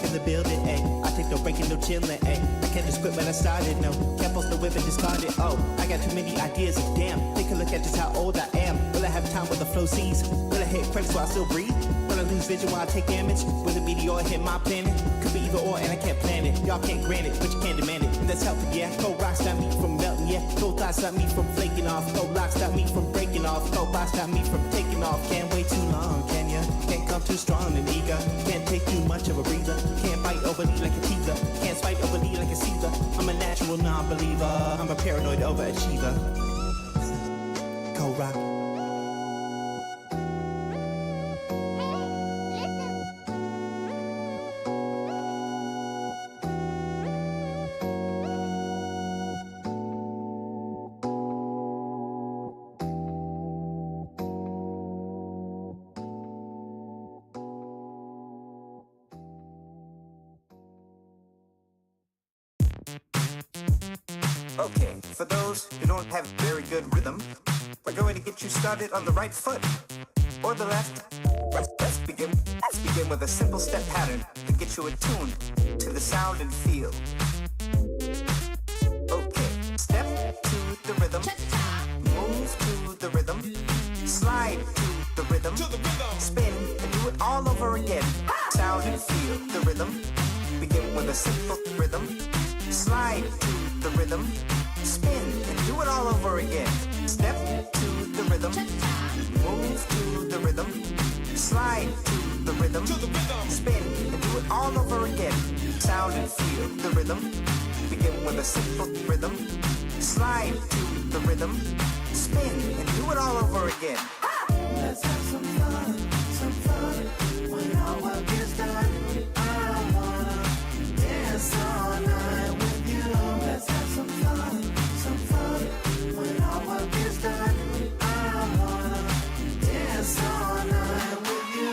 in the building, ayy. I take no breaking, no chillin', ayy. I can't just quit when I started, no. Can't post the whip and discard it, oh. I got too many ideas, damn. Take a look at just how old I am. Will I have time with the flow seas? Will I hit credits while I still breathe? Will I lose vision while I take damage? Will the meteor hit my planet? Could be either or and I can't plan it. Y'all can't grant it, but you can't demand it. And that's helping, yeah. Cold rocks stop me from melting, yeah. Cold thoughts stop me from flaking off. Cold locks stop me from breaking off. Cold box stop me from taking off. Can't wait too long, can ya? Can't come too strong and eager. Can't take too much of a breather. Can't bite overly like a teaser. Can't spite overly like a Caesar. I'm a natural non-believer. I'm a paranoid overachiever. Cold rock. Okay, for those who don't have very good rhythm, we're going to get you started on the right foot or the left. Let's begin with a simple step pattern to get you attuned to the sound and feel. Okay, step to the rhythm, move to the rhythm, slide to the rhythm, spin and do it all over again. Sound and feel the rhythm. Begin with a simple rhythm, slide to the rhythm, spin and do it all over again. Step to the rhythm, move to the rhythm, slide to the rhythm, spin and do it all over again. Sound and feel the rhythm. Begin with a simple rhythm, slide to the rhythm, spin and do it all over again. Let's have some fun when our work is done. I wanna dance all night with you. Let's have some fun when our work is done. I wanna dance all night with you.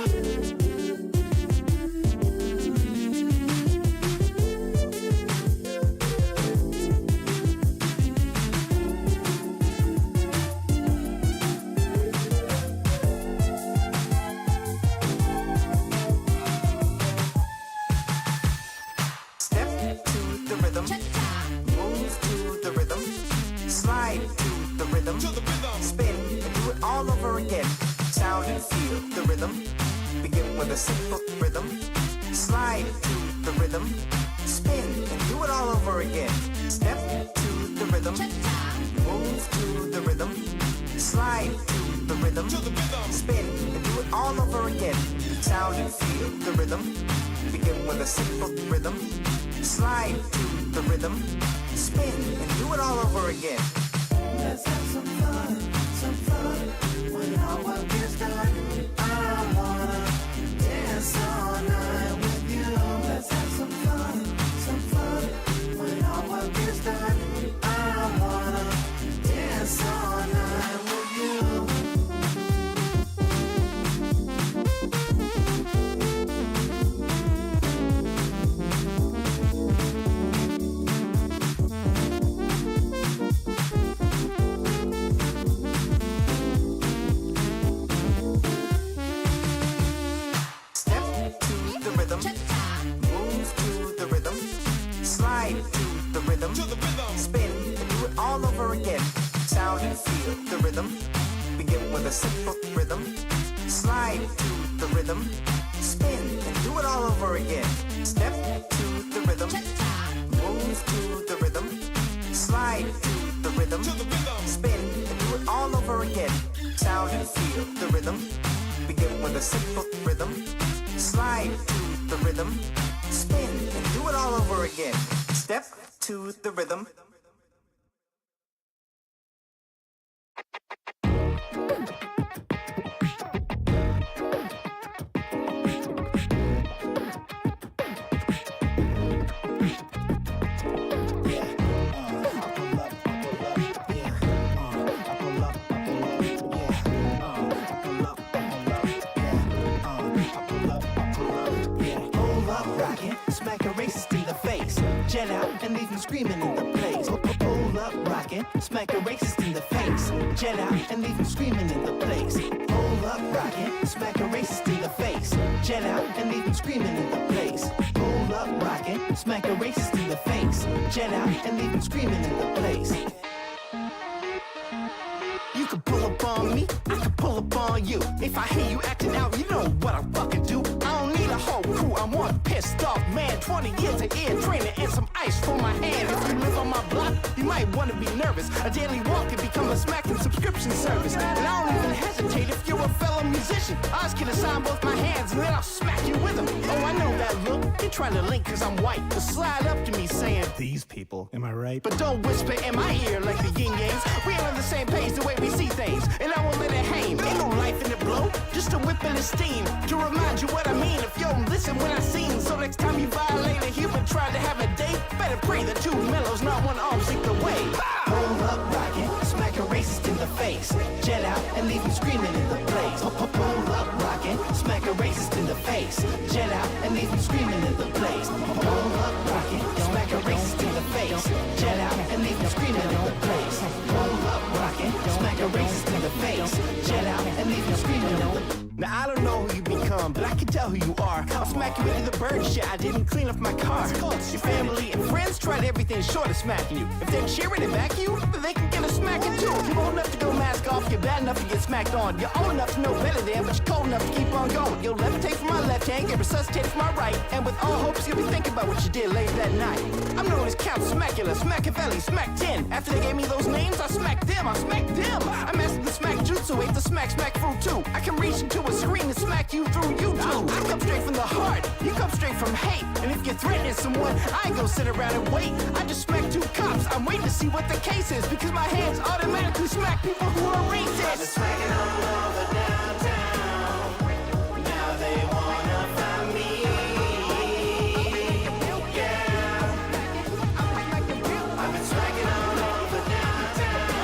Step to the rhythm, move to the rhythm, slide to the rhythm, spin and do it all over again. Sound and feel the rhythm. Begin with a simple rhythm, slide to the rhythm, spin and do it all over again. Step to the rhythm, move to the rhythm, slide to the rhythm, spin and do it all over again. Sound and feel the rhythm. Begin with a simple rhythm, slide to the rhythm, spin and do it all over again. Let's have some fun when our work is done. I wanna dance all night with you. Let's have some fun when our work is done. I wanna dance all night with you. Step to the rhythm, move to the rhythm, slide to the rhythm, spin and do it all over again. Sound and feel the rhythm. Begin with a simple rhythm, slide to the rhythm, spin and do it all over again. Step to the rhythm, move to the rhythm, slide to the rhythm, spin and do it all over again. Sound and feel the rhythm. Begin with a simple rhythm, slide to the rhythm, spin and do it all over again. Step to the rhythm. Smack a racist in the face, jet out and leave him screaming in the place. Hold up, rockin', smack a racist in the face, jet out and leave him screaming in the place. Hold up, rockin', smack a racist in the face, jet out and leave him screaming in the place. Hold jet out, and leave them screaming in the place. You can pull up on me, I can pull up on you. If I hear you acting out, you know what I fucking do. I don't need a whole crew, I'm one pissed off man. 20 years of ear training and some ice for my hand. If you live on my block, you might want to be nervous. A daily walk can become a smacking subscription service. And I don't even hesitate if you're a fellow musician. I just can assign both my hands and then I'll smack you with them. Oh, I know that look, you're trying to link cause I'm white. But slide up to me saying, these people, am I right? But don't whisper in my ear like the yin yangs. We ain't on the same page the way we see things, and I won't let it hang. Ain't no life in the blow, just a whip and a steam. To remind you what I mean, if you don't listen when I sing. So next time you violate a human, try to have a date, better pray the two mellows, not one arm sink the way. Hold up, rockin', smack a racist in the face. Jet out and leave him screaming in the place. Hold up, rockin', smack a racist in the face. Jet out and leave him screaming in the place. Hold up, rockin', smack a racist in the face. Jet out and leave him screaming in the place. Hold up, rockin', smack a racist in the face. Jet out and leave him screaming in the place. Now I don't know who you become, but I can tell who you are. I'll smack you into the bird shit, I didn't clean up my car. Your family and friends tried everything short of smacking you. If they're cheering and back you, then they can get a smacking too. You're old enough to go mask off, you're bad enough to get smacked on. You're old enough to know better than, but you're cold enough to keep on going. You'll levitate from my left hand, get resuscitated from my right. And with all hopes, you'll be thinking about what you did late that night. I'm known as Count Smackula, Smackavelli, Smack 10. After they gave me those names, I smacked them, I mastered the smack jutsu, ate the smack fruit too. I can reach into a screen and smack you through YouTube. I come straight from the heart, you come straight from hate. And if you're threatening someone, I ain't gonna sit around and wait. I just smack two cops, I'm waiting to see what the case is, because my hands automatically smack people who are racist. I've been smacking all over downtown, now they wanna find me. Yeah, I've been smacking all over downtown,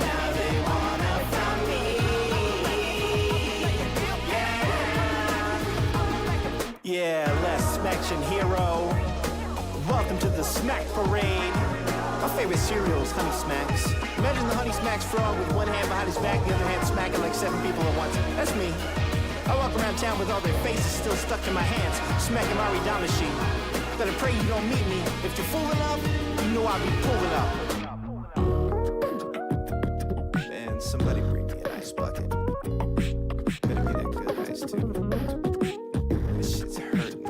now they wanna find me. Yeah, less smaction hero. Welcome to the Smack Parade. My favorite cereal is Honey Smacks. Imagine the Honey Smacks frog with one hand behind his back, the other hand smacking like 7 people at once. That's me. I walk around town with all their faces still stuck in my hands, smacking Mari Damashi. Better pray you don't meet me. If you're fooling up, you know I'll be pulling up. Man, somebody bring me an ice bucket. Better be that good ice too. This shit's hurting.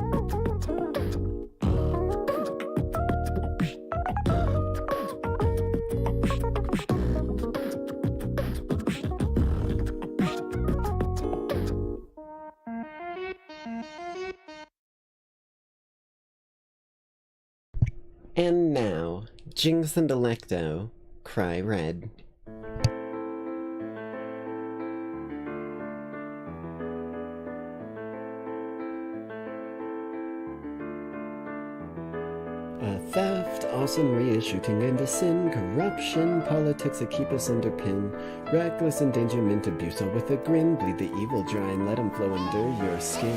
And now, Jinx and Electo cry red. Theft, arson, shooting and a sin, corruption, politics that keep us under pin, reckless endangerment, abuse all with a grin, bleed the evil dry and let them flow under your skin.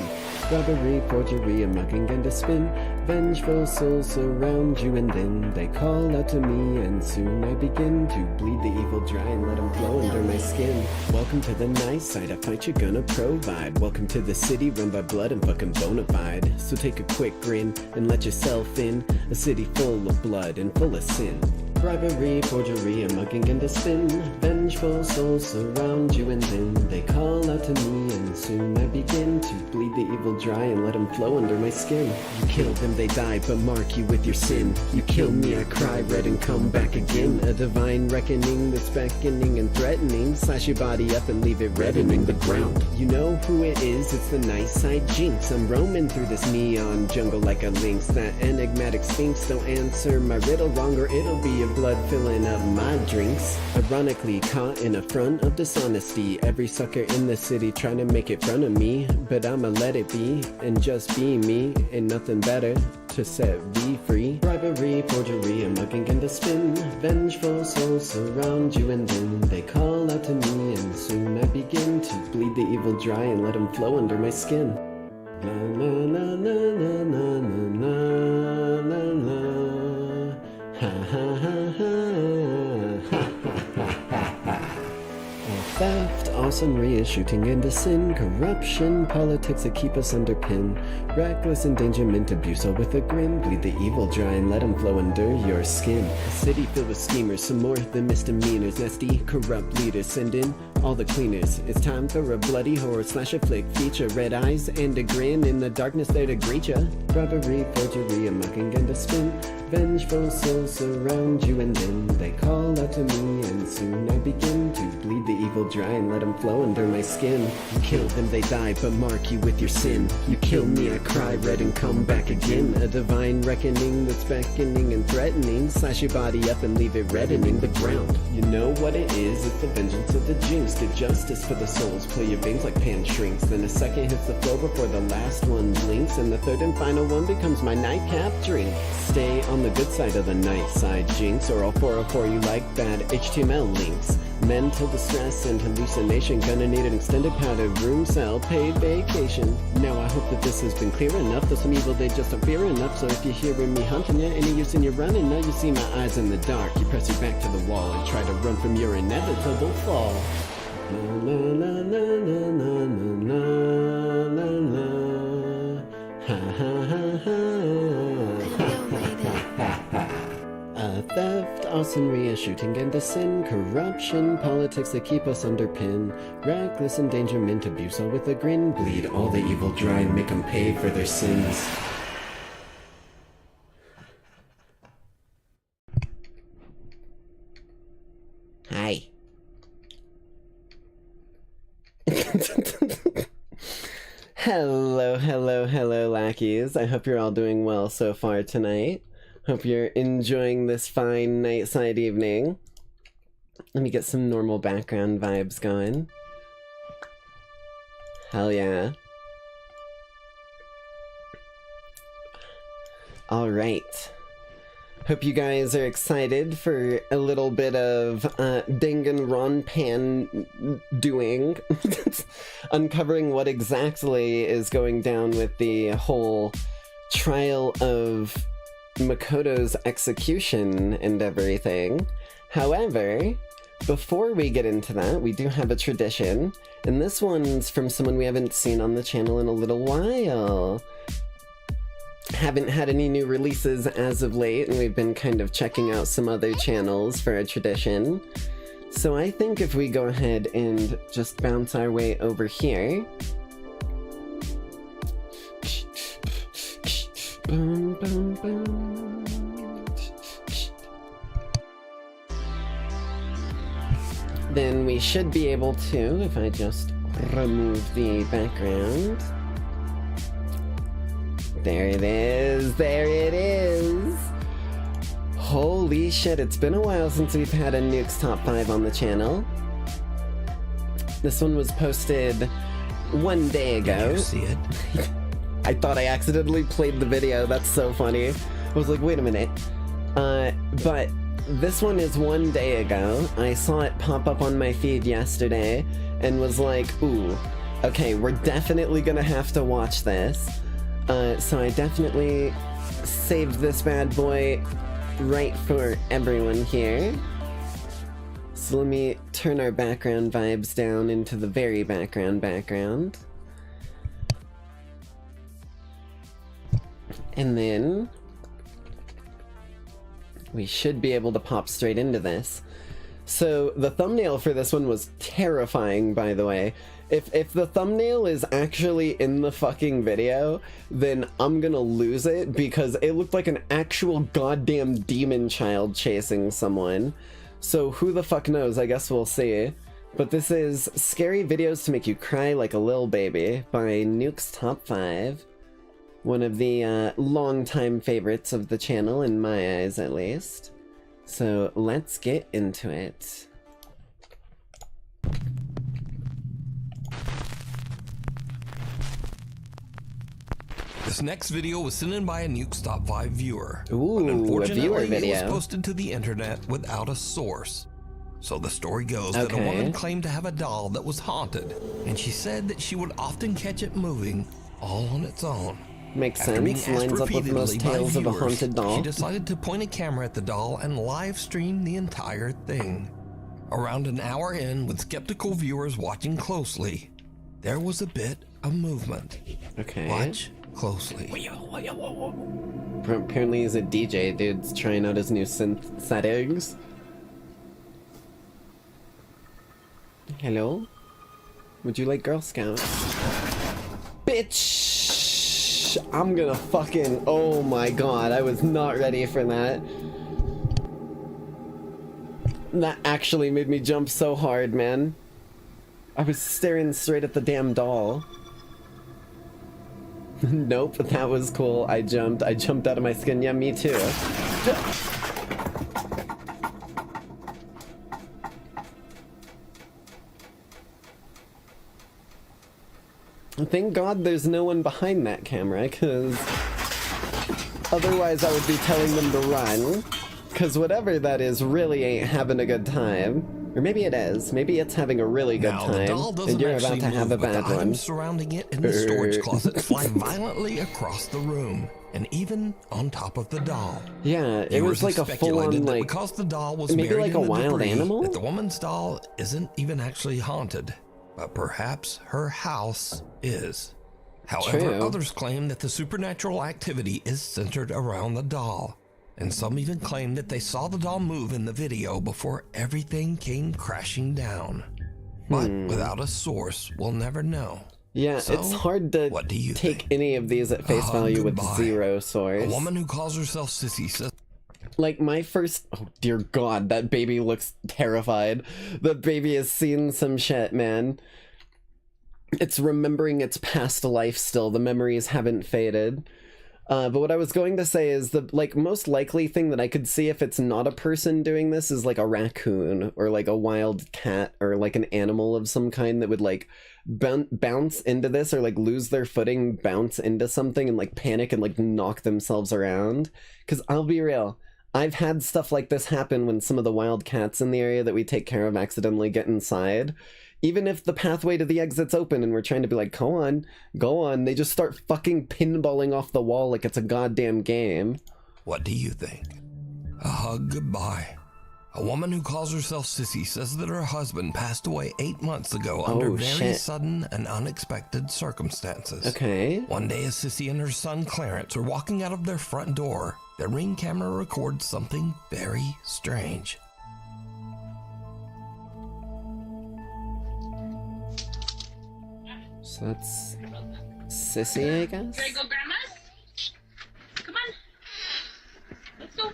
Robbery, forgery, a mugging and a spin, vengeful souls surround you and then they call out to me and soon I begin to bleed the evil dry and let them flow under my skin. Welcome to the nice side, a fight you're gonna provide. Welcome to the city run by blood and fucking bona fide. So take a quick grin and let yourself in, a city full of blood and full of sin. Bribery, forgery, a mugging and a spin, vengeful souls surround you and then they call out to me and soon I begin to bleed the evil dry and let them flow under my skin. You kill them, they die, but mark you with your sin. You kill me, I cry red and come back again. A divine reckoning that's beckoning and threatening. Slash your body up and leave it reddening the ground. You know who it is, it's the nice side Jinx. I'm roaming through this neon jungle like a lynx. That enigmatic sphinx, don't answer my riddle wrong or it'll be a blood filling up my drinks. Ironically caught in a front of dishonesty, every sucker in the city trying to make it front of me, but I'ma let it be and just be me. Ain't nothing better to set me free. Bribery, forgery, a mugging and a spin, vengeful souls surround you and then they call out to me and soon I begin to bleed the evil dry and let them flow under my skin. La la la la la la la la la. Ha ha ha ha ha ha ha ha. Theft, awesome re-shooting into sin, corruption, politics that keep us under pin, reckless endangerment, abuse all with a grin, bleed the evil dry and let them flow under your skin. A city filled with schemers, some more than misdemeanors, nasty, corrupt leaders, send in all the cleaners. It's time for a bloody horror slash a flick feature, red eyes and a grin in the darkness there to greet ya. Robbery, forgery, a mocking and a spin, vengeful souls surround you and then they call out to me and soon I begin to bleed the evil dry and let them flow under my skin. You kill them, they die, but mark you with your sin. You kill me, I cry red and come back again. A divine reckoning that's beckoning and threatening. Slash your body up and leave it reddening the ground. You know what it is, it's the vengeance of the jinx. Get justice for the souls, play your veins like pan shrinks. Then a second hits the floor before the last one blinks. And the third and final one becomes my nightcap drink. Stay on the good side of the night side, jinx, or I'll 404 you like bad HTML links. Mental distress and hallucination, gonna need an extended padded room cell, paid vacation. Now I hope that this has been clear enough, though some evil they just don't fear enough. So if you're hearing me hunting you, any use in your running, now you see my eyes in the dark. You press your back to the wall and try to run from your inevitable fall. La la la la la la la la la. Ha ha ha ha. Theft, awesome re-shooting into sin, corruption, politics that keep us under pin, reckless endangerment, abuse all with a grin, bleed all the evil dry and make them pay for their sins. Hi. Hello, lackeys. I hope you're all doing well so far tonight. Hope you're enjoying this fine nightside evening. Let me get some normal background vibes going. Hell yeah. Alright. Hope you guys are excited for a little bit of Danganronpa doing. Uncovering what exactly is going down with the whole trial of Makoto's execution and everything. However, before we get into that, we do have a tradition, and this one's from someone we haven't seen on the channel in a little while. Haven't had any new releases as of late, and we've been kind of checking out some other channels for a tradition. So I think if we go ahead and just bounce our way over here. Boom, boom, boom. Then we should be able to, if I just remove the background. There it is, there it is! Holy shit, it's been a while since we've had a Nukes Top 5 on the channel. This one was posted one day ago. Did you see it? I thought I accidentally played the video, that's so funny. I was like, wait a minute. But this one is one day ago. I saw it pop up on my feed yesterday and was like, ooh, okay, we're definitely gonna have to watch this. So I definitely saved this bad boy right for everyone here. So let me turn our background vibes down into the very background. And then we should be able to pop straight into this. So the thumbnail for this one was terrifying, by the way. If the thumbnail is actually in the fucking video, then I'm gonna lose it, because it looked like an actual goddamn demon child chasing someone. So who the fuck knows, I guess we'll see. But this is Scary Videos to Make You Cry Like a Lil Baby by Nukes Top 5. One of the long-time favorites of the channel, in my eyes at least. So let's get into it. This next video was sent in by a Nukes Top 5 viewer. Ooh, but unfortunately, a viewer video. It was posted to the internet without a source. So the story goes that a Okay. woman claimed to have a doll that was haunted, and she said that she would often catch it moving all on its own. Makes After being sense, asked lines up with repeatedly most by tales of a viewers, haunted doll. She decided to point a camera at the doll and live stream the entire thing. Around an hour in, with skeptical viewers watching closely, there was a bit of movement. Okay. Watch closely. Apparently he's a DJ, dude's trying out his new synth settings. Hello? Would you like Girl Scouts? Bitch! I'm gonna fucking... Oh my god, I was not ready for that. That actually made me jump so hard, man. I was staring straight at the damn doll. Nope, that was cool. I jumped out of my skin. Yeah, me too. Thank God there's no one behind that camera, because otherwise I would be telling them to run. Because whatever that is really ain't having a good time. Or maybe it is. Maybe it's having a really good Now, time, the doll doesn't and you're about actually to have a move, but bad the one. items surrounding it in the storage closet fly violently across the room, and even on top of the doll. Yeah, it Viewers was like have a full-on, speculated that like, because the doll was maybe buried like in a the wild debris, animal? that the woman's doll isn't even actually haunted, but perhaps her house is. However, True. others claim that the supernatural activity is centered around the doll, and some even claim that they saw the doll move in the video before everything came crashing down. But without a source, we'll never know. Yeah, So, it's hard to what do you take think? any of these at face value with goodbye. zero A source. woman who calls herself Sissy says Like, my first... Oh, dear God, that baby looks terrified. The baby has seen some shit, man. It's remembering its past life still. The memories haven't faded. But what I was going to say is the, like, most likely thing that I could see if it's not a person doing this is, like, a raccoon or, like, a wild cat or, like, an animal of some kind that would, like, bounce into this or, like, lose their footing, bounce into something and, like, panic and, like, knock themselves around. Because I'll be real, I've had stuff like this happen when some of the wild cats in the area that we take care of accidentally get inside. Even if the pathway to the exit's open and we're trying to be like, go on, they just start fucking pinballing off the wall like it's a goddamn game. What do you think? A hug goodbye. A woman who calls herself Sissy says that her husband passed away 8 months ago under very shit. sudden and unexpected circumstances. Okay. One day, as Sissy and her son Clarence are walking out of their front door, their Ring camera records something very strange. So that's Sissy, I guess? Should I go, Grandma? Come on. Let's go.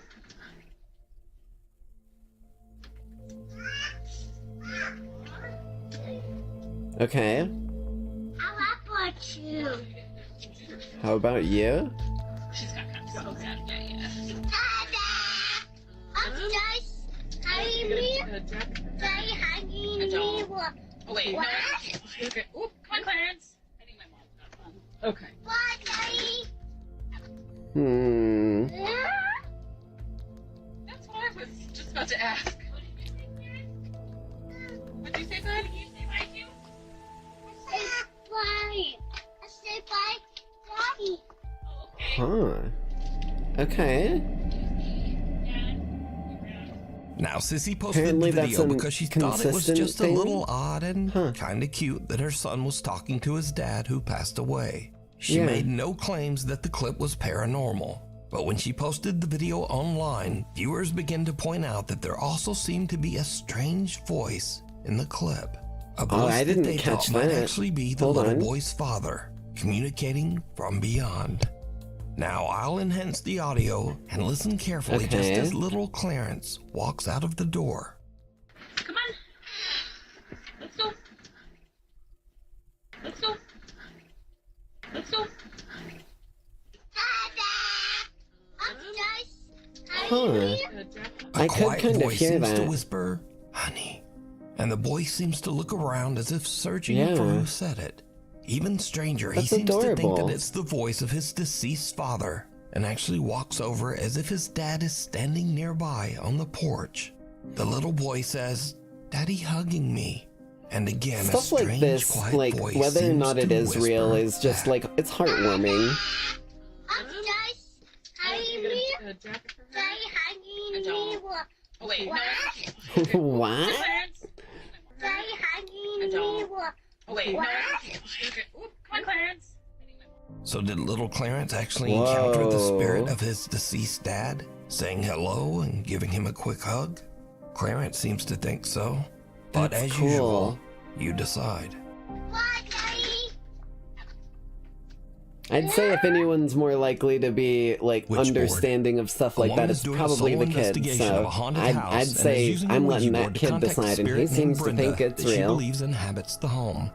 Okay. How about you? How about you? She's got kind of so bad. Yeah. I'm just hugging me. Daddy hugging me. What? Oh, wait. What? No. Okay. Oop, come on, Clarence. I think my mom's got one. Okay. What, Daddy? That's what I was just about to ask. What did you say, bud? Did you say bye to you? I said bye. I said bye, Daddy. Oh, okay. Huh. Okay. Now, Sissy posted Apparently the that's video an because she thought it was consistent just thing? a little odd and Huh. kind of cute that her son was talking to his dad who passed away. She Yeah. made no claims that the clip was paranormal, but when she posted the video online, viewers began to point out that there also seemed to be a strange voice in the clip. A voice I didn't that they catch thought might that. actually be the Hold little on. boy's father, communicating from beyond. Now, I'll enhance the audio and listen carefully just Okay. as little Clarence walks out of the door. Come on. Let's go. Let's go. Let's go. I'm just Huh. hugging me. A I could quiet kind of voice hear seems to that. whisper, "Honey," and the boy seems to look around as if searching Yeah. for who said it. Even stranger, he That's seems to think adorable. that it's the voice of his deceased father, and actually walks over as if his dad is standing nearby on the porch. The little boy says, "Daddy hugging me," and again Stuff a like strange, this, quiet like, voice whether or seems not it to is real whisper is just, back. like, it's heartwarming. I'm just hugging me. A jacket for her? Daddy hugging me. What? Oh, wait. What? No. What? Clarence. the doll. what? Oh, wait. No, What? okay. Oop, come on, Clarence. So did little Clarence actually encounter the Whoa. spirit of his deceased dad, saying hello and giving him a quick hug? Clarence seems to think so. But That's as cool. usual, you decide. What, Daddy? I'd say if anyone's more likely to be like Which board? understanding of stuff The like that, woman it's is doing a probably solo the kid. investigation of So a haunted I'd house and is say using I'm a letting Ouija that board to kid contact the decide, and he spirit seems named to Brenda think it's that she real. believes inhabits the home.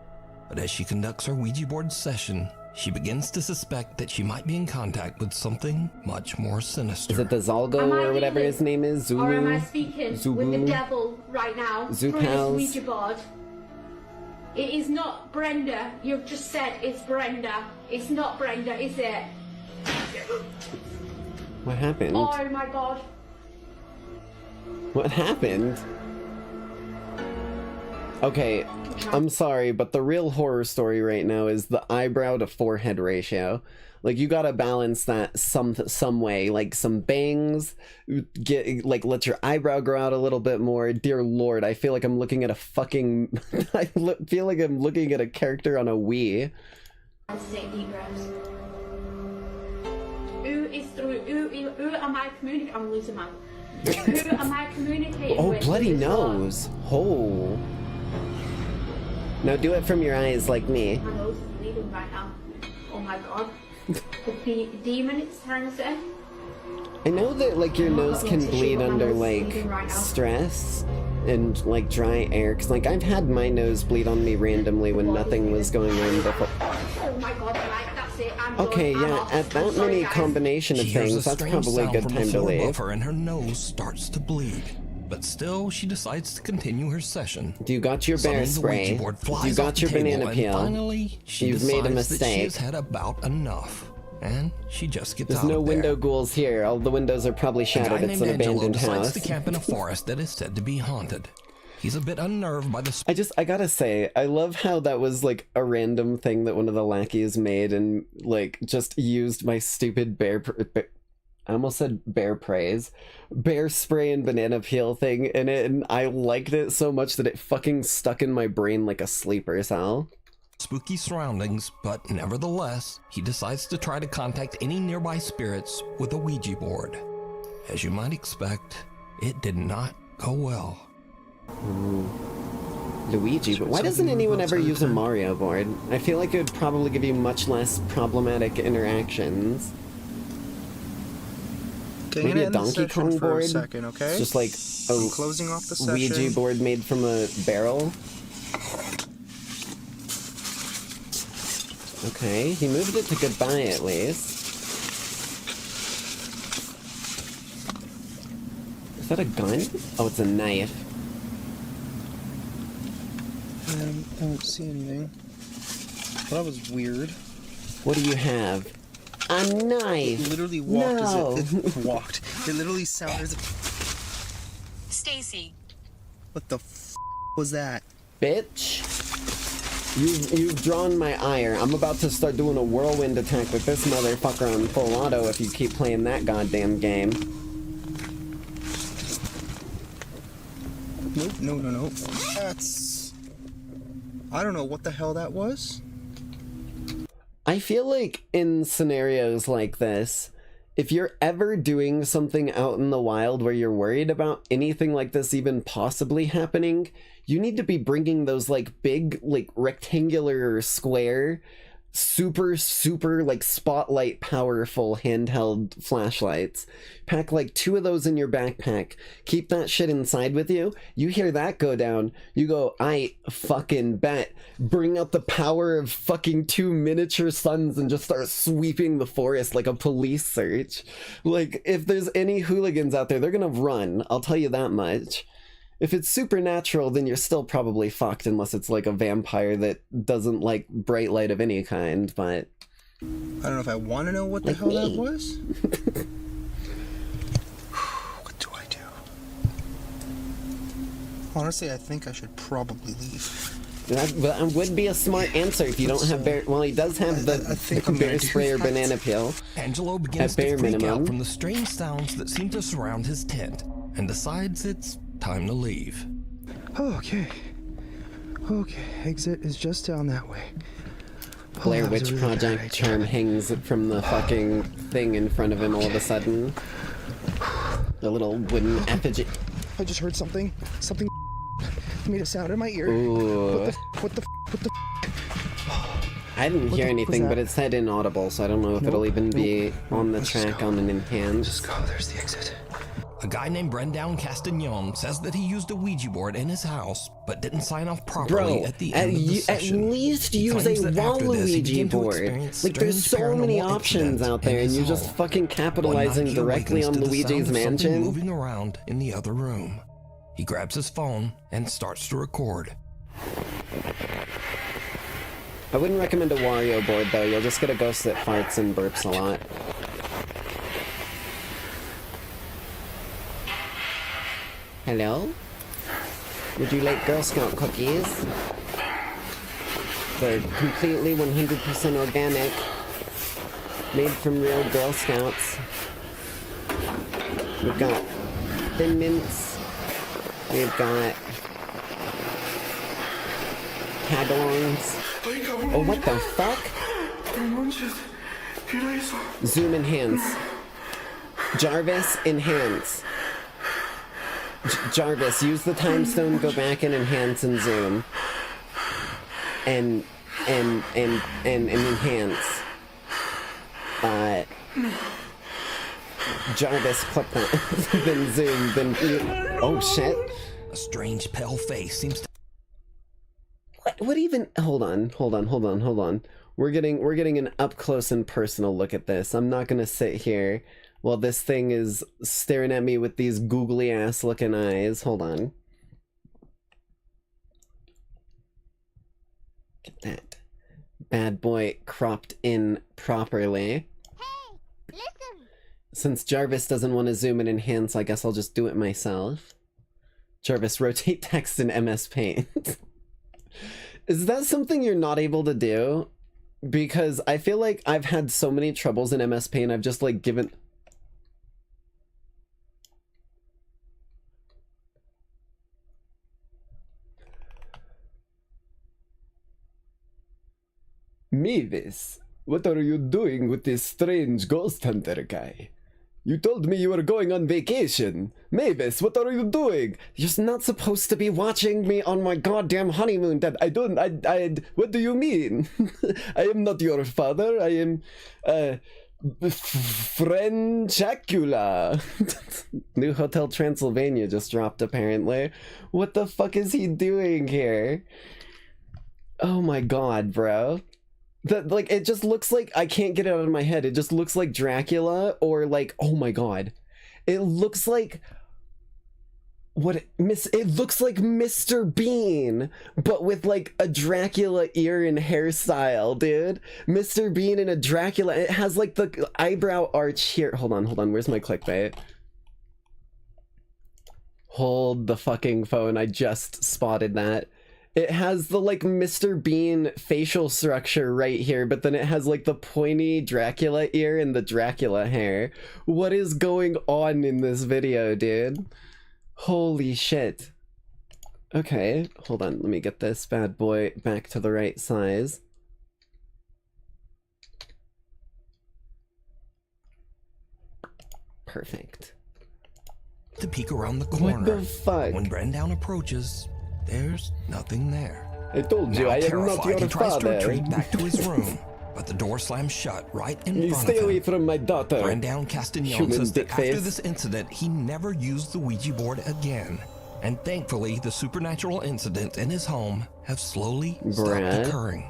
But as she conducts her Ouija board session, she begins to suspect that she might be in contact with something much more sinister. Is it the Zalgo Am I or whatever leaving? his name is? Zulu? Or am I speaking with Zulu? the devil right now through this Zupals? Ouija board? It is not Brenda. You've just said it's Brenda. It's not Brenda, is it? What happened? Oh my god. What happened? Okay, I'm sorry, but the real horror story right now is the eyebrow to forehead ratio. Like, you gotta balance that some way, like some bangs, get like let your eyebrow grow out a little bit more. Dear Lord, I feel like I'm looking at a fucking feel like I'm looking at a character on a Wii. Let's take deep breaths. Who am I communicating? I'm losing my. Who am I communicating Oh, with? bloody Who is nose! Oh. Now do it from your eyes like me. My nose is bleeding right now. Oh my god. The demon it's trying to say. I know that like your nose can tissue, bleed but my under nose is like bleeding right now. stress and like dry air, cause like I've had my nose bleed on me randomly when nothing was going on before. Oh my god, right, that's it. I'm Okay, done. I'm yeah, off. at that I'm sorry, many guys. combination of She hears things, a that's strange probably a sound good from the time to floor above leave. her, and her nose starts to bleed. But still, she decides to continue her session. You got your bear Suddenly, the Ouija spray. board flies You off got the your table, banana and peel. finally, she You've made a decides that she mistake. has had about enough, and she just gets There's out no of there. window ghouls here. All the windows are probably A guy shattered. It's named an Angelo abandoned decides house. to camp in a forest that is said to be haunted. He's a bit unnerved by the I gotta say, I love how that was like a random thing that one of the lackeys made and like just used my stupid I almost said bear spray and banana peel thing in it, and I liked it so much that it fucking stuck in my brain like a sleeper cell. spooky surroundings, but nevertheless, he decides to try to contact any nearby spirits with a Ouija board. As you might expect, it did not go well. Luigi, but why doesn't anyone ever use a Mario board? I feel like it would probably give you much less problematic interactions. Okay, Maybe gonna a end the Donkey session Kong for board? a second, okay? It's just like I'm a closing off the session. Ouija board made from a barrel. Okay, he moved it to goodbye at least. Is that a gun? Oh, it's a knife. I don't see anything. Well, that was weird. What do you have? A knife! It literally walked No. as it walked. It literally sounded as if... Stacy. What the f*** was that? Bitch. You've drawn my ire. I'm about to start doing a whirlwind attack with this motherfucker on full auto if you keep playing that goddamn game. Nope, no. That's... I don't know what the hell that was. I feel like in scenarios like this, if you're ever doing something out in the wild where you're worried about anything like this even possibly happening, you need to be bringing those like big, like rectangular square, super like spotlight powerful handheld flashlights. Pack like 2 of those in your backpack. Keep that shit inside with you. You hear that go down, you go, I fucking bet. Bring out the power of fucking 2 miniature suns and just start sweeping the forest like a police search. Like, if there's any hooligans out there, they're gonna run. I'll tell you that much. If it's supernatural, then you're still probably fucked unless it's like a vampire that doesn't like bright light of any kind, but... I don't know if I want to know what the Like hell me. that was. What do I do? Honestly, I think I should probably leave. That would be a smart answer if you don't have bear... Well, he does have the I think I'm bear gonna do spray or that. banana peel. Angelo begins At bare to freak minimum. out from the strange sounds that seem to surround his tent and decides it's time to leave. Oh, okay. Okay, exit is just down that way. Blair that was Witch a really bad Project idea. charm hangs from the fucking thing in front of him all of a sudden. The little wooden effigy. I just heard something. Something made a sound in my ear. Ooh. What the I didn't What hear the fuck was anything, that? but it said inaudible, so I don't know if it'll even be on the Let's just track go. on an enhance. Just go, there's the exit. A guy named Brendan Castagnon says that he used a Ouija board in his house, but didn't sign off properly Bro, at the end of the at session. least He use claims a that after this, he Waluigi began to board. experience Like, there's so strange many paranormal options incidents out there, in and his you're just home. fucking One night, capitalizing he directly awakens on to the sound Luigi's of something mansion. moving around in the other room. He grabs his phone and starts to record. I wouldn't recommend a Wario board, though. You'll just get a ghost that farts and burps a lot. Hello? Would you like Girl Scout cookies? They're completely 100% organic. Made from real Girl Scouts. We've got Thin Mints. We've got Tagalongs. Oh, what the fuck? Zoom enhance. Jarvis enhance. Jarvis, use the time stone, go back and enhance and zoom. And enhance. Jarvis, click that. Then zoom, then. Oh shit. A strange pale face seems to What even? Hold on. We're getting an up close and personal look at this. I'm not gonna sit here while this thing is staring at me with these googly ass looking eyes. Hold on. Get that bad boy cropped in properly. Hey, listen. Since Jarvis doesn't want to zoom and enhance, I guess I'll just do it myself. Jarvis, rotate text in MS Paint. Is that something you're not able to do? Because I feel like I've had so many troubles in MS Paint, I've just like given... Mavis, what are you doing with this strange ghost hunter guy? You told me you were going on vacation. Mavis, what are you doing? You're not supposed to be watching me on my goddamn honeymoon. That what do you mean? I am not your father. I am, friend Chacula. New Hotel Transylvania just dropped, apparently. What the fuck is he doing here? Oh my god, bro. That, like, it just looks like, I can't get it out of my head. It just looks like Dracula, or like, oh my god. It looks like, it looks like Mr. Bean, but with like a Dracula ear and hairstyle, dude. Mr. Bean in a Dracula, it has like the eyebrow arch here. Hold on, where's my clickbait? Hold the fucking phone, I just spotted that. It has the, like, Mr. Bean facial structure right here, but then it has, like, the pointy Dracula ear and the Dracula hair. What is going on in this video, dude? Holy shit. Okay, hold on, let me get this bad boy back to the right size. Perfect. to peek around the corner. What the fuck? When Brendan approaches, there's nothing there. I told you, Now, I am not terrified, your he tries to father. retreat back to his room, but the door slams shut right in You front stay of away him. from my daughter. Brendan Castagnon Human says that dick after face. this incident, he never used the Ouija board again. And thankfully, the supernatural incidents in his home have slowly stopped Brad? occurring.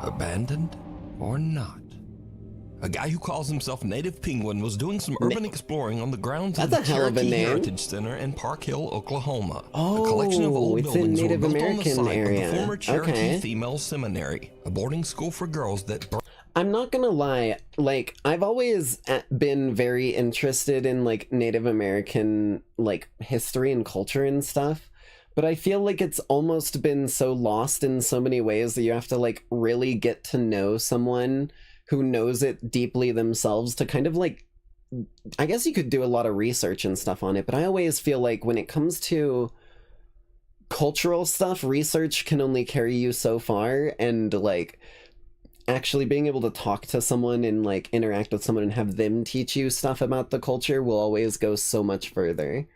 Abandoned or not? A guy who calls himself Native Penguin was doing some urban exploring on the grounds of the That's a hell of a Cherokee name. Heritage Center in Park Hill, Oklahoma. Oh, a collection of old it's in buildings Native were built American on the site area. of the former Cherokee Okay. Female Seminary, a boarding school for girls that I'm not gonna lie, like, I've always been very interested in, like, Native American, like, history and culture and stuff, but I feel like it's almost been so lost in so many ways that you have to, like, really get to know someone who knows it deeply themselves to kind of, like, I guess you could do a lot of research and stuff on it, but I always feel like when it comes to cultural stuff, research can only carry you so far, and like actually being able to talk to someone and like interact with someone and have them teach you stuff about the culture will always go so much further.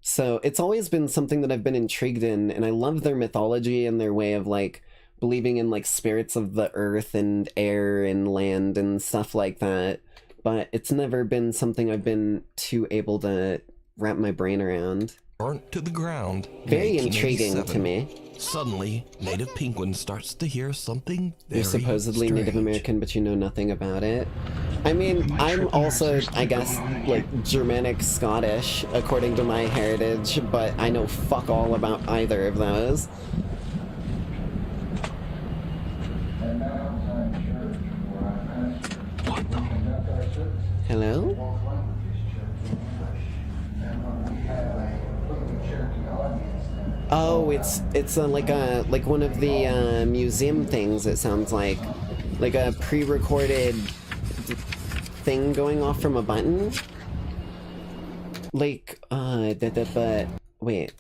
So it's always been something that I've been intrigued in, and I love their mythology and their way of like believing in like spirits of the earth and air and land and stuff like that. But it's never been something I've been too able to wrap my brain around. Burnt to the ground. Very intriguing to me. Suddenly, Native Penguin starts to hear something very You're supposedly strange. Native American, but you know nothing about it. I mean, I'm also, I guess, like, Germanic Scottish, according to my heritage, but I know fuck all about either of those. What the? Hello? Oh, it's like one of the museum things. It sounds like a pre-recorded thing going off from a button. Like but wait.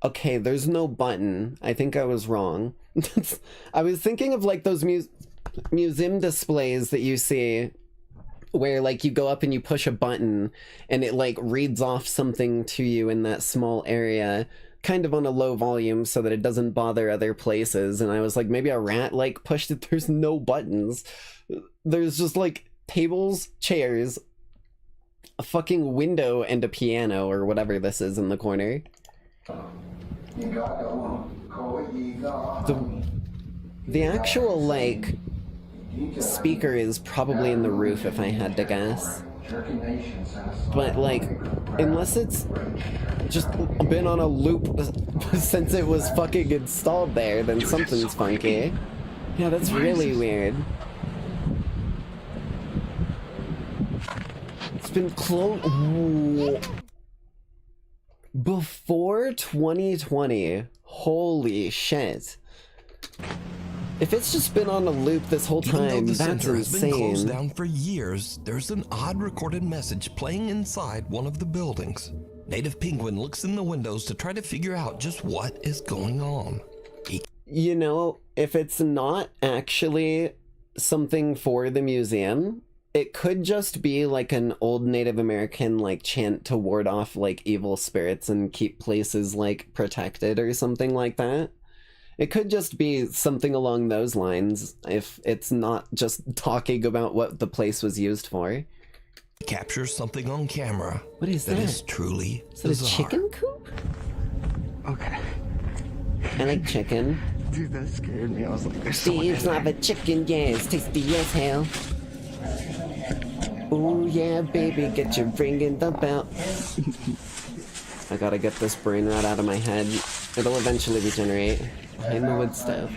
Okay, there's no button. I think I was wrong. I was thinking of like those museum displays that you see where like you go up and you push a button and it like reads off something to you in that small area, kind of on a low volume so that it doesn't bother other places. And I was like, maybe a rat like pushed it. There's no buttons. There's just like tables, chairs, a fucking window, and a piano or whatever this is in the corner. The actual like speaker is probably in the roof if I had to guess. But like, unless it's just been on a loop since it was fucking installed there, then something's funky. Yeah, that's really weird. It's been closed before 2020. Holy shit. If it's just been on a loop this whole time, Even though the that's center has been closed insane. down for years, there's an odd recorded message playing inside one of the buildings. Native Penguin looks in the windows to try to figure out just what is going on. You know, if it's not actually something for the museum, it could just be like an old Native American like chant to ward off like evil spirits and keep places like protected or something like that. It could just be something along those lines if it's not just talking about what the place was used for. He captures something on camera. What is that? That is truly Is that bizarre. a chicken coop? Okay. I like chicken. Dude, that scared me. I was like, there's See, someone it's in not there. a chicken, yeah, it's tasty as hell. Oh yeah, baby, get your ring in the belt. I gotta get this brain rot out of my head. It'll eventually regenerate. In the wood stove.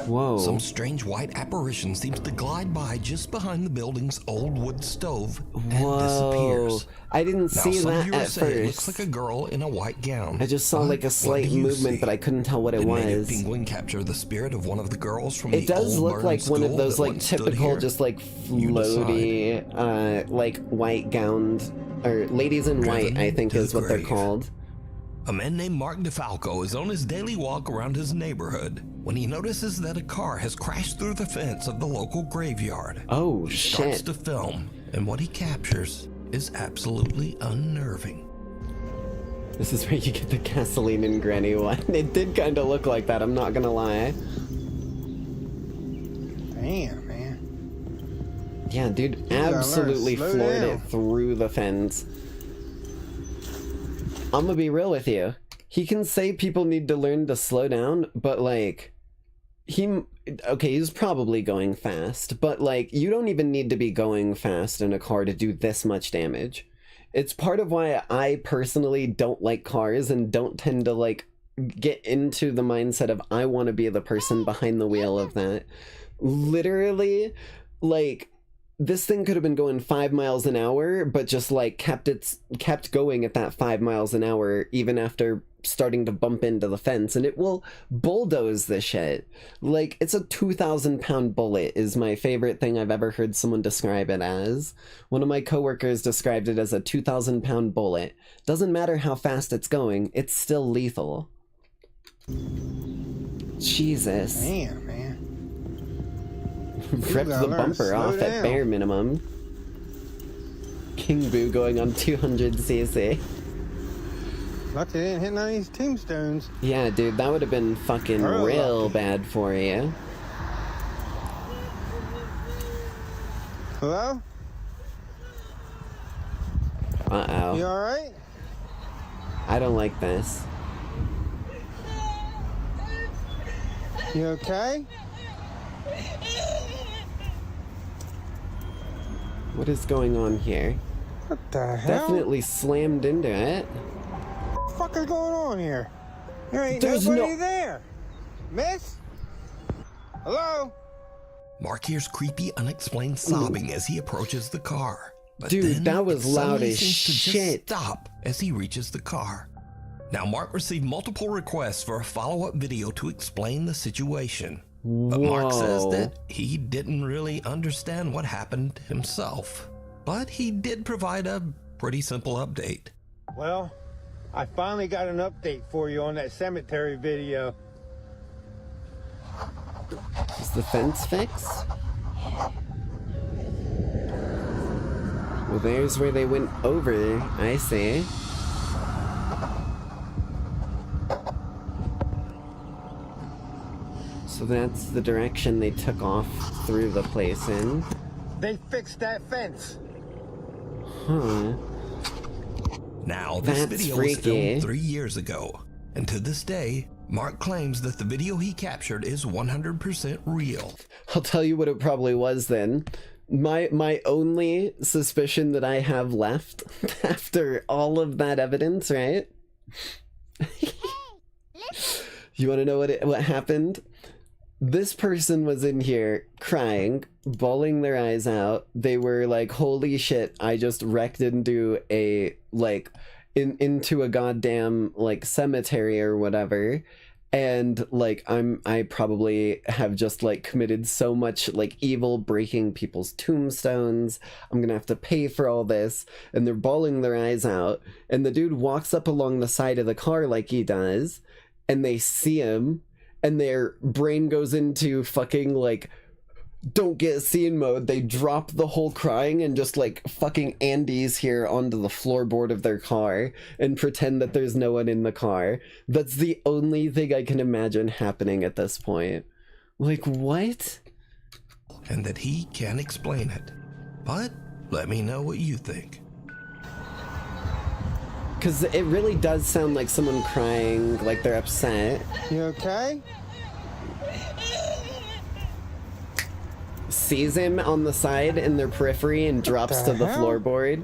Whoa. Some strange white apparition seems to glide by just behind the building's old wood stove and disappears. I didn't Now, see some that viewers at say it first. looks like a girl in a white gown. I just saw But like a what slight do you movement, see? but I couldn't tell what it Did Native was. Penguin capture the spirit of one of the girls from It the does old look burned like one of school those that like once stood typical here? just like You floaty like white gowned or ladies in white, Driven I think to is the what they're grave. called. A man named Mark DeFalco is on his daily walk around his neighborhood when he notices that a car has crashed through the fence of the local graveyard. Oh He starts shit. to film, and what he captures is absolutely unnerving. This is where you get the gasoline and granny one. It did kind of look like that, I'm not gonna lie. Damn, man. Yeah, dude gotta learn to absolutely slow floored down. it through the fence. I'm gonna be real with you. He can say people need to learn to slow down, but like, he's probably going fast, but like, you don't even need to be going fast in a car to do this much damage. It's part of why I personally don't like cars and don't tend to like get into the mindset of I want to be the person behind the wheel of that. Literally, like, this thing could have been going 5 miles an hour, but just like kept going at that 5 miles an hour even after starting to bump into the fence, and it will bulldoze the shit. Like, it's a 2,000-pound bullet is my favorite thing I've ever heard someone describe it as. One of my coworkers described it as a 2,000-pound bullet. Doesn't matter how fast it's going, it's still lethal. Jesus. Damn, man. Ripped the bumper off at bare minimum. King Boo going on 200cc. Lucky they didn't hit none of these tombstones. Yeah, dude, that would have been fucking real bad for you. Hello? Uh-oh. You alright? I don't like this. You okay? What is going on here? What the hell? Definitely slammed into it. What the fuck is going on here? There ain't There's nobody there. Miss? Hello? Mark hears creepy, unexplained sobbing as he approaches the car. But dude, then that was it loud suddenly as seems to shit. just stop as he reaches the car. Now, Mark received multiple requests for a follow-up video to explain the situation. But Mark says that he didn't really understand what happened himself. But he did provide a pretty simple update. Well, I finally got an update for you on that cemetery video. Is the fence fixed? Well, there's where they went over, I see. So that's the direction they took off through the place in. They fixed that fence. Huh. Now, this That's video was freaky. filmed 3 years ago, and to this day, Mark claims that the video he captured is 100% real. I'll tell you what it probably was then. My only suspicion that I have left after all of that evidence, right? You want to know what happened? This person was in here crying, bawling their eyes out. They were like, holy shit, I just wrecked into a, like, into a goddamn, like, cemetery or whatever. And, like, I probably have just, like, committed so much, like, evil, breaking people's tombstones. I'm gonna have to pay for all this. And they're bawling their eyes out. And the dude walks up along the side of the car like he does. And they see him. And their brain goes into fucking, like, don't get seen mode. They drop the whole crying and just, like, fucking Andes here onto the floorboard of their car and pretend that there's no one in the car. That's the only thing I can imagine happening at this point. Like, what? And that he can't explain it. But let me know what you think. Because it really does sound like someone crying, like they're upset. You okay? Sees him on the side in their periphery and drops to the floorboard.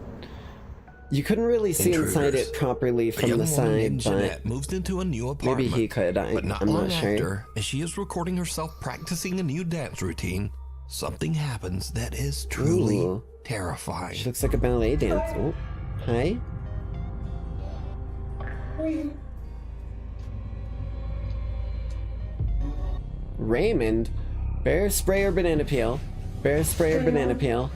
You couldn't really see inside it properly from the side, but Jeanette moves into a new apartment. maybe he could. But not I'm long not sure. after, as she is recording herself practicing a new dance routine, something happens that is truly Ooh. terrifying. She looks like a ballet dancer. Oh, hi. Raymond, bear spray or banana peel? Bear spray or banana peel?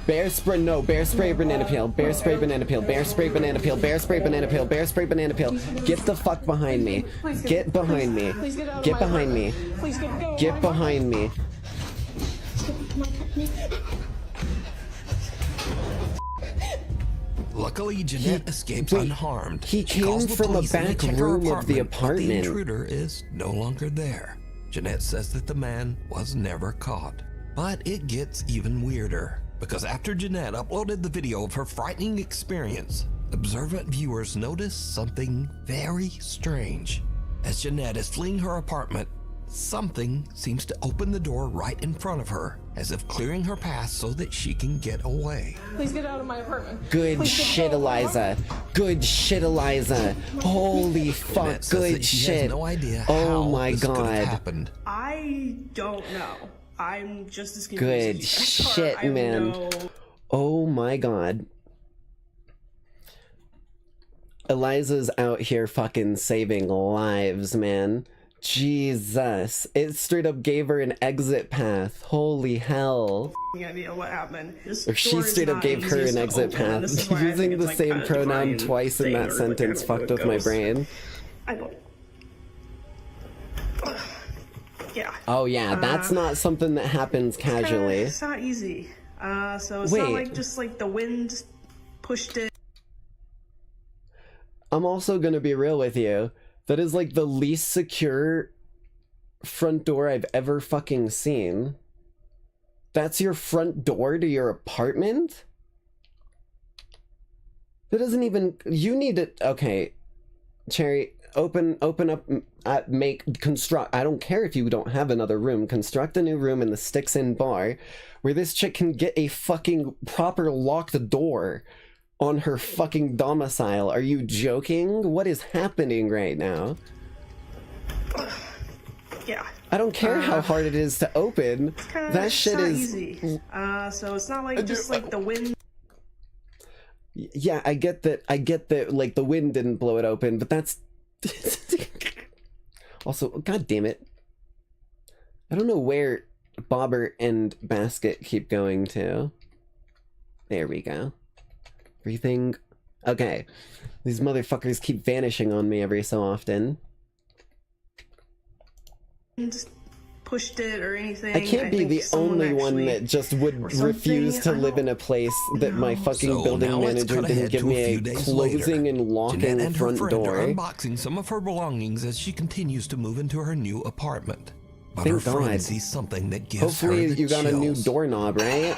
Bear spray, no, bear spray or banana peel. Bear spray, banana peel. Bear spray, banana peel. Bear spray, banana peel. Bear spray, banana peel. Get the fuck behind me. Get behind me. Get behind me. Get behind me. Luckily, Jeanette escapes unharmed. He She calls came the from a police and they back check her room of the but apartment. The intruder is no longer there. Jeanette says that the man was never caught. But it gets even weirder, because after Jeanette uploaded the video of her frightening experience, observant viewers notice something very strange. As Jeanette is fleeing her apartment, something seems to open the door right in front of her, as if clearing her path so that she can get away. Please get out of my apartment. Good shit, Eliza. Good shit, Eliza. Holy fuck, Jeanette says good that she shit. has no idea Oh how my this could have god. happened. I don't know. I'm just as confused. Good shit, man. Oh my god. Eliza's out here fucking saving lives, man. Jesus. It straight up gave her an exit path. Holy hell. Idea what happened. Or she straight up gave her an exit path. Using the same pronoun twice in that sentence fucked with my brain. I don't. Yeah. Oh yeah, that's not something that happens casually. It's not easy. So it's Wait. not like just like the wind pushed it. I'm also gonna be real with you. That is like the least secure front door I've ever fucking seen. That's your front door to your apartment? That doesn't even... You need to... Okay. Cherry, open up, construct... I don't care if you don't have another room. Construct a new room in the Sticks Inn bar where this chick can get a fucking proper locked door on her fucking domicile. Are you joking? What is happening right now? Yeah. I don't care how hard it is to open. That shit is easy. So it's not like just like the wind. Yeah, I get that like the wind didn't blow it open, but that's also, god damn it. I don't know where Bobber and Basket keep going to. There we go. Everything... Okay. These motherfuckers keep vanishing on me every so often. Just pushed it or anything. I can't be the only one that just would refuse to live in a place that my fucking building manager didn't give me a closing and locking Jeanette and front her friend door. are unboxing some of her belongings as she continues to move into her new apartment. But Thank her friend God. sees something that gives her Hopefully the you got a new chills. doorknob, right?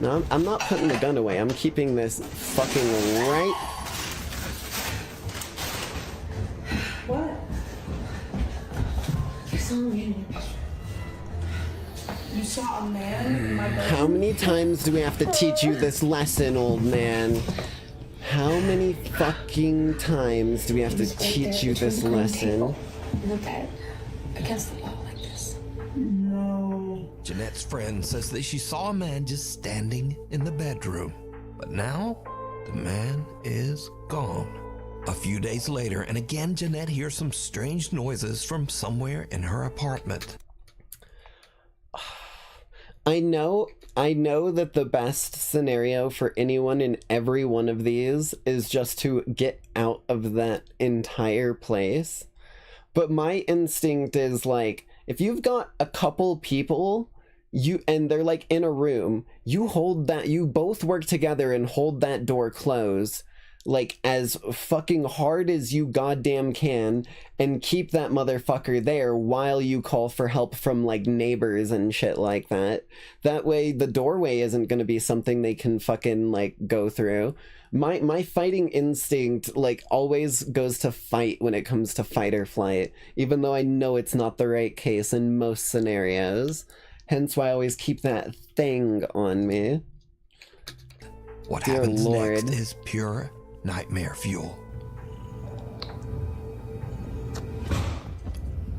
No, I'm not putting the gun away. I'm keeping this fucking right. What? You saw a man in my bedroom? How many times do we have to teach you this lesson, old man? How many fucking times do we have to teach you this lesson? In the bed, against the wall like this. Jeanette's friend says that she saw a man just standing in the bedroom. But now, the man is gone. A few days later, and again Jeanette hears some strange noises from somewhere in her apartment. I know that the best scenario for anyone in every one of these is just to get out of that entire place. But my instinct is like, if you've got a couple people, and they're like in a room, you both work together and hold that door closed, like as fucking hard as you goddamn can, and keep that motherfucker there while you call for help from like neighbors and shit like that. That way the doorway isn't gonna be something they can fucking like go through. My fighting instinct like always goes to fight when it comes to fight or flight, even though I know it's not the right case in most scenarios. Hence why I always keep that thing on me. What Dear happens Lord. next is pure nightmare fuel.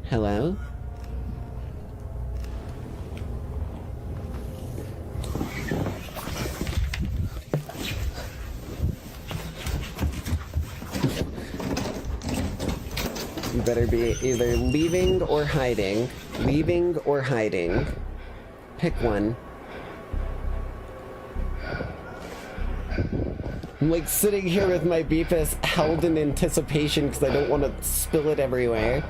Hello? You better be either leaving or hiding. Leaving or hiding. Pick one. I'm like sitting here with my Beepus held in anticipation because I don't want to spill it everywhere.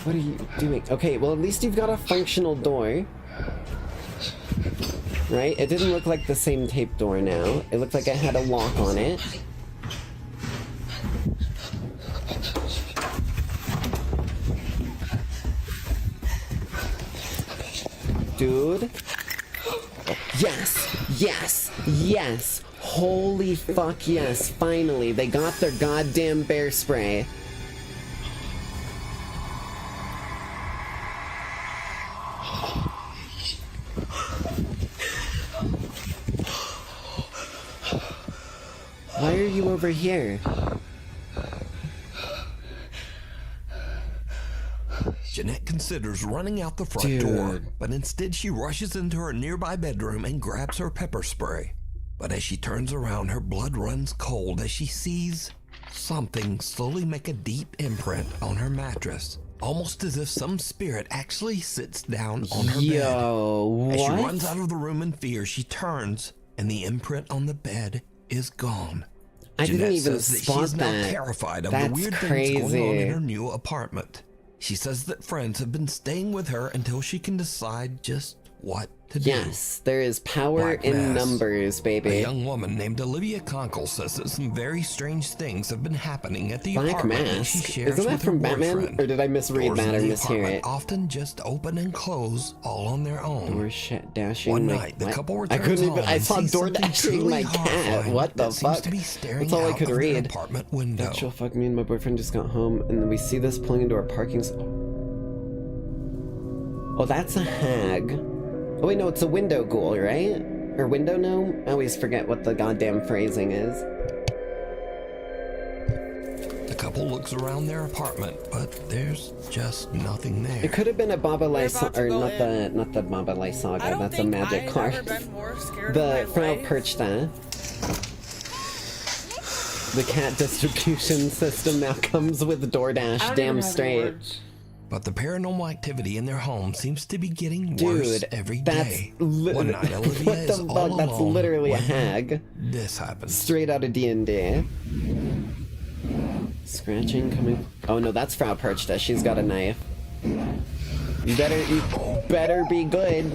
What are you doing? Okay, well at least you've got a functional door. Right? It didn't look like the same tape door now. It looked like it had a lock on it. Dude. Yes, yes, yes. Holy fuck yes, finally. They got their goddamn bear spray. Why are you over here? Jeanette considers running out the front door, but instead she rushes into her nearby bedroom and grabs her pepper spray. But as she turns around, her blood runs cold as she sees something slowly make a deep imprint on her mattress, almost as if some spirit actually sits down on her bed. What? As she runs out of the room in fear, she turns, and the imprint on the bed is gone. I Jeanette didn't even says that spot she's now that. terrified of That's the weird crazy. things going on in her new apartment. She says that friends have been staying with her until she can decide just what to do. Yes, there is power Black in Mass. numbers, baby. A young woman named Olivia Conkle says that some very strange things have been happening at the Black apartment that she Mask? shares Isn't that with from her Batman? boyfriend. Or did I misread Doors that in or the mishear apartment it? often just open and close all on their own. Door dashing One my night, the what? couple I returns couldn't home even. I and saw sees door something dashing truly my cat. horrifying What the that seems fuck? to be staring That's all I out could of their read. apartment window. Actual fuck, me and my boyfriend just got home, and then we see this pulling into our parking. Oh, that's a hag. Oh wait, no, it's a window ghoul, right? Or window gnome? I always forget what the goddamn phrasing is. The couple looks around their apartment, but there's just nothing there. It could have been a Baba Lai Saga, or not the Baba Lai Saga. That's a magic card. The Frau Perchta. The cat distribution system now comes with DoorDash. Damn straight. But the paranormal activity in their home seems to be getting worse Dude, every that's day. One night, Olivia what is the all fuck? That's alone literally a when hag. This happens. Straight out of D&D. Scratching coming. Oh no, that's Frau Perchta. She's got a knife. You better be good.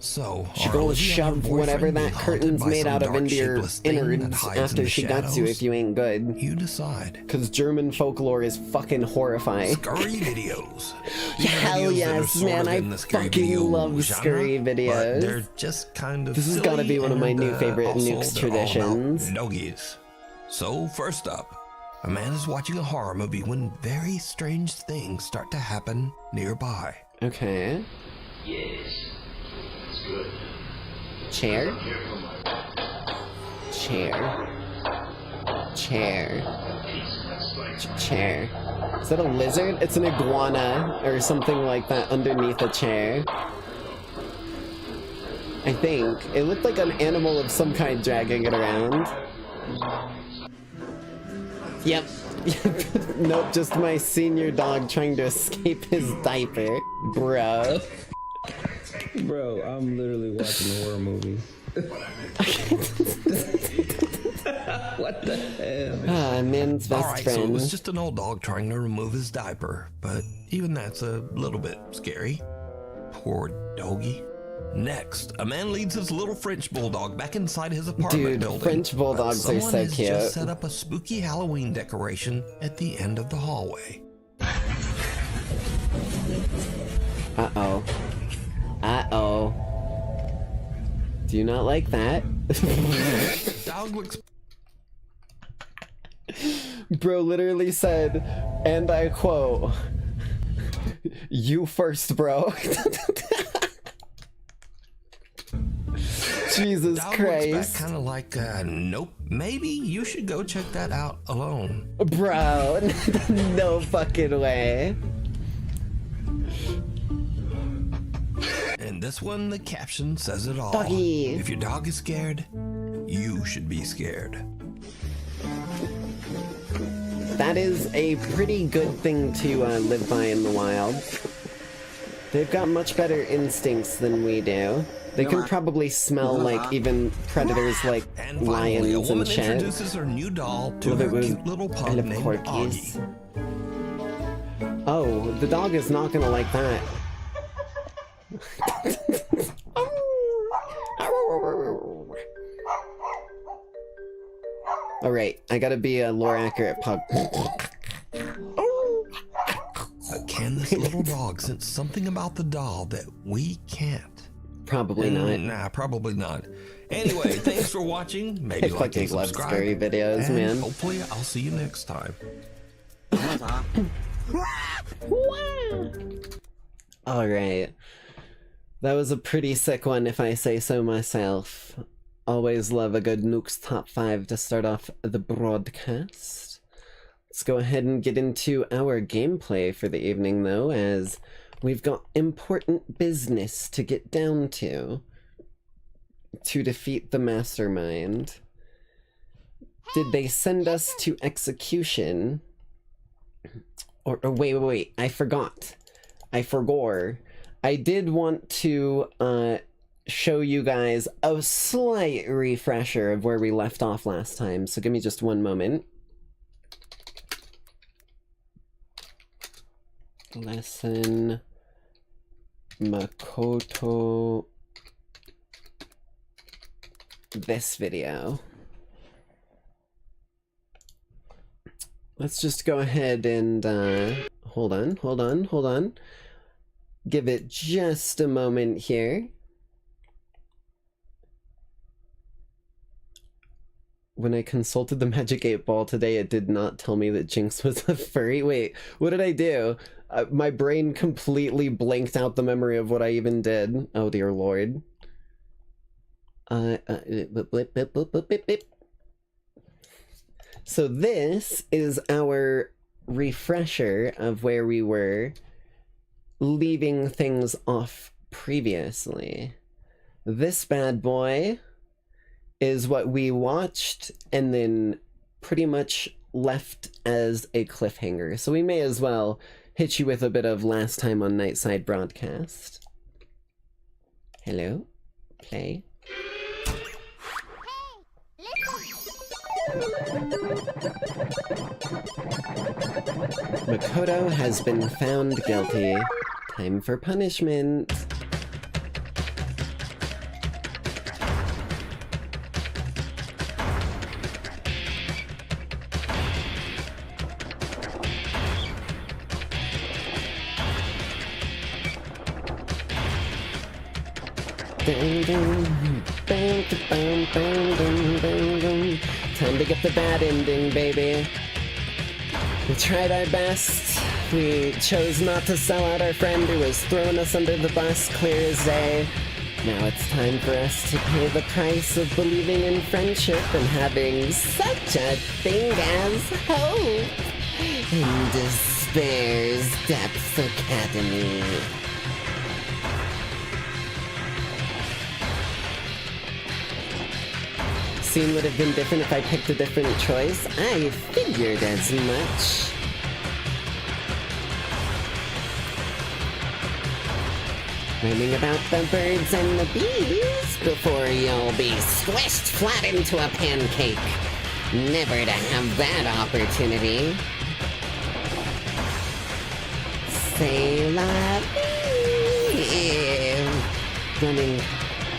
So, She are gonna Olivia and her shove whatever boyfriend that being haunted curtain's by made some out of dark, into your shapeless thing that innards hides in after the she guts you shadows? if you ain't good. You decide. Cause German folklore is fucking horrifying. Scurry videos. Hell Videos that are yes, sort man! of I in the scary fucking video love genre, scurry But videos. they're just kind of This has gotta be one of my new favorite also Nukes they're all about traditions. Doggies. So first up, a man is watching a horror movie when very strange things start to happen nearby. Okay. Yes, it's good. Chair? Chair. Chair. Is that a lizard? It's an iguana or something like that underneath a chair. I think. It looked like an animal of some kind dragging it around. Yep. Nope, just my senior dog trying to escape his diaper. Bro. Bro, I'm literally watching a horror movie. What the hell? Ah, man's best Alright, friend. so it was just an old dog trying to remove his diaper, but even that's a little bit scary. Poor doggy. Next, a man leads his little French bulldog back inside his apartment Dude, building. French bulldogs but are someone so has cute. just set up a spooky Halloween decoration at the end of the hallway. Uh-oh. Uh-oh. Do you not like that? Dog looks... Bro literally said, and I quote, "You first, bro." Jesus Dog Christ. looks back kind of like, nope, maybe you should go check that out alone. Bro, no fucking way. And this one, the caption says it all. Doggy. If your dog is scared, you should be scared. That is a pretty good thing to live by in the wild. They've got much better instincts than we do. They can probably smell like even predators like And finally, a lions woman and shit. introduces her new doll to Well, her it was- cute little I pup love named corgis. Augie. Oh, the dog is not gonna like that. Alright, I gotta be a lore accurate pug. But can this little dog sense something about the doll that we can't? Probably not. Nah, probably not. Anyway, thanks for watching. Maybe I like fucking and love subscribe. scary videos, and man. hopefully I'll see you next time. Alright. That was a pretty sick one if I say so myself. Always love a good Nuke's Top 5 to start off the broadcast. Let's go ahead and get into our gameplay for the evening, though, as we've got important business to get down to defeat the mastermind. Did they send us to execution? Or wait, I forgot. I forgot. I did want to show you guys a slight refresher of where we left off last time, so give me just one moment. Lesson Makoto this video. Let's just go ahead and hold on. Give it just a moment here. When I consulted the Magic 8 Ball today, it did not tell me that Jinx was a furry. Wait, what did I do? My brain completely blanked out the memory of what I even did. Oh dear lord. So this is our refresher of where we were leaving things off previously. This bad boy is what we watched and then pretty much left as a cliffhanger. So we may as well hit you with a bit of last time on Nightside broadcast. Hello? Play. Makoto has been found guilty. Time for punishment. Time to get the bad ending, baby. We tried our best. We chose not to sell out our friend who was throwing us under the bus, clear as day. Now it's time for us to pay the price of believing in friendship and having such a thing as hope in Despair's Depths Academy. Scene would have been different if I picked a different choice. I figured as much. Learning about the birds and the bees before you'll be squished flat into a pancake. Never to have that opportunity. C'est la vie. Running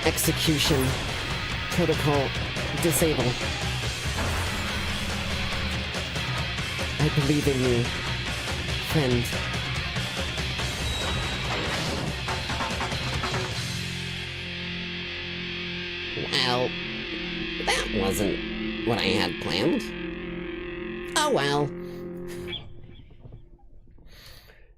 execution protocol. Disable. I believe in you, friend. Well, that wasn't what I had planned. Oh well.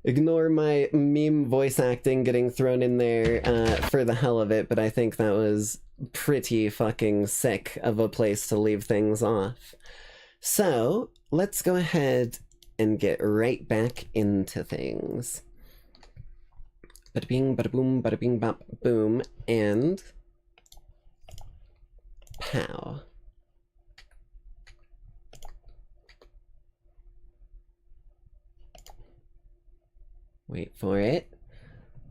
Ignore my meme voice acting getting thrown in there for the hell of it, but I think that was pretty fucking sick of a place to leave things off. So, let's go ahead and get right back into things. Bada bing, bada boom, bada bing, bop, boom, and pow. Wait for it.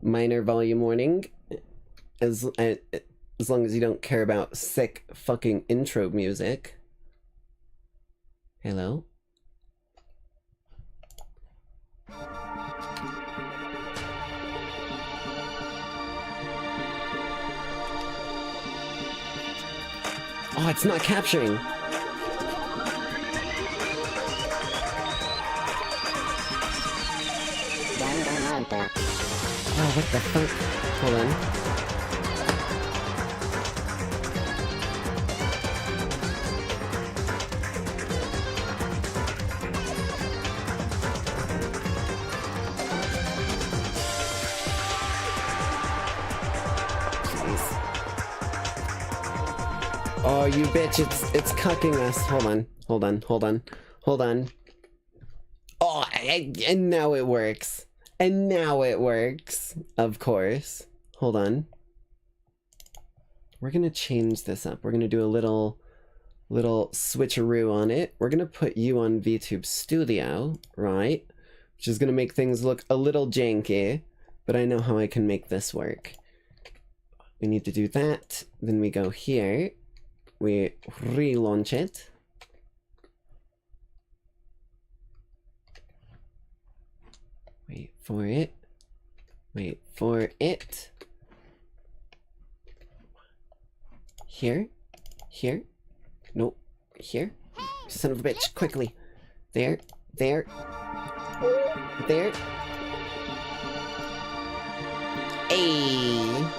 Minor volume warning. As long as you don't care about sick fucking intro music. Hello? Oh, it's not capturing. Oh, what the fuck? Hold on. Oh, you bitch, it's cucking us. Hold on. Oh, and now it works. And now it works. Of course. Hold on. We're gonna change this up. We're gonna do a little switcheroo on it. We're gonna put you on VTube Studio, right? Which is gonna make things look a little janky, but I know how I can make this work. We need to do that. Then we go here. We relaunch it. Wait for it. Wait for it. Here. Here. Nope. Here. Son of a bitch. Quickly. There. There. There. Ayy.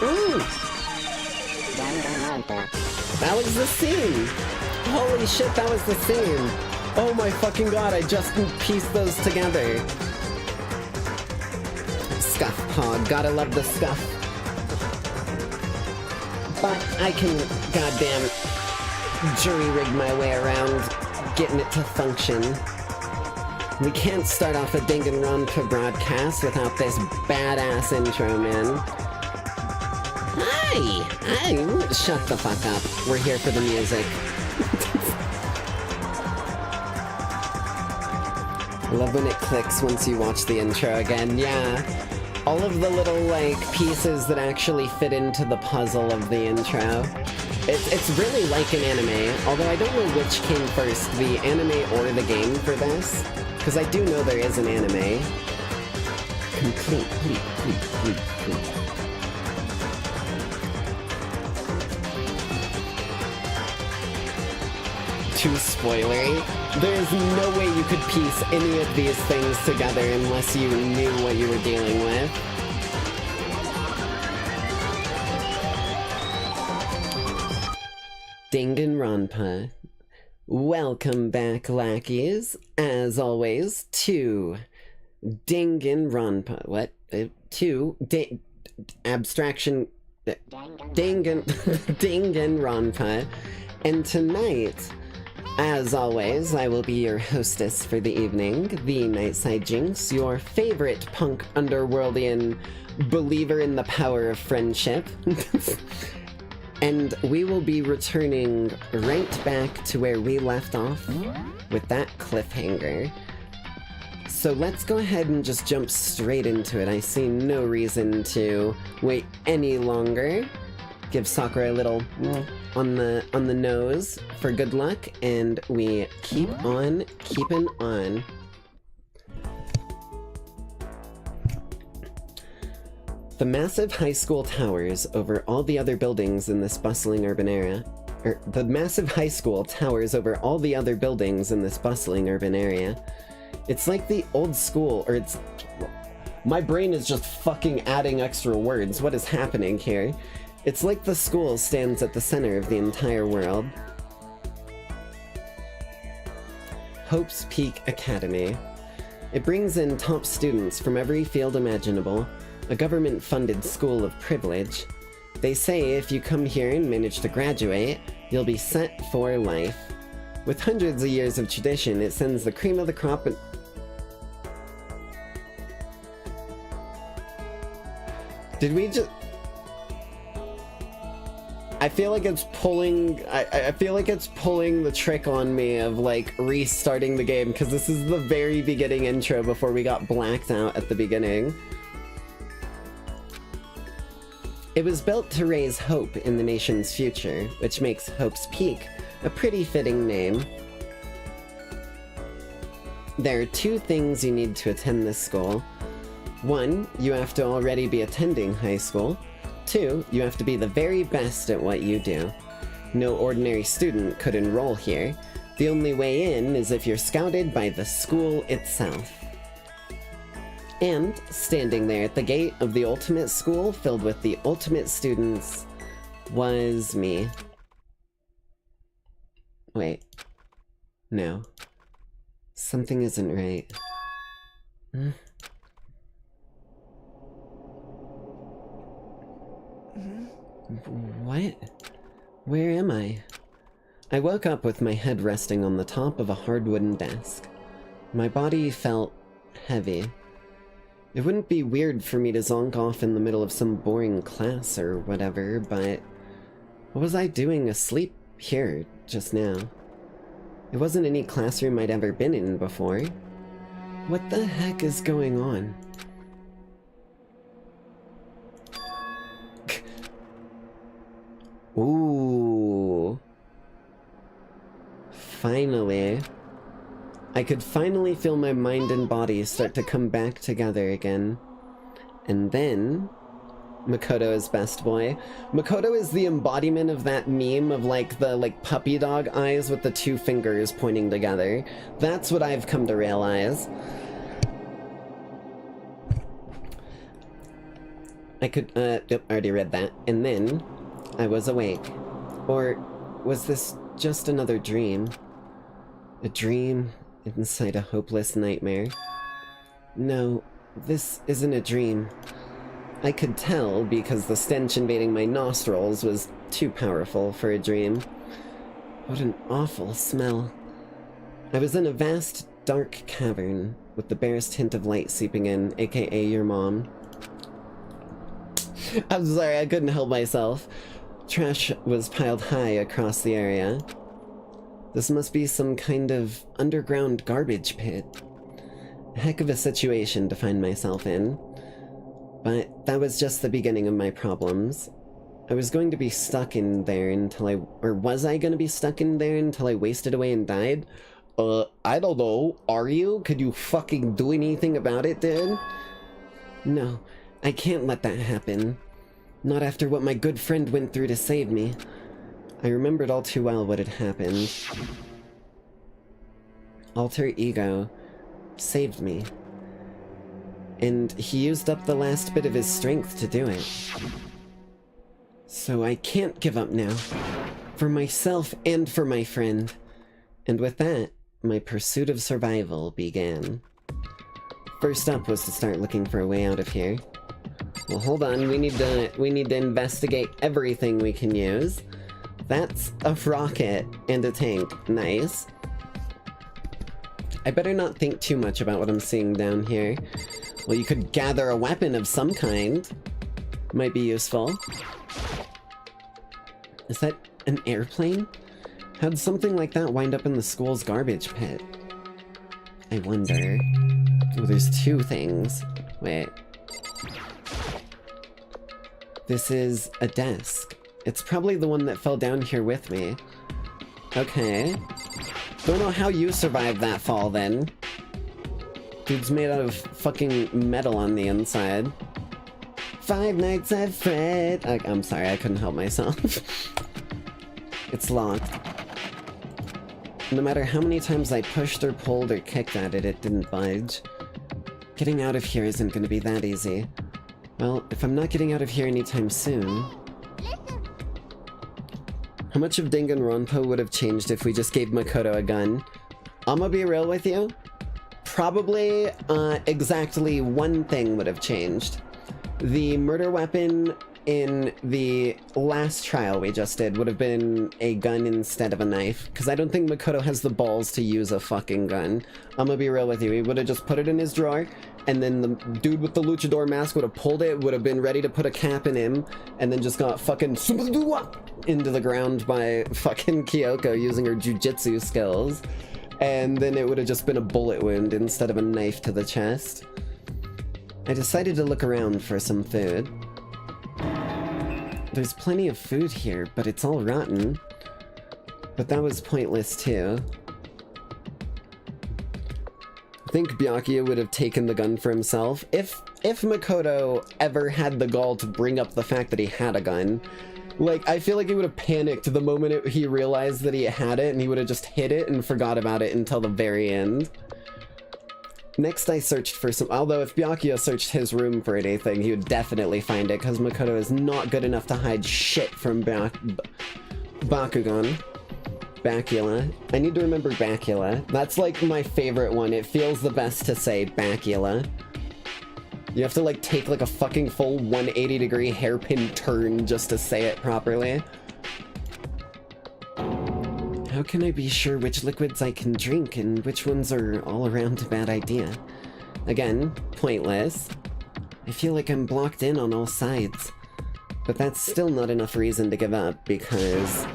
Ooh. That was the scene! Holy shit, that was the scene! Oh my fucking god, I just pieced those together. Scuff pod, gotta love the scuff. But I can goddamn jury-rig my way around getting it to function. We can't start off a Danganronpa broadcast without this badass intro, man. Hi! Shut the fuck up. We're here for the music. I love when it clicks once you watch the intro again. Yeah. All of the little, like, pieces that actually fit into the puzzle of the intro. It's really like an anime, although I don't know which came first, the anime or the game for this. Because I do know there is an anime. Complete. Too spoilery. There's no way you could piece any of these things together unless you knew what you were dealing with. Danganronpa. Welcome back, Lackeys, as always, to Danganronpa. What? Abstraction... Danganronpa. And tonight... as always, I will be your hostess for the evening, the Nightside Jinx, your favorite punk underworldian believer in the power of friendship. And we will be returning right back to where we left off with that cliffhanger. So let's go ahead and just jump straight into it. I see no reason to wait any longer. Give Sakura a little on the nose for good luck, and we keep on keeping on. The massive high school towers over all the other buildings in this bustling urban area. The massive high school towers over all the other buildings in this bustling urban area. It's like the old school, or it's... My brain is just fucking adding extra words. What is happening here? It's like the school stands at the center of the entire world. Hope's Peak Academy. It brings in top students from every field imaginable, a government-funded school of privilege. They say if you come here and manage to graduate, you'll be set for life. With hundreds of years of tradition, it sends the cream of the crop and... Did we just... I feel like it's pulling... I feel like it's pulling the trick on me of, like, restarting the game, because this is the very beginning intro before we got blacked out at the beginning. It was built to raise hope in the nation's future, which makes Hope's Peak a pretty fitting name. There are two things you need to attend this school. One, you have to already be attending high school. Two, you have to be the very best at what you do. No ordinary student could enroll here. The only way in is if you're scouted by the school itself. And, standing there at the gate of the ultimate school filled with the ultimate students, was me. Wait. No. Something isn't right. What? Where am I? I woke up with my head resting on the top of a hard wooden desk. My body felt heavy. It wouldn't be weird for me to zonk off in the middle of some boring class or whatever, but what was I doing asleep here just now? It wasn't any classroom I'd ever been in before. What the heck is going on? Ooh. Finally. I could finally feel my mind and body start to come back together again. And then Makoto is best boy. Makoto is the embodiment of that meme of like the puppy dog eyes with the two fingers pointing together. That's what I've come to realize. I could, yep, already read that. And then I was awake. Or was this just another dream? A dream inside a hopeless nightmare? No, this isn't a dream. I could tell because the stench invading my nostrils was too powerful for a dream. What an awful smell. I was in a vast, dark cavern with the barest hint of light seeping in, aka your mom. I'm sorry, I couldn't help myself. Trash was piled high across the area. This must be some kind of underground garbage pit. A heck of a situation to find myself in. But that was just the beginning of my problems. I was going to be stuck in there until was I gonna be stuck in there until I wasted away and died? I don't know. Are you? Could you fucking do anything about it, dude? No, I can't let that happen. Not after what my good friend went through to save me. I remembered all too well what had happened. Alter Ego saved me. And he used up the last bit of his strength to do it. So I can't give up now. For myself and for my friend. And with that, my pursuit of survival began. First up was to start looking for a way out of here. Well, hold on, we need to investigate everything we can use. That's a rocket and a tank. Nice. I better not think too much about what I'm seeing down here. Well, you could gather a weapon of some kind. Might be useful. Is that an airplane? How'd something like that wind up in the school's garbage pit? I wonder. Oh, there's two things. Wait. This is a desk. It's probably the one that fell down here with me. Okay. Don't know how you survived that fall, then. Dude's made out of fucking metal on the inside. 5 Nights at Fred. I'm sorry, I couldn't help myself. It's locked. No matter how many times I pushed or pulled or kicked at it, it didn't budge. Getting out of here isn't gonna be that easy. Well, if I'm not getting out of here anytime soon... How much of Danganronpa would have changed if we just gave Makoto a gun? I'ma be real with you. Probably, exactly one thing would have changed. The murder weapon in the last trial we just did would have been a gun instead of a knife, because I don't think Makoto has the balls to use a fucking gun. I'm gonna be real with you, he would have just put it in his drawer, and then the dude with the luchador mask would have pulled it, would have been ready to put a cap in him, and then just got fucking into the ground by fucking Kyoko using her jujitsu skills. And then it would have just been a bullet wound instead of a knife to the chest. I decided to look around for some food. There's plenty of food here, but it's all rotten. But that was pointless too. I think Byakuya would have taken the gun for himself. If Makoto ever had the gall to bring up the fact that he had a gun, like, I feel like he would have panicked the moment he realized that he had it, and he would have just hid it and forgot about it until the very end. Next I searched for some, although if Byakuya searched his room for anything, he would definitely find it, because Makoto is not good enough to hide shit from Bakugan. Bacula. I need to remember Bacula. That's like my favorite one. It feels the best to say Bacula. You have to like take like a fucking full 180-degree hairpin turn just to say it properly. How can I be sure which liquids I can drink and which ones are all around a bad idea? Again, pointless. I feel like I'm blocked in on all sides. But that's still not enough reason to give up, because...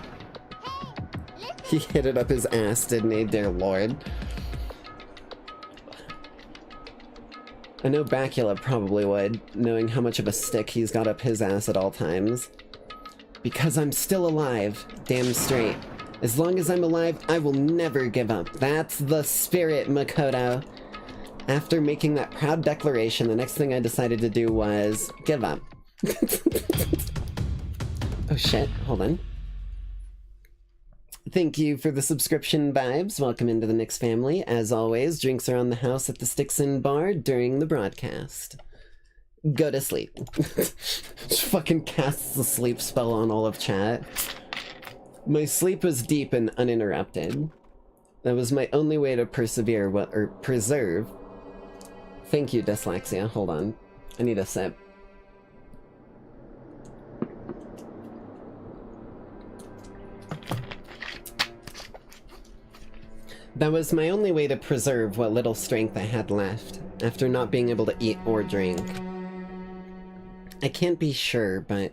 He hit it up his ass, didn't he, dear lord? I know Bacula probably would, knowing how much of a stick he's got up his ass at all times. Because I'm still alive, damn straight. As long as I'm alive, I will never give up. That's the spirit, Makoto. After making that proud declaration, the next thing I decided to do was give up. Oh shit, hold on. Thank you for the subscription, Vibes. Welcome into the Nyx family. As always, drinks are on the house at the Sticks and Bar during the broadcast. Go to sleep. Just fucking casts the sleep spell on all of chat. My sleep was deep and uninterrupted. That was my only way to persevere, or preserve. Thank you, Dyslexia. Hold on. I need a sip. That was my only way to preserve what little strength I had left, after not being able to eat or drink. I can't be sure, but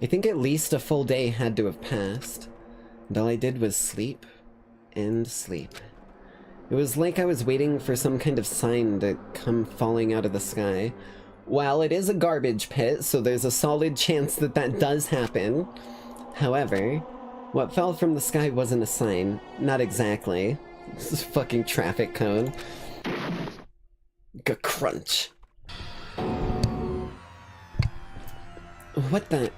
I think at least a full day had to have passed. And all I did was sleep and sleep. It was like I was waiting for some kind of sign to come falling out of the sky. While it is a garbage pit, so there's a solid chance that that does happen. However, what fell from the sky wasn't a sign. Not exactly. This is a fucking traffic cone. Crunch. What the...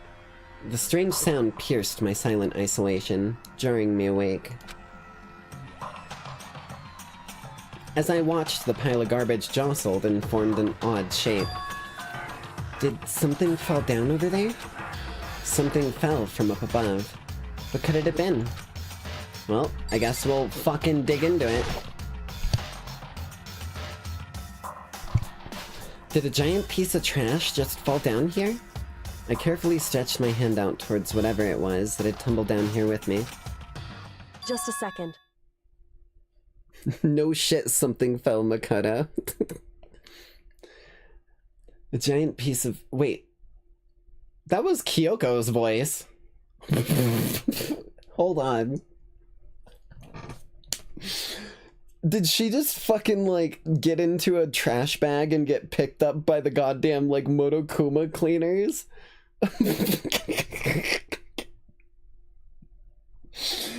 The strange sound pierced my silent isolation, jarring me awake. As I watched, the pile of garbage jostled and formed an odd shape. Did something fall down over there? Something fell from up above. What could it have been? Well, I guess we'll fucking dig into it. Did a giant piece of trash just fall down here? I carefully stretched my hand out towards whatever it was that had tumbled down here with me. Just a second. No shit, something fell, Makoto. A giant piece of... Wait. That was Kyoko's voice. Hold on. Did she just fucking, like, get into a trash bag and get picked up by the goddamn, like, Monokuma cleaners?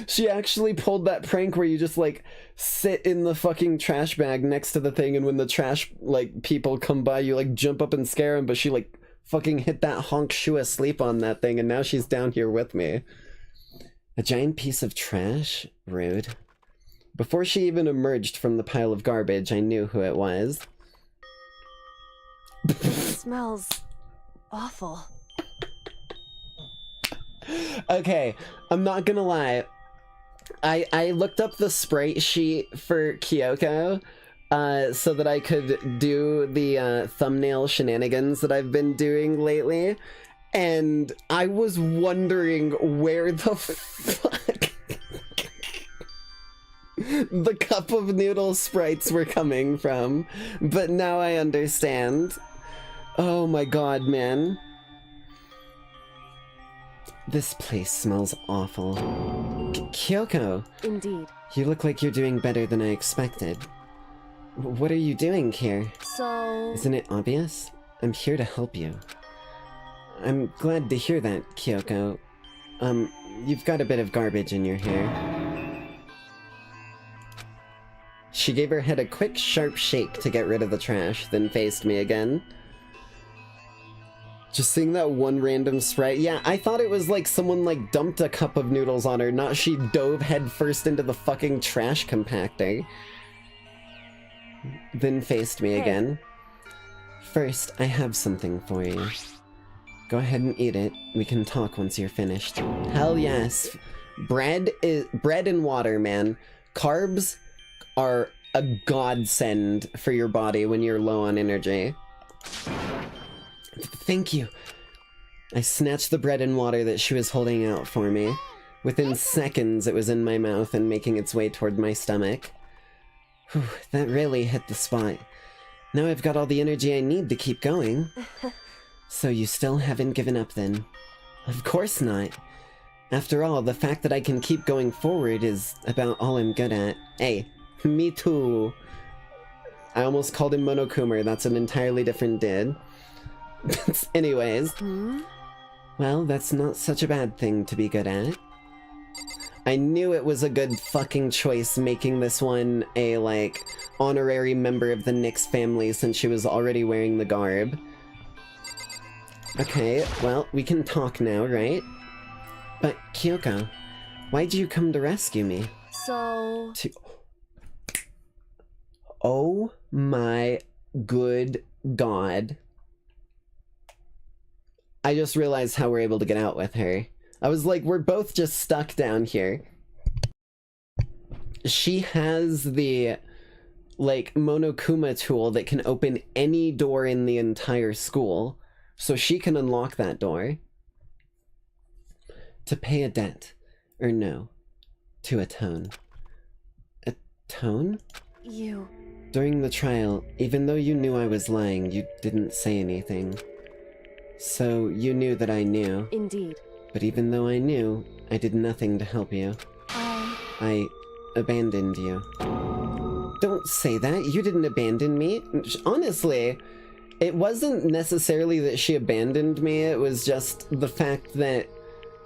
She actually pulled that prank where you just, like, sit in the fucking trash bag next to the thing, and when the trash, like, people come by, you, like, jump up and scare them, but she, like, fucking hit that honk shoe asleep on that thing, and now she's down here with me. A giant piece of trash? Rude. Before she even emerged from the pile of garbage, I knew who it was. It smells awful. Okay, I'm not gonna lie. I looked up the sprite sheet for Kyoko, so that I could do the thumbnail shenanigans that I've been doing lately, and I was wondering where the fuck the cup of noodle sprites were coming from, but now I understand. Oh my god, man. This place smells awful. Kyoko! Indeed. You look like you're doing better than I expected. What are you doing here? So... Isn't it obvious? I'm here to help you. I'm glad to hear that, Kyoko. You've got a bit of garbage in your hair. She gave her head a quick, sharp shake to get rid of the trash, then faced me again. Just seeing that one random sprite. Yeah, I thought it was like someone like dumped a cup of noodles on her, not she dove head first into the fucking trash compactor. Then faced me again. First, I have something for you. Go ahead and eat it. We can talk once you're finished. Hell yes. Bread and water, man. Carbs are a godsend for your body when you're low on energy. Thank you. I snatched the bread and water that she was holding out for me. Within seconds, it was in my mouth and making its way toward my stomach. Whew, that really hit the spot. Now I've got all the energy I need to keep going. So you still haven't given up then? Of course not. After all, the fact that I can keep going forward is about all I'm good at. Hey, me too. I almost called him Monokuma. That's an entirely different did. Anyways. Well, that's not such a bad thing to be good at. I knew it was a good fucking choice making this one a, like, honorary member of the Nyx family since she was already wearing the garb. Okay, well, we can talk now, right? But, Kyoko, why'd you come to rescue me? So... Oh my good god. I just realized how we're able to get out with her. I was like, we're both just stuck down here. She has the, like, Monokuma tool that can open any door in the entire school, so she can unlock that door. To pay a debt. Or no. To atone. Atone? You... During the trial, even though you knew I was lying, you didn't say anything. So, you knew that I knew. Indeed. But even though I knew, I did nothing to help you. I abandoned you. Don't say that. You didn't abandon me. Honestly, it wasn't necessarily that she abandoned me. It was just the fact that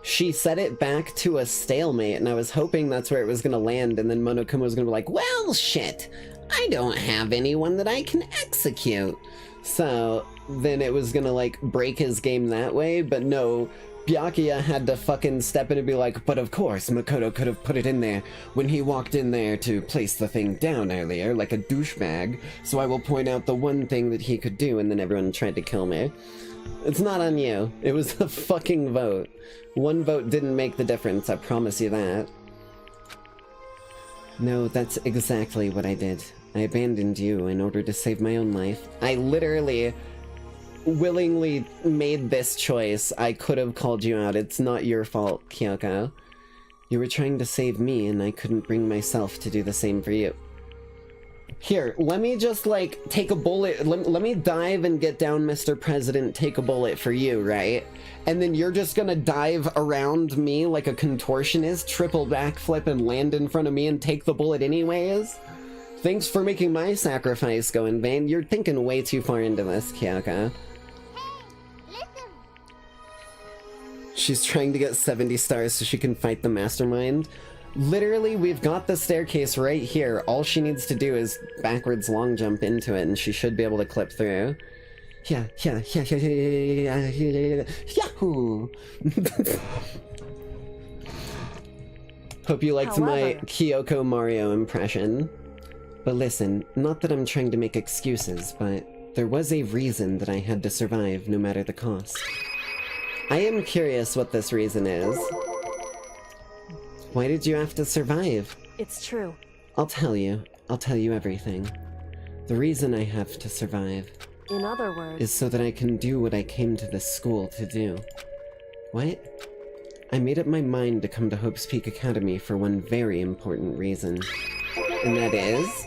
she set it back to a stalemate, and I was hoping that's where it was going to land, and then Monokuma was going to be like, well, shit, I don't have anyone that I can execute. So then it was going to, like, break his game that way, but no, Byakuya had to fucking step in and be like, but of course, Makoto could have put it in there when he walked in there to place the thing down earlier, like a douchebag, so I will point out the one thing that he could do, and then everyone tried to kill me. It's not on you. It was a fucking vote. One vote didn't make the difference, I promise you that. No, that's exactly what I did. I abandoned you in order to save my own life. I literally willingly made this choice. I could have called you out. It's not your fault, Kyoko. You were trying to save me, and I couldn't bring myself to do the same for you. Here, let me just, like, take a bullet. Let me dive and get down, Mr. President, take a bullet for you, right? And then you're just gonna dive around me like a contortionist, triple backflip and land in front of me and take the bullet anyways? Thanks for making my sacrifice go in vain. You're thinking way too far into this, Kyoko. She's trying to get 70 stars so she can fight the mastermind. Literally, we've got the staircase right here. All she needs to do is backwards long jump into it, and she should be able to clip through. Yeah, yahoo! Hope you liked my Kyoko Mario impression. But listen, not that I'm trying to make excuses, but there was a reason that I had to survive no matter the cost. I am curious what this reason is. Why did you have to survive? It's true. I'll tell you. I'll tell you everything. The reason I have to survive... In other words... is so that I can do what I came to this school to do. What? I made up my mind to come to Hope's Peak Academy for one very important reason. And that is...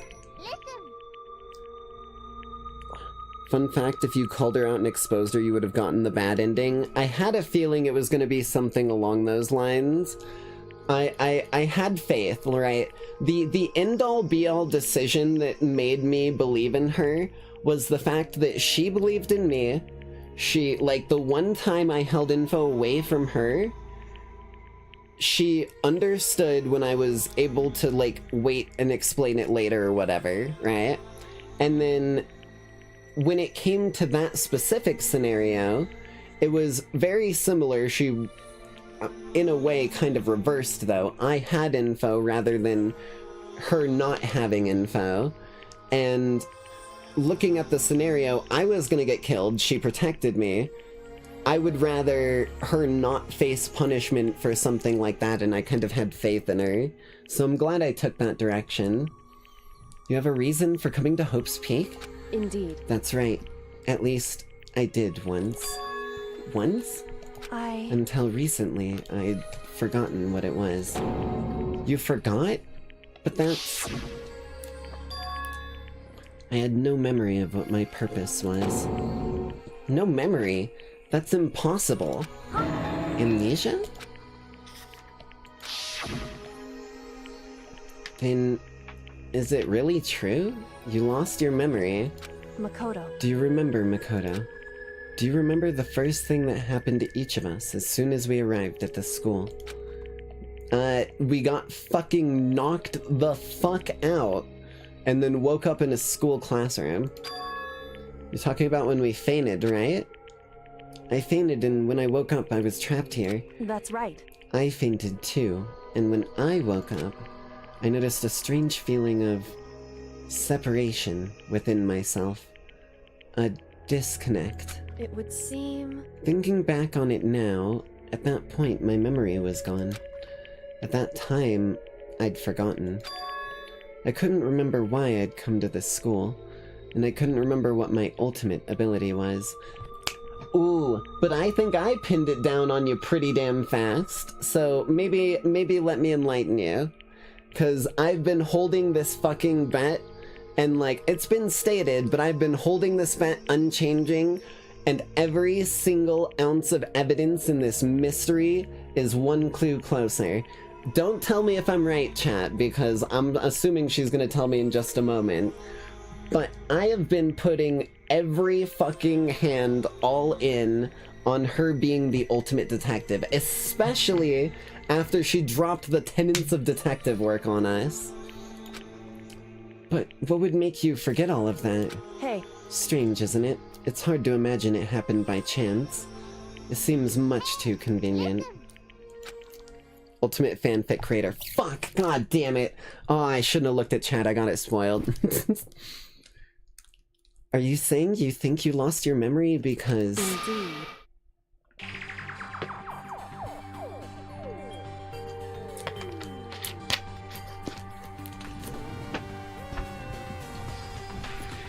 Fun fact, if you called her out and exposed her, you would have gotten the bad ending. I had a feeling it was going to be something along those lines. I had faith, right? The end-all be-all decision that made me believe in her was the fact that she believed in me. She, like, the one time I held info away from her, she understood when I was able to, like, wait and explain it later or whatever, right? And then when it came to that specific scenario, it was very similar. She, in a way, kind of reversed, though. I had info rather than her not having info. And looking at the scenario, I was gonna get killed. She protected me. I would rather her not face punishment for something like that, and I kind of had faith in her. So I'm glad I took that direction. You have a reason for coming to Hope's Peak? Indeed. That's right. At least, I did once. Once? Until recently, I'd forgotten what it was. You forgot? But that's... I had no memory of what my purpose was. No memory? That's impossible. Amnesia? Then, is it really true? You lost your memory. Makoto. Do you remember, Makoto? Do you remember the first thing that happened to each of us as soon as we arrived at the school? We got fucking knocked the fuck out and then woke up in a school classroom. You're talking about when we fainted, right? I fainted, and when I woke up, I was trapped here. That's right. I fainted too, and when I woke up, I noticed a strange feeling of separation within myself. A disconnect. It would seem... Thinking back on it now, at that point my memory was gone. At that time, I'd forgotten. I couldn't remember why I'd come to this school, and I couldn't remember what my ultimate ability was. Ooh, but I think I pinned it down on you pretty damn fast, so maybe let me enlighten you. 'Cause I've been holding this fucking bet, and like, it's been stated, but I've been holding this bet unchanging, and every single ounce of evidence in this mystery is one clue closer. Don't tell me if I'm right, chat, because I'm assuming she's gonna tell me in just a moment. But I have been putting every fucking hand all in on her being the ultimate detective, especially after she dropped the tenets of detective work on us. But what would make you forget all of that? Hey. Strange, isn't it? It's hard to imagine it happened by chance. It seems much too convenient. Ultimate fanfic creator. Fuck! God damn it! Oh, I shouldn't have looked at chat, I got it spoiled. Are you saying you think you lost your memory because... Indeed.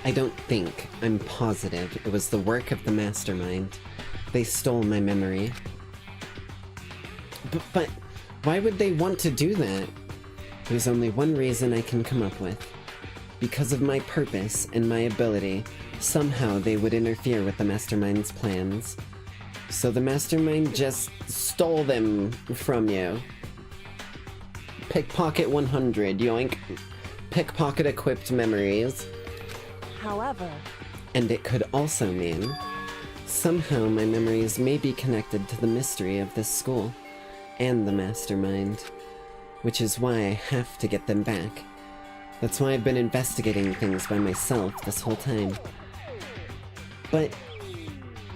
I don't think. I'm positive it was the work of the mastermind. They stole my memory. But why would they want to do that? There's only one reason I can come up with. Because of my purpose and my ability, somehow they would interfere with the mastermind's plans. So the mastermind just stole them from you. Pickpocket 100, yoink. Pickpocket equipped memories. However... And it could also mean, somehow my memories may be connected to the mystery of this school, and the mastermind, which is why I have to get them back. That's why I've been investigating things by myself this whole time. But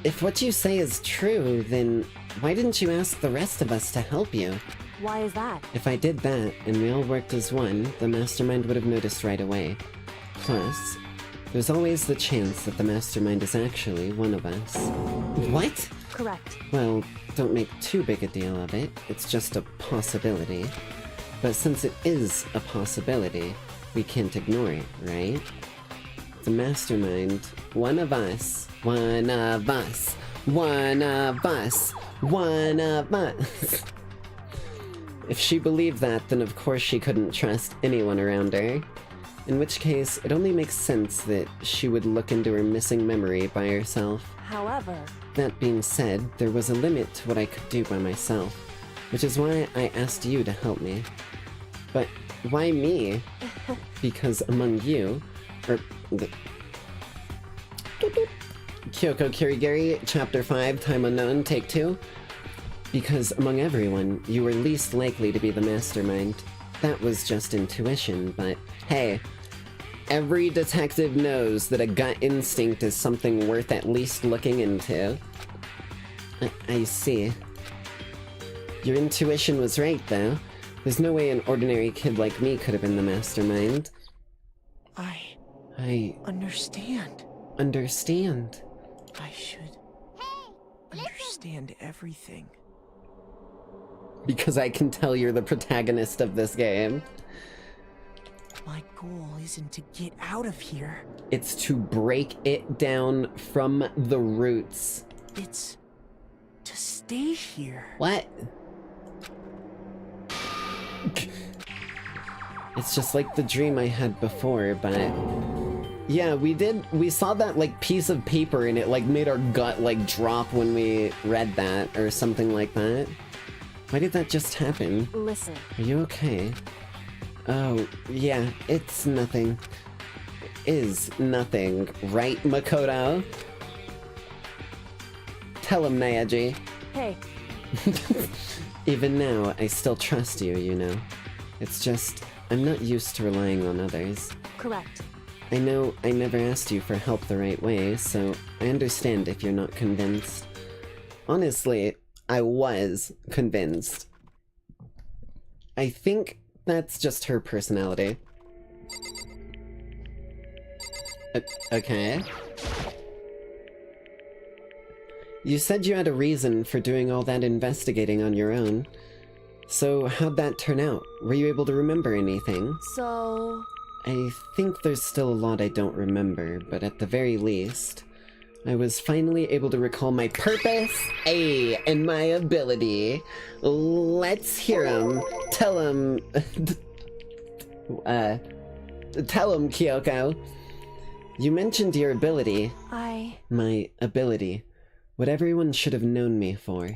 if what you say is true, then why didn't you ask the rest of us to help you? Why is that? If I did that, and we all worked as one, the mastermind would have noticed right away. Plus, there's always the chance that the mastermind is actually one of us. What? Correct. Well, don't make too big a deal of it. It's just a possibility. But since it is a possibility, we can't ignore it, right? The mastermind, one of us, one of us, one of us, one of us. If she believed that, then of course she couldn't trust anyone around her. In which case, it only makes sense that she would look into her missing memory by herself. However... That being said, there was a limit to what I could do by myself, which is why I asked you to help me. But why me? Because among you, Kyoko Kirigiri, Chapter 5, Time Unknown, Take 2. Because among everyone, you were least likely to be the mastermind. That was just intuition, but hey, every detective knows that a gut instinct is something worth at least looking into. I see. Your intuition was right, though. There's no way an ordinary kid like me could have been the mastermind. I understand. Understand? I should understand everything. Because I can tell you're the protagonist of this game. My goal isn't to get out of here. It's to break it down from the roots. It's to stay here. What? It's just like the dream I had before, but... Yeah, we saw that, like, piece of paper and it, like, made our gut, like, drop when we read that, or something like that. Why did that just happen? Listen. Are you okay? Oh, yeah, it's nothing. Is nothing, right, Makoto? Tell him, Nayaji. Hey. Even now, I still trust you, you know. It's just, I'm not used to relying on others. Correct. I know I never asked you for help the right way, so I understand if you're not convinced. Honestly, I was convinced. I think that's just her personality. Okay. You said you had a reason for doing all that investigating on your own. So how'd that turn out? Were you able to remember anything? So... I think there's still a lot I don't remember, but at the very least, I was finally able to recall my purpose, and my ability. Let's hear him. Tell him... tell him, Kyoko. You mentioned your ability. My ability. What everyone should have known me for.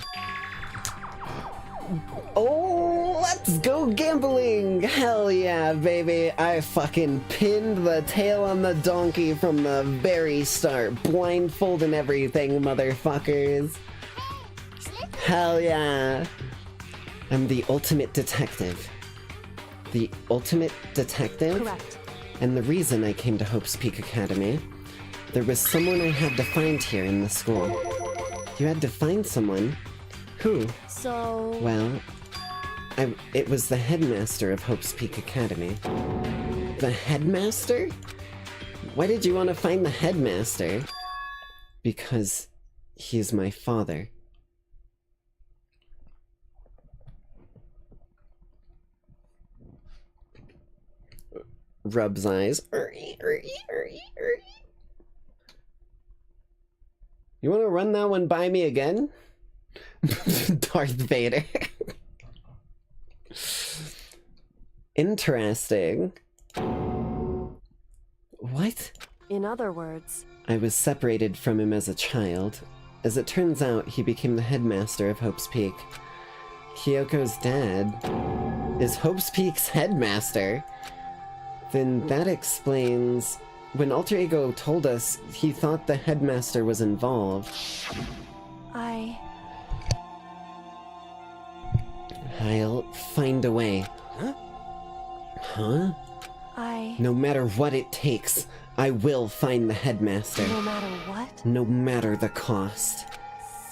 Oh, let's go gambling! Hell yeah, baby! I fucking pinned the tail on the donkey from the very start. Blindfold and everything, motherfuckers. Hell yeah! I'm the ultimate detective. The ultimate detective? Correct. And the reason I came to Hope's Peak Academy, there was someone I had to find here in the school. You had to find someone? Who? So... Well, it was the headmaster of Hope's Peak Academy. The headmaster? Why did you want to find the headmaster? Because he's my father. Rubs eyes. You want to run that one by me again? Darth Vader. Interesting. What? In other words... I was separated from him as a child. As it turns out, he became the headmaster of Hope's Peak. Kyoko's dad is Hope's Peak's headmaster. Then that explains... When Alter Ego told us, he thought the headmaster was involved. I'll find a way. Huh? No matter what it takes, I will find the headmaster. No matter what? No matter the cost.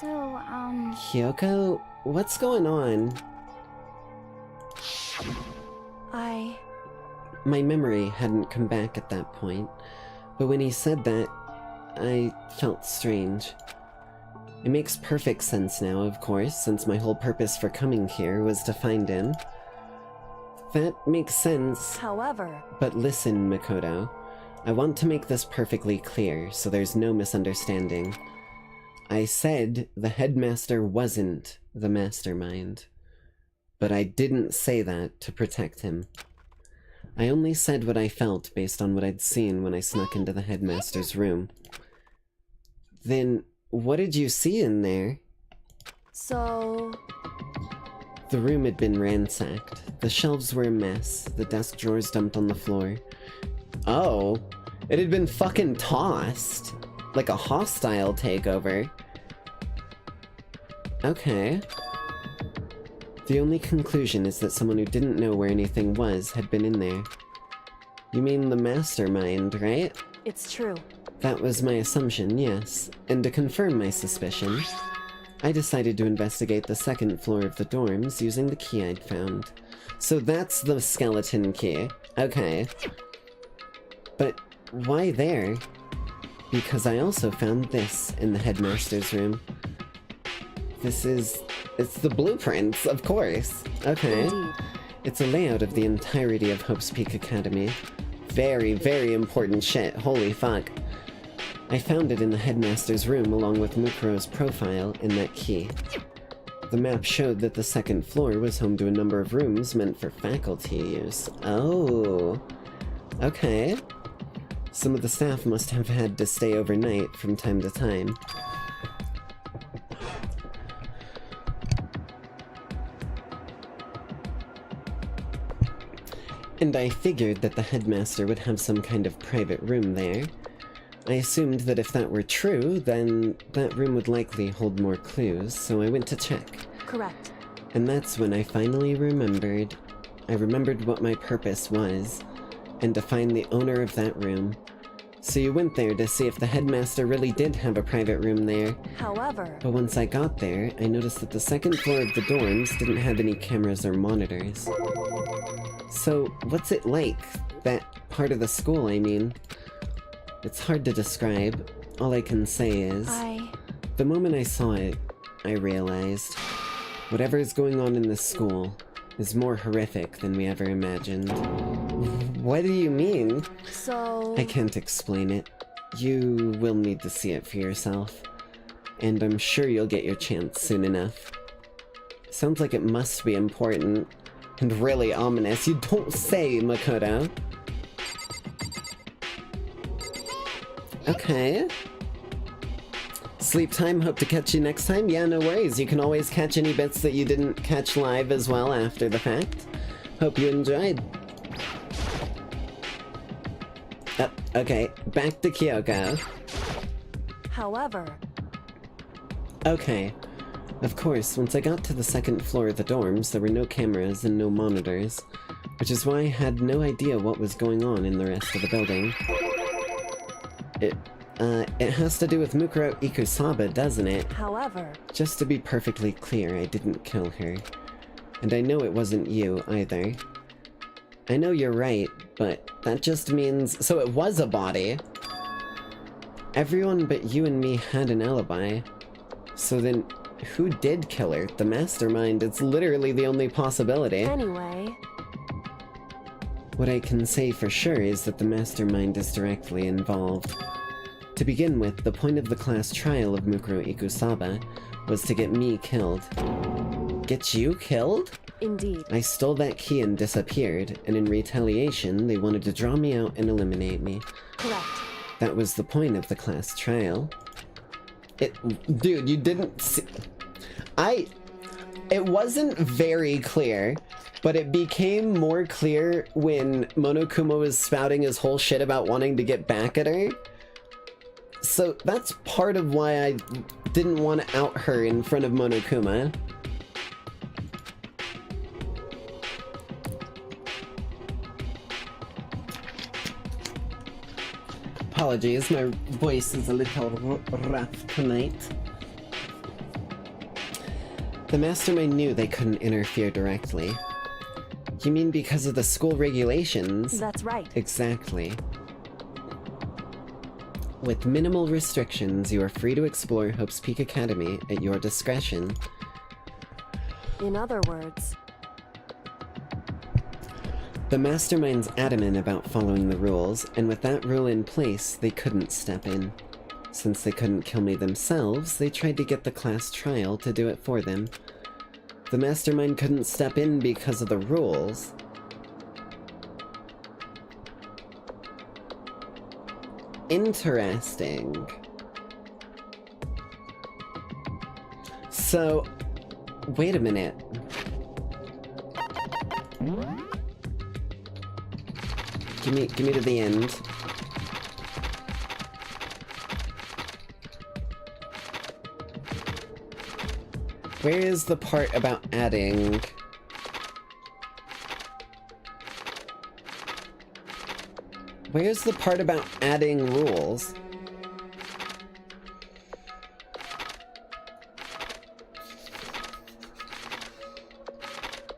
So, Kyoko, what's going on? My memory hadn't come back at that point, but when he said that, I felt strange. It makes perfect sense now, of course, since my whole purpose for coming here was to find him. That makes sense. However... But listen, Makoto. I want to make this perfectly clear, so there's no misunderstanding. I said the headmaster wasn't the mastermind. But I didn't say that to protect him. I only said what I felt based on what I'd seen when I snuck into the headmaster's room. Then... what did you see in there? So... The room had been ransacked. The shelves were a mess, the desk drawers dumped on the floor. Oh, it had been fucking tossed. Like a hostile takeover. Okay. The only conclusion is that someone who didn't know where anything was had been in there. You mean the mastermind, right? It's true. That was my assumption, yes. And to confirm my suspicion, I decided to investigate the second floor of the dorms using the key I'd found. So that's the skeleton key. Okay. But why there? Because I also found this in the headmaster's room. It's the blueprints, of course. Okay. Indeed. It's a layout of the entirety of Hope's Peak Academy. Very, very important shit. Holy fuck. I found it in the Headmaster's room along with Mukuro's profile and that key. The map showed that the second floor was home to a number of rooms meant for faculty use. Oh. Okay. Some of the staff must have had to stay overnight from time to time. And I figured that the Headmaster would have some kind of private room there. I assumed that if that were true, then that room would likely hold more clues, so I went to check. Correct. And that's when I finally remembered. I remembered what my purpose was, and to find the owner of that room. So you went there to see if the Headmaster really did have a private room there. However... But once I got there, I noticed that the second floor of the dorms didn't have any cameras or monitors. So, what's it like? That part of the school, I mean? It's hard to describe. All I can say is... The moment I saw it, I realized... whatever is going on in this school is more horrific than we ever imagined. What do you mean? So... I can't explain it. You will need to see it for yourself. And I'm sure you'll get your chance soon enough. Sounds like it must be important. And really ominous. You don't say, Makoto. Okay. Sleep time, hope to catch you next time? Yeah, no worries. You can always catch any bits that you didn't catch live as well after the fact. Hope you enjoyed. Okay, back to Kyoko. However... Okay. Of course, once I got to the second floor of the dorms, there were no cameras and no monitors, which is why I had no idea what was going on in the rest of the building. It has to do with Mukuro Ikusaba, doesn't it? However... Just to be perfectly clear, I didn't kill her. And I know it wasn't you, either. I know you're right, but that just means... So it was a body! Everyone but you and me had an alibi. So then, who did kill her? The mastermind. It's literally the only possibility. Anyway... What I can say for sure is that the mastermind is directly involved. To begin with, the point of the class trial of Mukuro Ikusaba was to get me killed. Get you killed? Indeed. I stole that key and disappeared, and in retaliation, they wanted to draw me out and eliminate me. Correct. That was the point of the class trial. Dude, you didn't see... It wasn't very clear, but it became more clear when Monokuma was spouting his whole shit about wanting to get back at her. So that's part of why I didn't want to out her in front of Monokuma. Apologies, my voice is a little rough tonight. The mastermind knew they couldn't interfere directly. You mean because of the school regulations? That's right. Exactly. With minimal restrictions, you are free to explore Hope's Peak Academy at your discretion. In other words... The mastermind's adamant about following the rules, and with that rule in place, they couldn't step in. Since they couldn't kill me themselves, they tried to get the class trial to do it for them. The mastermind couldn't step in because of the rules. Interesting. So, wait a minute. Give me to the end. Where is the part about adding? Where's the part about adding rules?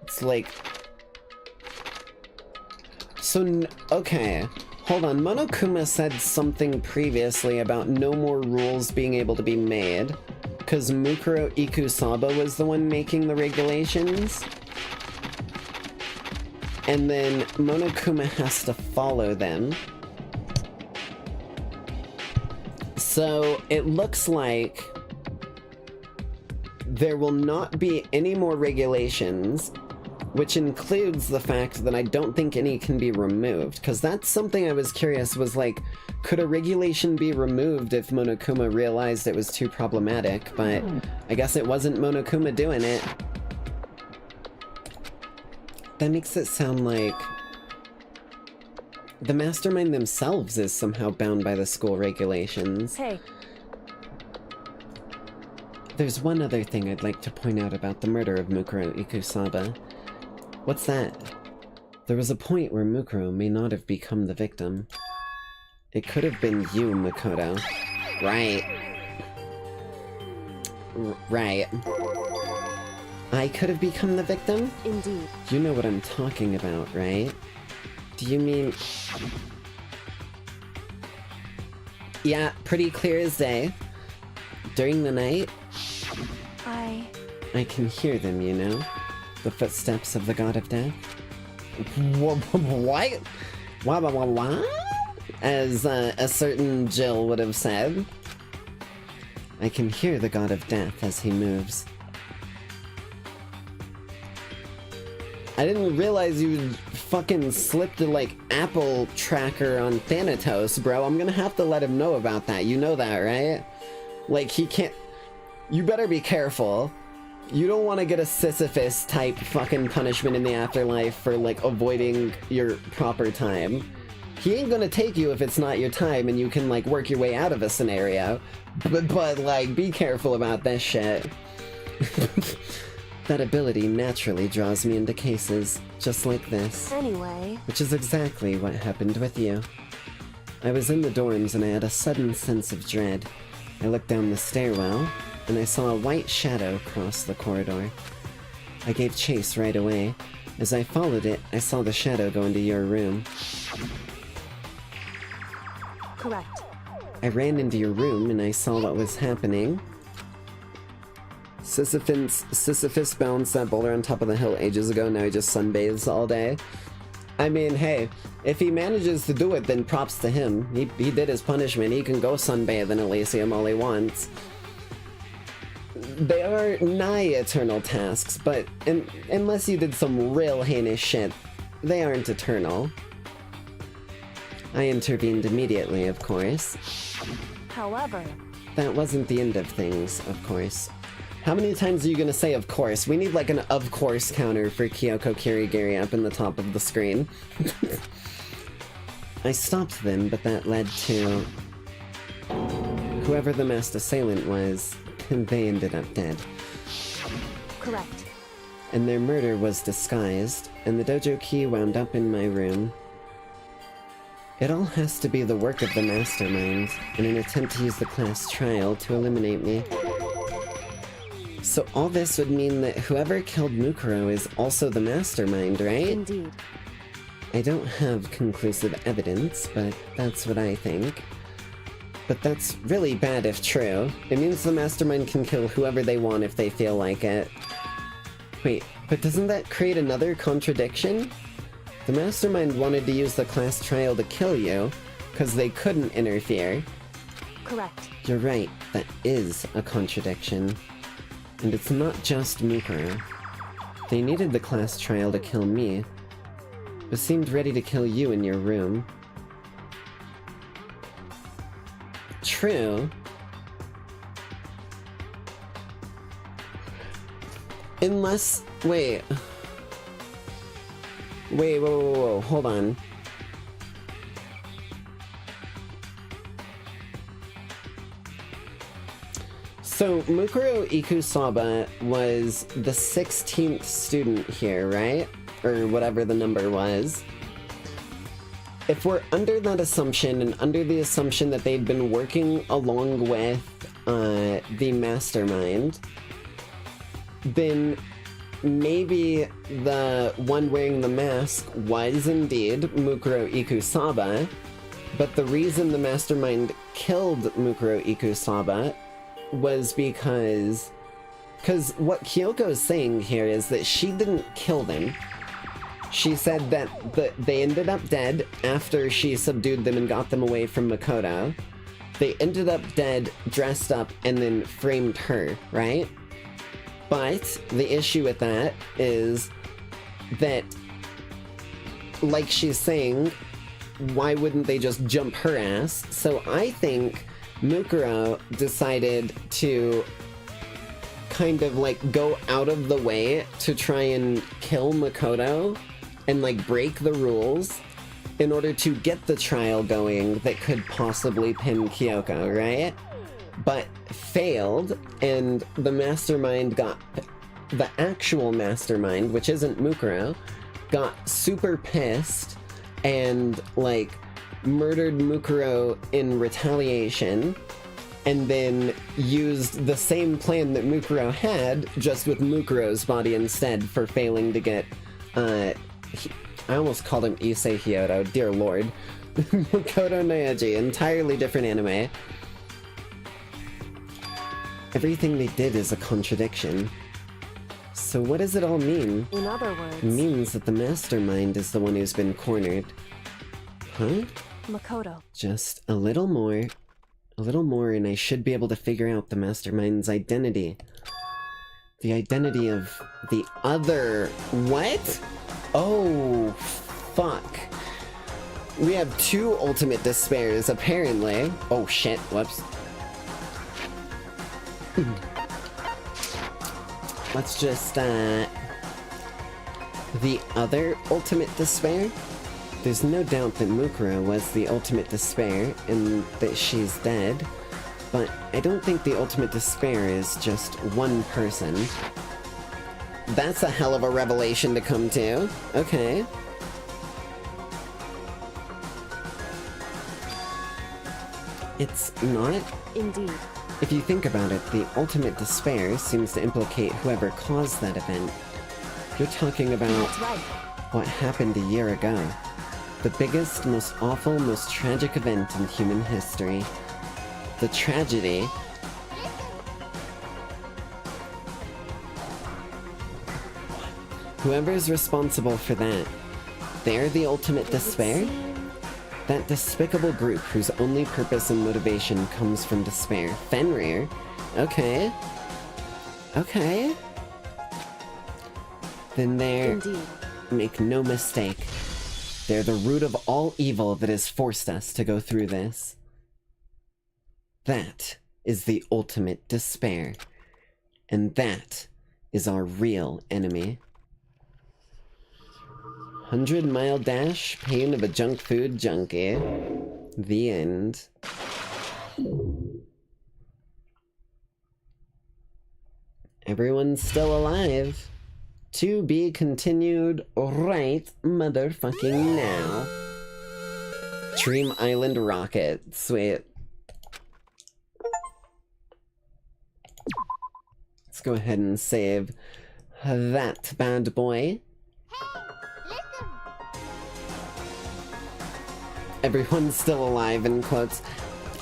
It's like... So, okay. Hold on, Monokuma said something previously about no more rules being able to be made. Because Mukuro Ikusaba was the one making the regulations? and then Monokuma has to follow them. So it looks like there will not be any more regulations, which includes the fact that I don't think any can be removed, because that's something I was curious, was like, could a regulation be removed if Monokuma realized it was too problematic, but I guess it wasn't Monokuma doing it. That makes it sound like the mastermind themselves is somehow bound by the school regulations. Hey. There's one other thing I'd like to point out about the murder of Mukuro Ikusaba. What's that? There was a point where Mukuro may not have become the victim. It could have been you, Makoto. Right. Right. I could have become the victim? Indeed. You know what I'm talking about, right? Do you mean... Yeah, pretty clear as day. During the night, I can hear them, you know? The footsteps of the god of death. What? What? As a certain Jill would have said. I can hear the god of death as he moves. I didn't realize you fucking slipped a, like, Apple tracker on Thanatos, bro. I'm gonna have to let him know about that. You know that, right? Like, he can't... You better be careful. You don't want to get a Sisyphus-type fucking punishment in the afterlife for, like, avoiding your proper time. He ain't gonna take you if it's not your time and you can, like, work your way out of a scenario. But like, be careful about this shit. That ability naturally draws me into cases, just like this. Anyway... Which is exactly what happened with you. I was in the dorms and I had a sudden sense of dread. I looked down the stairwell, and I saw a white shadow cross the corridor. I gave chase right away. As I followed it, I saw the shadow go into your room. Correct. I ran into your room and I saw what was happening. Sisyphus bounced that boulder on top of the hill ages ago, now he just sunbathes all day. I mean, hey, if he manages to do it, then props to him. He did his punishment, he can go sunbathe in Elysium all he wants. They are nigh eternal tasks, but unless you did some real heinous shit, they aren't eternal. I intervened immediately, of course. However... That wasn't the end of things, of course. How many times are you gonna say of course? We need like an of course counter for Kyoko Kirigiri up in the top of the screen. I stopped them, but that led to... Whoever the masked assailant was, they ended up dead. Correct. And their murder was disguised, and the dojo key wound up in my room. It all has to be the work of the mastermind, in an attempt to use the class trial to eliminate me. So all this would mean that whoever killed Mukuro is also the mastermind, right? Indeed. I don't have conclusive evidence, but that's what I think. But that's really bad if true. It means the mastermind can kill whoever they want if they feel like it. Wait, but doesn't that create another contradiction? The mastermind wanted to use the class trial to kill you, because they couldn't interfere. Correct. You're right, that is a contradiction. And it's not just Mukuro. They needed the class trial to kill me, but seemed ready to kill you in your room. True. Unless... Wait, whoa, hold on. So, Mukuro Ikusaba was the 16th student here, right? Or whatever the number was. If we're under that assumption, and under the assumption that they'd been working along with the mastermind, then maybe the one wearing the mask was indeed Mukuro Ikusaba, but the reason the mastermind killed Mukuro Ikusaba was because what Kyoko is saying here is that she didn't kill them. She said that they ended up dead after she subdued them and got them away from Makoto. They ended up dead, dressed up, and then framed her, right? But the issue with that is that, like she's saying, why wouldn't they just jump her ass? So I think Mukuro decided to kind of like go out of the way to try and kill Makoto and like break the rules in order to get the trial going that could possibly pin Kyoko, right? But failed, and the mastermind got... the actual mastermind, which isn't Mukuro, got super pissed and, like, murdered Mukuro in retaliation, and then used the same plan that Mukuro had, just with Mukuro's body instead, for failing to get, I almost called him Issei Hyoto, dear lord. Makoto Naoji, entirely different anime. Everything they did is a contradiction. So what does it all mean? In other words... It means that the mastermind is the one who's been cornered. Huh? Makoto. Just a little more, and I should be able to figure out the mastermind's identity. The identity of the other... What? Oh, fuck. We have two ultimate despairs, apparently. Oh shit, whoops. Let's just, the other ultimate despair? There's no doubt that Mukuro was the ultimate despair, and that she's dead, but I don't think the ultimate despair is just one person. That's a hell of a revelation to come to. Okay. It's not? Indeed. If you think about it, the ultimate despair seems to implicate whoever caused that event. You're talking about That's right. what happened a year ago. The biggest, most awful, most tragic event in human history. The tragedy... Whoever's responsible for that, they're the ultimate despair? That despicable group whose only purpose and motivation comes from despair. Fenrir? Okay. Okay. Then they're... Indeed. Make no mistake. They're the root of all evil that has forced us to go through this. That is the ultimate despair. And that is our real enemy. 100-mile dash, pain of a junk food junkie. The end. Everyone's still alive. To be continued right motherfucking now. Dream Island Rocket. Sweet. Let's go ahead and save that bad boy. Everyone's still alive, in quotes.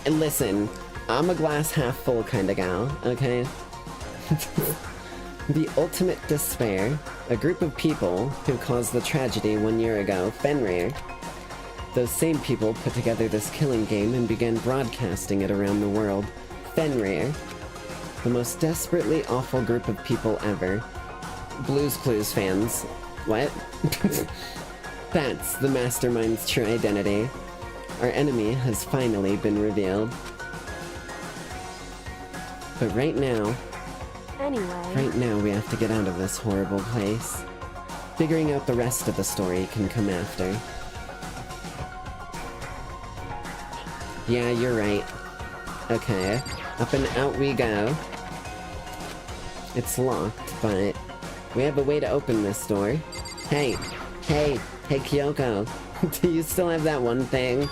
And listen, I'm a glass half full kind of gal, okay? The ultimate despair, a group of people who caused the tragedy 1 year ago, Fenrir. Those same people put together this killing game and began broadcasting it around the world. Fenrir. The most desperately awful group of people ever. Blue's Clues fans. What? That's the mastermind's true identity. Our enemy has finally been revealed. But right now we have to get out of this horrible place. Figuring out the rest of the story can come after. Yeah, you're right. Okay, up and out we go. It's locked, but we have a way to open this door. Hey, Kyoko, do you still have that one thing?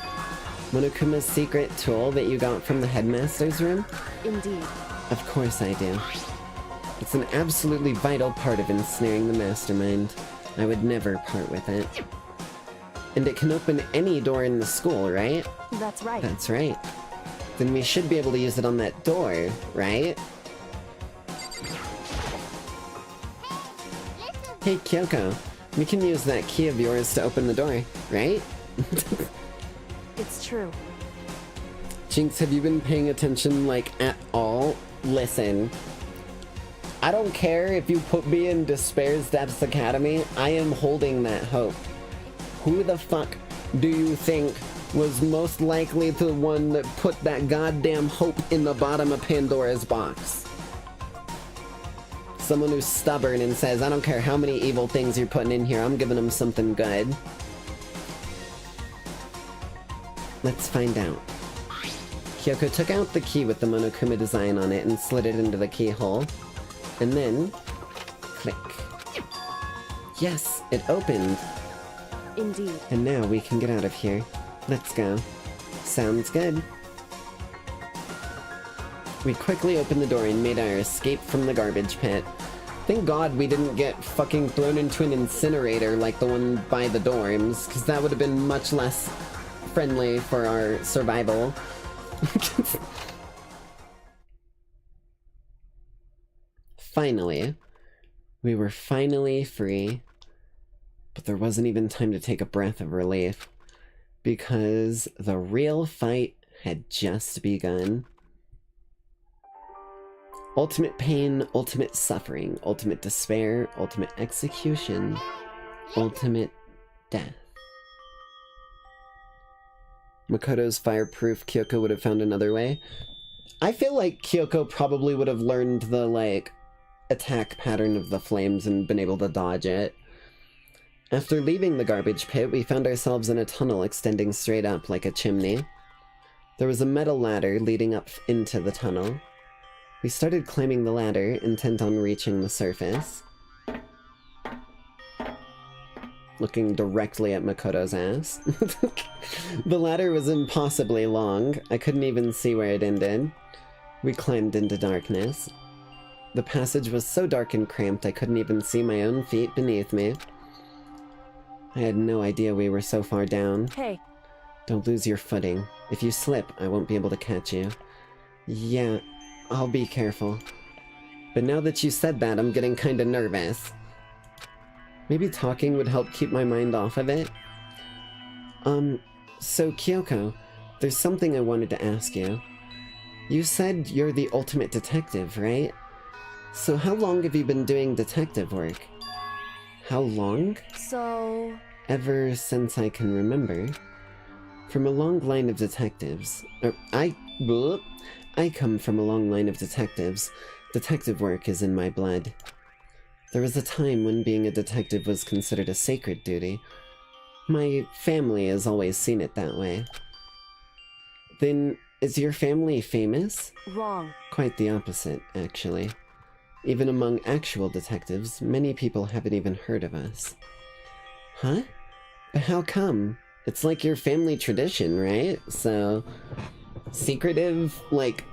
Monokuma's secret tool that you got from the Headmaster's room? Indeed. Of course I do. It's an absolutely vital part of ensnaring the mastermind. I would never part with it. And it can open any door in the school, right? That's right. That's right. Then we should be able to use it on that door, right? Hey Kyoko, We can use that key of yours to open the door, right? It's true. Jinx, have you been paying attention, like, at all? Listen. I don't care if you put me in Despair's Depths Academy, I am holding that hope. Who the fuck do you think was most likely the one that put that goddamn hope in the bottom of Pandora's box? Someone who's stubborn and says, I don't care how many evil things you're putting in here, I'm giving them something good. Let's find out. Kyoko took out the key with the Monokuma design on it and slid it into the keyhole. And then, click. Yes, it opened. Indeed. And now we can get out of here. Let's go. Sounds good. We quickly opened the door and made our escape from the garbage pit. Thank God we didn't get fucking thrown into an incinerator like the one by the dorms, because that would have been much less friendly for our survival. Finally. We were finally free. But there wasn't even time to take a breath of relief. Because the real fight had just begun. Ultimate pain, ultimate suffering, ultimate despair, ultimate execution, ultimate death. Makoto's fireproof, Kyoko would have found another way. I feel like Kyoko probably would have learned the, like, attack pattern of the flames and been able to dodge it. After leaving the garbage pit, we found ourselves in a tunnel extending straight up like a chimney. There was a metal ladder leading up into the tunnel. We started climbing the ladder, intent on reaching the surface. Looking directly at Makoto's ass. The ladder was impossibly long. I couldn't even see where it ended. We climbed into darkness. The passage was so dark and cramped I couldn't even see my own feet beneath me. I had no idea we were so far down. Hey. Don't lose your footing. If you slip, I won't be able to catch you. Yeah, I'll be careful. But now that you said that, I'm getting kinda nervous. Maybe talking would help keep my mind off of it? So Kyoko, there's something I wanted to ask you. You said you're the ultimate detective, right? So how long have you been doing detective work? How long? So... Ever since I can remember. From a long line of detectives. I come from a long line of detectives. Detective work is in my blood. There was a time when being a detective was considered a sacred duty. My family has always seen it that way. Then, is your family famous? Wrong. Quite the opposite, actually. Even among actual detectives, many people haven't even heard of us. Huh? But how come? It's like your family tradition, right? So, secretive, like,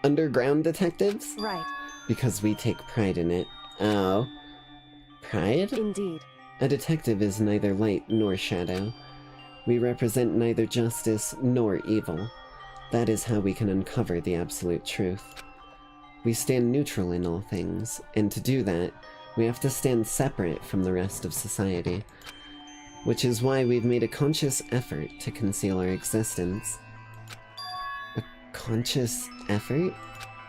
underground detectives? Right. Because we take pride in it. Oh. Pride? Indeed. A detective is neither light nor shadow. We represent neither justice nor evil. That is how we can uncover the absolute truth. We stand neutral in all things, and to do that, we have to stand separate from the rest of society. Which is why we've made a conscious effort to conceal our existence. A conscious effort?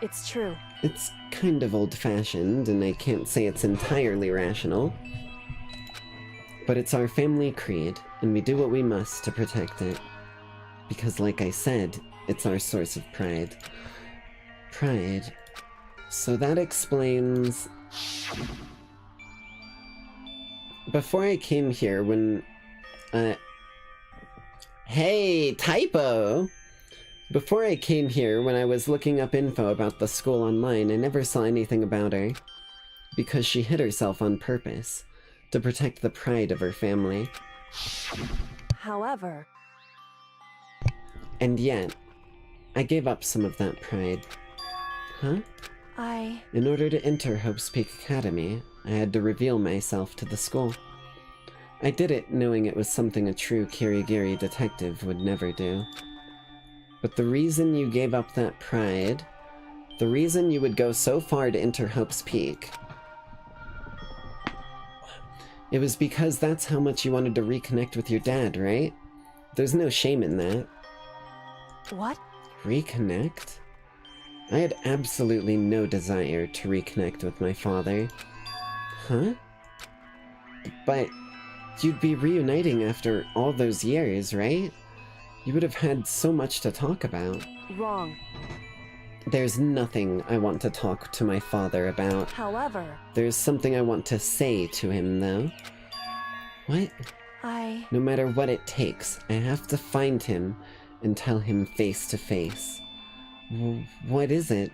It's true. It's kind of old-fashioned, and I can't say it's entirely rational. But it's our family creed, and we do what we must to protect it. Because like I said, it's our source of pride. Pride. So that explains... Before I came here, when... Hey, typo! Before I came here, when I was looking up info about the school online, I never saw anything about her. Because she hid herself on purpose, to protect the pride of her family. However... And yet, I gave up some of that pride. Huh? In order to enter Hope's Peak Academy, I had to reveal myself to the school. I did it knowing it was something a true Kirigiri detective would never do. But the reason you gave up that pride, the reason you would go so far to enter Hope's Peak, It was because that's how much you wanted to reconnect with your dad, right? There's no shame in that. What? Reconnect? I had absolutely no desire to reconnect with my father. Huh? But you'd be reuniting after all those years, right? You would have had so much to talk about. Wrong. There's nothing I want to talk to my father about. However... There's something I want to say to him, though. What? No matter what it takes, I have to find him and tell him face to face. What is it?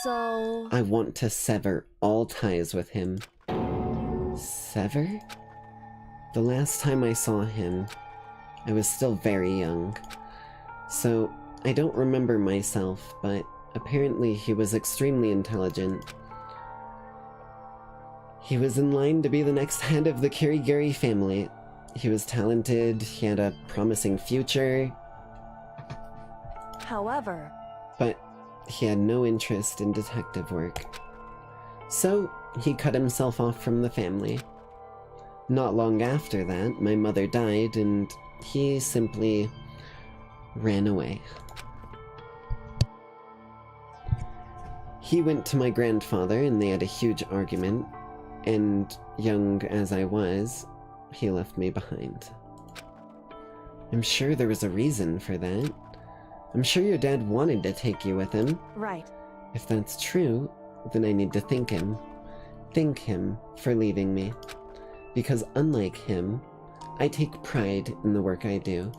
So... I want to sever all ties with him. Sever? The last time I saw him, I was still very young. So, I don't remember myself, but apparently he was extremely intelligent. He was in line to be the next head of the Kirigiri family. He was talented, he had a promising future. However... But he had no interest in detective work. So, he cut himself off from the family. Not long after that, my mother died, and he simply ran away. He went to my grandfather, and they had a huge argument, and young as I was, he left me behind. I'm sure there was a reason for that. I'm sure your dad wanted to take you with him. Right. If that's true, then I need to thank him. Thank him for leaving me. Because unlike him, I take pride in the work I do.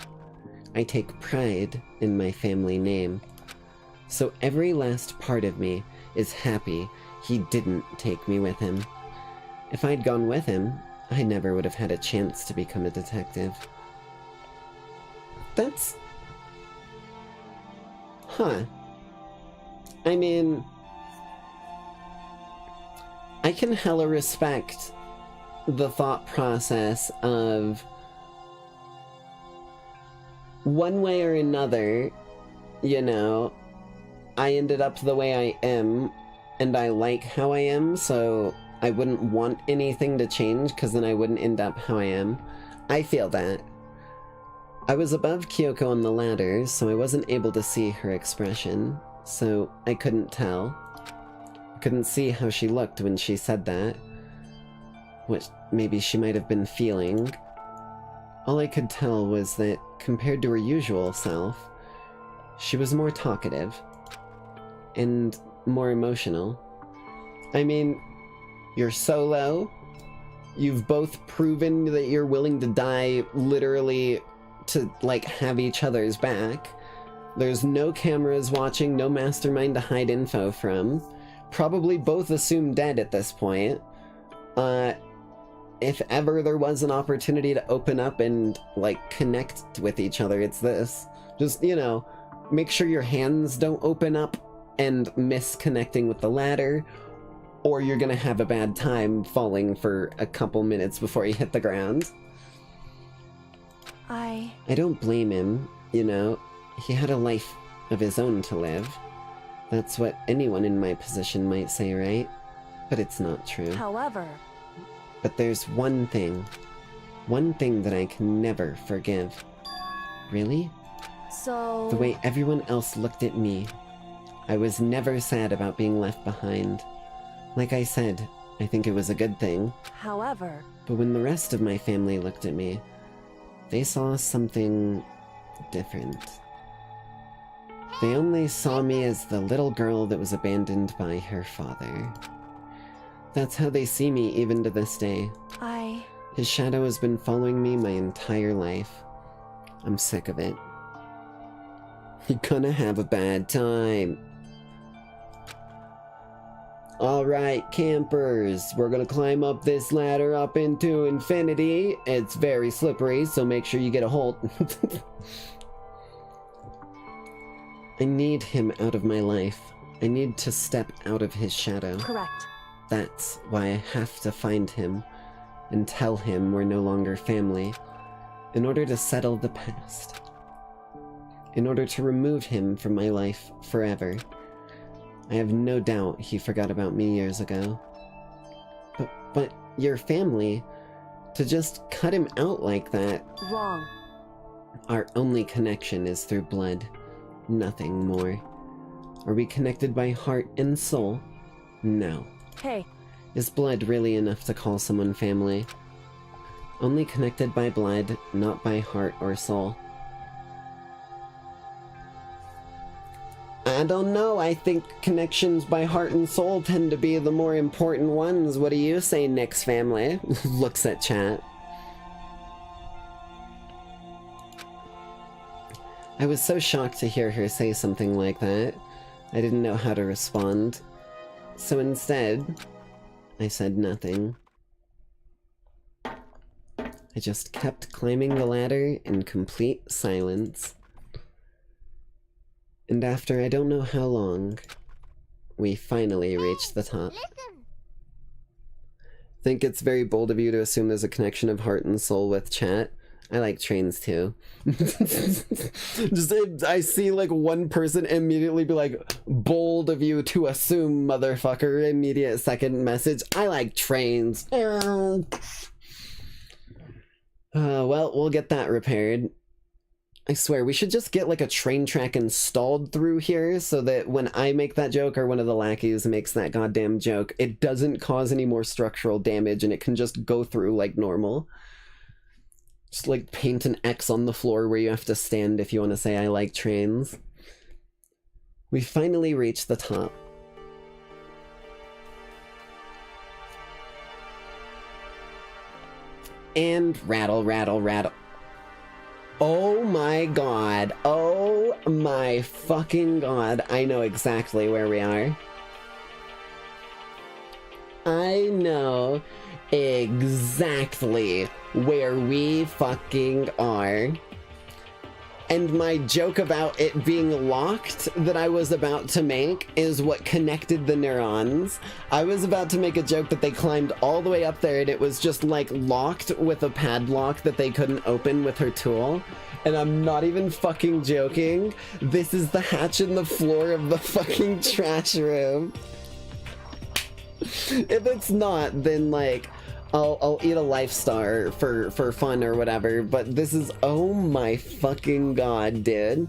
I take pride in my family name. So every last part of me is happy he didn't take me with him. If I'd gone with him, I never would have had a chance to become a detective. That's... Huh. I mean... I can hella respect the thought process of... One way or another, you know, I ended up the way I am, and I like how I am, so I wouldn't want anything to change, because then I wouldn't end up how I am. I feel that. I was above Kyoko on the ladder, so I wasn't able to see her expression, so I couldn't tell. I couldn't see how she looked when she said that. What maybe she might have been feeling. All I could tell was that, compared to her usual self, she was more talkative. And more emotional. I mean, you're solo. You've both proven that you're willing to die literally to, like, have each other's back. There's no cameras watching, no mastermind to hide info from. Probably both assumed dead at this point. If ever there was an opportunity to open up and, like, connect with each other, it's this. Just, you know, make sure your hands don't open up and miss connecting with the ladder, or you're gonna have a bad time falling for a couple minutes before you hit the ground. I don't blame him, you know. He had a life of his own to live. That's what anyone in my position might say, right? But it's not true. However... But there's one thing that I can never forgive. Really? So... The way everyone else looked at me. I was never sad about being left behind. Like I said, I think it was a good thing. However... But when the rest of my family looked at me, they saw something different. They only saw me as the little girl that was abandoned by her father. That's how they see me even to this day. His shadow has been following me my entire life. I'm sick of it. You're gonna have a bad time. Alright, campers, we're gonna climb up this ladder up into infinity. It's very slippery, so make sure you get a hold. I need him out of my life. I need to step out of his shadow. Correct. That's why I have to find him and tell him we're no longer family, in order to settle the past. In order to remove him from my life forever. I have no doubt he forgot about me years ago. But your family, To just cut him out like that. Wrong. Our only connection is through blood. Nothing more. Are we connected by heart and soul? No. Hey. Is blood really enough to call someone family? Only connected by blood, not by heart or soul. I don't know, I think connections by heart and soul tend to be the more important ones. What do you say, Nick's family? Looks at chat. I was so shocked to hear her say something like that. I didn't know how to respond. So instead, I said nothing. I just kept climbing the ladder in complete silence. And after I don't know how long, we finally reached the top. Think it's very bold of you to assume there's a connection of heart and soul with chat. I like trains too. Just, I see like one person immediately be like, bold of you to assume, motherfucker. Immediate second message. I like trains. Well, we'll get that repaired. I swear, we should just get like a train track installed through here so that when I make that joke or one of the lackeys makes that goddamn joke, it doesn't cause any more structural damage and it can just go through like normal. Just like paint an X on the floor where you have to stand if you want to say I like trains. We finally reached the top. And rattle, rattle, rattle. Oh my god. Oh my fucking god. I know exactly where we are. I know exactly where we fucking are. And my joke about it being locked that I was about to make is what connected the neurons. I was about to make a joke that they climbed all the way up there and it was just like locked with a padlock that they couldn't open with her tool. And I'm not even fucking joking. This is the hatch in the floor of the fucking trash room. If it's not, then like, I'll eat a Life Star for fun or whatever, but this is, oh my fucking god, dude.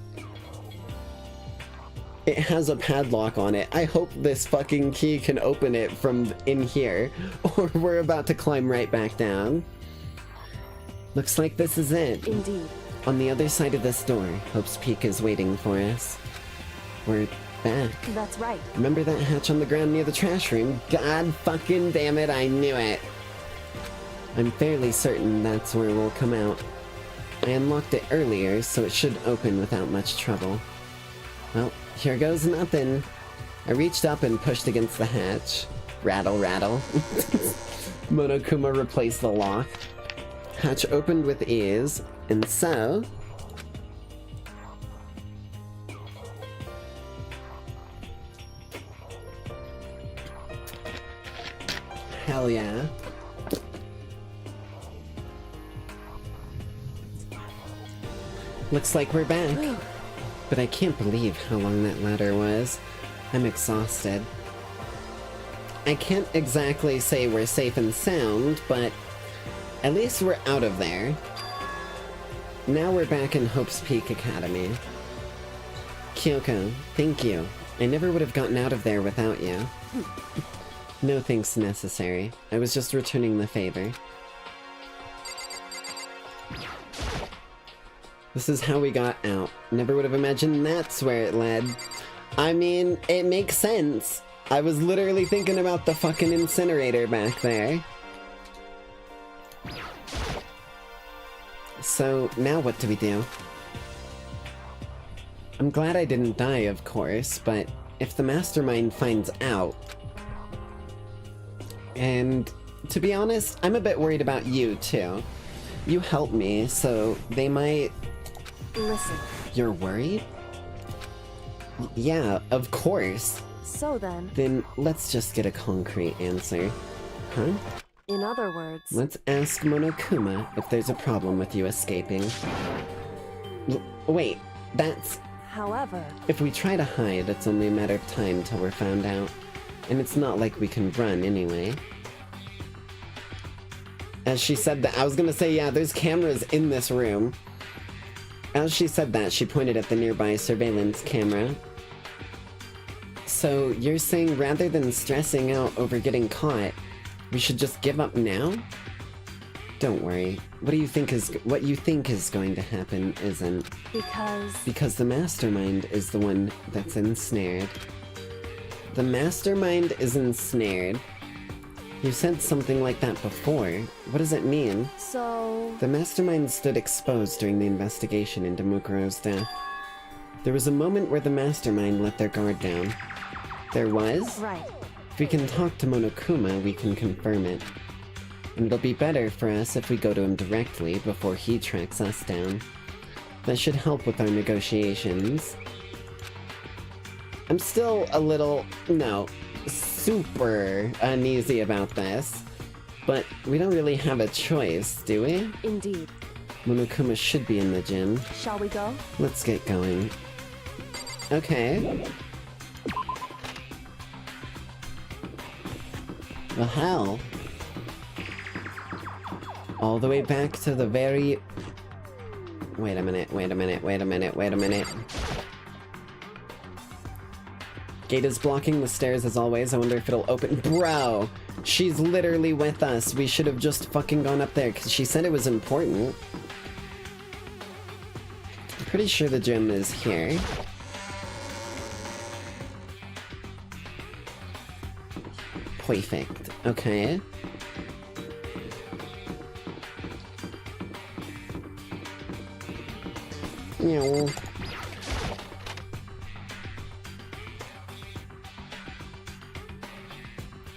It has a padlock on it. I hope this fucking key can open it from in here, or we're about to climb right back down. Looks like this is it. Indeed. On the other side of this door, Hope's Peak is waiting for us. We're back. That's right. Remember that hatch on the ground near the trash room? God fucking damn it, I knew it. I'm fairly certain that's where we'll come out. I unlocked it earlier, so it should open without much trouble. Well, here goes nothing. I reached up and pushed against the hatch. Rattle, rattle. Monokuma replaced the lock. Hatch opened with ease, and so... Hell yeah. Looks like we're back. But I can't believe how long that ladder was. I'm exhausted. I can't exactly say we're safe and sound, but at least we're out of there. Now we're back in Hope's Peak Academy. Kyoko, thank you. I never would have gotten out of there without you. No thanks necessary. I was just returning the favor. This is how we got out. Never would have imagined that's where it led. I mean, it makes sense. I was literally thinking about the fucking incinerator back there. So, now what do we do? I'm glad I didn't die, of course, but if the mastermind finds out... And, to be honest, I'm a bit worried about you, too. You helped me, so they might... Listen. You're worried? Yeah, of course. So then... Then let's just get a concrete answer. Huh? In other words... Let's ask Monokuma if there's a problem with you escaping. Wait, that's... However... If we try to hide, it's only a matter of time till we're found out. And it's not like we can run anyway. As she said that, I was gonna say, yeah, there's cameras in this room. As she said that, she pointed at the nearby surveillance camera. So, you're saying rather than stressing out over getting caught, we should just give up now? Don't worry. What you think is going to happen isn't. Because the mastermind is the one that's ensnared. The mastermind is ensnared. You said something like that before. What does it mean? So... The mastermind stood exposed during the investigation into Mukuro's death. There was a moment where the mastermind let their guard down. There was? Right. If we can talk to Monokuma, we can confirm it. And it'll be better for us if we go to him directly before he tracks us down. That should help with our negotiations. I'm still a little... no. Super uneasy about this, but we don't really have a choice, do we? Indeed. Monokuma should be in the gym. Shall we go? Let's get going. Okay. Well, hell. All the way back to the very... Wait a minute. Gate is blocking the stairs as always. I wonder if it'll open. Bro! She's literally with us. We should have just fucking gone up there, because she said it was important. I'm pretty sure the gym is here. Perfect. Okay. Ew.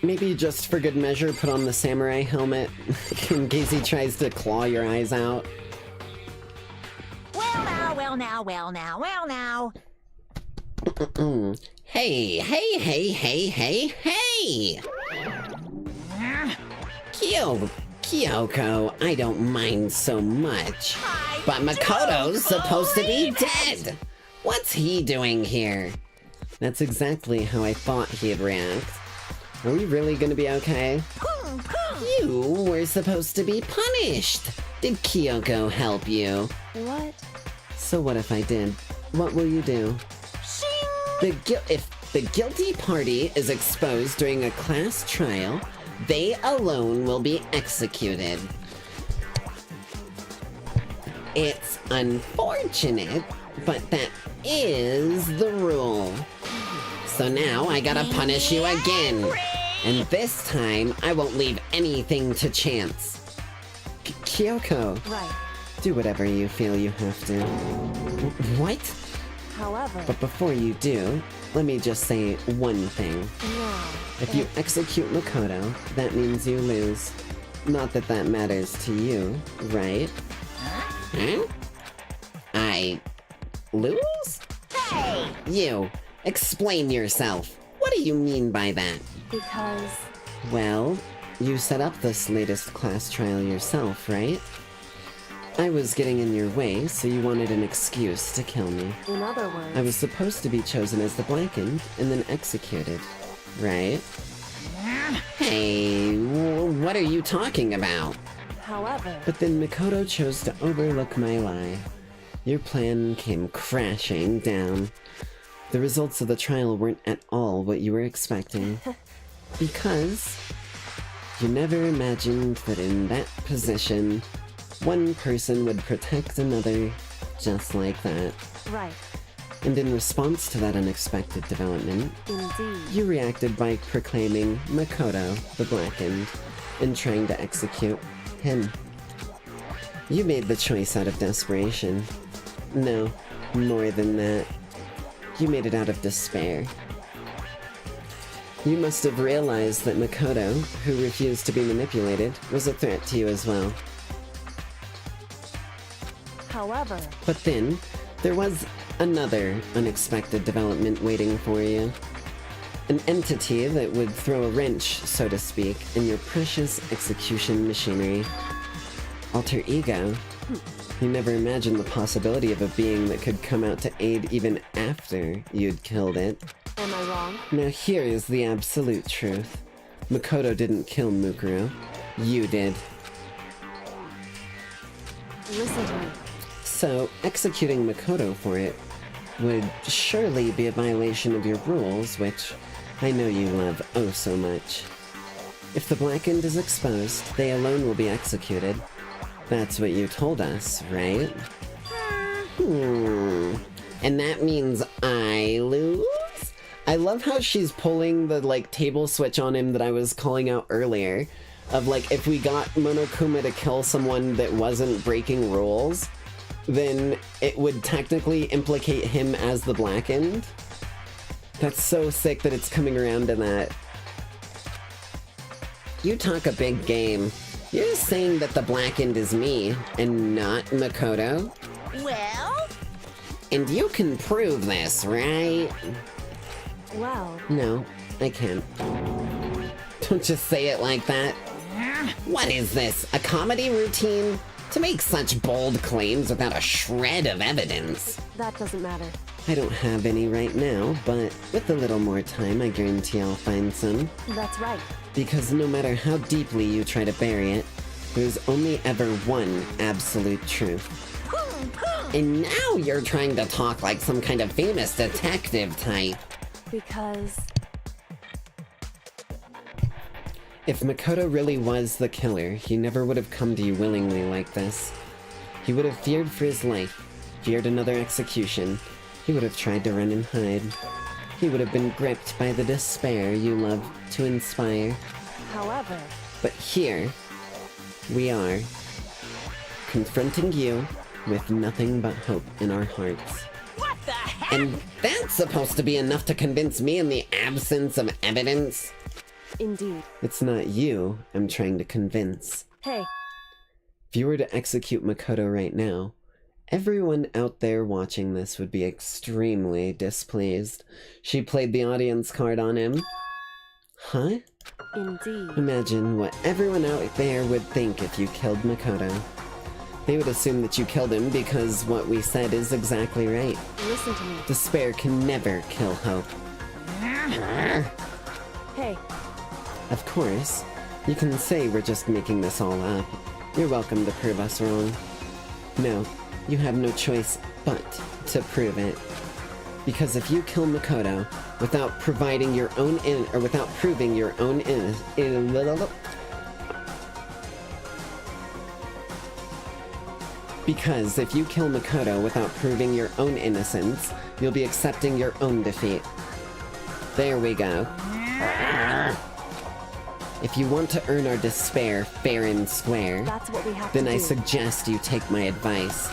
Maybe just for good measure, put on the samurai helmet in case he tries to claw your eyes out. Well now. Hey! Kyoko, I don't mind so much. But Makoto's supposed to be dead! What's he doing here? That's exactly how I thought he'd react. Are we really gonna be okay? You were supposed to be punished! Did Kyoko help you? What? So what if I did? What will you do? If the guilty party is exposed during a class trial, they alone will be executed. It's unfortunate, but that is the rule. So now I gotta punish you again. And this time, I won't leave anything to chance. Kyoko. Right. Do whatever you feel you have to. What? However... But before you do, let me just say one thing. No. If you execute Makoto, that means you lose. Not that that matters to you, right? Huh? I... lose? Hey! You! Explain yourself! What do you mean by that? Because... Well, you set up this latest class trial yourself, right? I was getting in your way, so you wanted an excuse to kill me. In other words... I was supposed to be chosen as the Blackened, and then executed, right? Hey, what are you talking about? However... But then Makoto chose to overlook my lie. Your plan came crashing down. The results of the trial weren't at all what you were expecting. Because you never imagined that in that position, one person would protect another just like that. Right. And in response to that unexpected development, Indeed. you reacted by proclaiming Makoto the Blackened and trying to execute him. You made the choice out of desperation. No, more than that. You made it out of despair. You must have realized that Makoto, who refused to be manipulated, was a threat to you as well. However... But then, there was another unexpected development waiting for you. An entity that would throw a wrench, so to speak, in your precious execution machinery. Alter ego. You never imagined the possibility of a being that could come out to aid even after you'd killed it. Am I wrong? Now here is the absolute truth. Makoto didn't kill Mukuro. You did. Listen to me. So, executing Makoto for it would surely be a violation of your rules, which I know you love oh so much. If the blackened is exposed, they alone will be executed. That's what you told us, right? And that means I lose? I love how she's pulling the, like, table switch on him that I was calling out earlier. Of, like, if we got Monokuma to kill someone that wasn't breaking rules, then it would technically implicate him as the blackened. That's so sick that it's coming around to that. You talk a big game. You're saying that the blackened is me, and not Makoto? Well? And you can prove this, right? Well... No, I can't. Don't just say it like that. What is this, a comedy routine? To make such bold claims without a shred of evidence. That doesn't matter. I don't have any right now, but with a little more time, I guarantee I'll find some. That's right. Because no matter how deeply you try to bury it, there's only ever one absolute truth. And now you're trying to talk like some kind of famous detective type. Because... If Makoto really was the killer, he never would have come to you willingly like this. He would have feared for his life, feared another execution. He would have tried to run and hide. He would have been gripped by the despair you love to inspire. However... But here, we are, confronting you with nothing but hope in our hearts. What the heck? And that's supposed to be enough to convince me in the absence of evidence? Indeed. It's not you I'm trying to convince. Hey. If you were to execute Makoto right now, everyone out there watching this would be extremely displeased. She played the audience card on him. Huh? Indeed. Imagine what everyone out there would think if you killed Makoto. They would assume that you killed him because what we said is exactly right. Listen to me. Despair can never kill hope. Hey. Of course, you can say we're just making this all up. You're welcome to prove us wrong. No, you have no choice but to prove it. Because if you kill Makoto without providing your own without proving your own Because if you kill Makoto without proving your own innocence, you'll be accepting your own defeat. There we go. If you want to earn our despair fair and square, that's what we have then to I do. suggest you take my advice.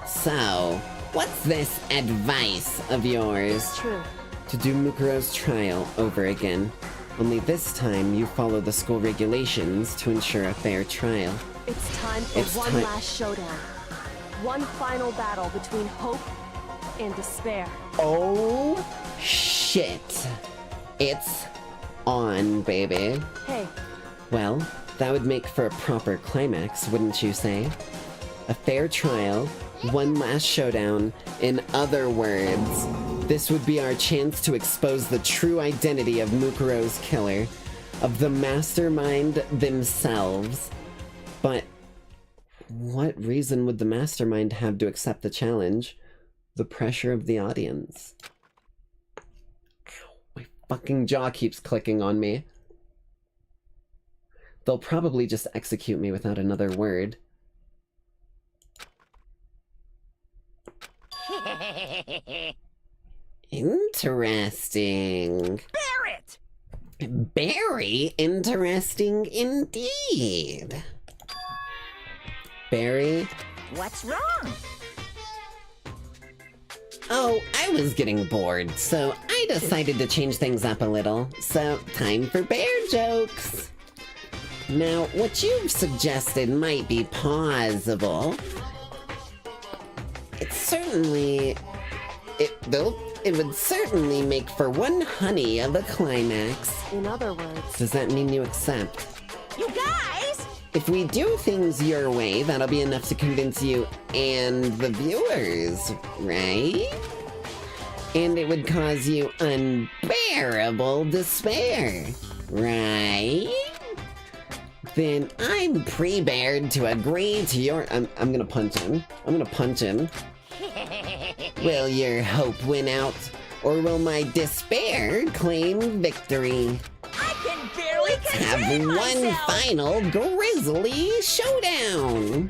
So, what's this advice of yours? It's true. To do Mukuro's trial over again. Only this time you follow the school regulations to ensure a fair trial. It's time for one last showdown. One final battle between hope and despair. Oh, shit. It's on, baby. Hey. Well, that would make for a proper climax, wouldn't you say? A fair trial, one last showdown. In other words, this would be our chance to expose the true identity of Mukuro's killer, of the mastermind themselves. But what reason would the mastermind have to accept the challenge? The pressure of the audience. My fucking jaw keeps clicking on me. They'll probably just execute me without another word. Interesting. Barrett! Very interesting indeed. Barry? What's wrong? Oh, I was getting bored, so I decided to change things up a little. So, time for bear jokes. Now, what you've suggested might be plausible. It would certainly make for one honey of a climax. In other words... Does that mean you accept? You guys! If we do things your way, that'll be enough to convince you and the viewers, right? And it would cause you unbearable despair, right? then I'm prepared to agree to your... I'm gonna punch him. I'm gonna punch him. Will your hope win out, or will my despair claim victory? I can barely Have contain one myself. final grisly showdown!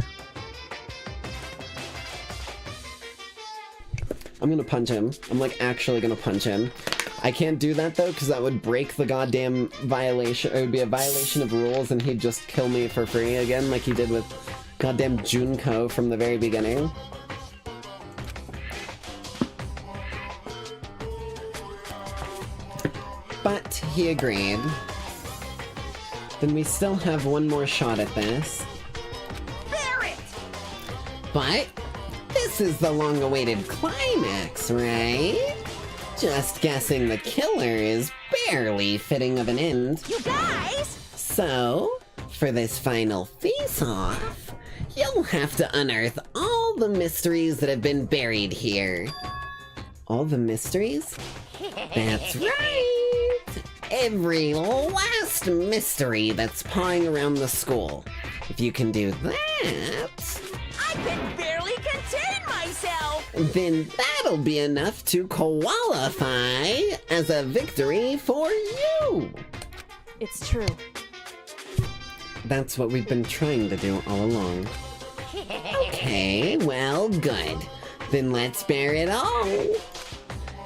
I'm gonna punch him. I'm like actually gonna punch him. I can't do that though, because that would break the goddamn violation. It would be a violation of rules and he'd just kill me for free again like he did with goddamn Junko from the very beginning. But he agreed. Then we still have one more shot at this. But this is the long-awaited climax, right? Just guessing the killer is barely fitting of an end. You guys! So, for this final face-off, you'll have to unearth all the mysteries that have been buried here. All the mysteries? That's right! Every last mystery that's pawing around the school. If you can do that... I can barely contain myself! then that'll be enough to qualify as a victory for you! It's true. That's what we've been trying to do all along. Okay, well, good. Then let's bear it all!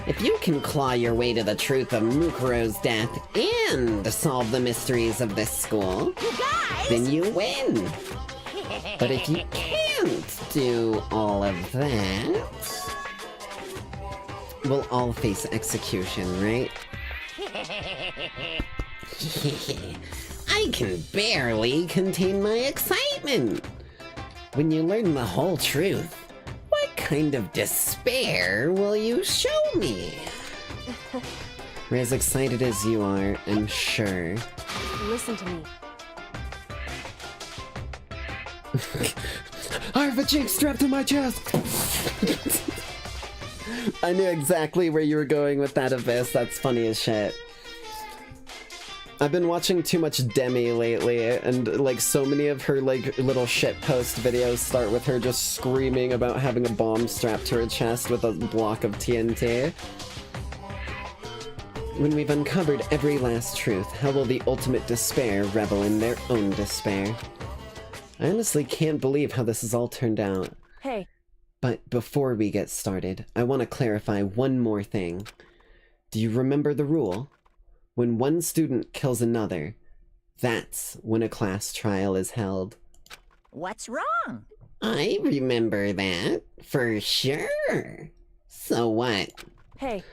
If you can claw your way to the truth of Mukuro's death and solve the mysteries of this school, then you win! But if you can't do all of that, we'll all face execution, right? I can barely contain my excitement! When you learn the whole truth, what kind of despair will you show me? We're as excited as you are, I'm sure. Listen to me. I have a jig strapped to my chest! I knew exactly where you were going with that, Abyss. That's funny as shit. I've been watching too much Demi lately, and like so many of her like little shitpost videos start with her just screaming about having a bomb strapped to her chest with a block of TNT. When we've uncovered every last truth, how will the ultimate despair revel in their own despair? I honestly can't believe how this has all turned out. Hey. But before we get started, I want to clarify one more thing. Do you remember the rule? When one student kills another, that's when a class trial is held. What's wrong? I remember that, for sure. So what? Hey.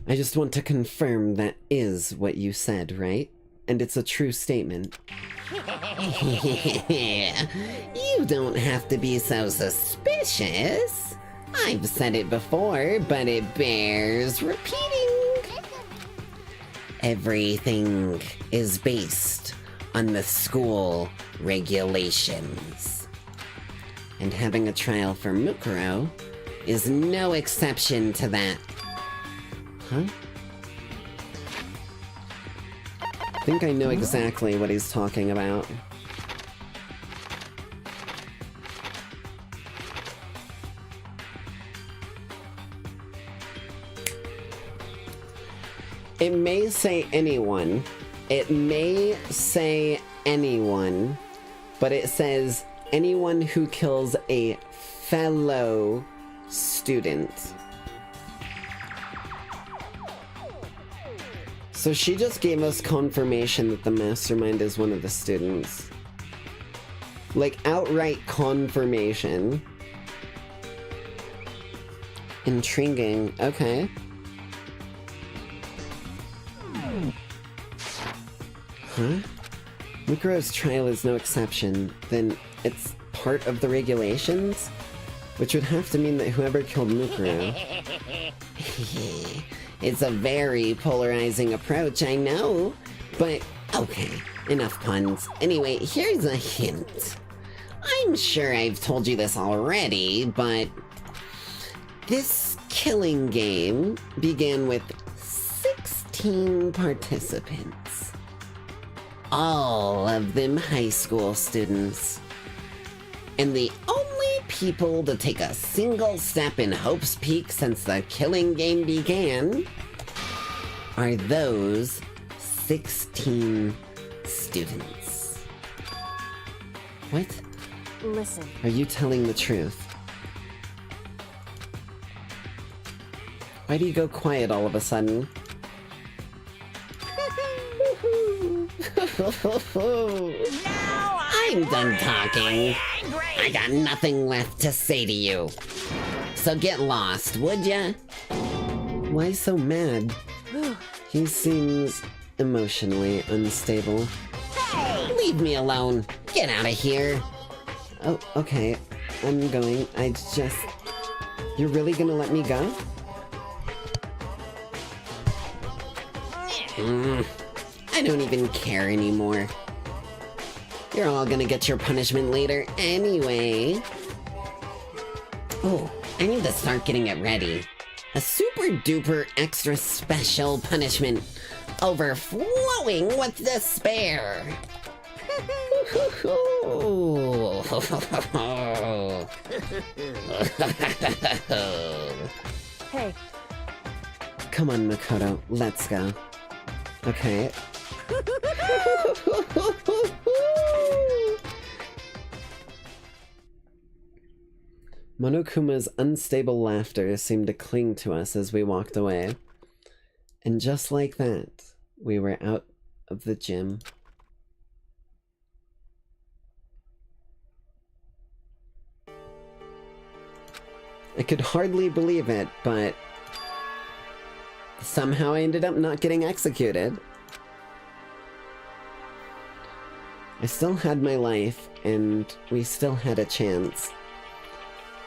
I just want to confirm that is what you said, right? And it's a true statement. You don't have to be so suspicious. I've said it before, but it bears repeating. Everything is based on the school regulations. And having a trial for Mukuro is no exception to that. Huh? I think I know exactly what he's talking about. It may say anyone. It may say anyone, but it says anyone who kills a fellow student. So she just gave us confirmation that the mastermind is one of the students. Like, outright confirmation. Intriguing. Okay. Huh? Mukuro's trial is no exception. Then it's part of the regulations? Which would have to mean that whoever killed Mukuro... It's a very polarizing approach, I know. But, okay, enough puns. Anyway, here's a hint. I'm sure I've told you this already, but... this killing game began with 16 participants. All of them high school students. And the only people to take a single step in Hope's Peak since the killing game began are those 16 students. What? Listen. Are you telling the truth? Why do you go quiet all of a sudden? I'm done talking. I got nothing left to say to you. So get lost, would ya? Why so mad? He seems emotionally unstable. Hey! Leave me alone. Get out of here. Oh, okay. I'm going. I just... You're really gonna let me go? I don't even care anymore. You're all gonna get your punishment later anyway. Oh, I need to start getting it ready. A super duper extra special punishment. Overflowing with despair. Hey. Come on, Makoto, let's go. Okay. Monokuma's unstable laughter seemed to cling to us as we walked away. And just like that, we were out of the gym. I could hardly believe it, but somehow I ended up not getting executed. I still had my life, and we still had a chance.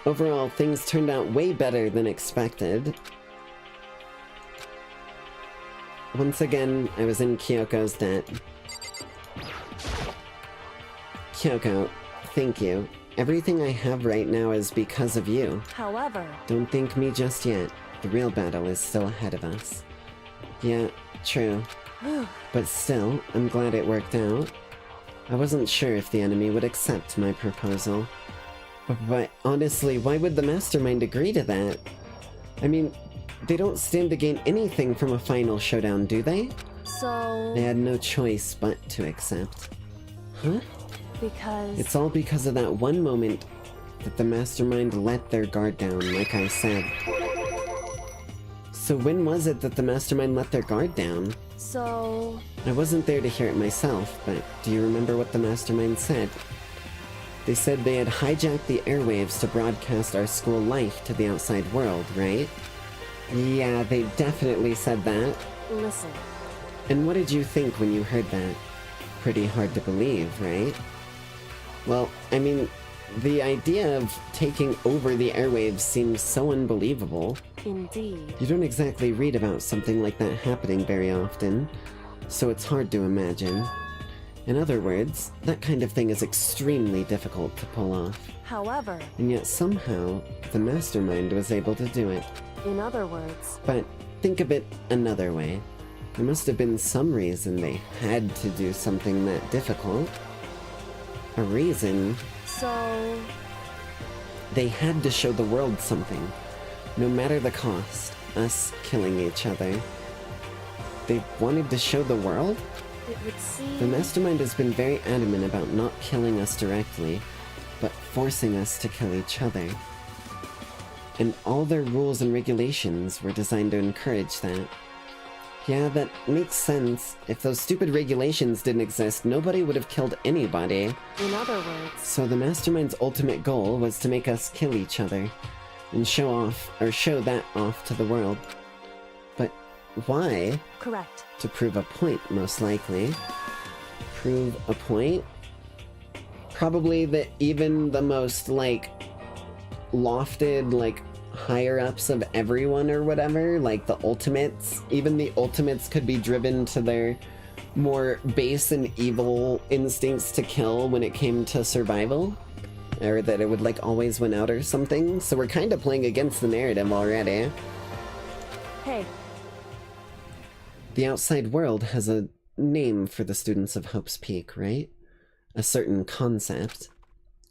Overall, things turned out way better than expected. Once again, I was in Kyoko's debt. Kyoko, thank you. Everything I have right now is because of you. However... Don't thank me just yet. The real battle is still ahead of us. Yeah, true. But still, I'm glad it worked out. I wasn't sure if the enemy would accept my proposal. But honestly, why would the mastermind agree to that? I mean, they don't stand to gain anything from a final showdown, do they? So... They had no choice but to accept. Huh? Because... It's all because of that one moment that the mastermind let their guard down, like I said. So when was it that the mastermind let their guard down? So... I wasn't there to hear it myself, but do you remember what the mastermind said? They said they had hijacked the airwaves to broadcast our school life to the outside world, right? Yeah, they definitely said that. Listen. And what did you think when you heard that? Pretty hard to believe, right? Well, I mean, the idea of taking over the airwaves seems so unbelievable. Indeed. You don't exactly read about something like that happening very often, so it's hard to imagine. In other words, that kind of thing is extremely difficult to pull off. However... And yet somehow, the mastermind was able to do it. In other words... But think of it another way. There must have been some reason they had to do something that difficult. A reason... So... They had to show the world something. No matter the cost. Us killing each other. They wanted to show the world? It would seem... The mastermind has been very adamant about not killing us directly, but forcing us to kill each other. And all their rules and regulations were designed to encourage that. Yeah, that makes sense. If those stupid regulations didn't exist, nobody would have killed anybody. In other words... So the mastermind's ultimate goal was to make us kill each other, and show that off to the world. But why? Correct. To prove a point, most likely. Prove a point? Probably that even the most, like, lofted, like, higher-ups of everyone or whatever, like the ultimates, even the ultimates could be driven to their more base and evil instincts to kill when it came to survival. or that it would like always win out or something, so we're kind of playing against the narrative already. Hey. The outside world has a name for the students of Hope's Peak, right? A certain concept.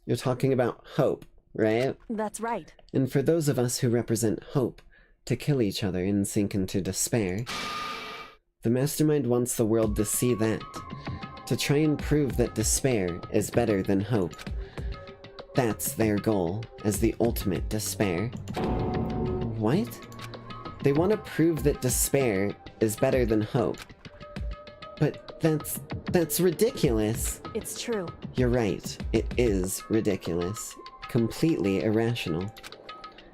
You're talking about hope, right? That's right. And for those of us who represent hope, to kill each other and sink into despair, the Mastermind wants the world to see that, to try and prove that despair is better than hope. That's their goal, as the ultimate despair. What? They want to prove that despair is better than hope. But that's ridiculous. It's true. You're right. It is ridiculous. Completely irrational.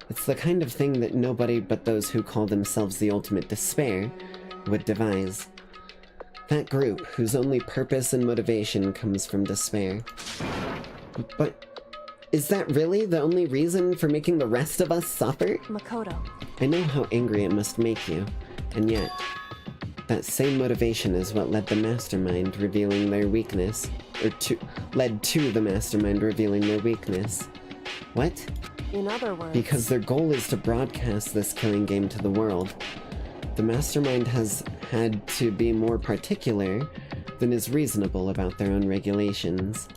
It's the kind of thing that nobody but those who call themselves the ultimate despair would devise. That group whose only purpose and motivation comes from despair. But is that really the only reason for making the rest of us suffer? Makoto. I know how angry it must make you, and yet, that same motivation is what led the Mastermind revealing their weakness, led to the Mastermind revealing their weakness. What? In other words... Because their goal is to broadcast this killing game to the world. The Mastermind has had to be more particular than is reasonable about their own regulations.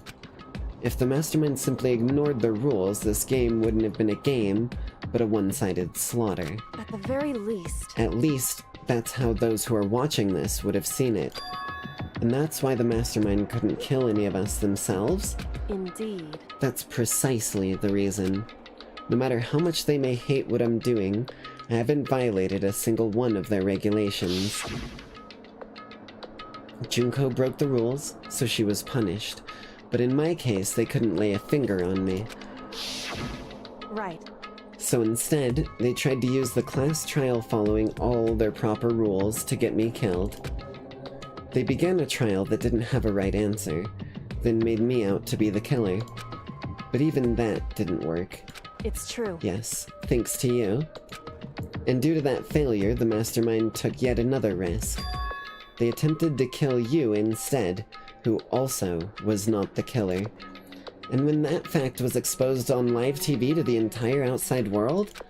If the Mastermind simply ignored the rules, this game wouldn't have been a game, but a one-sided slaughter. At the very least... At least, that's how those who are watching this would have seen it. And that's why the Mastermind couldn't kill any of us themselves? Indeed. That's precisely the reason. No matter how much they may hate what I'm doing, I haven't violated a single one of their regulations. Junko broke the rules, so she was punished. But in my case, they couldn't lay a finger on me. Right. So instead, they tried to use the class trial following all their proper rules to get me killed. They began a trial that didn't have a right answer, then made me out to be the killer. But even that didn't work. It's true. Yes, thanks to you. And due to that failure, the Mastermind took yet another risk. They attempted to kill you instead, who also was not the killer. And when that fact was exposed on live TV to the entire outside world,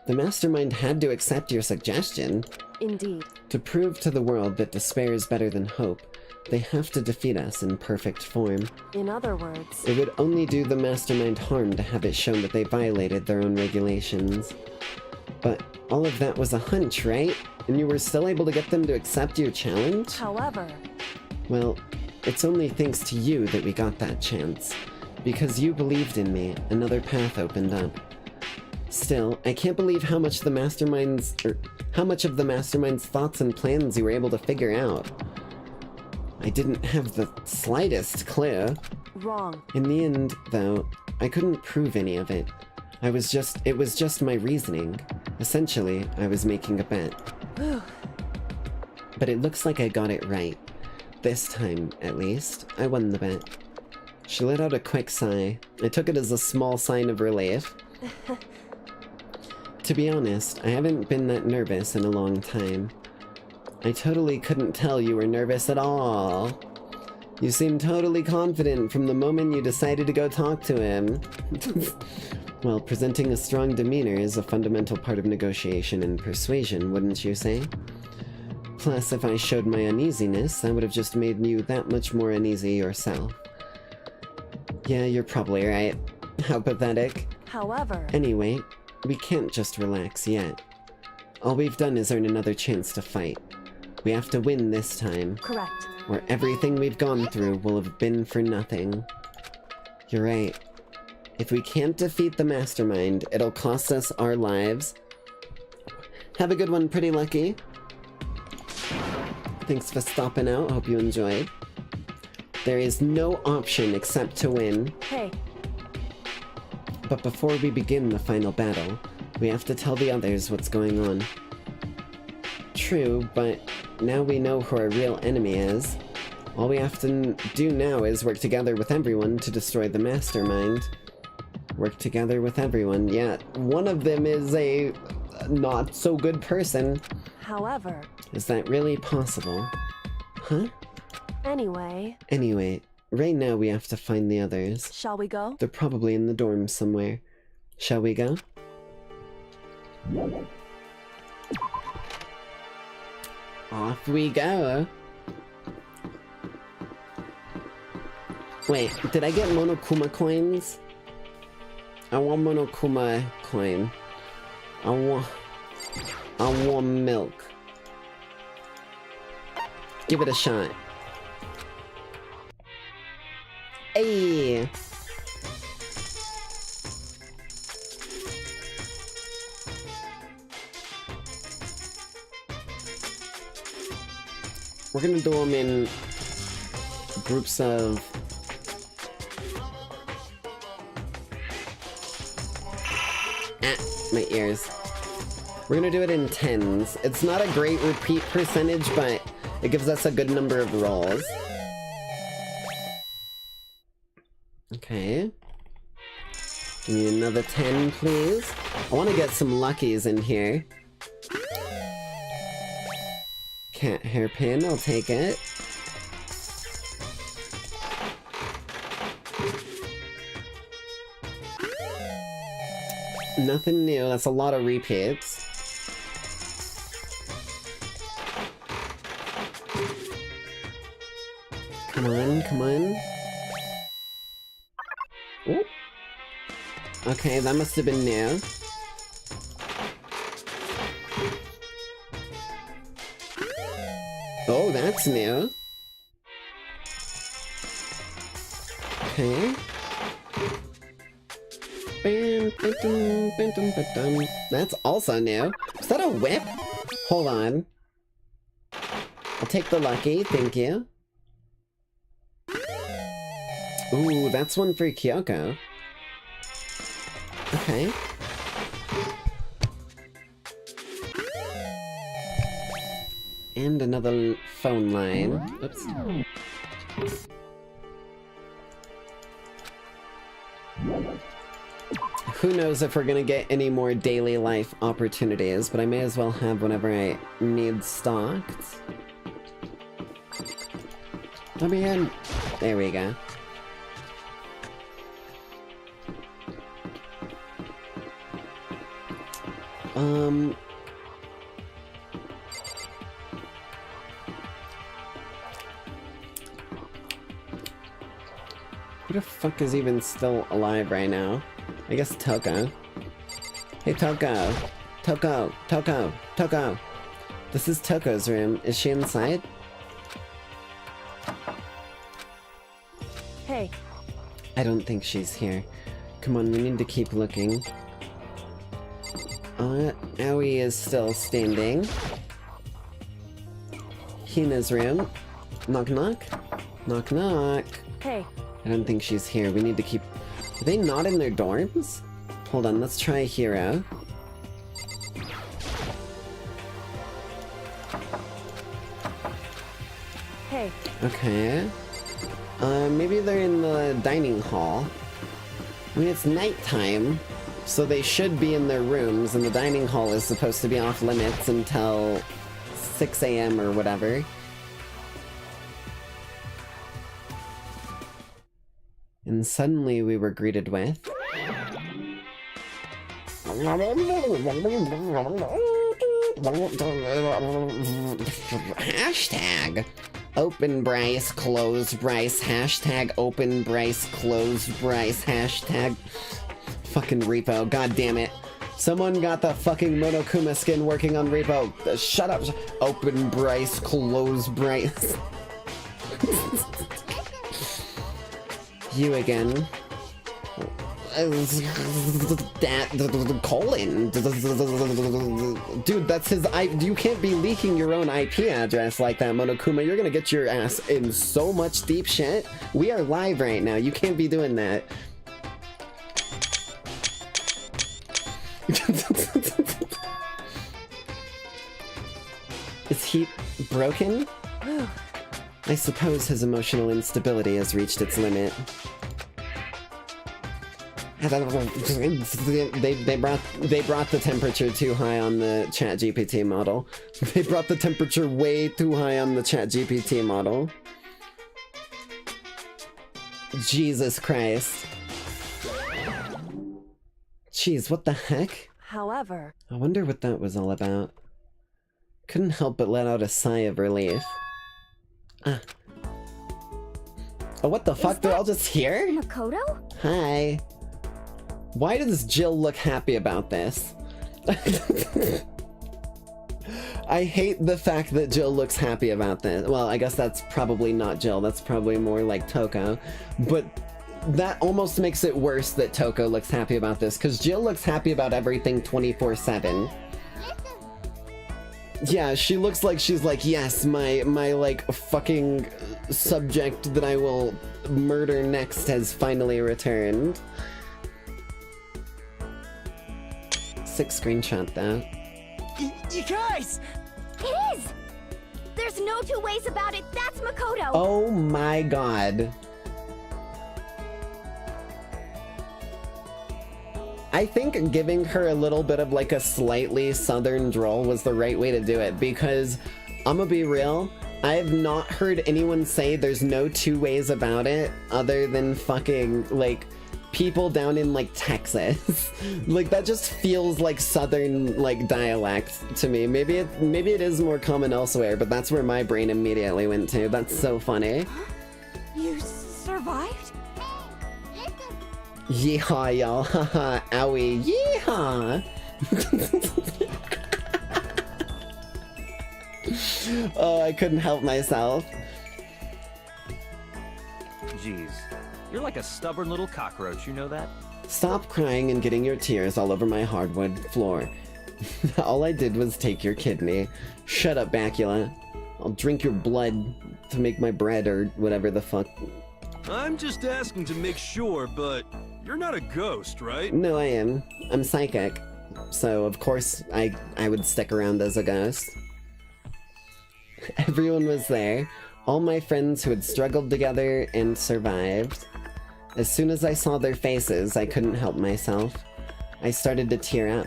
the Mastermind had to accept your suggestion. Indeed. To prove to the world that despair is better than hope, they have to defeat us in perfect form. In other words... It would only do the Mastermind harm to have it shown that they violated their own regulations. But all of that was a hunch, right? And you were still able to get them to accept your challenge? However... Well, it's only thanks to you that we got that chance. Because you believed in me, another path opened up. Still, I can't believe how much of the Mastermind's thoughts and plans you were able to figure out. I didn't have the slightest clue. Wrong. In the end, though, I couldn't prove any of it. It was just my reasoning. Essentially, I was making a bet. But it looks like I got it right. This time, at least, I won the bet. She let out a quick sigh. I took it as a small sign of relief. To be honest, I haven't been that nervous in a long time. I totally couldn't tell you were nervous at all. You seemed totally confident from the moment you decided to go talk to him. Well, presenting a strong demeanor is a fundamental part of negotiation and persuasion, wouldn't you say? Plus, if I showed my uneasiness, that would have just made you that much more uneasy yourself. Yeah, you're probably right. How pathetic. However... Anyway, we can't just relax yet. All we've done is earn another chance to fight. We have to win this time. Correct. Or everything we've gone through will have been for nothing. You're right. If we can't defeat the Mastermind, it'll cost us our lives. Have a good one, Pretty Lucky. Thanks for stopping out. Hope you enjoyed. There is no option except to win. Hey. But before we begin the final battle, we have to tell the others what's going on. True, but now we know who our real enemy is. All we have to do now is work together with everyone to destroy the Mastermind. Work together with everyone. Yeah, one of them is a not-so-good person. However... Is that really possible? Huh? Anyway, right now we have to find the others. Shall we go? They're probably in the dorm somewhere. Shall we go? Off we go. Wait, did I get Monokuma coins? I want Monokuma coin. I want milk. Give it a shot. Hey! We're gonna do them in groups of... my ears. We're gonna do it in 10s. It's not a great repeat percentage, but it gives us a good number of rolls. Okay. Give me another 10, please. I want to get some Lackeys in here. Cat hairpin, I'll take it. Nothing new, that's a lot of repeats. Come on, come on. Ooh. Okay, that must have been new. Oh, that's new. Okay. That's also new. Is that a whip? Hold on. I'll take the Lucky, thank you. Ooh, that's one for Kyoko. Okay. And another phone line. Oops. Who knows if we're gonna get any more daily life opportunities, but I may as well have whenever I need stocked. Let me in. There we go. Who the fuck is even still alive right now? I guess Toko. Hey Toko! Toko! Toko! Toko! This is Toko's room. Is she inside? Hey. I don't think she's here. Come on, we need to keep looking. Aoi is still standing. Hina's room. Knock knock. Knock knock. Hey. I don't think she's here. We need to keep... Are they not in their dorms? Hold on, let's try Hero. Hey. Okay. Maybe they're in the dining hall. I mean, it's nighttime, so they should be in their rooms, and the dining hall is supposed to be off limits until 6 AM or whatever. And suddenly we were greeted with... Hashtag open Bryce, close Bryce, hashtag open Bryce, close Bryce, hashtag fucking repo, god damn it. Someone got the fucking Monokuma skin working on repo. Shut up. Open Bryce, close Bryce. You again. Colin. Dude, that's his you can't be leaking your own IP address like that, Monokuma. You're gonna get your ass in so much deep shit. We are live right now. You can't be doing that. Is he broken? I suppose his emotional instability has reached its limit. They brought the temperature too high on the ChatGPT model. They brought the temperature way too high on the ChatGPT model. Jesus Christ. Jeez, what the heck? However, I wonder what that was all about. Couldn't help but let out a sigh of relief. Ah. Oh, what the fuck? They're all just here? Makoto? Hi. Why does Jill look happy about this? I hate the fact that Jill looks happy about this. Well, I guess that's probably not Jill. That's probably more like Toko. But that almost makes it worse that Toko looks happy about this, because Jill looks happy about everything 24/7. Yeah, she looks like she's like, yes, my like fucking subject that I will murder next has finally returned. Sick screenshot though. You guys! It is! There's no two ways about it. That's Makoto. Oh my god. I think giving her a little bit of like a slightly southern drawl was the right way to do it, because I'ma be real, I have not heard anyone say there's no two ways about it other than fucking like people down in like Texas. Like that just feels like southern like dialect to me. Maybe it is more common elsewhere, but that's where my brain immediately went to. That's so funny. You survived? Yeehaw, y'all. Haha, owie. Yeehaw! Oh, I couldn't help myself. Jeez, you're like a stubborn little cockroach, you know that? Stop crying and getting your tears all over my hardwood floor. All I did was take your kidney. Shut up, Bacula. I'll drink your blood to make my bread or whatever the fuck. I'm just asking to make sure, but you're not a ghost, right? No, I am. I'm psychic. So, of course, I would stick around as a ghost. Everyone was there. All my friends who had struggled together and survived. As soon as I saw their faces, I couldn't help myself. I started to tear up.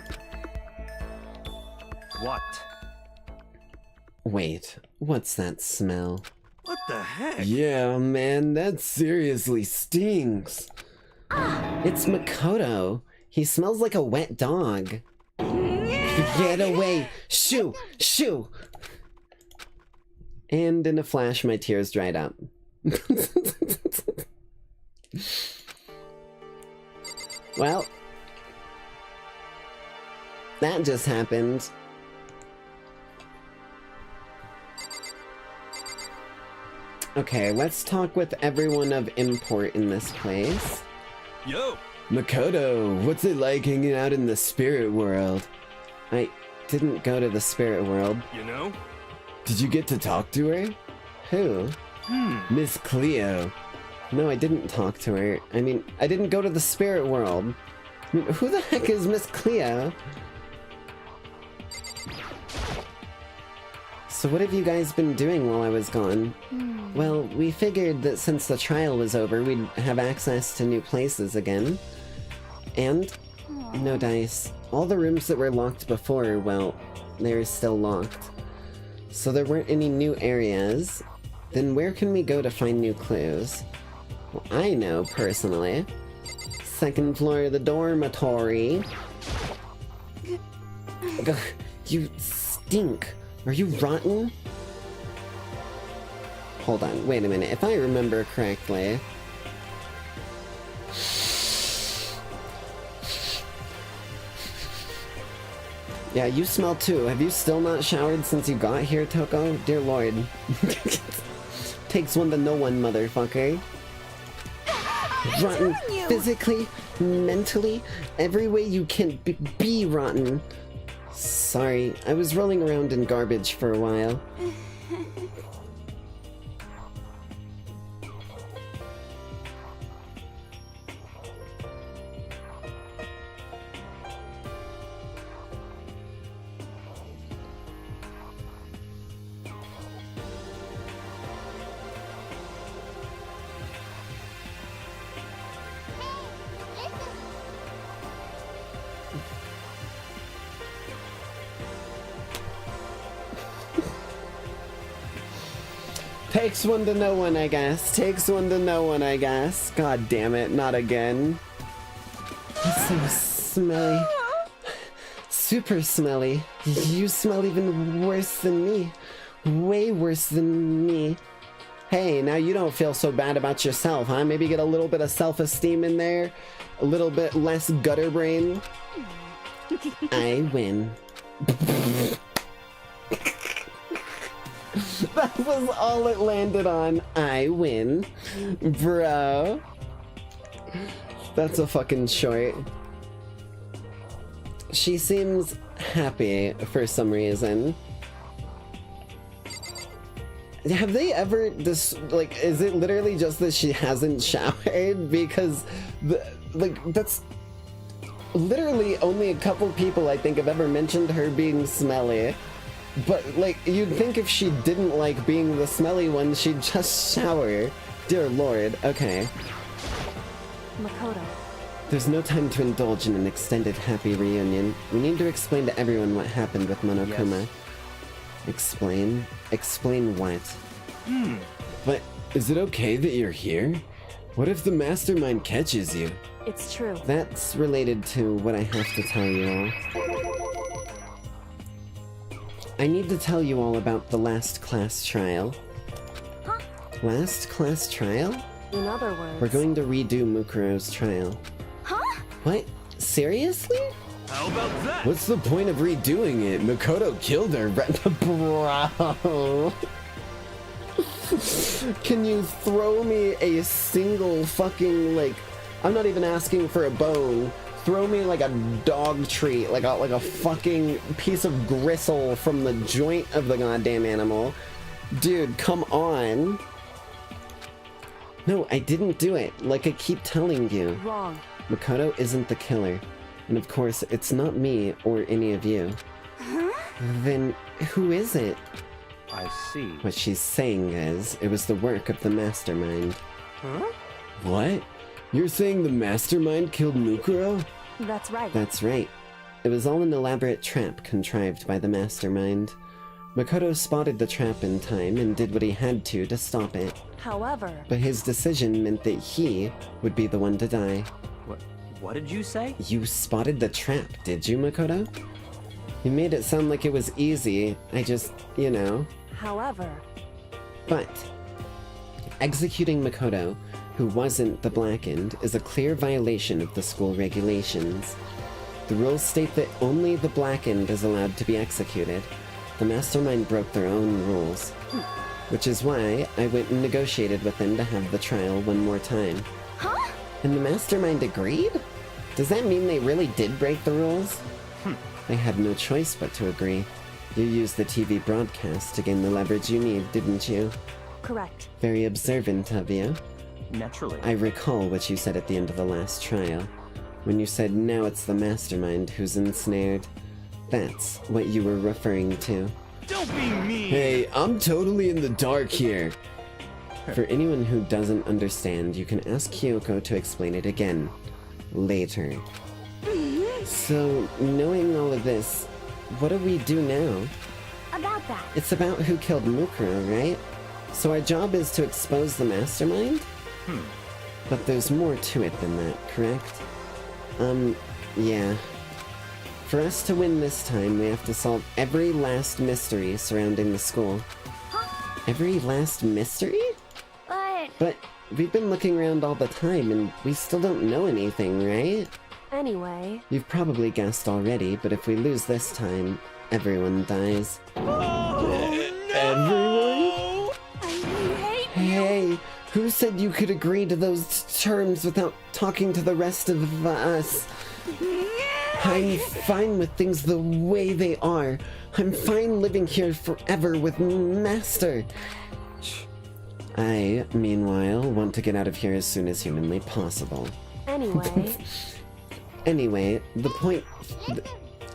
What? Wait, what's that smell? What the heck? Yeah, man, that seriously stinks. It's Makoto. He smells like a wet dog. Get away! Shoo! Shoo! And in a flash, my tears dried up. Well, that just happened. Okay, let's talk with everyone of import in this place. Yo! Makoto, what's it like hanging out in the spirit world? I didn't go to the spirit world. You know? Did you get to talk to her? Who? Miss Cleo. No, I didn't talk to her. I mean, I didn't go to the spirit world. I mean, who the heck is Miss Cleo? So what have you guys been doing while I was gone? Well, we figured that since the trial was over, we'd have access to new places again. And? No dice. All the rooms that were locked before, well, they're still locked. So there weren't any new areas. Then where can we go to find new clues? Well, I know, personally. Second floor of the dormitory. You stink. Are you rotten? Hold on, wait a minute. If I remember correctly... Yeah, you smell too. Have you still not showered since you got here, Toko? Dear Lord. Takes one to know one, motherfucker. Rotten. Physically, mentally, every way you can be rotten. Sorry, I was rolling around in garbage for a while. Takes one to know one, I guess. Takes one to know one, I guess. God damn it, not again. That's so smelly. Super smelly. You smell even worse than me. Way worse than me. Hey, now you don't feel so bad about yourself, huh? Maybe get a little bit of self-esteem in there. A little bit less gutter brain. I win. That was all it landed on. I win. Bro. That's a fucking short. She seems happy for some reason. Have they ever is it literally just that she hasn't showered? Because that's literally only a couple people I think have ever mentioned her being smelly. But you'd think if she didn't like being the smelly one, she'd just shower. Dear Lord, okay. Makoto. There's no time to indulge in an extended happy reunion. We need to explain to everyone what happened with Monokuma. Yes. Explain? Explain what? But is it okay that you're here? What if the mastermind catches you? It's true. That's related to what I have to tell you all. I need to tell you all about the last class trial. Huh? Last class trial? In other words... We're going to redo Mukuro's trial. Huh? What? Seriously? How about that? What's the point of redoing it? Makoto killed her, bro. Can you throw me a single fucking, I'm not even asking for a bone. Throw me like a dog treat, like a fucking piece of gristle from the joint of the goddamn animal. Dude, come on. No, I didn't do it, like I keep telling you. Wrong. Makoto isn't the killer. And of course, it's not me or any of you. Huh? Then who is it? I see. What she's saying is, it was the work of the mastermind. Huh? What? You're saying the mastermind killed Mukuro? That's right. That's right. It was all an elaborate trap contrived by the mastermind. Makoto spotted the trap in time and did what he had to stop it. However... But his decision meant that he would be the one to die. What did you say? You spotted the trap, did you, Makoto? You made it sound like it was easy. I just, However... But... executing Makoto, who wasn't the Blackened, is a clear violation of the school regulations. The rules state that only the Blackened is allowed to be executed. The mastermind broke their own rules. Which is why I went and negotiated with them to have the trial one more time. Huh? And the mastermind agreed? Does that mean they really did break the rules? They had no choice but to agree. You used the TV broadcast to gain the leverage you need, didn't you? Correct. Very observant of you. Naturally. I recall what you said at the end of the last trial. When you said now it's the mastermind who's ensnared. That's what you were referring to. Don't be mean! Hey, I'm totally in the dark here. For anyone who doesn't understand, you can ask Kyoko to explain it again. Later. So, knowing all of this, what do we do now? About that. It's about who killed Mukuro, right? So our job is to expose the mastermind? But there's more to it than that, correct? Yeah. For us to win this time, we have to solve every last mystery surrounding the school. Huh? Every last mystery? But we've been looking around all the time and we still don't know anything, right? Anyway... You've probably guessed already, but if we lose this time, everyone dies. Everyone? I hate Hey, who said you could agree to those terms without talking to the rest of us? I'm fine with things the way they are. I'm fine living here forever with Master. I, meanwhile, want to get out of here as soon as humanly possible. Anyway,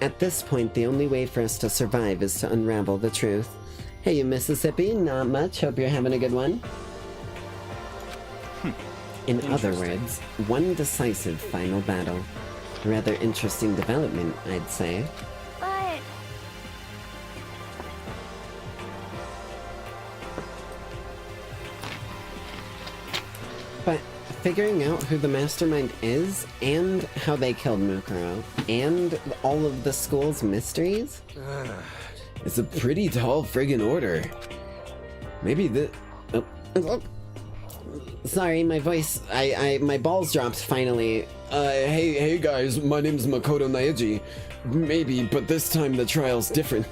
at this point, the only way for us to survive is to unravel the truth. Hey, you Mississippi, not much. Hope you're having a good one. In other words, one decisive final battle. A rather interesting development, I'd say. But... But figuring out who the mastermind is, and how they killed Mukuro, and all of the school's mysteries, is a pretty tall friggin' order. Maybe the... Oh. Sorry, my voice... my balls dropped finally. Hey guys, my name's Makoto Naeji. Maybe, but this time the trial's different.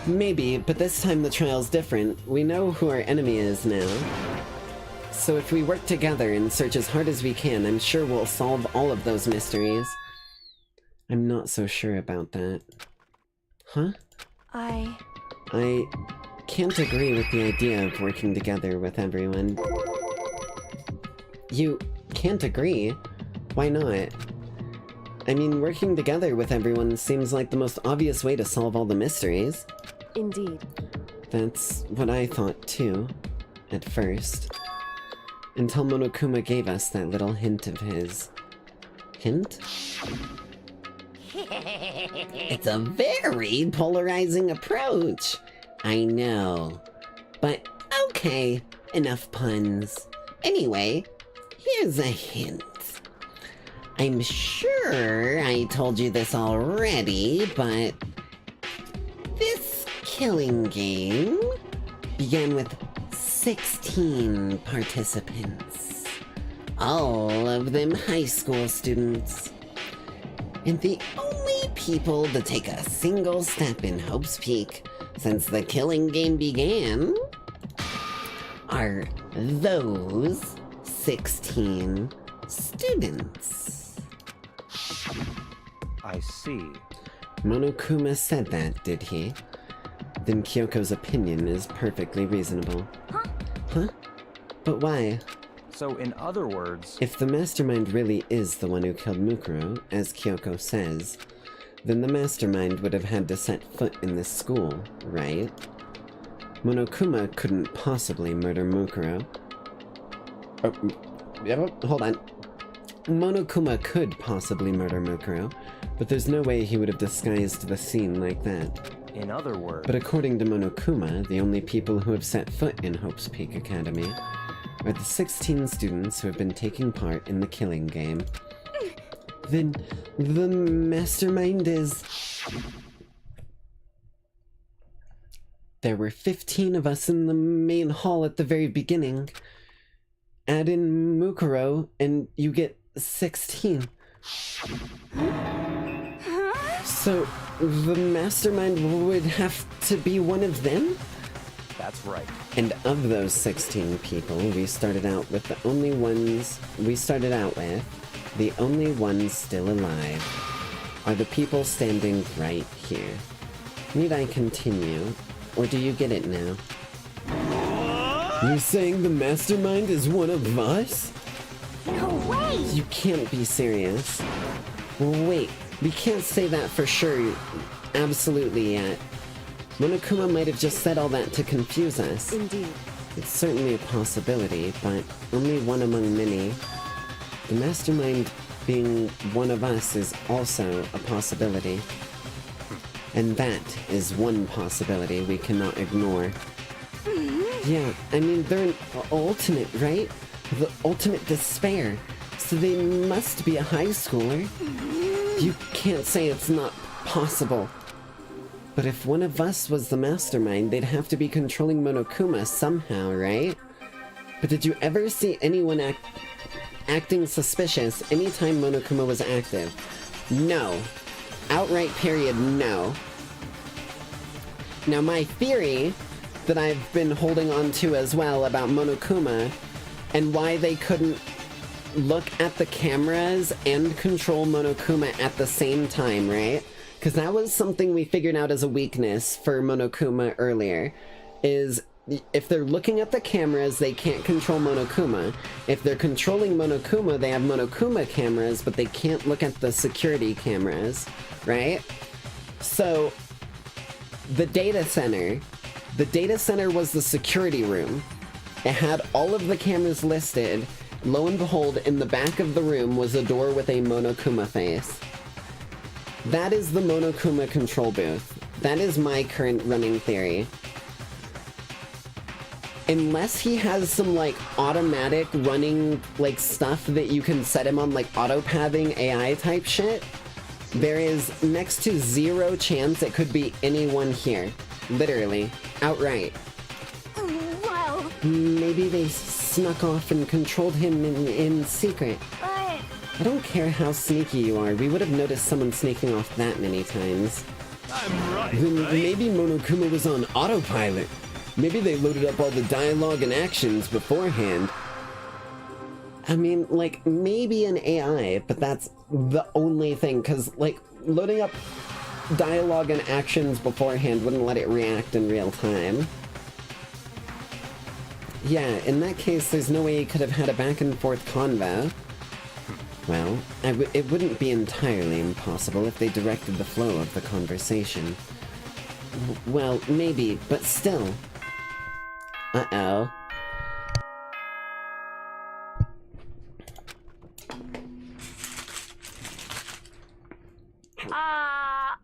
Maybe, but this time the trial's different. We know who our enemy is now. So if we work together and search as hard as we can, I'm sure we'll solve all of those mysteries. I'm not so sure about that. Huh? I can't agree with the idea of working together with everyone. You can't agree? Why not? I mean, working together with everyone seems like the most obvious way to solve all the mysteries. Indeed. That's what I thought too, at first. Until Monokuma gave us that little hint of his. Hint? It's a very polarizing approach. I know. But okay, enough puns. Anyway, here's a hint. I'm sure I told you this already, but this killing game began with 16 participants. All of them high school students. And the only people to take a single step in Hope's Peak since the killing game began are those 16 students. I see. Monokuma said that, did he? Then Kyoko's opinion is perfectly reasonable. Huh? But why? So, in other words... If the mastermind really is the one who killed Mukuro, as Kyoko says, then the mastermind would have had to set foot in this school, right? Monokuma couldn't possibly murder Mukuro. Hold on. Monokuma could possibly murder Mukuro, but there's no way he would have disguised the scene like that. In other words... But according to Monokuma, the only people who have set foot in Hope's Peak Academy are the 16 students who have been taking part in the killing game. Then the mastermind is... There were 15 of us in the main hall at the very beginning. Add in Mukuro, and you get 16. So, the mastermind would have to be one of them? That's right. And of those 16 people, we started out with the only ones still alive are the people standing right here. Need I continue, or do you get it now? You're saying the mastermind is one of us? No way! You can't be serious. Well, wait, we can't say that for sure absolutely yet. Monokuma might have just said all that to confuse us. Indeed. It's certainly a possibility, but only one among many. The mastermind being one of us is also a possibility. And that is one possibility we cannot ignore. Yeah, I mean, they're an ultimate, right? The ultimate despair. So they must be a high schooler. You can't say it's not possible. But if one of us was the mastermind, they'd have to be controlling Monokuma somehow, right? But did you ever see anyone acting suspicious anytime Monokuma was active? No. Outright period, no. Now my theory that I've been holding on to as well about Monokuma and why they couldn't look at the cameras and control Monokuma at the same time, right? Because that was something we figured out as a weakness for Monokuma earlier, is if they're looking at the cameras, they can't control Monokuma. If they're controlling Monokuma, they have Monokuma cameras, but they can't look at the security cameras, right? So, the data center was the security room. It had all of the cameras listed. Lo and behold, in the back of the room was a door with a Monokuma face. That is the Monokuma control booth. That is my current running theory. unless he has some, like, automatic running, like, stuff that you can set him on, like, auto-pathing AI type shit, there is next to 0 chance it could be anyone here. Literally. Outright. Well... Maybe they snuck off and controlled him in secret. But... I don't care how sneaky you are, we would have noticed someone sneaking off that many times. I'm right, Then right? maybe Monokuma was on autopilot. Maybe they loaded up all the dialogue and actions beforehand. I mean, like, maybe an AI, but that's the only thing, because, like, loading up dialogue and actions beforehand wouldn't let it react in real time. Yeah, in that case, there's no way you could have had a back-and-forth convo. Well, it wouldn't be entirely impossible if they directed the flow of the conversation. Well, maybe, but still. Uh-oh.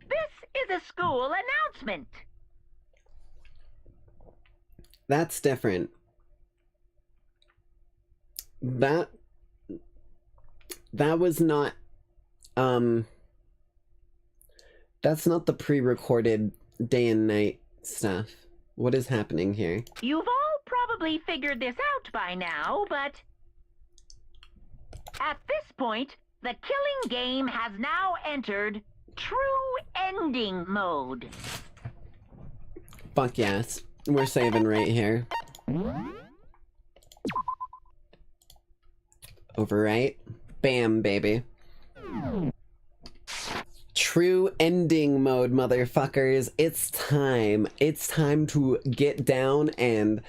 This is a school announcement. That's different. That was not, that's not the pre-recorded day and night stuff. What is happening here? You've all probably figured this out by now, but at this point, the killing game has now entered true ending mode. Fuck yes. We're saving right here. Overwrite. Bam, baby. True ending mode, motherfuckers. It's time. It's time to get down and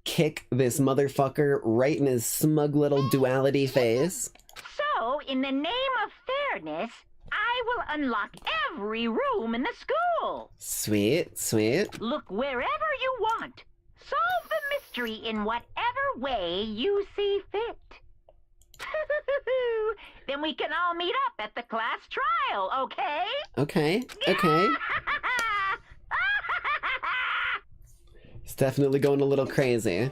kick this motherfucker right in his smug little duality face. So, in the name of fairness, I will unlock every room in the school. Sweet, sweet. Look wherever you want. Solve the mystery in whatever way you see fit. Then we can all meet up at the class trial, okay? Okay, okay. He's definitely going a little crazy.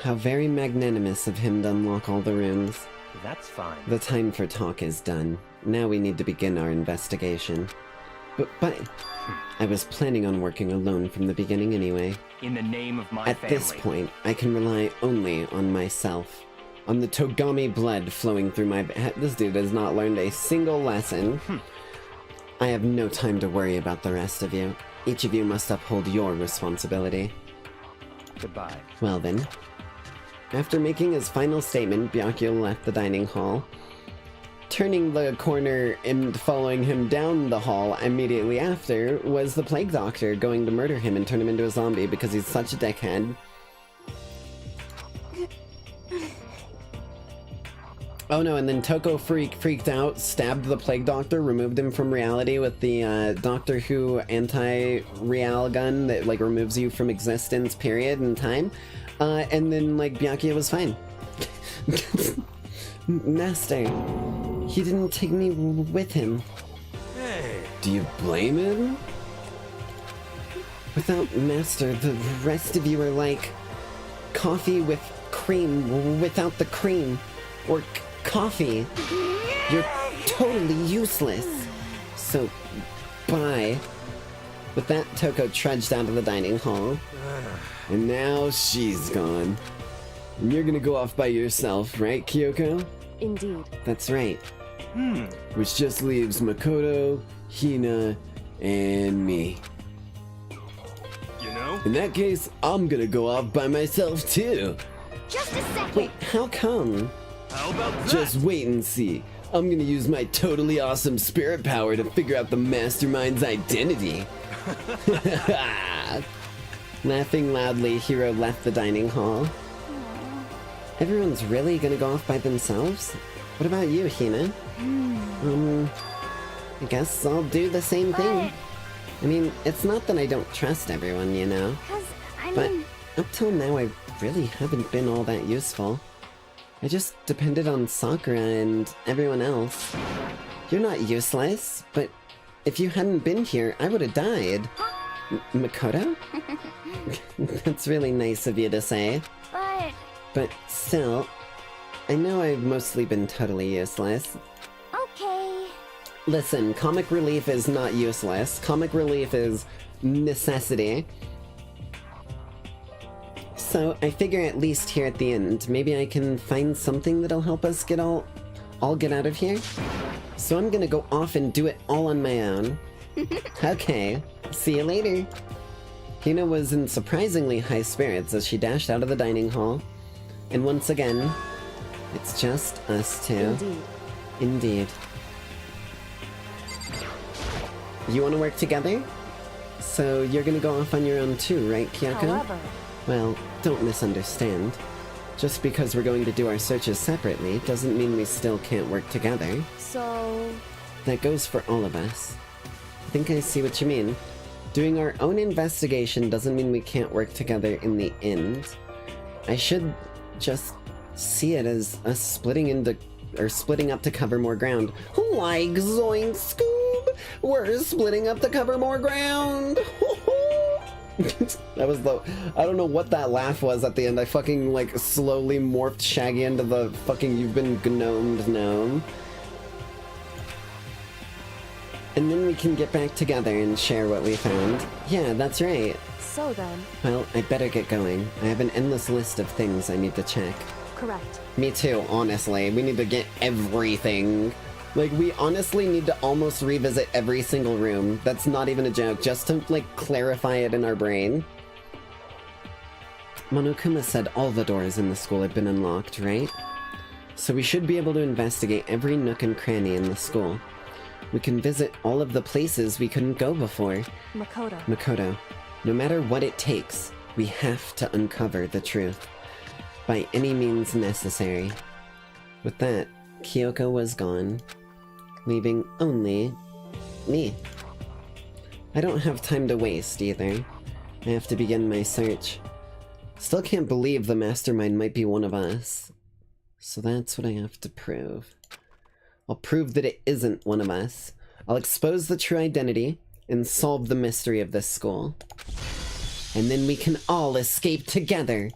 How very magnanimous of him to unlock all the rooms. That's fine. The time for talk is done. Now we need to begin our investigation. But I was planning on working alone from the beginning anyway. In the name of my At family. this point, I can rely only on myself. On the Togami blood flowing through my... This dude has not learned a single lesson. I have no time to worry about the rest of you. Each of you must uphold your responsibility. Goodbye. Well then. After making his final statement, Byakuya left the dining hall. Turning the corner and following him down the hall immediately after was the Plague Doctor going to murder him and turn him into a zombie because he's such a dickhead. Oh no, and then Toko freaked out, stabbed the Plague Doctor, removed him from reality with the Doctor Who anti-real gun that like removes you from existence, period, in time. And then like Byakuya was fine. Master, he didn't take me with him. Hey. Do you blame him? Without Master, the rest of you are like coffee with cream without the cream. Or coffee. You're totally useless. So, bye. With that, Toko trudged out of the dining hall. And now she's gone. And you're gonna go off by yourself, right, Kyoko? Indeed. That's right. Which just leaves Makoto, Hina, and me. You know? In that case, I'm gonna go off by myself too. Just a second. Wait, how come? How about that? Just wait and see. I'm gonna use my totally awesome spirit power to figure out the mastermind's identity. Laughing loudly, Hiro left the dining hall. Everyone's really gonna go off by themselves? What about you, Hina? I guess I'll do the same thing. I mean, it's not that I don't trust everyone, you know? But up till now, I really haven't been all that useful. I just depended on Sakura and everyone else. You're not useless, but if you hadn't been here, I would have died. Makoto? That's really nice of you to say. But still, I know I've mostly been totally useless. Okay. Listen, comic relief is not useless. Comic relief is necessity. So I figure at least here at the end, maybe I can find something that'll help us get all get out of here. So I'm gonna go off and do it all on my own. Okay, see you later. Hina was in surprisingly high spirits as she dashed out of the dining hall. And once again, it's just us two. Indeed. You want to work together? So you're gonna go off on your own too, right, Kyoko? However... Well, don't misunderstand. Just because we're going to do our searches separately doesn't mean we still can't work together. So... That goes for all of us. I think I see what you mean. Doing our own investigation doesn't mean we can't work together in the end. I should just see it as us splitting up to cover more ground. Like Zoink Scoob! We're splitting up to cover more ground! That was I don't know what that laugh was at the end. I fucking, like, slowly morphed Shaggy into the fucking you've been gnomed gnome. And then we can get back together and share what we found. Yeah, that's right. So then... Well, I better get going. I have an endless list of things I need to check. Correct. Me too, honestly. We need to get everything. Like, we honestly need to almost revisit every single room. That's not even a joke, just to, like, clarify it in our brain. Monokuma said all the doors in the school had been unlocked, right? So we should be able to investigate every nook and cranny in the school. We can visit all of the places we couldn't go before. Makoto, no matter what it takes, we have to uncover the truth. By any means necessary. With that, Kyoko was gone, leaving only me. I don't have time to waste either. I have to begin my search. Still can't believe the mastermind might be one of us. So that's what I have to prove. I'll prove that it isn't one of us. I'll expose the true identity and solve the mystery of this school. And then we can all escape together.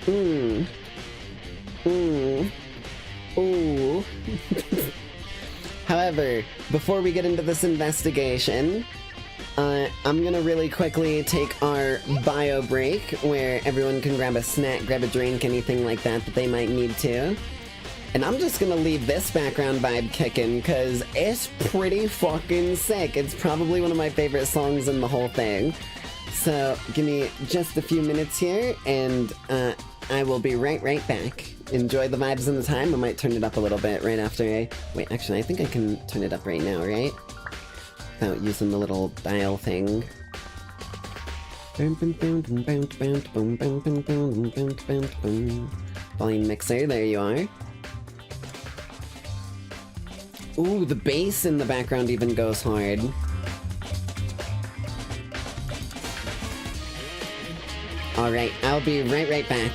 Ooh! Ooh. However, before we get into this investigation, I'm gonna really quickly take our bio break, where everyone can grab a snack, grab a drink, anything like that they might need to. And I'm just gonna leave this background vibe kicking, because it's pretty fucking sick. It's probably one of my favorite songs in the whole thing. So, give me just a few minutes here, and I will be right back. Enjoy the vibes and the time. I might turn it up a little bit right after Wait, actually, I think I can turn it up right now, right? Without using the little dial thing. Volume mixer, there you are. Ooh, the bass in the background even goes hard. Alright, I'll be right back.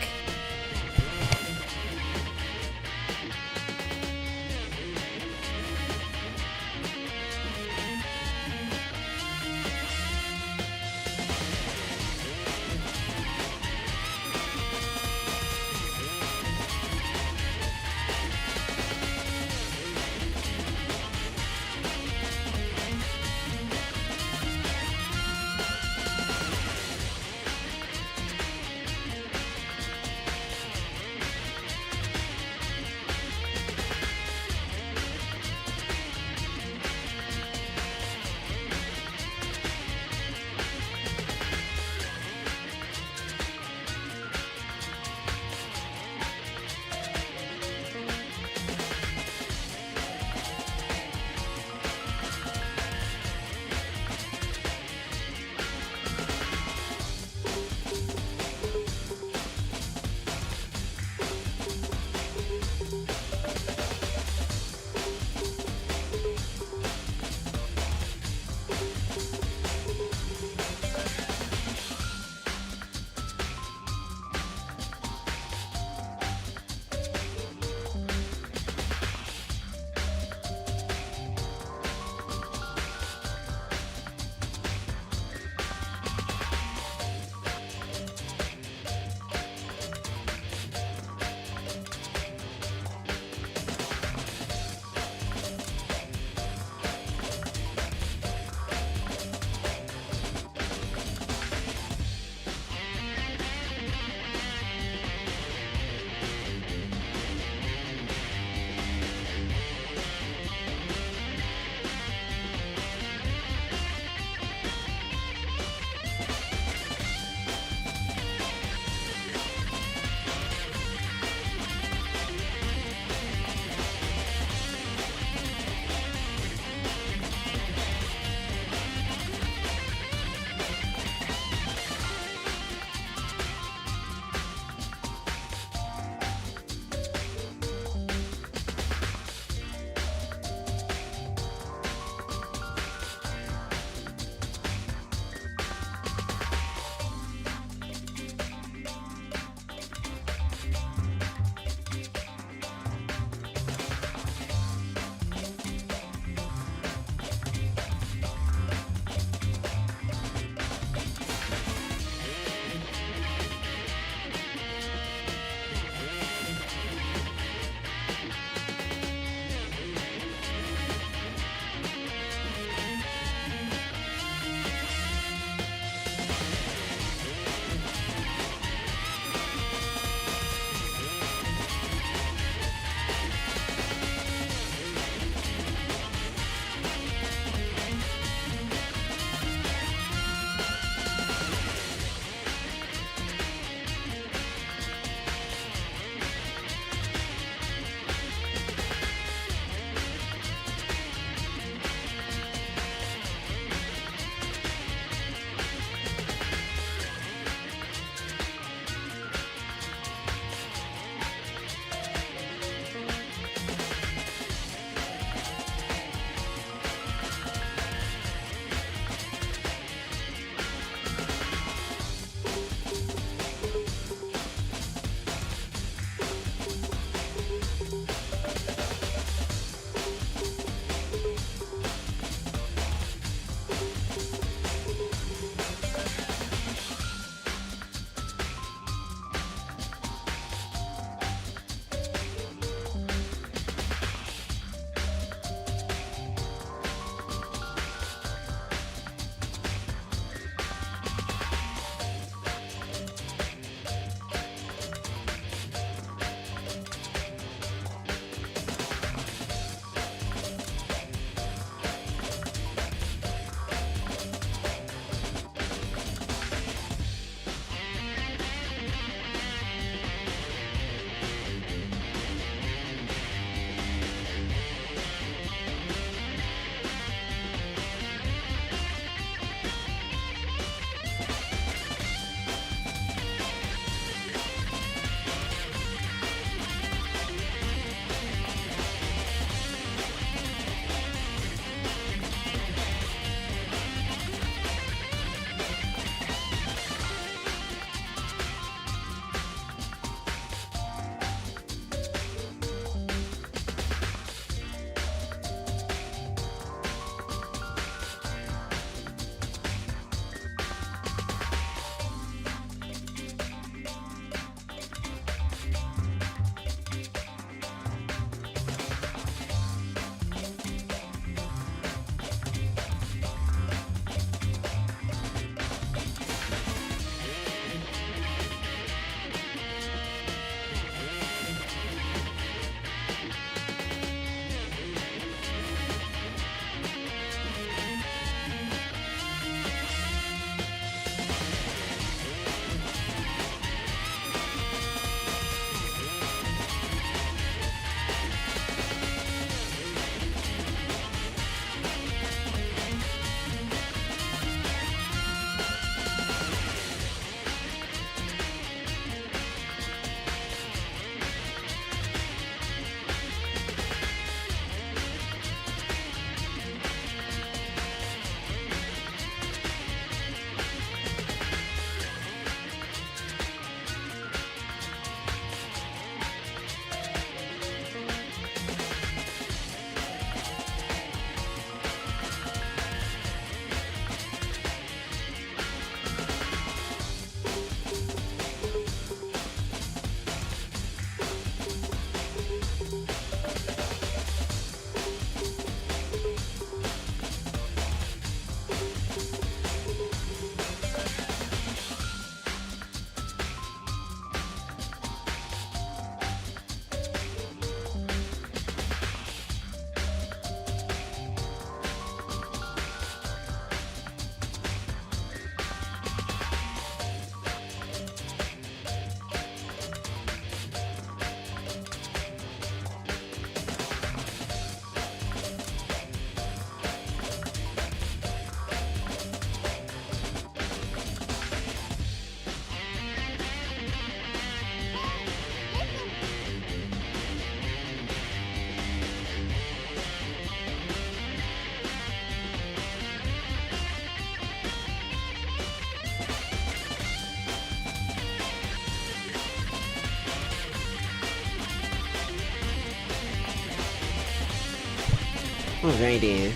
Alrighty.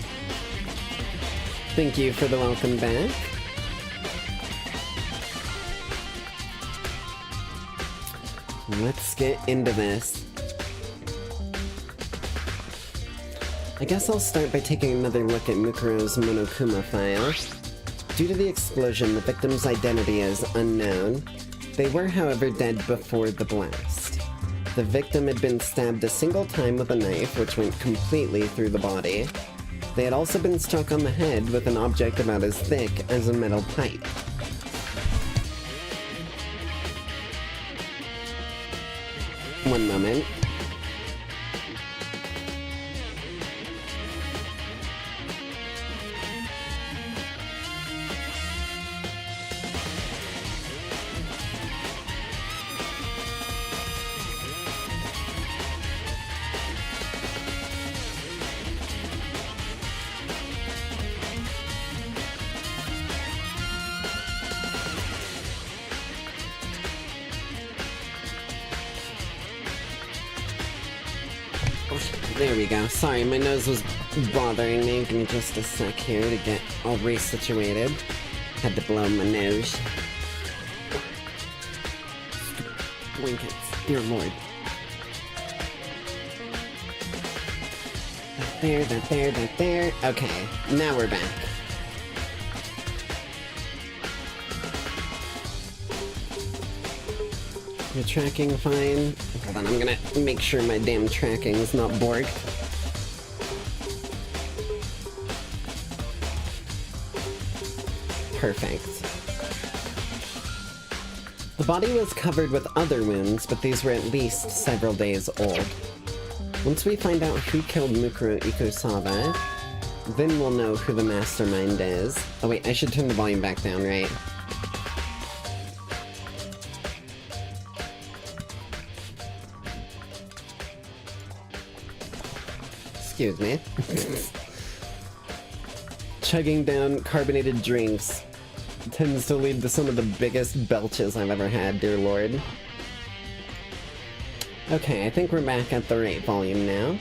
Thank you for the welcome back. Let's get into this. I guess I'll start by taking another look at Mukuro's Monokuma file. Due to the explosion, the victim's identity is unknown. They were, however, dead before the blast. The victim had been stabbed a single time with a knife, which went completely through the body. They had also been struck on the head with an object about as thick as a metal pipe. One moment. There we go. Sorry, my nose was bothering me. Give me just a sec here to get all resituated. Had to blow my nose. Blankets. Dear Lord. There. Okay, now we're back. Your tracking fine. Hold on, I'm gonna make sure my damn tracking is not Borg. Perfect. The body was covered with other wounds, but these were at least several days old. Once we find out who killed Mukuro Ikusawa, then we'll know who the mastermind is. Oh wait, I should turn the volume back down, right? Excuse me. Chugging down carbonated drinks tends to lead to some of the biggest belches I've ever had, dear lord. Okay, I think we're back at the right volume now.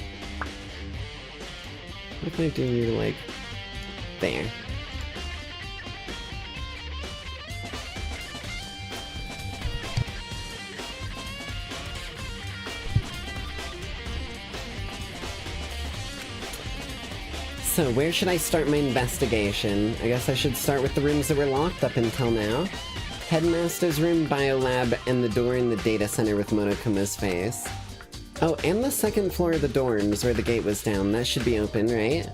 What if I do, like, there? So, where should I start my investigation? I guess I should start with the rooms that were locked up until now. Headmaster's room, biolab, and the door in the data center with Monokuma's face. Oh, and the second floor of the dorms where the gate was down. That should be open, right?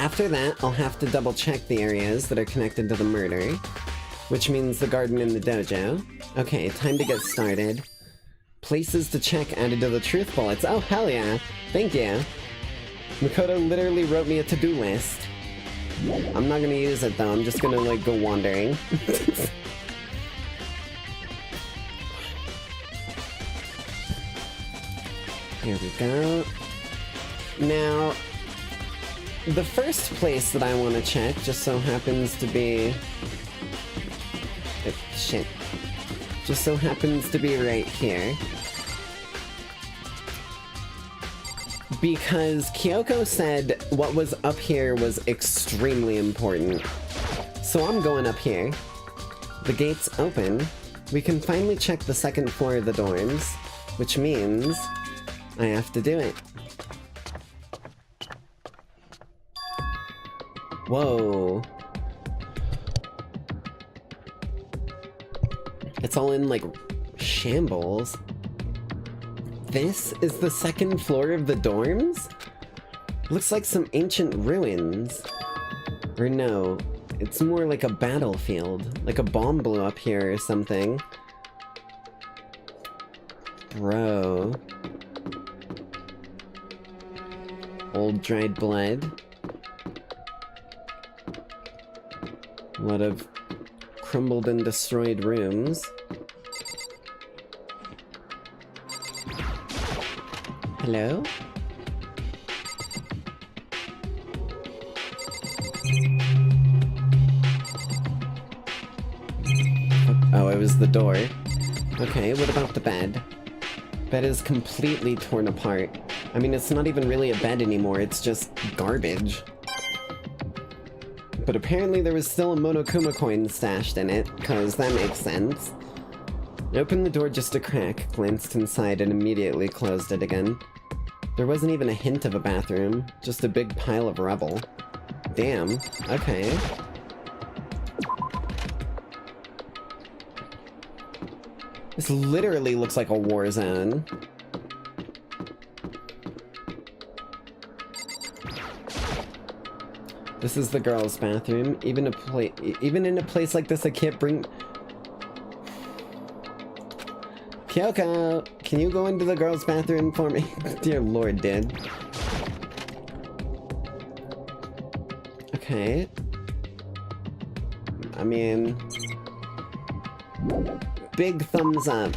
After that, I'll have to double check the areas that are connected to the murder, which means the garden and the dojo. Okay, time to get started. Places to check added to the truth bullets. Oh, hell yeah. Thank you. Makoto literally wrote me a to-do list. I'm not gonna use it though, I'm just gonna like go wandering. Here we go. Now, the first place that I want to check just so happens to be... shit. Just so happens to be right here. Because Kyoko said what was up here was extremely important. So I'm going up here. The gate's open. We can finally check the second floor of the dorms, which means I have to do it. Whoa. It's all in, like, shambles. This is the second floor of the dorms? Looks like some ancient ruins. Or no, it's more like a battlefield. Like a bomb blew up here or something. Bro. Old dried blood. A lot of crumbled and destroyed rooms. Hello? Oh, it was the door. Okay, what about the bed? Bed is completely torn apart. I mean, it's not even really a bed anymore, it's just garbage. But apparently there was still a Monokuma coin stashed in it, cause that makes sense. I opened the door just a crack, glanced inside, and immediately closed it again. There wasn't even a hint of a bathroom, just a big pile of rubble. Damn, okay. This literally looks like a war zone. This is the girls' bathroom. Even in a place like this, I can't bring... Kyoko, can you go into the girls' bathroom for me? Dear lord, dude. Okay. I mean... Big thumbs up.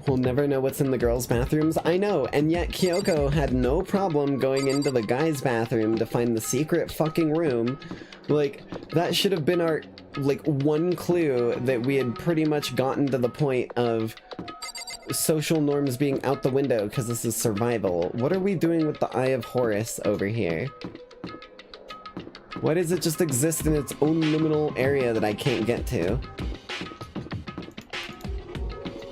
We'll never know what's in the girls' bathrooms. I know, and yet Kyoko had no problem going into the guys' bathroom to find the secret fucking room. Like, that should have been our, like, one clue that we had pretty much gotten to the point of social norms being out the window because this is survival. What are we doing with the Eye of Horus over here? Why does it just exist in its own liminal area that I can't get to?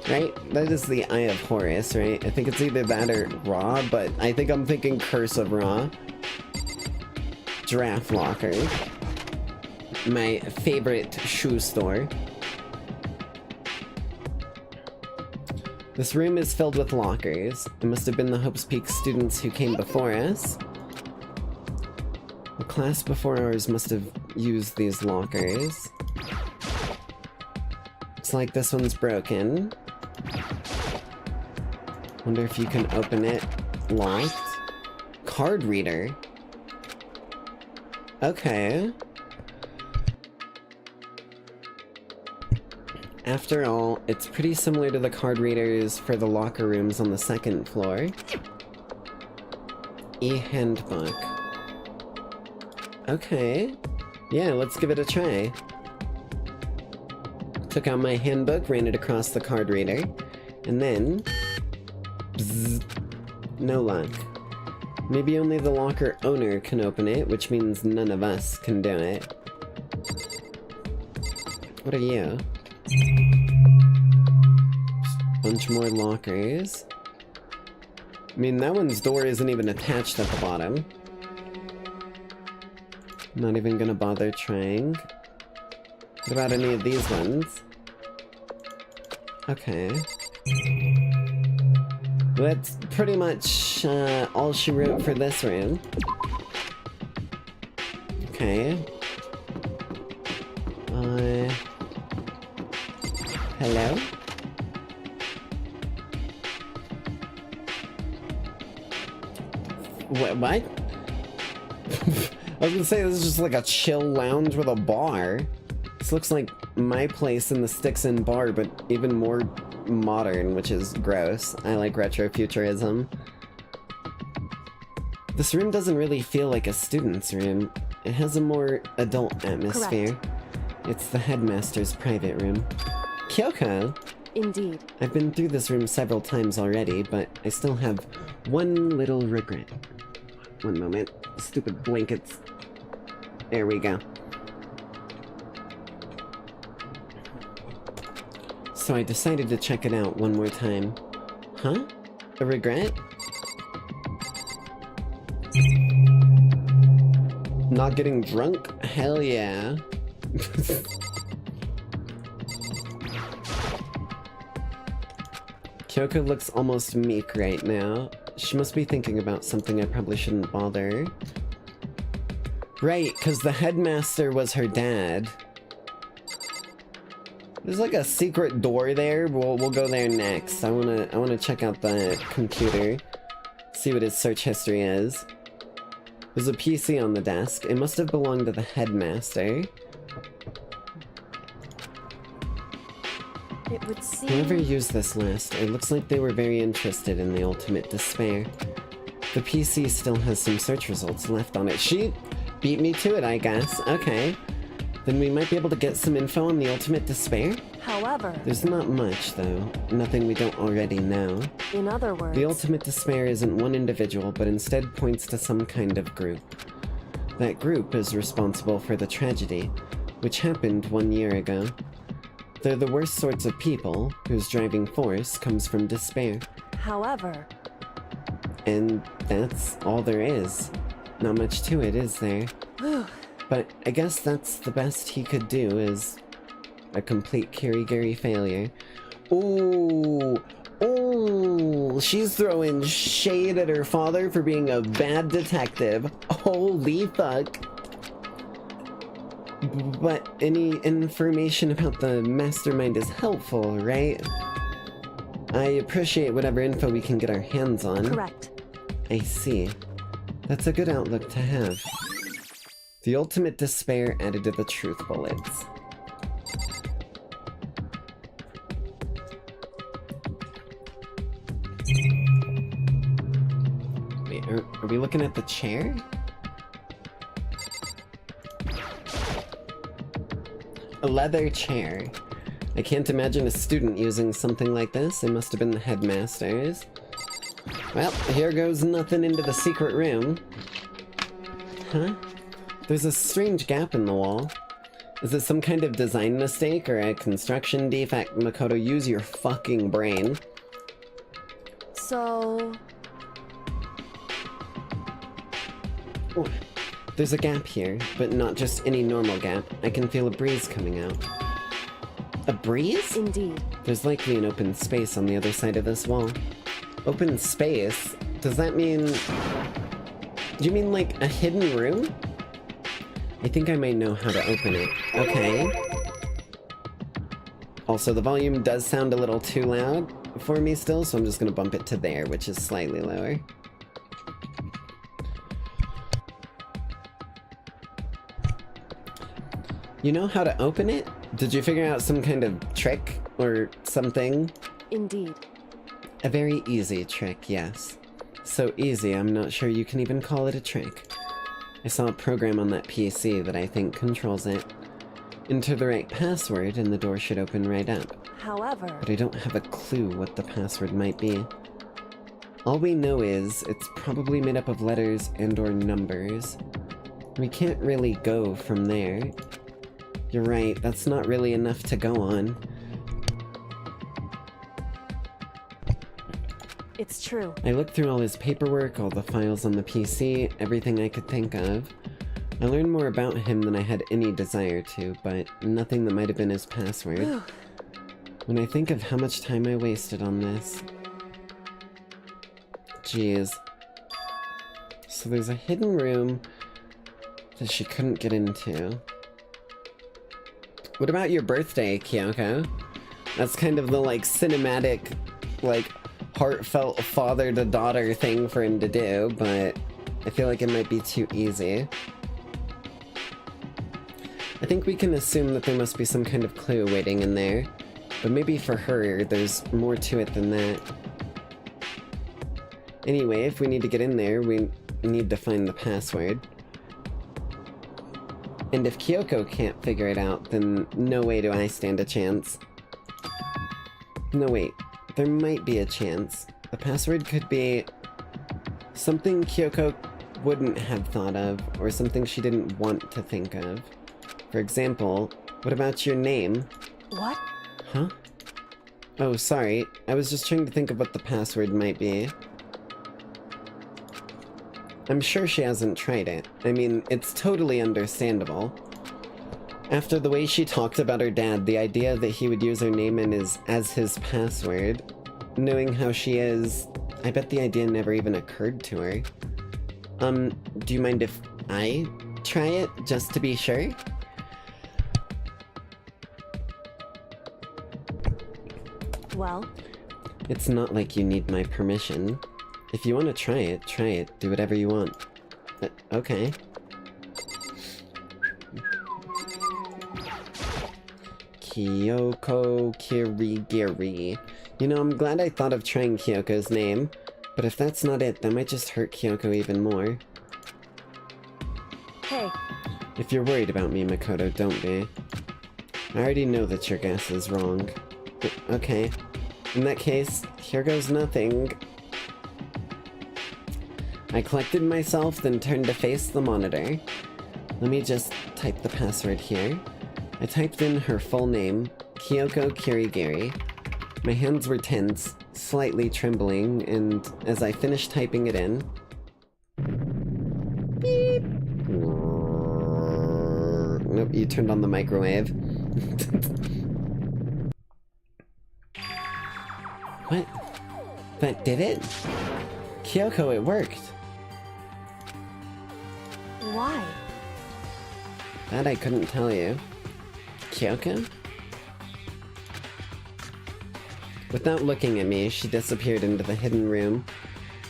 Right? That is the Eye of Horus, right? I think it's either that or Ra, but I think I'm thinking Curse of Ra. Giraffe Locker. My favorite shoe store. This room is filled with lockers. It must have been the Hope's Peak students who came before us. The class before ours must have used these lockers. Looks like this one's broken. Wonder if you can open it. Locked. Card reader. Okay. After all, it's pretty similar to the card readers for the locker rooms on the second floor. E-handbook. Okay. Yeah, let's give it a try. Took out my handbook, ran it across the card reader, and then... Bzz, no luck. Maybe only the locker owner can open it, which means none of us can do it. What are you? Bunch more lockers. I mean, that one's door isn't even attached at the bottom. Not even gonna bother trying. What about any of these ones? Okay. That's pretty much all she wrote for this room. Okay. Hello? What? I was gonna say, this is just like a chill lounge with a bar. This looks like my place in the Sticks and Bar, but even more modern, which is gross. I like retrofuturism. This room doesn't really feel like a student's room. It has a more adult atmosphere. Correct. It's the Headmaster's private room. Kyoko! Indeed. I've been through this room several times already, but I still have one little regret. One moment. Stupid blankets. There we go. So I decided to check it out one more time. Huh? A regret? Not getting drunk? Hell yeah. Kyoko looks almost meek right now. She must be thinking about something I probably shouldn't bother. Right, because the headmaster was her dad. There's like a secret door there. We'll go there next. I wanna check out the computer. See what his search history is. There's a PC on the desk. It must have belonged to the headmaster. It would seem... Whoever used this last, it looks like they were very interested in the ultimate despair. The PC still has some search results left on it. She beat me to it, I guess. Okay. Then we might be able to get some info on the ultimate despair? However... There's not much, though. Nothing we don't already know. In other words... The ultimate despair isn't one individual, but instead points to some kind of group. That group is responsible for the tragedy, which happened 1 year ago. They're the worst sorts of people, whose driving force comes from despair. However... And that's all there is. Not much to it, is there? But I guess that's the best he could do, is a complete Kirigiri failure. Ooh! Ooh! She's throwing shade at her father for being a bad detective. Holy fuck! But any information about the mastermind is helpful, right? I appreciate whatever info we can get our hands on. Correct. I see. That's a good outlook to have. The ultimate despair added to the truth bullets. Wait, are we looking at the chair? A leather chair. I can't imagine a student using something like this. It must have been the headmaster's. Well, here goes nothing into the secret room. Huh? There's a strange gap in the wall. Is it some kind of design mistake or a construction defect? Makoto, use your fucking brain. So... Oh, there's a gap here, but not just any normal gap. I can feel a breeze coming out. A breeze? Indeed. There's likely an open space on the other side of this wall. Open space? Does that mean... Do you mean like a hidden room? I think I might know how to open it. Okay. Also, the volume does sound a little too loud for me still, so I'm just gonna bump it to there, which is slightly lower. You know how to open it? Did you figure out some kind of trick or something? Indeed. A very easy trick, yes. So easy, I'm not sure you can even call it a trick. I saw a program on that PC that I think controls it. Enter the right password and the door should open right up. However... But I don't have a clue what the password might be. All we know is it's probably made up of letters and or numbers. We can't really go from there. You're right, that's not really enough to go on. It's true. I looked through all his paperwork, all the files on the PC, everything I could think of. I learned more about him than I had any desire to, but nothing that might have been his password. When I think of how much time I wasted on this... Jeez. So there's a hidden room that she couldn't get into. What about your birthday, Kyoko? That's kind of the, like, cinematic, like, heartfelt father-to-daughter thing for him to do, but I feel like it might be too easy. I think we can assume that there must be some kind of clue waiting in there, but maybe for her, there's more to it than that. Anyway, if we need to get in there, we need to find the password. And if Kyoko can't figure it out, then no way do I stand a chance. No, wait. There might be a chance. The password could be something Kyoko wouldn't have thought of, or something she didn't want to think of. For example, what about your name? What? Huh? Oh, sorry. I was just trying to think of what the password might be. I'm sure she hasn't tried it. I mean, it's totally understandable. After the way she talked about her dad, the idea that he would use her name as his password, knowing how she is, I bet the idea never even occurred to her. Do you mind if I try it, just to be sure? Well? It's not like you need my permission. If you want to try it, do whatever you want. Okay. Kyoko Kirigiri. You know, I'm glad I thought of trying Kyoko's name, but if that's not it, that might just hurt Kyoko even more. Hey. If you're worried about me, Makoto, don't be. I already know that your guess is wrong. Okay. In that case, here goes nothing. I collected myself, then turned to face the monitor. Let me just type the password here. I typed in her full name, Kyoko Kirigiri. My hands were tense, slightly trembling, and as I finished typing it in... Beep! Nope, you turned on the microwave. What? That did it? Kyoko, it worked. Why? That I couldn't tell you. Kyoko? Without looking at me, she disappeared into the hidden room.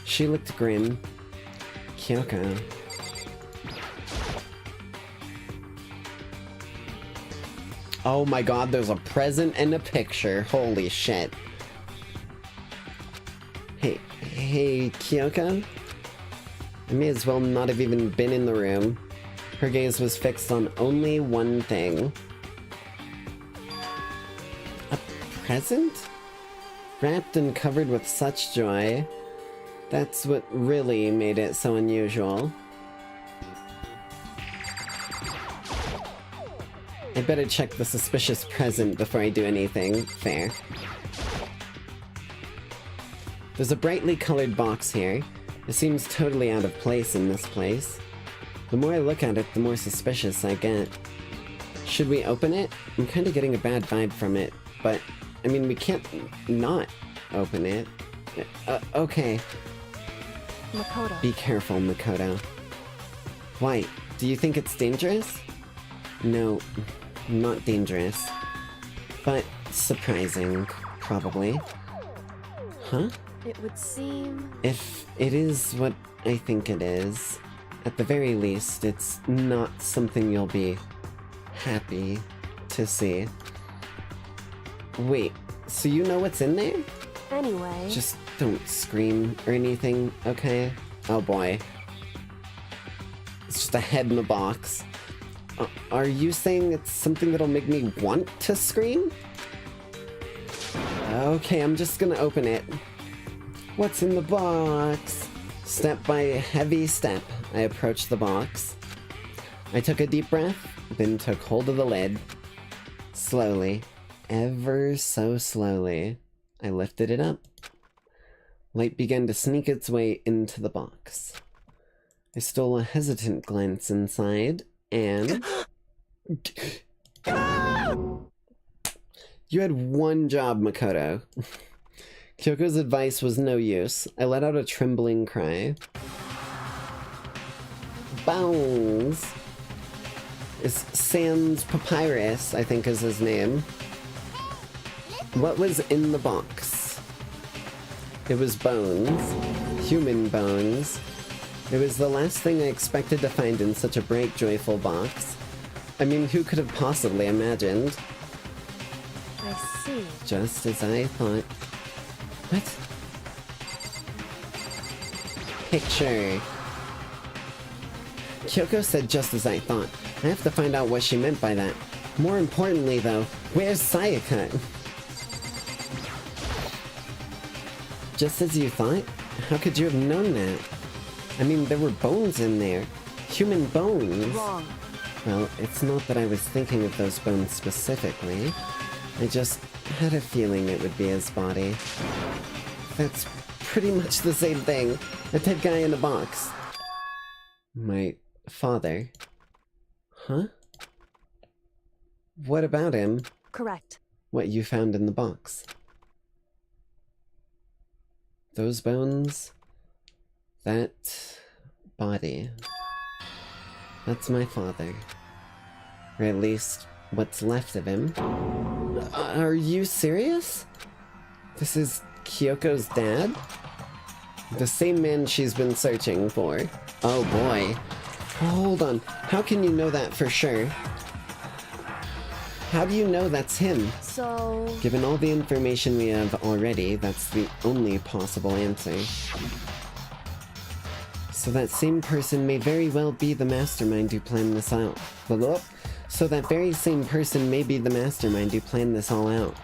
She looked grim. Kyoko. Oh my god, there's a present and a picture. Holy shit. Hey, Kyoko? I may as well not have even been in the room. Her gaze was fixed on only one thing. A present? Wrapped and covered with such joy. That's what really made it so unusual. I better check the suspicious present before I do anything. Fair. There's a brightly colored box here. It seems totally out of place in this place. The more I look at it, the more suspicious I get. Should we open it? I'm kind of getting a bad vibe from it, but, I mean, we can't not open it. Okay. Makoto. Be careful, Makoto. Why? Do you think it's dangerous? No, not dangerous. But surprising, probably. Huh? It would seem... If it is what I think it is, at the very least, it's not something you'll be happy to see. Wait, so you know what's in there? Anyway... Just don't scream or anything, okay? Oh boy. It's just a head in a box. Are you saying it's something that'll make me want to scream? Okay, I'm just gonna open it. What's in the box? Step by heavy step, I approached the box. I took a deep breath, then took hold of the lid. Slowly, ever so slowly, I lifted it up. Light began to sneak its way into the box. I stole a hesitant glance inside, and... You had one job, Makoto. Kyoko's advice was no use. I let out a trembling cry. Bones! Is Sans Papyrus, I think is his name. What was in the box? It was bones. Human bones. It was the last thing I expected to find in such a bright, joyful box. I mean, who could have possibly imagined? I see. Just as I thought. What? Picture. Kyoko said just as I thought. I have to find out what she meant by that. More importantly, though, where's Sayaka? Just as you thought? How could you have known that? I mean, there were bones in there. Human bones. Wrong. Well, it's not that I was thinking of those bones specifically. I just had a feeling it would be his body. That's pretty much the same thing. A dead guy in a box. My father? Huh? What about him? Correct. What you found in the box? Those bones? That body. That's my father. Or at least, what's left of him. Are you serious? This is Kyoko's dad? The same man she's been searching for. Oh boy. Hold on. How can you know that for sure? How do you know that's him? So... Given all the information we have already, that's the only possible answer. So that same person may very well be the mastermind who planned this out. So that very same person may be the mastermind who planned this all out.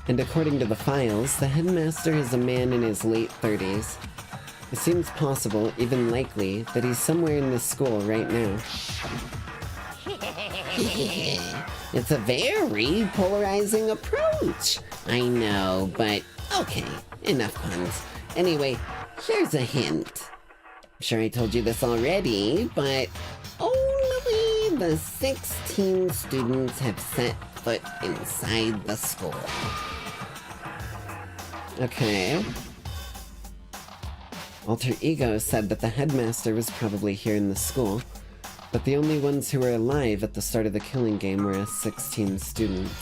And according to the files, the headmaster is a man in his late 30s. It seems possible, even likely, that he's somewhere in this school right now. It's a very polarizing approach. I know, but okay, enough puns. Anyway, here's a hint. I'm sure I told you this already, but only the 16 students have set foot inside the school. Okay. Alter Ego said that the headmaster was probably here in the school, but the only ones who were alive at the start of the killing game were us 16 students.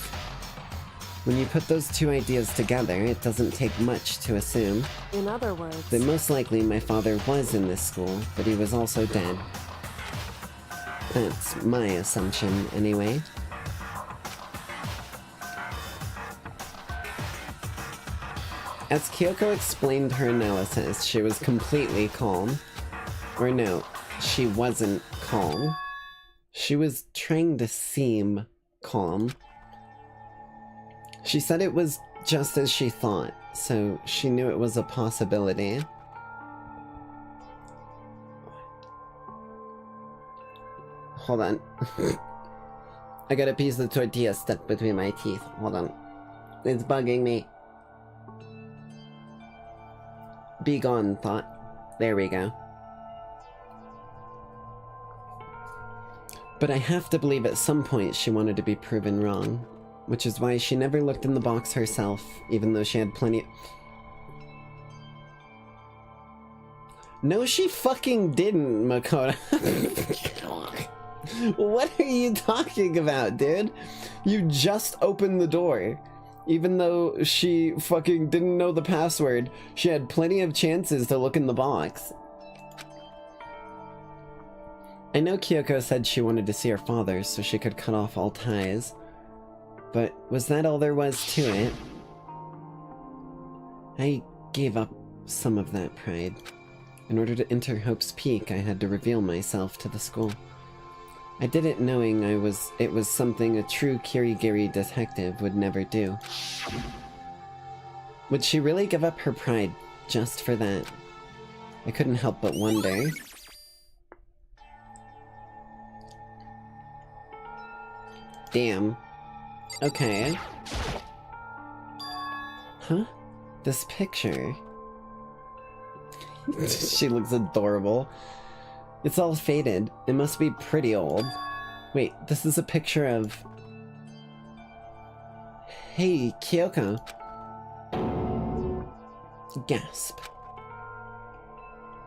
When you put those two ideas together, it doesn't take much to assume. In other words, that most likely my father was in this school, but he was also dead. That's my assumption, anyway. As Kyoko explained her analysis, she was completely calm. Or no, she wasn't calm. She was trying to seem calm. She said it was just as she thought, so she knew it was a possibility. Hold on. I got a piece of tortilla stuck between my teeth. Hold on. It's bugging me. Be gone, thought. There we go. But I have to believe at some point she wanted to be proven wrong, which is why she never looked in the box herself, even though she had plenty. No, she fucking didn't, Makoto. What are you talking about, dude? You just opened the door. Even though she fucking didn't know the password, she had plenty of chances to look in the box. I know Kyoko said she wanted to see her father so she could cut off all ties. But was that all there was to it? I gave up some of that pride. In order to enter Hope's Peak, I had to reveal myself to the school. I did it knowing it was something a true Kirigiri detective would never do. Would she really give up her pride just for that? I couldn't help but wonder. Damn. Okay. Huh? This picture. She looks adorable. It's all faded. It must be pretty old. Wait, this is a picture of... Hey, Kyoko. Gasp.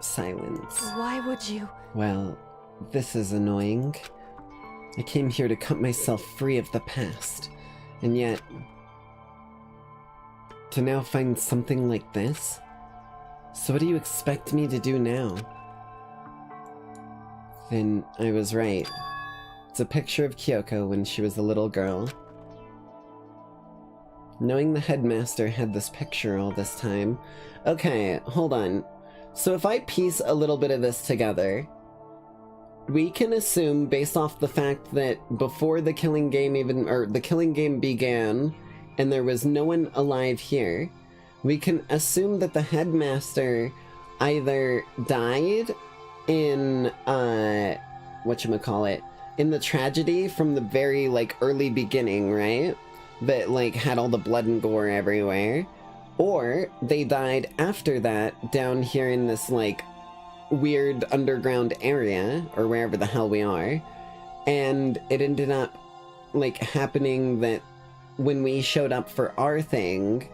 Silence. Why would you? Well, this is annoying. I came here to cut myself free of the past, and yet... to now find something like this? So what do you expect me to do now? Then I was right. It's a picture of Kyoko when she was a little girl. Knowing the headmaster had this picture all this time... Okay, hold on. So if I piece a little bit of this together, we can assume, based off the fact that before the killing game the killing game began, and there was no one alive here, we can assume that the headmaster either died in, whatchamacallit, in the tragedy from the very, early beginning, right? That, had all the blood and gore everywhere. Or they died after that down here in this, weird underground area, or wherever the hell we are. And it ended up, happening that when we showed up for our thing,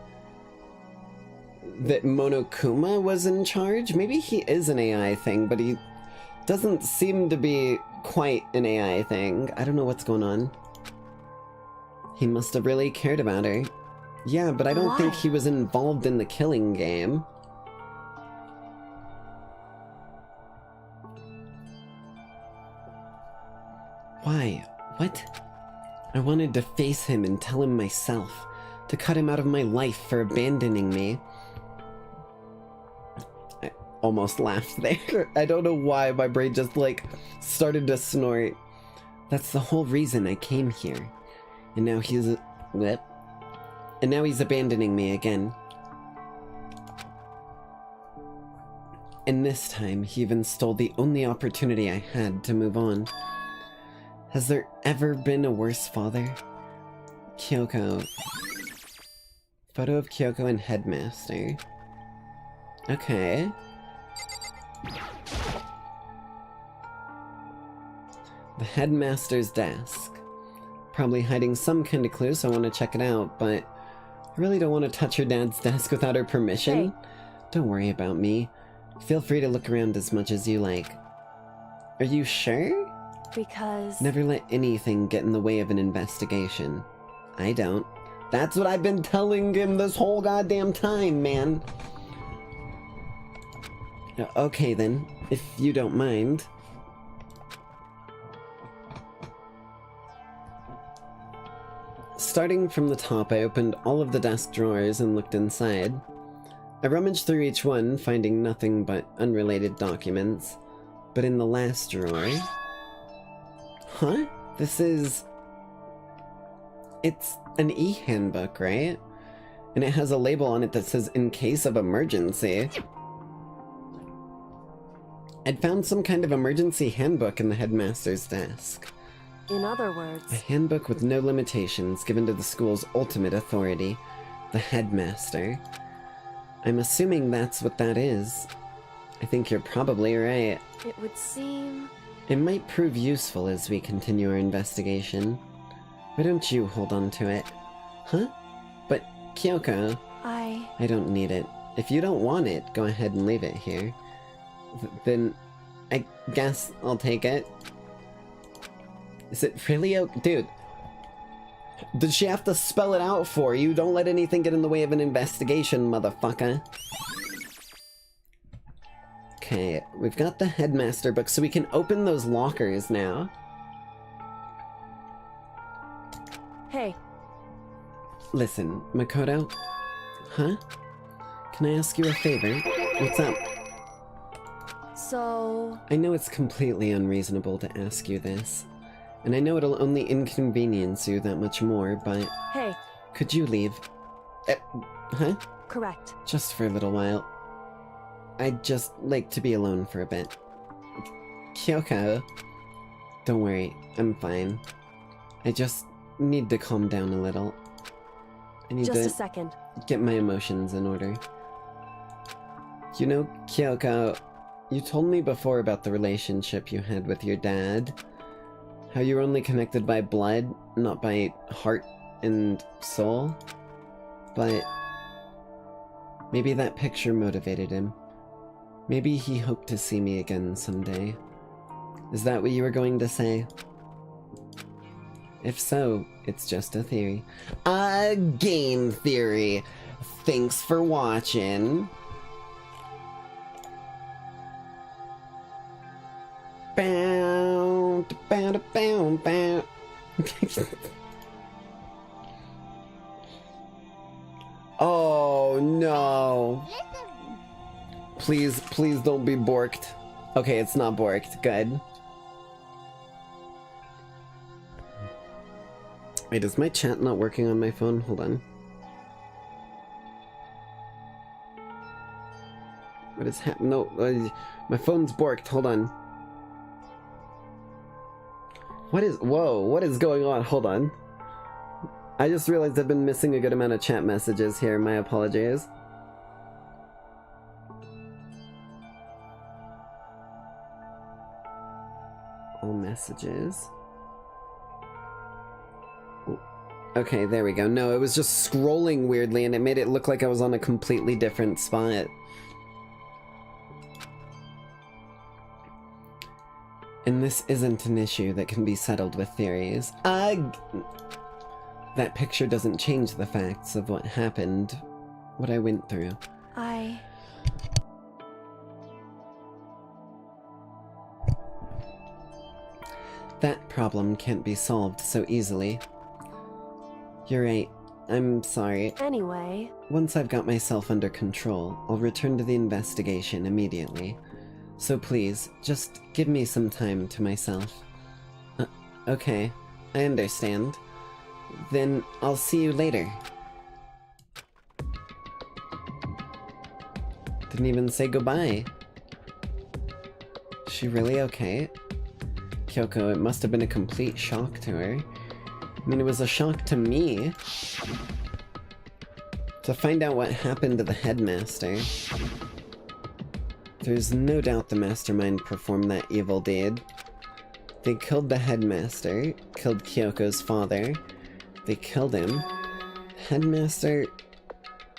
that Monokuma was in charge? Maybe he is an AI thing, but he doesn't seem to be quite an AI thing. I don't know what's going on. He must have really cared about her. Yeah, but I don't think he was involved in the killing game. Why? What? I wanted to face him and tell him myself, to cut him out of my life for abandoning me. almost laughed there. I don't know why my brain just, like, started to snort. That's the whole reason I came here. And now he's... What? And now he's abandoning me again. And this time, he even stole the only opportunity I had to move on. Has there ever been a worse father? Kyoko. Photo of Kyoko and Headmaster. Okay. The Headmaster's desk. Probably hiding some kind of clue, so I want to check it out, but I really don't want to touch her dad's desk without her permission. Hey. Don't worry about me. Feel free to look around as much as you like. Are you sure? Because... Never let anything get in the way of an investigation. I don't. That's what I've been telling him this whole goddamn time, man. Okay then, if you don't mind. Starting from the top, I opened all of the desk drawers and looked inside. I rummaged through each one, finding nothing but unrelated documents. But in the last drawer... Huh? This is... It's an e-handbook, right? And it has a label on it that says, in case of emergency. I'd found some kind of emergency handbook in the headmaster's desk. In other words... A handbook with no limitations given to the school's ultimate authority, the headmaster. I'm assuming that's what that is. I think you're probably right. It would seem... It might prove useful as we continue our investigation. Why don't you hold on to it? Huh? But, Kyoko... I don't need it. If you don't want it, go ahead and leave it here. Then, I guess I'll take it. Is it really okay? Dude. Did she have to spell it out for you? Don't let anything get in the way of an investigation, motherfucker. Okay, we've got the headmaster book, so we can open those lockers now. Hey. Listen, Makoto. Huh? Can I ask you a favor? What's up? So... I know it's completely unreasonable to ask you this. And I know it'll only inconvenience you that much more, but... Hey. Could you leave? Huh? Correct. Just for a little while. I'd just like to be alone for a bit. Kyoko. Don't worry, I'm fine. I just need to calm down a little. I need just to a second. Get my emotions in order. You know, Kyoko, you told me before about the relationship you had with your dad. How you're only connected by blood, not by heart and soul. But maybe that picture motivated him. Maybe he hoped to see me again someday. Is that what you were going to say? If so, it's just a theory. A game theory! Thanks for watching. Bow, bow, bow, bow. Oh no. Please, please don't be borked. Okay, it's not borked. Good. Wait, is my chat not working on my phone? Hold on. What is happening? No, my phone's borked. Hold on. What is... Whoa, what is going on? Hold on. I just realized I've been missing a good amount of chat messages here. My apologies. All messages. Okay, there we go. No, it was just scrolling weirdly and it made it look like I was on a completely different spot. And this isn't an issue that can be settled with theories. Ugh! That picture doesn't change the facts of what happened, what I went through. That problem can't be solved so easily. You're right. I'm sorry. Anyway... Once I've got myself under control, I'll return to the investigation immediately. So please, just give me some time to myself. Okay, I understand. Then I'll see you later. Didn't even say goodbye. Is she really okay? Kyoko, it must have been a complete shock to her. I mean, it was a shock to me. To find out what happened to the Headmaster. There's no doubt the Mastermind performed that evil deed. They killed the Headmaster, killed Kyoko's father. They killed him. Headmaster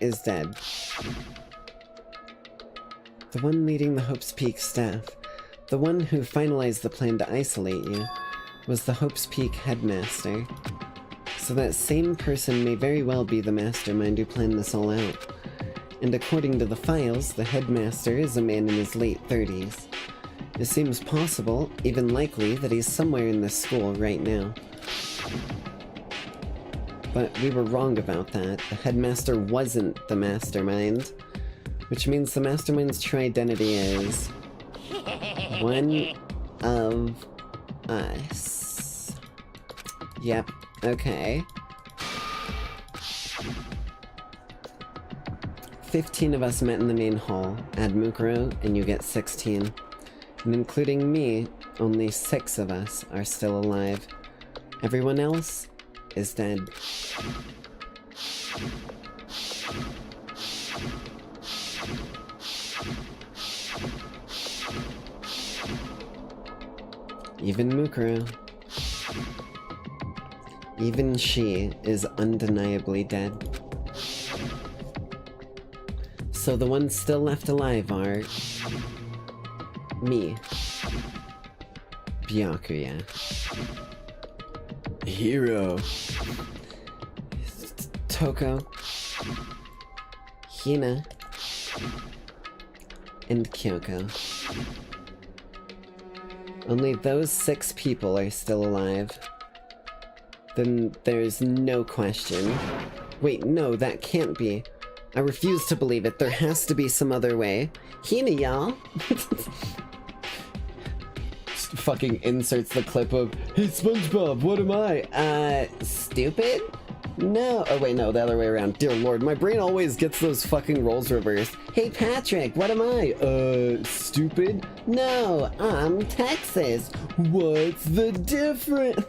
is dead. The one leading the Hope's Peak staff, the one who finalized the plan to isolate you, was the Hope's Peak Headmaster. So that same person may very well be the mastermind who planned this all out. And according to the files, the Headmaster is a man in his late 30s. It seems possible, even likely, that he's somewhere in this school right now. But we were wrong about that. The Headmaster wasn't the mastermind. Which means the mastermind's true identity is... one of us. Yep, okay. 15 of us met in the main hall. Add Mukuro, and you get 16. And including me, only 6 of us are still alive. Everyone else is dead. Even Mukuro. Even she is undeniably dead. So the ones still left alive are... me. Byakuya. Hero. Toko. Hina. And Kyoko. Only those 6 people are still alive. Then there's no question. Wait, no, that can't be. I refuse to believe it. There has to be some other way. Hina, y'all. Fucking inserts the clip of, "Hey, SpongeBob, what am I? Stupid? No. Oh, wait, no, the other way around. Dear Lord, my brain always gets those fucking roles reversed. Hey, Patrick, what am I? Stupid? No, I'm Texas. What's the difference?"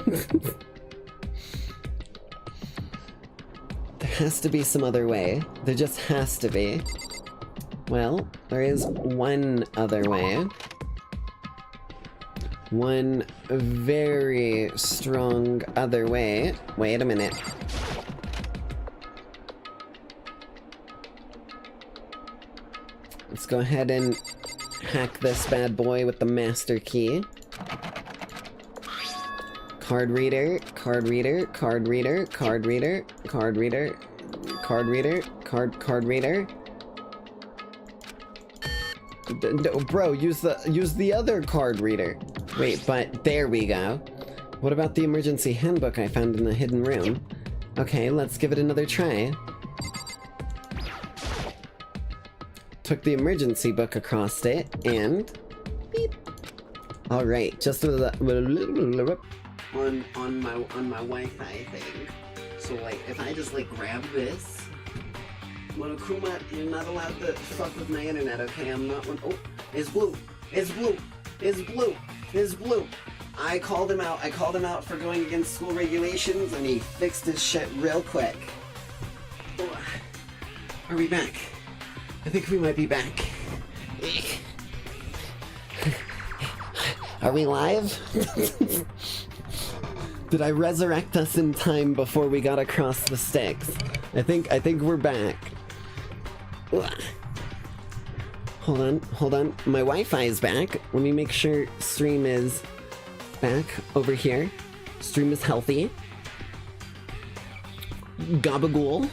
There has to be some other way. There just has to be. Well, there is one other way. One very strong other way. Wait a minute. Let's go ahead and hack this bad boy with the master key. Card reader, card reader, card reader, card reader, card reader, card reader, card reader. No, bro, use the other card reader. Wait, but there we go. What about the emergency handbook I found in the hidden room? Okay, let's give it another try. Took the emergency book across it, and... beep. Alright, just with the... on my Wi-Fi thing. So, like, if I just, like, grab this... Monokuma, you're not allowed to fuck with my internet, okay? I'm not one... Oh, it's blue! It's blue! It's blue! It's blue! I called him out for going against school regulations, and he fixed his shit real quick. Oh, are we back? I think we might be back. Are we live? Did I resurrect us in time before we got across the sticks? I think we're back. Hold on. My Wi-Fi is back. Let me make sure stream is back over here. Stream is healthy. Gabagool.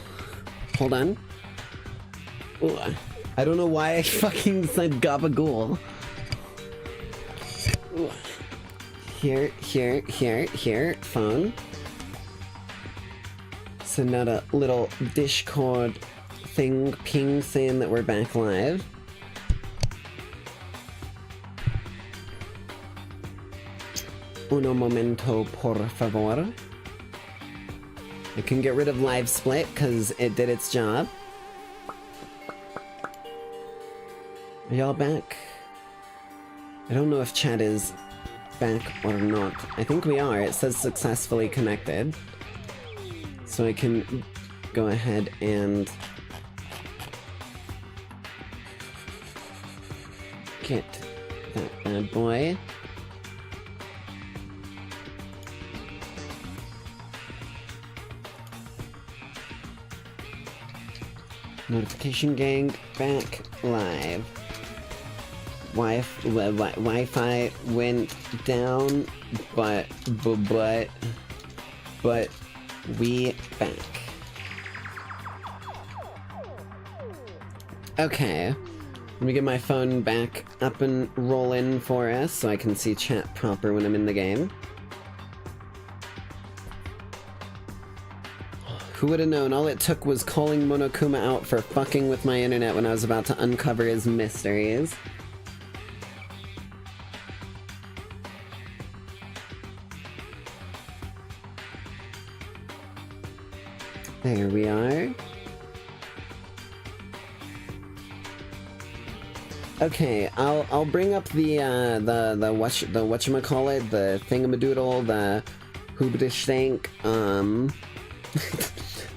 Hold on. I don't know why I fucking said gabagool. Here, phone. Send out a little Discord thing, ping saying that we're back live. Uno momento, por favor. I can get rid of live split because it did its job. Are y'all back? I don't know if chat is back or not. I think we are. It says successfully connected. So I can go ahead and get that bad boy. Notification gang back live. Wi-Fi went down, but we back. Okay, let me get my phone back up and rolling for us so I can see chat proper when I'm in the game. Who would have known? All it took was calling Monokuma out for fucking with my internet when I was about to uncover his mysteries. There we are. Okay, I'll bring up the whatchamacallit, the thingamadoodle, the hoobadish-thank,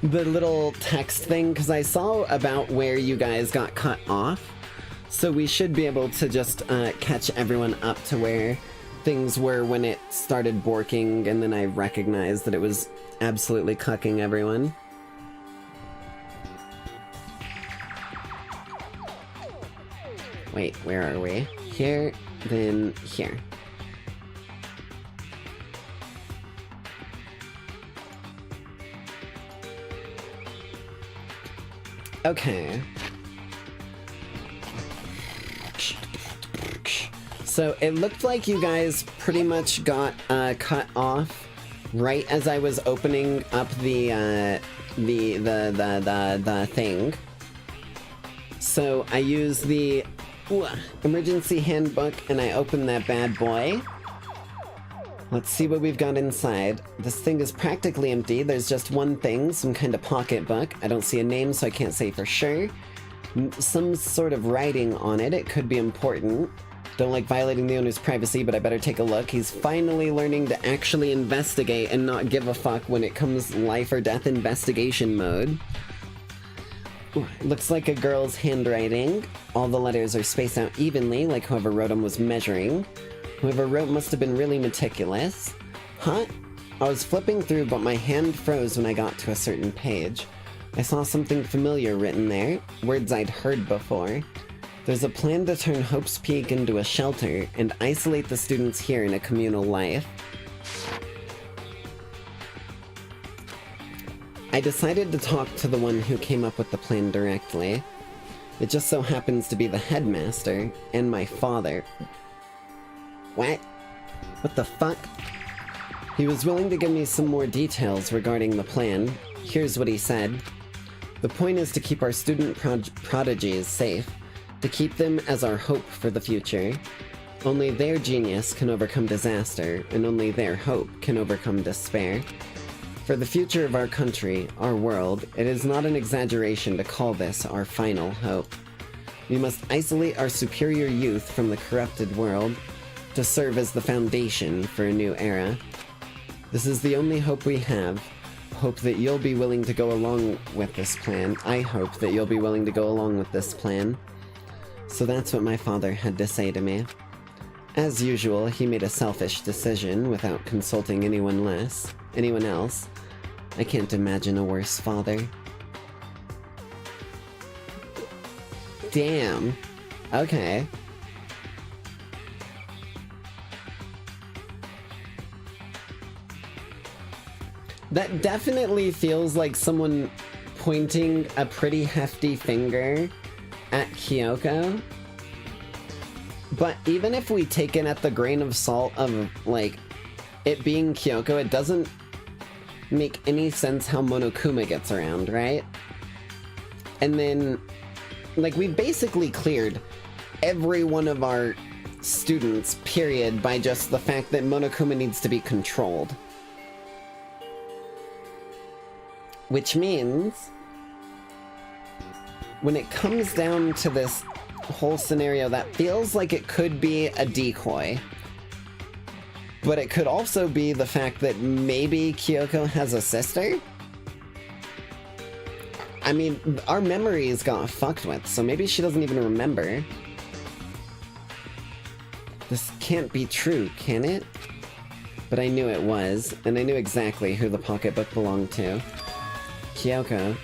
the little text thing, because I saw about where you guys got cut off, so we should be able to just catch everyone up to where things were when it started borking, and then I recognized that it was absolutely cucking everyone. Wait, where are we? Here, then here. Okay. So it looked like you guys pretty much got cut off right as I was opening up the thing. So I used the emergency handbook and I opened that bad boy. Let's see what we've got inside. This thing is practically empty. There's just one thing, some kind of pocketbook. I don't see a name, so I can't say for sure. Some sort of writing on it. It could be important. Don't like violating the owner's privacy, but I better take a look. He's finally learning to actually investigate and not give a fuck when it comes life or death investigation mode. Looks like a girl's handwriting. All the letters are spaced out evenly, like whoever wrote them was measuring. Whoever wrote must have been really meticulous. Huh? I was flipping through, but my hand froze when I got to a certain page. I saw something familiar written there, words I'd heard before. There's a plan to turn Hope's Peak into a shelter and isolate the students here in a communal life. I decided to talk to the one who came up with the plan directly. It just so happens to be the headmaster and my father. What? What the fuck? He was willing to give me some more details regarding the plan. Here's what he said. The point is to keep our student prodigies safe, to keep them as our hope for the future. Only their genius can overcome disaster, and only their hope can overcome despair. For the future of our country, our world, it is not an exaggeration to call this our final hope. We must isolate our superior youth from the corrupted world to serve as the foundation for a new era. This is the only hope we have. Hope that you'll be willing to go along with this plan. I hope that you'll be willing to go along with this plan. So that's what my father had to say to me. As usual, he made a selfish decision without consulting anyone else. I can't imagine a worse father. Damn. Okay. That definitely feels like someone pointing a pretty hefty finger at Kyoko. But even if we take it at the grain of salt of, like, it being Kyoko, it doesn't make any sense how Monokuma gets around, right? And then, like, we basically cleared every one of our students, period, by just the fact that Monokuma needs to be controlled. Which means, when it comes down to this whole scenario, that feels like it could be a decoy. But it could also be the fact that maybe Kyoko has a sister? I mean, our memories got fucked with, so maybe she doesn't even remember. This can't be true, can it? But I knew it was, and I knew exactly who the pocketbook belonged to. Kyoko.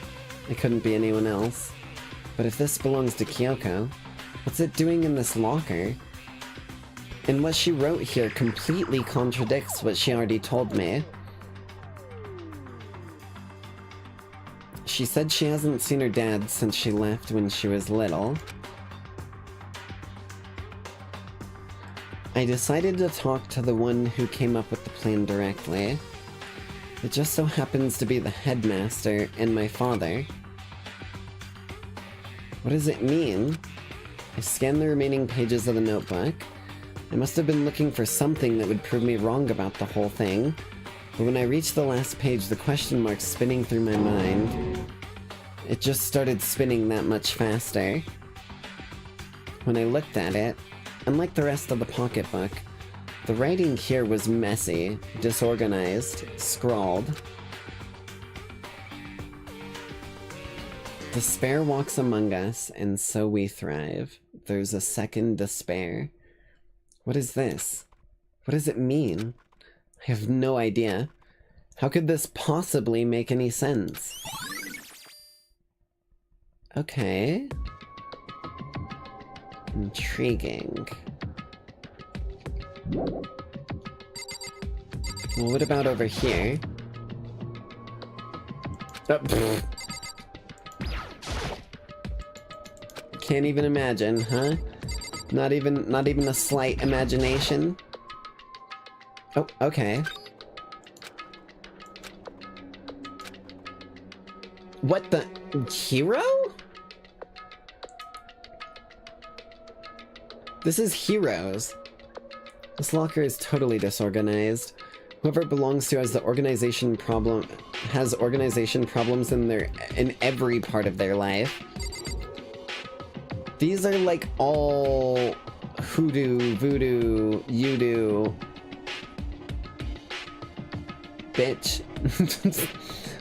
It couldn't be anyone else. But if this belongs to Kyoko, what's it doing in this locker? And what she wrote here completely contradicts what she already told me. She said she hasn't seen her dad since she left when she was little. I decided to talk to the one who came up with the plan directly. It just so happens to be the headmaster and my father. What does it mean? I scanned the remaining pages of the notebook. I must have been looking for something that would prove me wrong about the whole thing, but when I reached the last page, the question mark spinning through my mind, it just started spinning that much faster. When I looked at it, unlike the rest of the pocketbook, the writing here was messy, disorganized, scrawled. Despair walks among us, and so we thrive. There's a second despair. What is this? What does it mean? I have no idea. How could this possibly make any sense? Okay. Intriguing. Well, what about over here? Oh, can't even imagine, huh? Not even a slight imagination? Oh, okay. What the... Hero? This is Heroes. This locker is totally disorganized. Whoever belongs to has organization problems in every part of their life. These are like all hoodoo, voodoo, you-do. Bitch.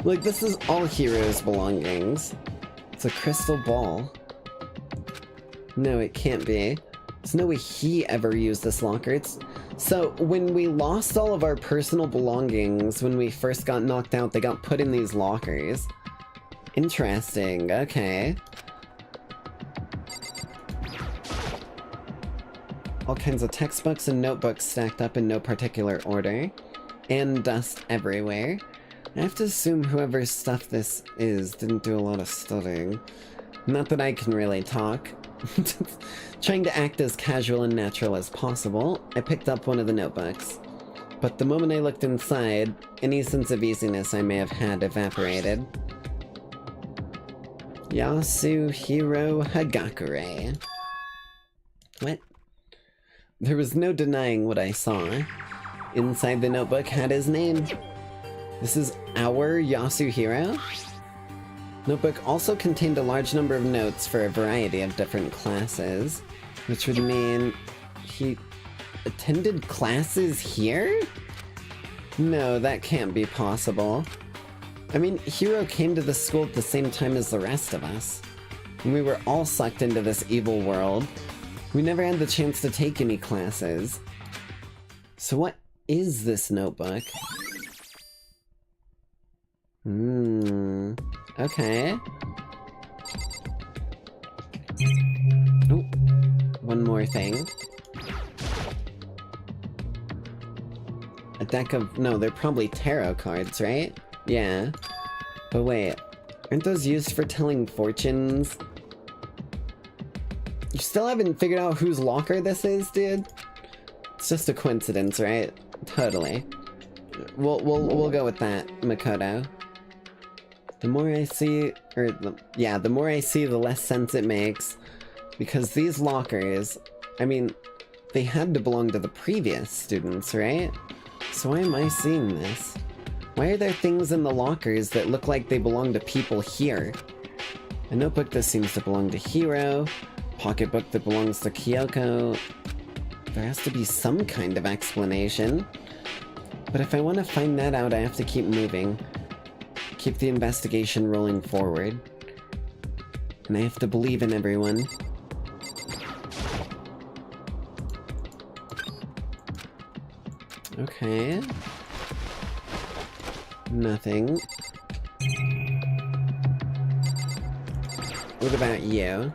Like, this is all Heroes' belongings. It's a crystal ball. No, it can't be. There's no way he ever used this locker. So, when we lost all of our personal belongings, when we first got knocked out, they got put in these lockers. Interesting, okay. All kinds of textbooks and notebooks stacked up in no particular order. And dust everywhere. I have to assume whoever's stuff this is didn't do a lot of studying. Not that I can really talk. Trying to act as casual and natural as possible, I picked up one of the notebooks. But the moment I looked inside, any sense of easiness I may have had evaporated. Yasuhiro Hagakure. What? There was no denying what I saw. Inside the notebook had his name. This is our Yasuhiro? Notebook also contained a large number of notes for a variety of different classes, which would mean he attended classes here? No, that can't be possible. I mean, Hiro came to the school at the same time as the rest of us. And we were all sucked into this evil world. We never had the chance to take any classes. So what is this notebook? Okay. Oh, one more thing. A deck of... No, they're probably tarot cards, right? Yeah. But wait, aren't those used for telling fortunes? You still haven't figured out whose locker this is, dude? It's just a coincidence, right? Totally. We'll go with that, Makoto. The more I see, the more I see, the less sense it makes. Because these lockers, I mean, they had to belong to the previous students, right? So why am I seeing this? Why are there things in the lockers that look like they belong to people here? A notebook that seems to belong to Hiro, pocketbook that belongs to Kyoko. There has to be some kind of explanation. But if I want to find that out, I have to keep moving. Keep the investigation rolling forward. And I have to believe in everyone. Okay. Nothing. What about you?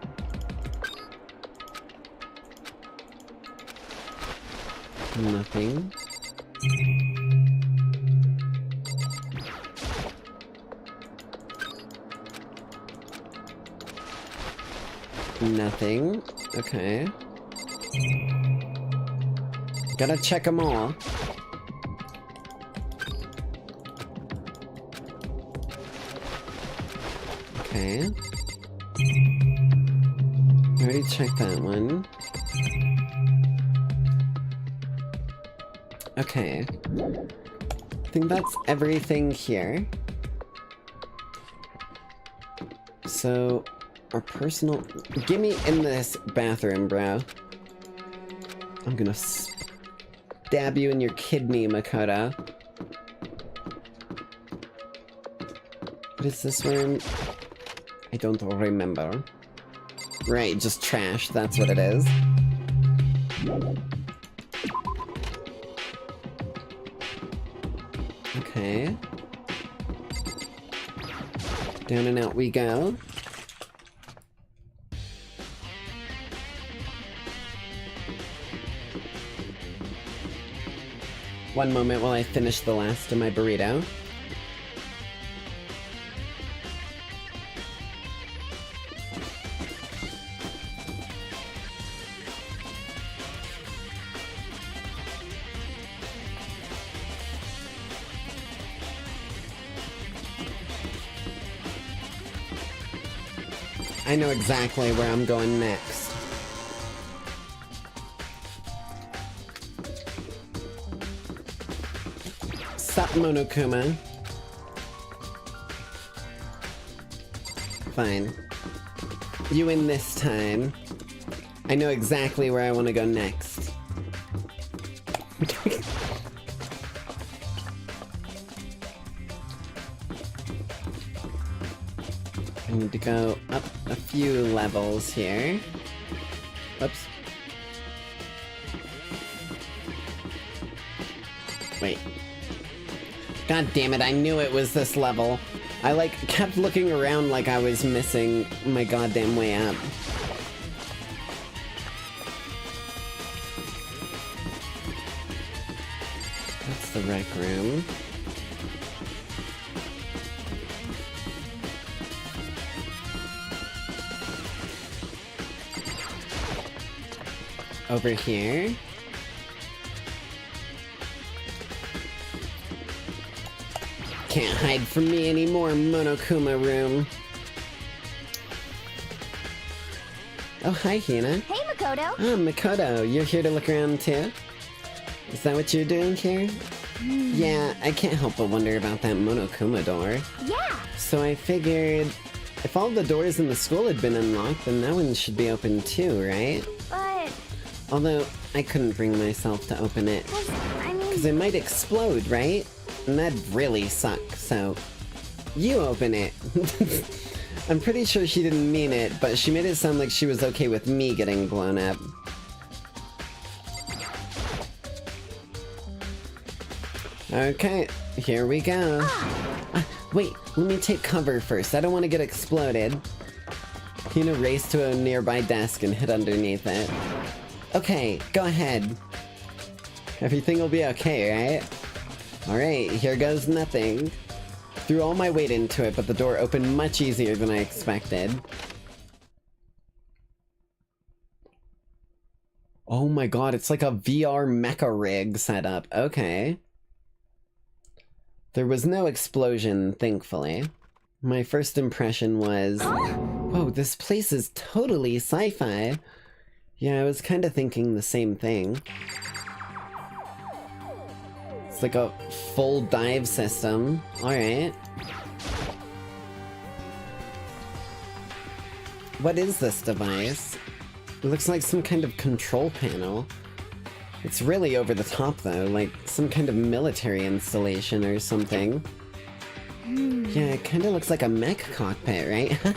Nothing. Nothing. Okay. Gotta check them all. Okay. Already checked that one. Okay. I think that's everything here. So, our personal... Get me in this bathroom, bro. I'm gonna stab you in your kidney, Makoto. What is this room? I don't remember. Right, just trash, that's what it is. Okay. Down and out we go. One moment while I finish the last of my burrito. I know exactly where I'm going next. Sup, Monokuma? Fine. You win this time. I know exactly where I want to go next. I need to go up a few levels here. Whoops. Wait. God damn it, I knew it was this level. I, like, kept looking around like I was missing my goddamn way up. That's the rec room. Over here. Can't hide from me anymore, Monokuma room. Oh, hi, Hina. Hey, Makoto. Oh, Makoto, you're here to look around too? Is that what you're doing here? Yeah, I can't help but wonder about that Monokuma door. Yeah. So I figured, if all the doors in the school had been unlocked, then that one should be open too, right? But... Although, I couldn't bring myself to open it. I mean... Because it might explode, right? And that'd really suck, so... You open it! I'm pretty sure she didn't mean it, but she made it sound like she was okay with me getting blown up. Okay, here we go. Wait, let me take cover first. I don't want to get exploded. Hina raced to a nearby desk and hid underneath it. Okay, go ahead. Everything will be okay, right? Alright, here goes nothing. Threw all my weight into it, but the door opened much easier than I expected. Oh my god, it's like a VR mecha rig setup. Okay. There was no explosion, thankfully. My first impression was, whoa, this place is totally sci-fi. Yeah, I was kind of thinking the same thing. It's like a full dive system. Alright. What is this device? It looks like some kind of control panel. It's really over the top though, like some kind of military installation or something. Yeah, it kinda looks like a mech cockpit, right?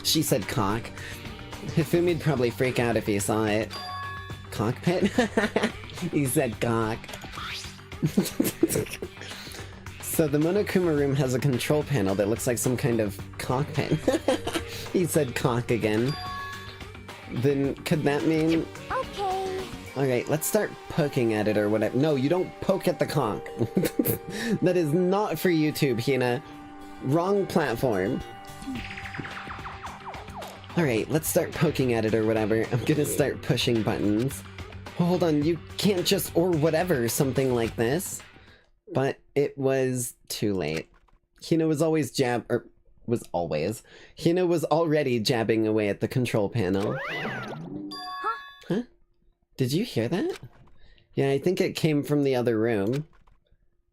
She said cock. Hifumi'd probably freak out if he saw it. Cockpit? He said cock. So the Monokuma room has a control panel that looks like some kind of cockpit. He said cock again. Then could that mean... Okay. Alright, let's start poking at it or whatever. No, you don't poke at the cock. That is not for YouTube, Hina. Wrong platform. Alright, let's start poking at it or whatever. I'm gonna start pushing buttons. Oh, hold on, you can't just or whatever something like this. But it was too late. Hina was always Hina was already jabbing away at the control panel. Huh? Did you hear that? Yeah, I think it came from the other room.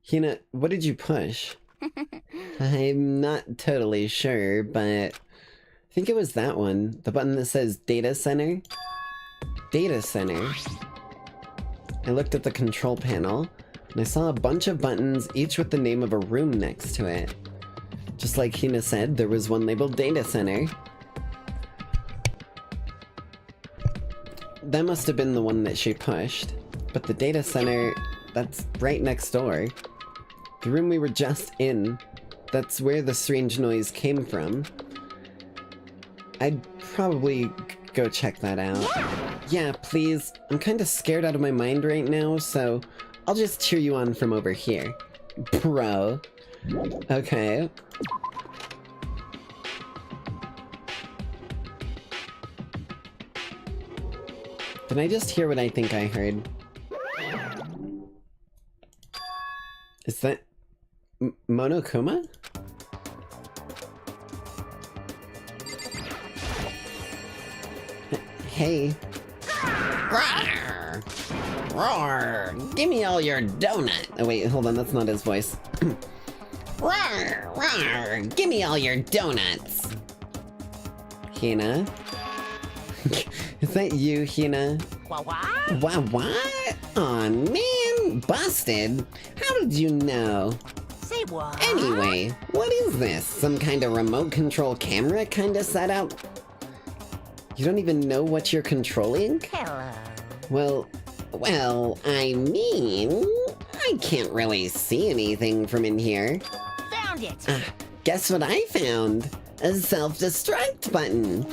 Hina, what did you push? I'm not totally sure, but I think it was that one. The button that says Data Center. Data Center. I looked at the control panel, and I saw a bunch of buttons, each with the name of a room next to it. Just like Hina said, there was one labeled Data Center. That must have been the one that she pushed. But the Data Center, that's right next door. The room we were just in, that's where the strange noise came from. I'd probably go check that out. Yeah, please. I'm kinda scared out of my mind right now, so I'll just cheer you on from over here. Bro. Okay. Did I just hear what I think I heard? Is that... Monokuma? Hey. Roar! Roar! Give me all your donut! Oh wait, hold on, that's not his voice. Roar! Roar! Give me all your donuts! Hina? Is that you, Hina? What? What? Aw, man! Busted? How did you know? Say what? Anyway, what is this? Some kind of remote control camera kind of setup? You don't even know what you're controlling? Hello. Well, I mean... I can't really see anything from in here. Found it! Guess what I found? A self-destruct button.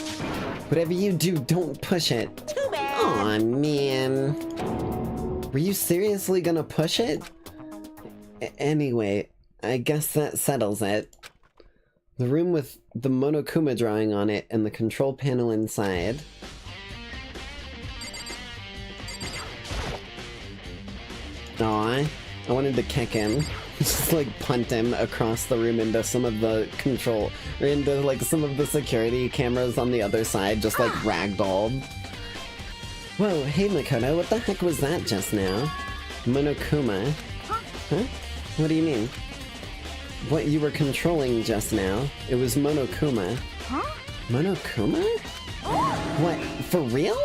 Whatever you do, don't push it. Too bad! Aw, man. Were you seriously gonna push it? Anyway, I guess that settles it. The room with the Monokuma drawing on it and the control panel inside. Aw, I wanted to kick him. Just like punt him across the room into some of the control, or into like some of the security cameras on the other side, just like ragdolled. Whoa, hey Makoto, what the heck was that just now? Monokuma? Huh? What do you mean? What you were controlling just now, it was Monokuma. Huh? Monokuma? What, for real?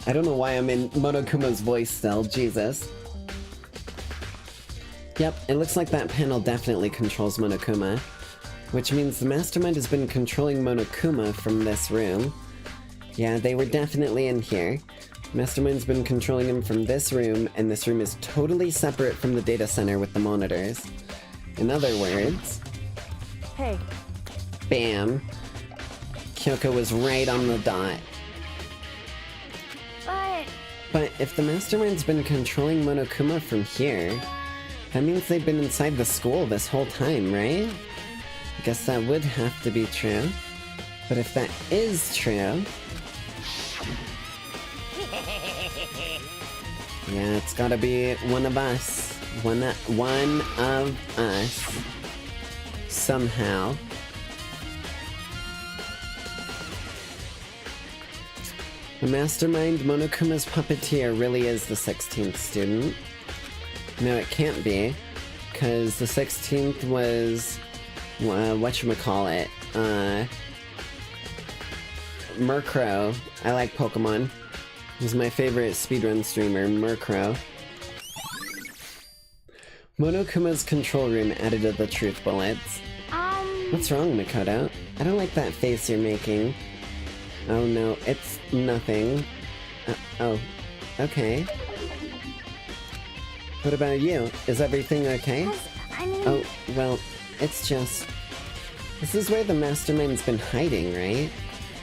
I don't know why I'm in Monokuma's voice still, Jesus. Yep, it looks like that panel definitely controls Monokuma, which means the mastermind has been controlling Monokuma from this room. Yeah, they were definitely in here. Mastermind's been controlling him from this room, and this room is totally separate from the data center with the monitors. In other words... Hey. Bam. Kyoko was right on the dot. But if the mastermind's been controlling Monokuma from here, that means they've been inside the school this whole time, right? I guess that would have to be true. But if that is true... Yeah, it's gotta be one of us. One of us. Somehow. The mastermind Monokuma's puppeteer really is the 16th student. No, it can't be, because the 16th was, whatchamacallit, Murkrow. I like Pokemon. He's my favorite speedrun streamer, Murkrow. Monokuma's control room added to the truth bullets. What's wrong, Makoto? I don't like that face you're making. Oh no, it's nothing. Oh, okay. What about you? Is everything okay? Oh, well, it's just... This is where the mastermind's been hiding, right?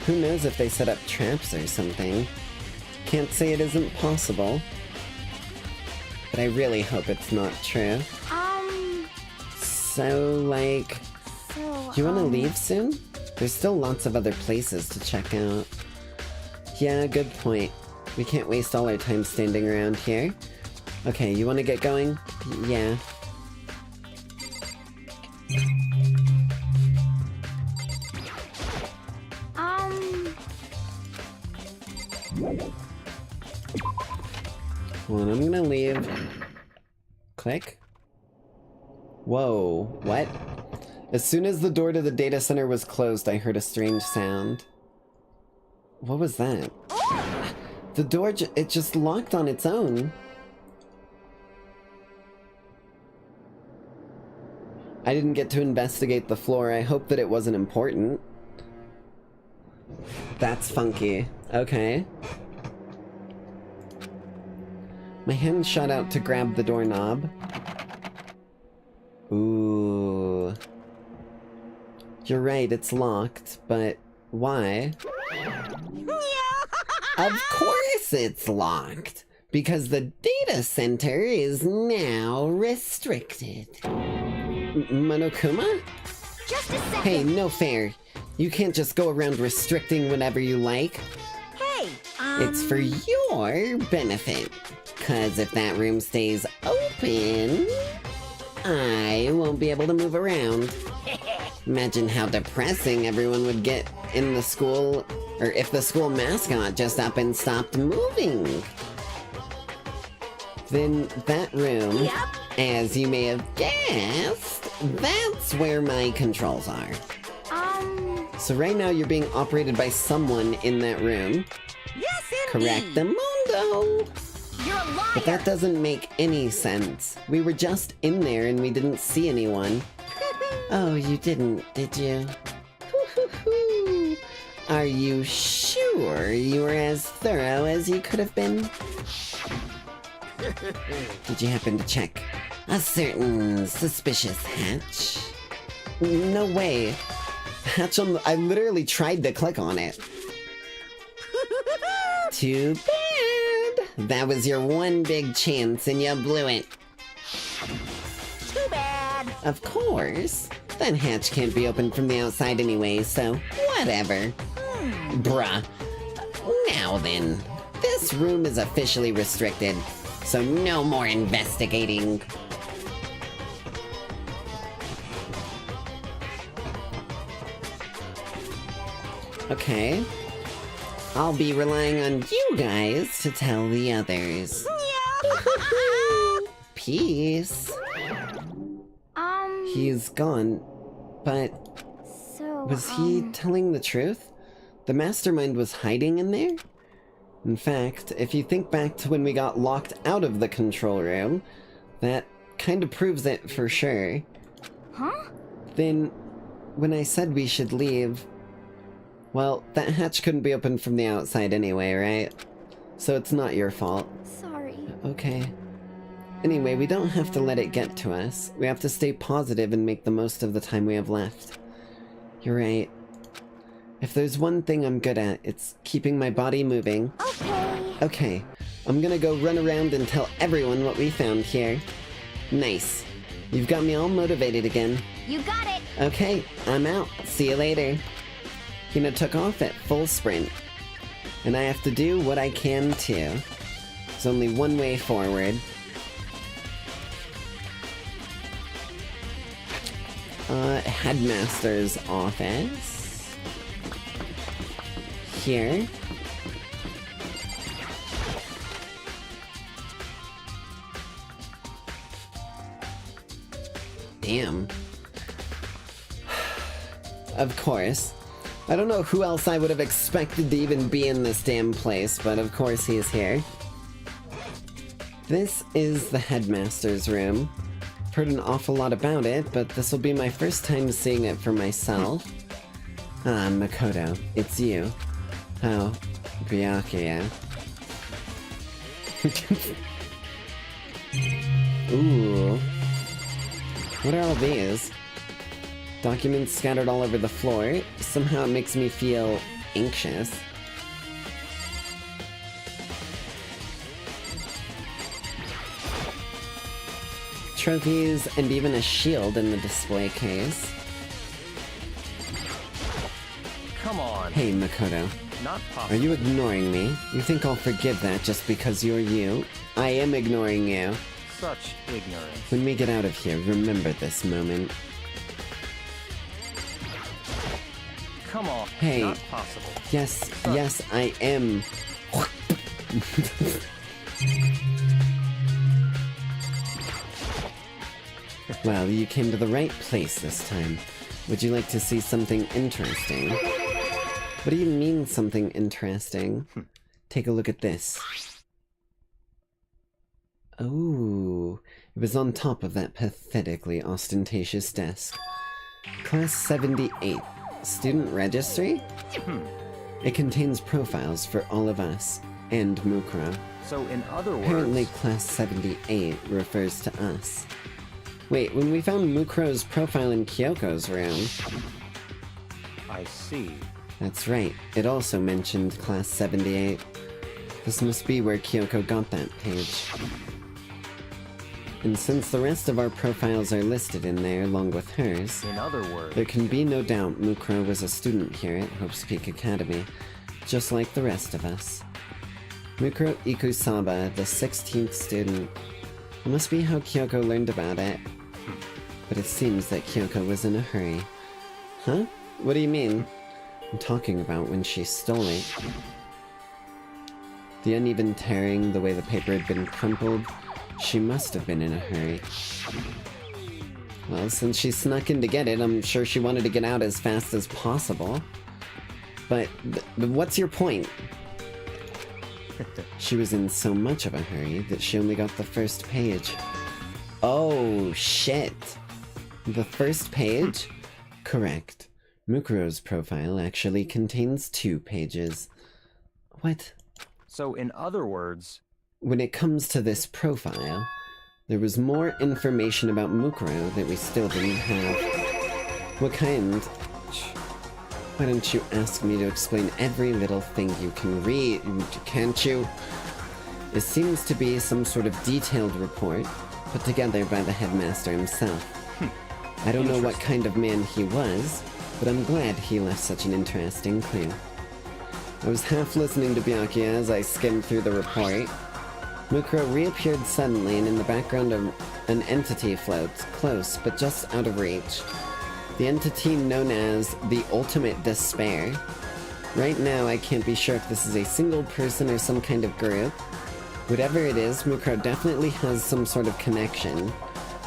Who knows if they set up traps or something. Can't say it isn't possible. But I really hope it's not true. So, like... You wanna leave soon? There's still lots of other places to check out. Yeah, good point. We can't waste all our time standing around here. Okay, you wanna get going? Yeah. Hold on, I'm gonna leave. Click. Whoa, what? As soon as the door to the data center was closed, I heard a strange sound. What was that? The door it just locked on its own. I didn't get to investigate the floor. I hope that it wasn't important. That's funky. Okay. My hand shot out to grab the doorknob. Ooh. You're right, it's locked, but why? Of course it's locked! Because the data center is now restricted. Monokuma? Just a second. Hey, no fair. You can't just go around restricting whenever you like. Hey, It's for your benefit. 'Cause if that room stays open, I won't be able to move around. Imagine how depressing everyone would get in the school, or if the school mascot just up and stopped moving. Then that room, as you may have guessed, that's where my controls are. So right now you're being operated by someone in that room. Yes, indeed. Correctamundo! You're a liar. But that doesn't make any sense. We were just in there and we didn't see anyone. Oh, you didn't, did you? Are you sure you were as thorough as you could have been? Did you happen to check a certain suspicious hatch? No way. Hatch on the... I literally tried to click on it. Too bad. That was your one big chance and you blew it. Too bad. Of course. That hatch can't be opened from the outside anyway, so whatever. Bruh. Now then, this room is officially restricted, so no more investigating. Okay. I'll be relying on you guys to tell the others. Peace. He's gone, but was he telling the truth? The mastermind was hiding in there? In fact, if you think back to when we got locked out of the control room, that kind of proves it for sure. Huh? Then, when I said we should leave, well, that hatch couldn't be opened from the outside anyway, right? So it's not your fault. Sorry. Okay. Anyway, we don't have to let it get to us. We have to stay positive and make the most of the time we have left. You're right. If there's one thing I'm good at, it's keeping my body moving. Okay. Okay, I'm gonna go run around and tell everyone what we found here. Nice. You've got me all motivated again. You got it. Okay, I'm out. See you later. Hina took off at full sprint. And I have to do what I can too. There's only one way forward. Headmaster's office. Here. Damn. Of course. I don't know who else I would have expected to even be in this damn place, but of course he is here. This is the Headmaster's room. I've heard an awful lot about it, but this will be my first time seeing it for myself. Ah, Makoto, it's you. Oh, Byakuya. Ooh. What are all these? Documents scattered all over the floor. Somehow it makes me feel anxious. Trophies and even a shield in the display case. Come on. Hey, Makoto. Not Are possible. you ignoring me? You think I'll forgive that just because you're you? I am ignoring you. Such ignorance. When we get out of here, remember this moment. Come on. Hey. Not possible. Yes, yes, I am. Well, you came to the right place this time. Would you like to see something interesting? What do you mean, something interesting? Take a look at this. Oh, it was on top of that pathetically ostentatious desk. Class 78. Student registry? It contains profiles for all of us, and Mukuro. So in other words... Apparently Class 78 refers to us. Wait, when we found Mukuro's profile in Kyoko's room... I see. That's right, it also mentioned Class 78. This must be where Kyoko got that page. And since the rest of our profiles are listed in there along with hers, In other words... there can be no doubt Mukuro was a student here at Hope's Peak Academy, just like the rest of us. Mukuro Ikusaba, the 16th student. It must be how Kyoko learned about it. But it seems that Kyoko was in a hurry. Huh? What do you mean? I'm talking about when she stole it. The uneven tearing, the way the paper had been crumpled, she must have been in a hurry. Well, since she snuck in to get it, I'm sure she wanted to get out as fast as possible. But what's your point? She was in so much of a hurry that she only got the first page. Oh, shit. The first page? Correct. Mukuro's profile actually contains 2 pages. What? So in other words... When it comes to this profile, there was more information about Mukuro that we still didn't have. What kind? Why don't you ask me to explain every little thing you can read, can't you? It seems to be some sort of detailed report put together by the headmaster himself. I don't know what kind of man he was, but I'm glad he left such an interesting clue. I was half listening to Byakuya as I skimmed through the report. Mukuro reappeared suddenly, and in the background an entity floats, close but just out of reach. The entity known as the Ultimate Despair. Right now, I can't be sure if this is a single person or some kind of group. Whatever it is, Mukuro definitely has some sort of connection.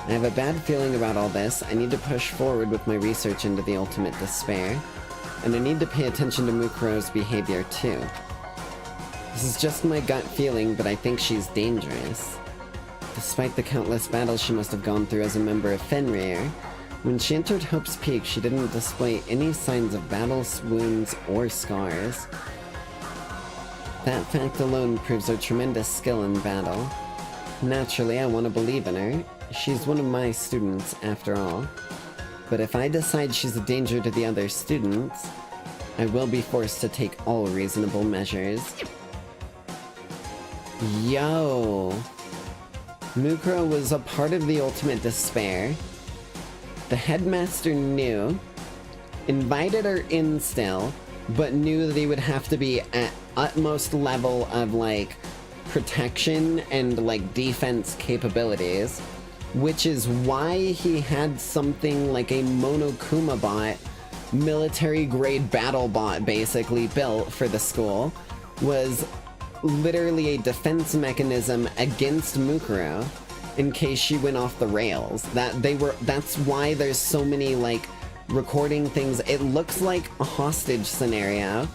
I have a bad feeling about all this. I need to push forward with my research into the Ultimate Despair. And I need to pay attention to Mukuro's behavior too. This is just my gut feeling, but I think she's dangerous. Despite the countless battles she must have gone through as a member of Fenrir, when she entered Hope's Peak, she didn't display any signs of battles, wounds, or scars. That fact alone proves her tremendous skill in battle. Naturally, I want to believe in her. She's one of my students, after all. But if I decide she's a danger to the other students, I will be forced to take all reasonable measures. Yo! Mukuro was a part of the Ultimate Despair. The headmaster knew, invited her in still, but knew that he would have to be at utmost level of, like, protection and, like, defense capabilities. which is why he had something like a Monokuma bot, military-grade battle bot, basically built for the school, was literally a defense mechanism against Mukuro in case she went off the rails. That's why there's so many, like, recording things. It looks like a hostage scenario,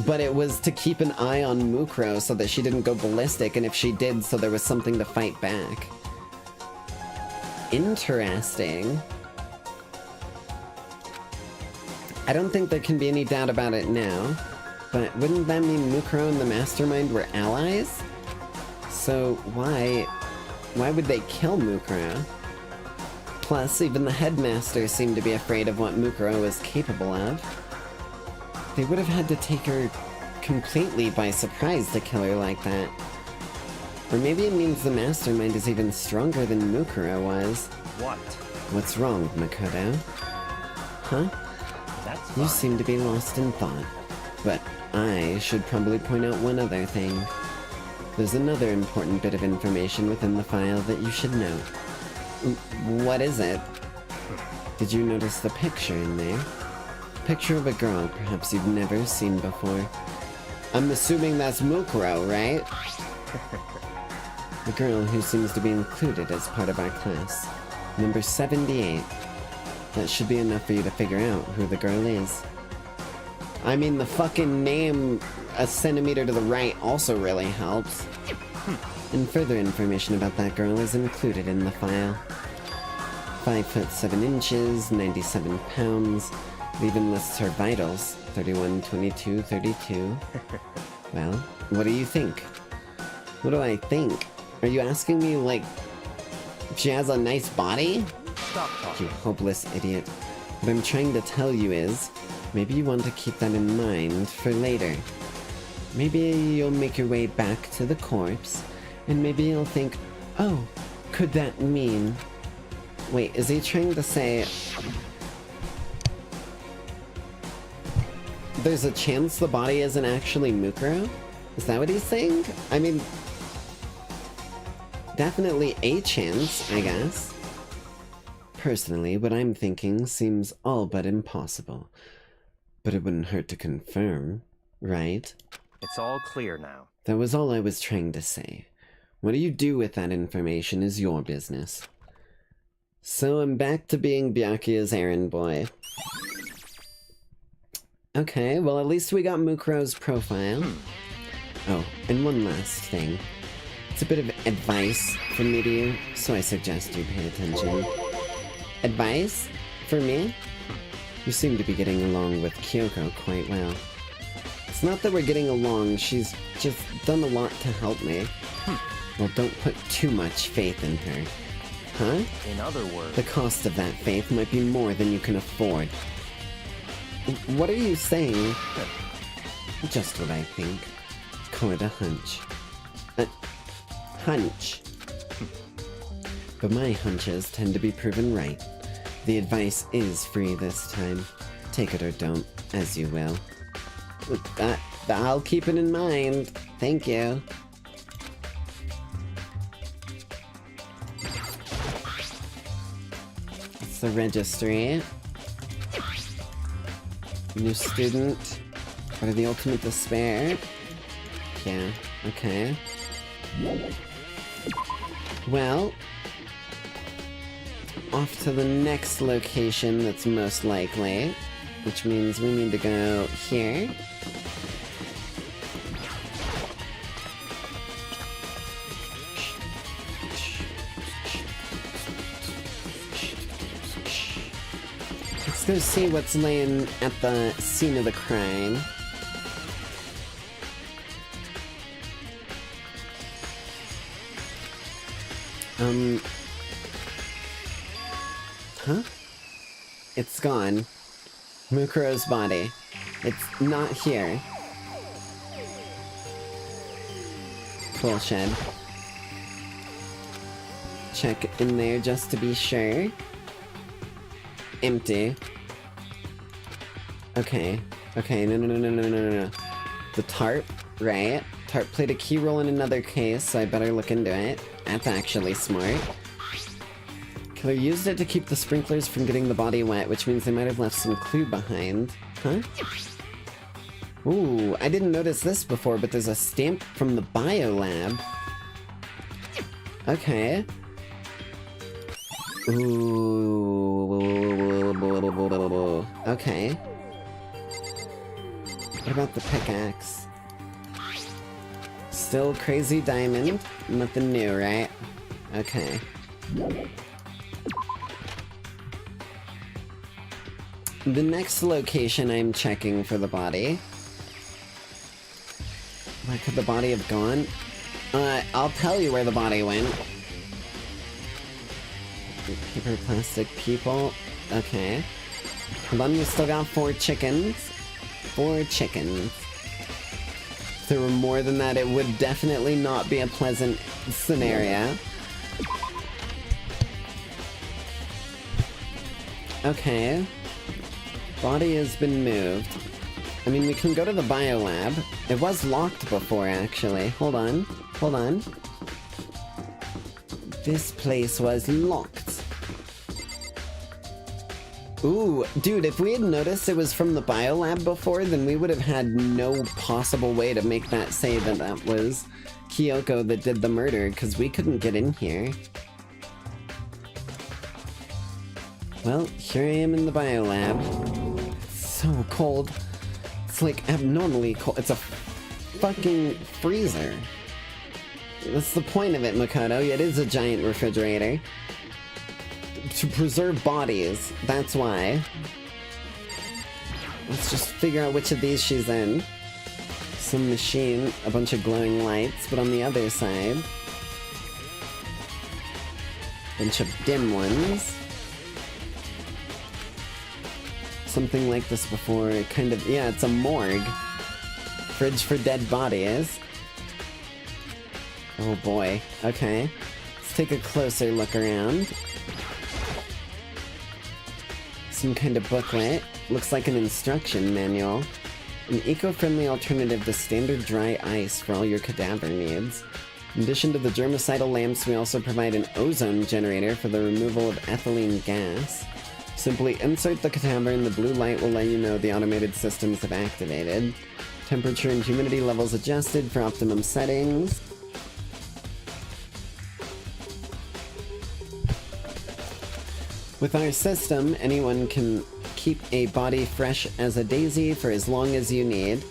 but it was to keep an eye on Mukuro so that she didn't go ballistic, and if she did, so there was something to fight back. Interesting. I don't think there can be any doubt about it now, but wouldn't that mean Mukuro and the Mastermind were allies? So why would they kill Mukuro? Plus, even the Headmaster seemed to be afraid of what Mukuro was capable of. They would have had to take her completely by surprise to kill her like that. Or maybe it means the Mastermind is even stronger than Mukuro was. What? What's wrong, Makoto? Huh? That's You fine. seem to be lost in thought. But I should probably point out one other thing. There's another important bit of information within the file that you should know. What is it? Did you notice the picture in there? Picture of a girl perhaps you've never seen before. I'm assuming that's Mukuro, right? The girl who seems to be included as part of our class. Number 78. That should be enough for you to figure out who the girl is. I mean, the fucking name a centimeter to the right also really helps. And further information about that girl is included in the file. 5 foot 7 inches, 97 pounds. It even lists her vitals, 31, 22, 32. Well, what do you think? What do I think? Are you asking me, like, if she has a nice body? Stop talking. You hopeless idiot. What I'm trying to tell you is, maybe you want to keep that in mind for later. Maybe you'll make your way back to the corpse, and maybe you'll think, oh, could that mean... Wait, is he trying to say... There's a chance the body isn't actually Mukuro? Is that what he's saying? I mean... Definitely a chance, I guess. Personally, what I'm thinking seems all but impossible. But it wouldn't hurt to confirm, right? It's all clear now. That was all I was trying to say. What do you do with that information is your business. So I'm back to being Byakuya's errand boy. Okay, well at least we got Mukuro's profile. Oh, and one last thing. It's a bit of advice from me to you, so I suggest you pay attention. Advice? For me? You seem to be getting along with Kyoko quite well. It's not that we're getting along, she's just done a lot to help me. Well, don't put too much faith in her. Huh? In other words... The cost of that faith might be more than you can afford. What are you saying? Just what I think. Call it a hunch. A hunch. But my hunches tend to be proven right. The advice is free this time. Take it or don't, as you will. I'll keep it in mind. Thank you. It's the registry. New student. Part of the ultimate despair. Yeah, okay. Well, off to the next location that's most likely, which means we need to go here. Let's go see what's laying at the scene of the crime. Huh? It's gone. Mukuro's body. It's not here. Tool shed. Check in there just to be sure. Empty. Okay. Okay, no. The tarp, right? Tarp played a key role in another case, so I better look into it. That's actually smart. Killer used it to keep the sprinklers from getting the body wet, which means they might have left some clue behind. Huh? Ooh, I didn't notice this before, but there's a stamp from the biolab. Okay. Ooh. Okay. What about the pickaxe? Still crazy diamond. Nothing new, right? Okay. The next location I'm checking for the body. Where could the body have gone? I'll tell you where the body went. Paper plastic people. Okay. Hold on, we still got 4 chickens. 4 chickens. If there were more than that, it would definitely not be a pleasant scenario. Okay. Body has been moved. I mean, we can go to the biolab. It was locked before, actually. Hold on. Hold on. This place was locked. Ooh, dude, if we had noticed it was from the biolab before, then we would have had no possible way to make that say that that was Kyoko that did the murder, because we couldn't get in here. Well, here I am in the biolab. It's so cold. It's like abnormally cold. It's a fucking freezer. That's the point of it, Makoto. It is a giant refrigerator. To preserve bodies. That's why. Let's just figure out which of these she's in. Some machine, a bunch of glowing lights, but on the other side, a bunch of dim ones. Something like this before, kind of, yeah, it's a morgue. Fridge for dead bodies. Oh boy, okay. Let's take a closer look around. Some kind of booklet. Looks like an instruction manual. An eco-friendly alternative to standard dry ice for all your cadaver needs. In addition to the germicidal lamps, we also provide an ozone generator for the removal of ethylene gas. Simply insert the cadaver and the blue light will let you know the automated systems have activated. Temperature and humidity levels adjusted for optimum settings. With our system, anyone can keep a body fresh as a daisy for as long as you need.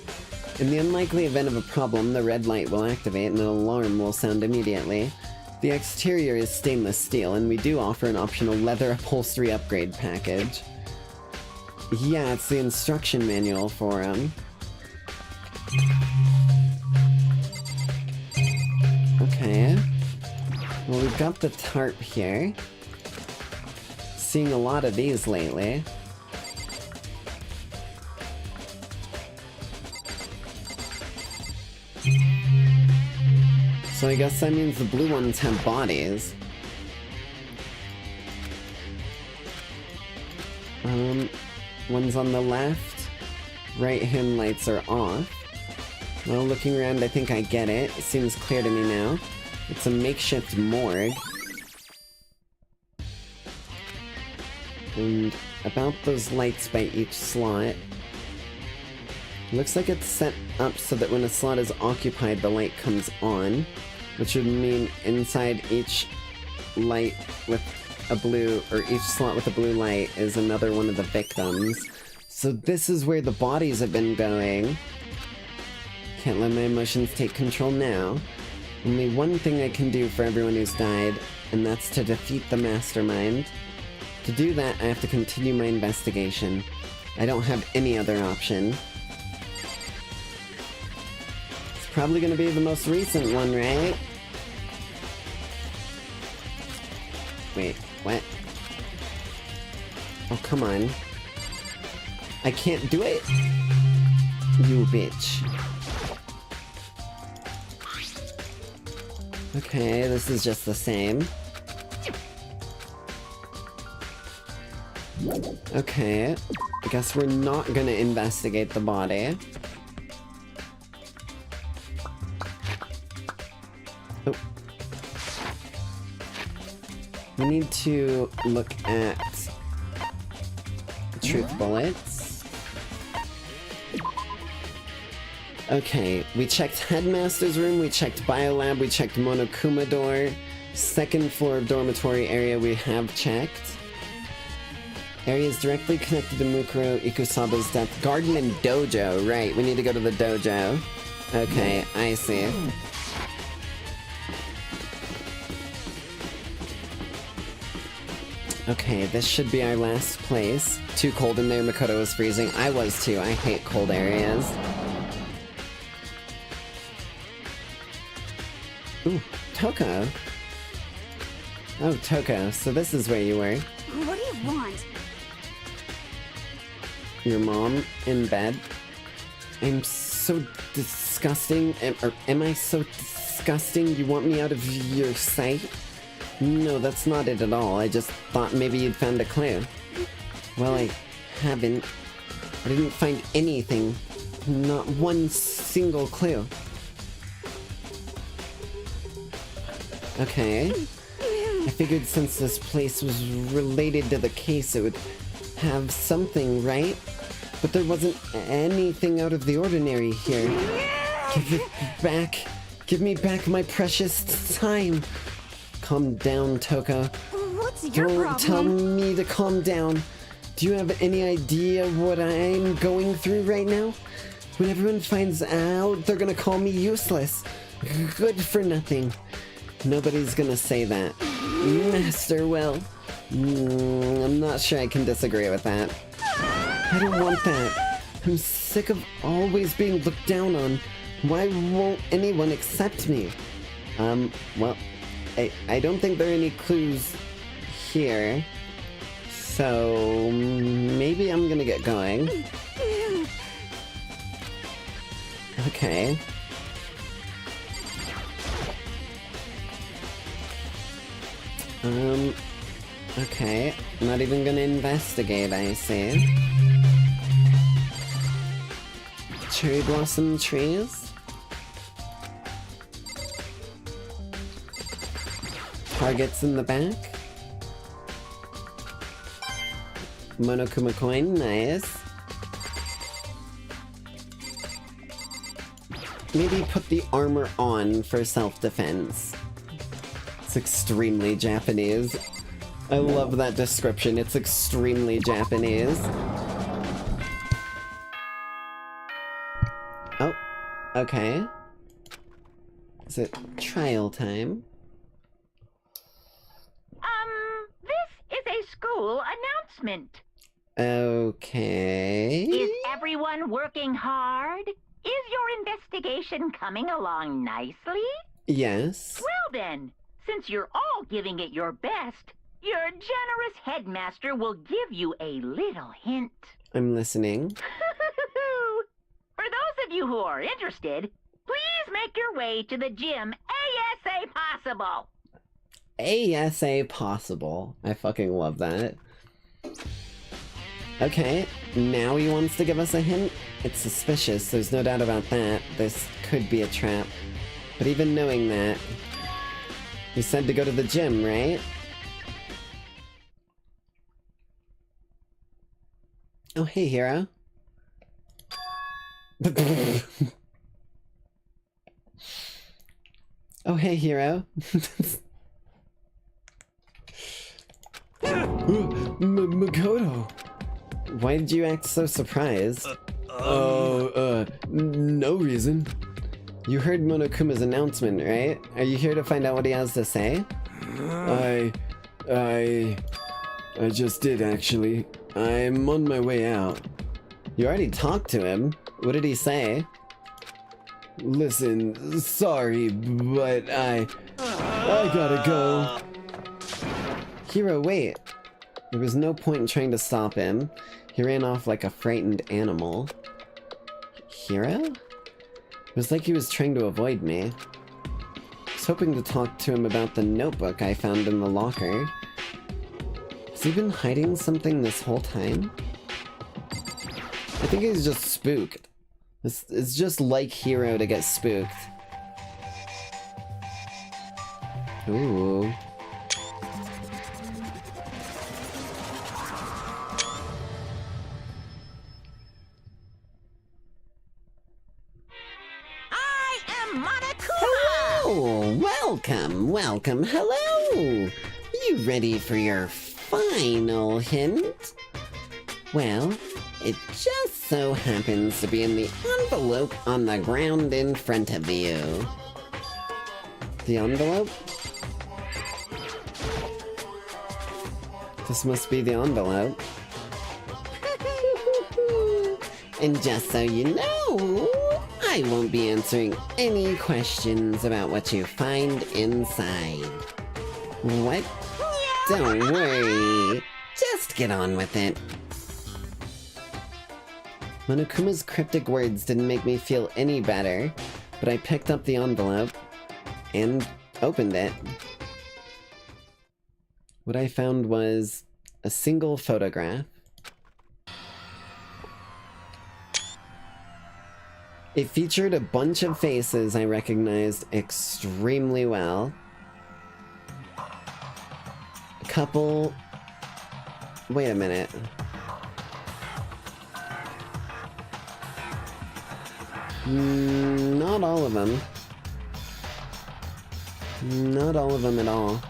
In the unlikely event of a problem, the red light will activate and an alarm will sound immediately. The exterior is stainless steel, and we do offer an optional leather upholstery upgrade package. Yeah, it's the instruction manual for them. Okay. Well, we've got the tarp here. Seeing a lot of these lately. So I guess that means the blue ones have bodies. One's on the left. Right-hand lights are off. Well, looking around, I think I get it. It seems clear to me now. It's a makeshift morgue. And about those lights by each slot. Looks like it's set up so that when a slot is occupied, the light comes on, which would mean inside each light with a blue, or each slot with a blue light is another one of the victims. So this is where the bodies have been going. Can't let my emotions take control now. Only one thing I can do for everyone who's died, and that's to defeat the mastermind. To do that, I have to continue my investigation. I don't have any other option. It's probably gonna be the most recent one, right? Wait, what? Oh, come on. I can't do it? You bitch. Okay, this is just the same. Okay, I guess we're not gonna investigate the body. Oh. We need to look at truth bullets. Okay, we checked Headmaster's room, we checked Biolab, we checked Monokuma door. Second floor dormitory area we have checked. Areas directly connected to Mukuro Ikusaba's death. Garden and dojo, right, we need to go to the dojo. Okay, I see. Okay, this should be our last place. Too cold in there, Makoto was freezing. I was too, I hate cold areas. Ooh, Toko. Oh, Toko, so this is where you were. What do you want? Your mom in bed. I'm so disgusting. Am I so disgusting? You want me out of your sight? No, that's not it at all. I just thought maybe you'd found a clue. Well, I haven't. I didn't find anything. Not one single clue. Okay. I figured since this place was related to the case, it would have something, right? But there wasn't anything out of the ordinary here. Give it back. Give me back my precious time. Calm down, Toko. What's your problem? Don't tell me to calm down. Do you have any idea what I'm going through right now? When everyone finds out, they're gonna call me useless. Good for nothing. Nobody's gonna say that. Master, well, I'm not sure I can disagree with that. I don't want that. I'm sick of always being looked down on. Why won't anyone accept me? Well, I don't think there are any clues here. So, maybe I'm gonna get going. Okay. Okay. Not even gonna investigate, I see. Cherry blossom trees? Targets in the back? Monokuma coin, nice. Maybe put the armor on for self-defense. It's extremely Japanese. I love that description, it's extremely Japanese. Oh, okay. Is it trial time? This is a school announcement. Okay. Is everyone working hard? Is your investigation coming along nicely? Yes. Well then, since you're all giving it your best, your generous headmaster will give you a little hint. I'm listening. For those of you who are interested, please make your way to the gym ASA possible. ASA possible. I fucking love that. Okay, now he wants to give us a hint? It's suspicious, there's no doubt about that. This could be a trap. But even knowing that, he said to go to the gym, right? Oh, hey, hero. Oh, hey, hero. Makoto! Why did you act so surprised? No reason. You heard Monokuma's announcement, right? Are you here to find out what he has to say? I just did, actually. I'm on my way out. You already talked to him. What did he say? Listen, sorry, but I gotta go. Hero, wait. There was no point in trying to stop him. He ran off like a frightened animal. Hero? It was like he was trying to avoid me. I was hoping to talk to him about the notebook I found in the locker. Has he been hiding something this whole time? I think he's just spooked. It's just like Hero to get spooked. welcome, hello! You ready for your final hint? Well, it just so happens to be in the envelope on the ground in front of you. The envelope? This must be the envelope. And just so you know, I won't be answering any questions about what you find inside. What? Don't worry. Just get on with it. Monokuma's cryptic words didn't make me feel any better, but I picked up the envelope and opened it. What I found was a single photograph. It featured a bunch of faces I recognized extremely well. A couple... Wait a minute. Not all of them. Not all of them at all.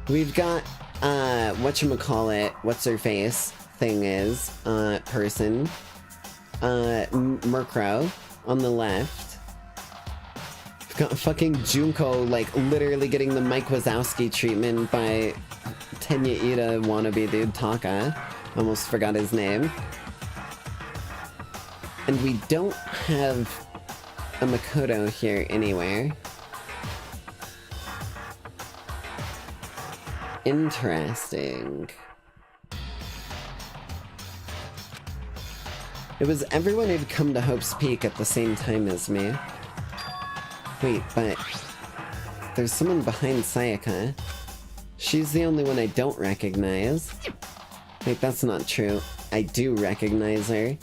We've got, whatchamacallit, what's-her-face thing is, person. Murkrow on the left. We've got fucking Junko, like, literally getting the Mike Wazowski treatment by Tenya Ida wannabe dude Taka. Almost forgot his name. And we don't have a Makoto here anywhere. Interesting. It was everyone who'd come to Hope's Peak at the same time as me. Wait, but... there's someone behind Sayaka. She's the only one I don't recognize. Wait, that's not true. I do recognize her.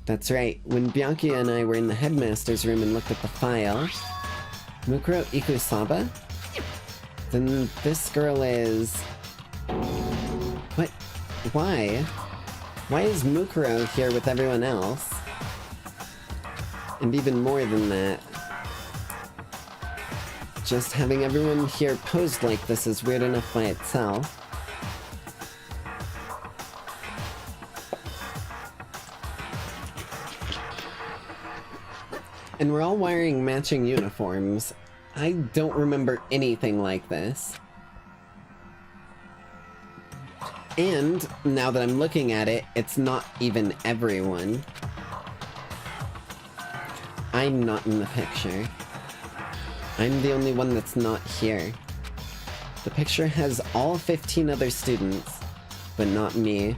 That's right, when Byakuya and I were in the Headmaster's room and looked at the file... Mukuro Ikusaba? Then this girl is... What? Why? Why is Mukuro here with everyone else? And even more than that, just having everyone here posed like this is weird enough by itself. And we're all wearing matching uniforms. I don't remember anything like this. And, now that I'm looking at it, it's not even everyone. I'm not in the picture. I'm the only one that's not here. The picture has all 15 other students, but not me.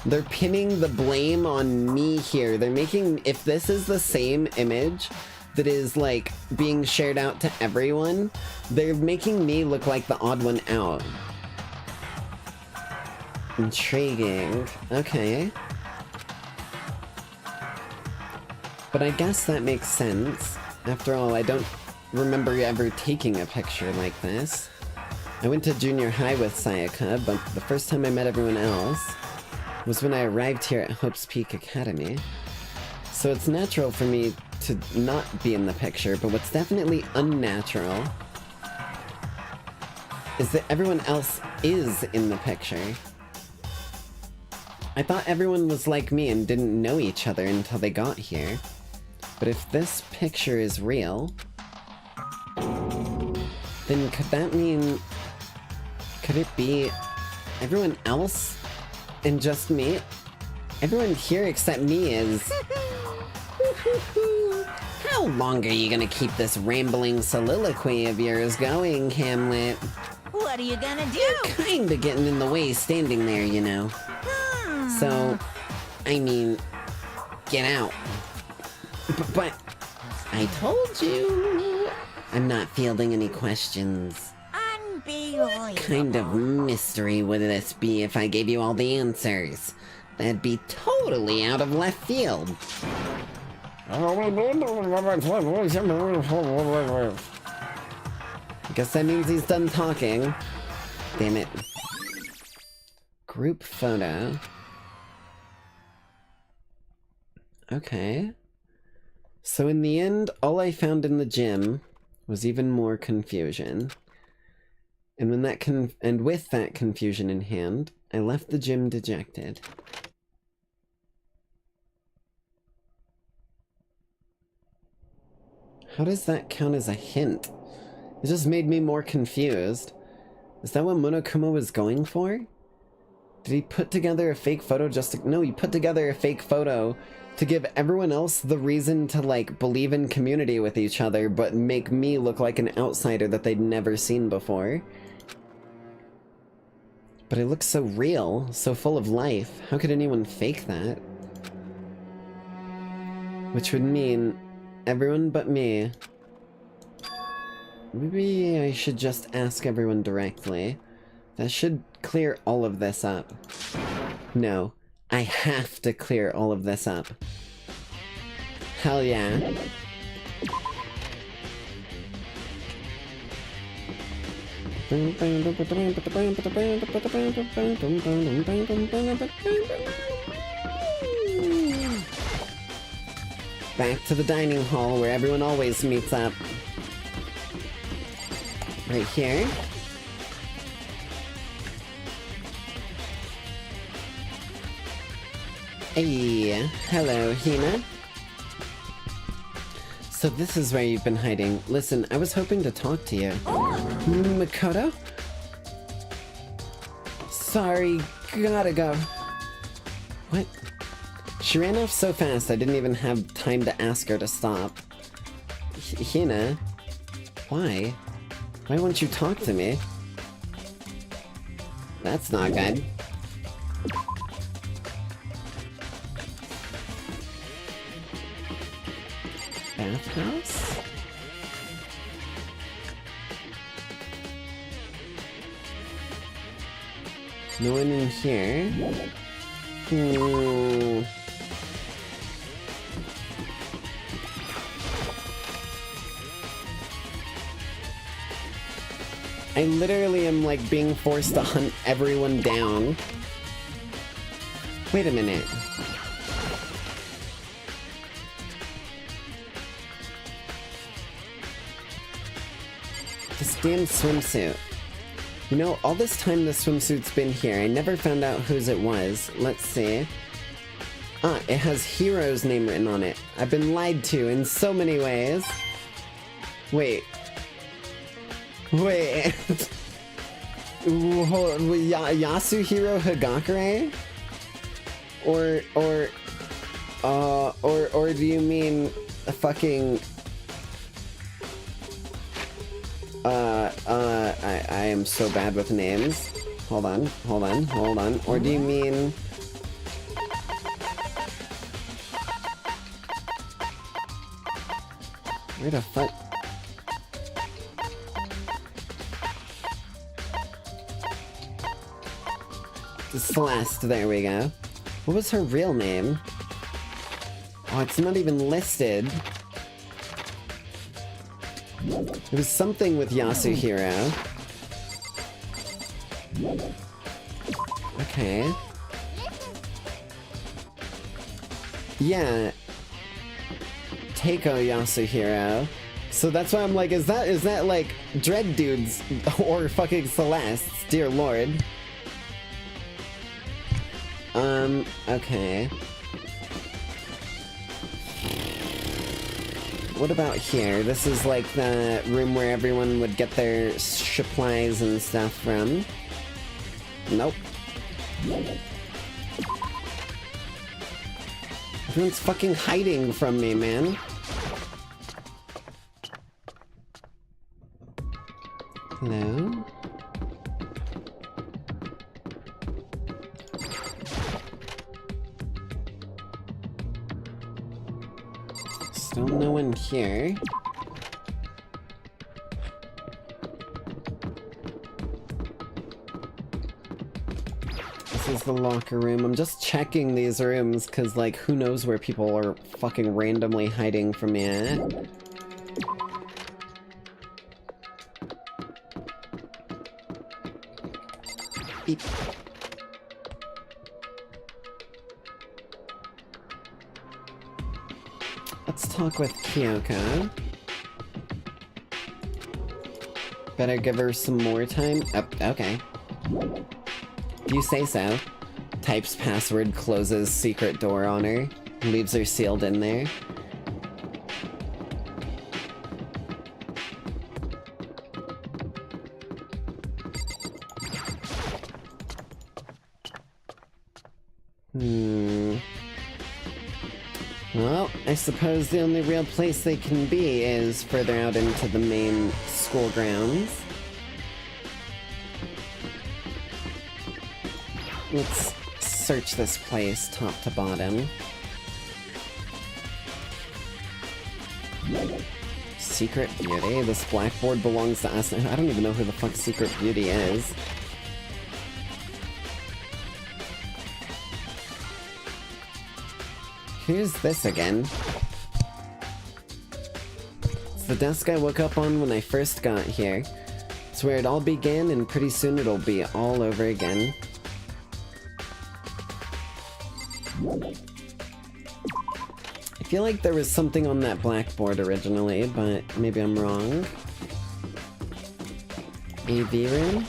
They're pinning the blame on me here. They're making, if this is the same image that is, like, being shared out to everyone, they're making me look like the odd one out. Intriguing. Okay. But I guess that makes sense. After all, I don't remember ever taking a picture like this. I went to junior high with Sayaka, but the first time I met everyone else was when I arrived here at Hope's Peak Academy. So it's natural for me to not be in the picture, but what's definitely unnatural is that everyone else is in the picture. I thought everyone was like me and didn't know each other until they got here. But if this picture is real, then could that mean... could it be everyone else and just me? Everyone here except me is... How long are you gonna keep this rambling soliloquy of yours going, Hamlet? What are you gonna do? You're kinda getting in the way standing there, you know. So, I mean, get out. But I told you, I'm not fielding any questions. Unbelievable. What kind of mystery would this be if I gave you all the answers? That'd be totally out of left field. I guess that means he's done talking. Damn it. Group photo. Okay. So in the end, all I found in the gym was even more confusion. And with that confusion in hand, I left the gym dejected. How does that count as a hint? It just made me more confused. Is that what Monokuma was going for? Did he put together a fake photo just to... No, he put together a fake photo to give everyone else the reason to, like, believe in community with each other, but make me look like an outsider that they'd never seen before. But it looks so real, so full of life. How could anyone fake that? Which would mean everyone but me. Maybe I should just ask everyone directly. That should clear all of this up. No, I have to clear all of this up. Hell yeah. Back to the dining hall where everyone always meets up. Right here. Hey, hello, Hina. So this is where you've been hiding. Listen, I was hoping to talk to you. Makoto? Sorry, gotta go. What? She ran off so fast I didn't even have time to ask her to stop. Hina? Why? Why won't you talk to me? That's not good. Bathhouse? No one in here? I literally am like being forced to hunt everyone down. Wait a minute. This damn swimsuit. You know, all this time the swimsuit's been here, I never found out whose it was. Let's see. Ah, it has Hero's name written on it. I've been lied to in so many ways. Wait. Wait. Yasuhiro Higakure? Or do you mean a fucking... I am so bad with names. Hold on. Or do you mean... Where the fuck? Celeste, there we go. What was her real name? Oh, it's not even listed. It was something with Yasuhiro. Okay. Yeah. Teiko Yasuhiro. So that's why I'm like, is that like Dread Dudes or fucking Celeste's? Dear Lord. Okay. What about here? This is like the room where everyone would get their supplies and stuff from. Nope. Everyone's fucking hiding from me, man. Hello? Still no one here. This is the locker room. I'm just checking these rooms because, like, who knows where people are fucking randomly hiding from me at. Beep. Let's talk with Kyoko. Better give her some more time? Oh, okay. If you say so. Types password, closes secret door on her, leaves her sealed in there. Well, I suppose the only real place they can be is further out into the main school grounds. Let's search this place top to bottom. Secret Beauty? This blackboard belongs to us. I don't even know who the fuck Secret Beauty is. Who's this again? It's the desk I woke up on when I first got here. It's where it all began, and pretty soon it'll be all over again. I feel like there was something on that blackboard originally, but maybe I'm wrong. AV room?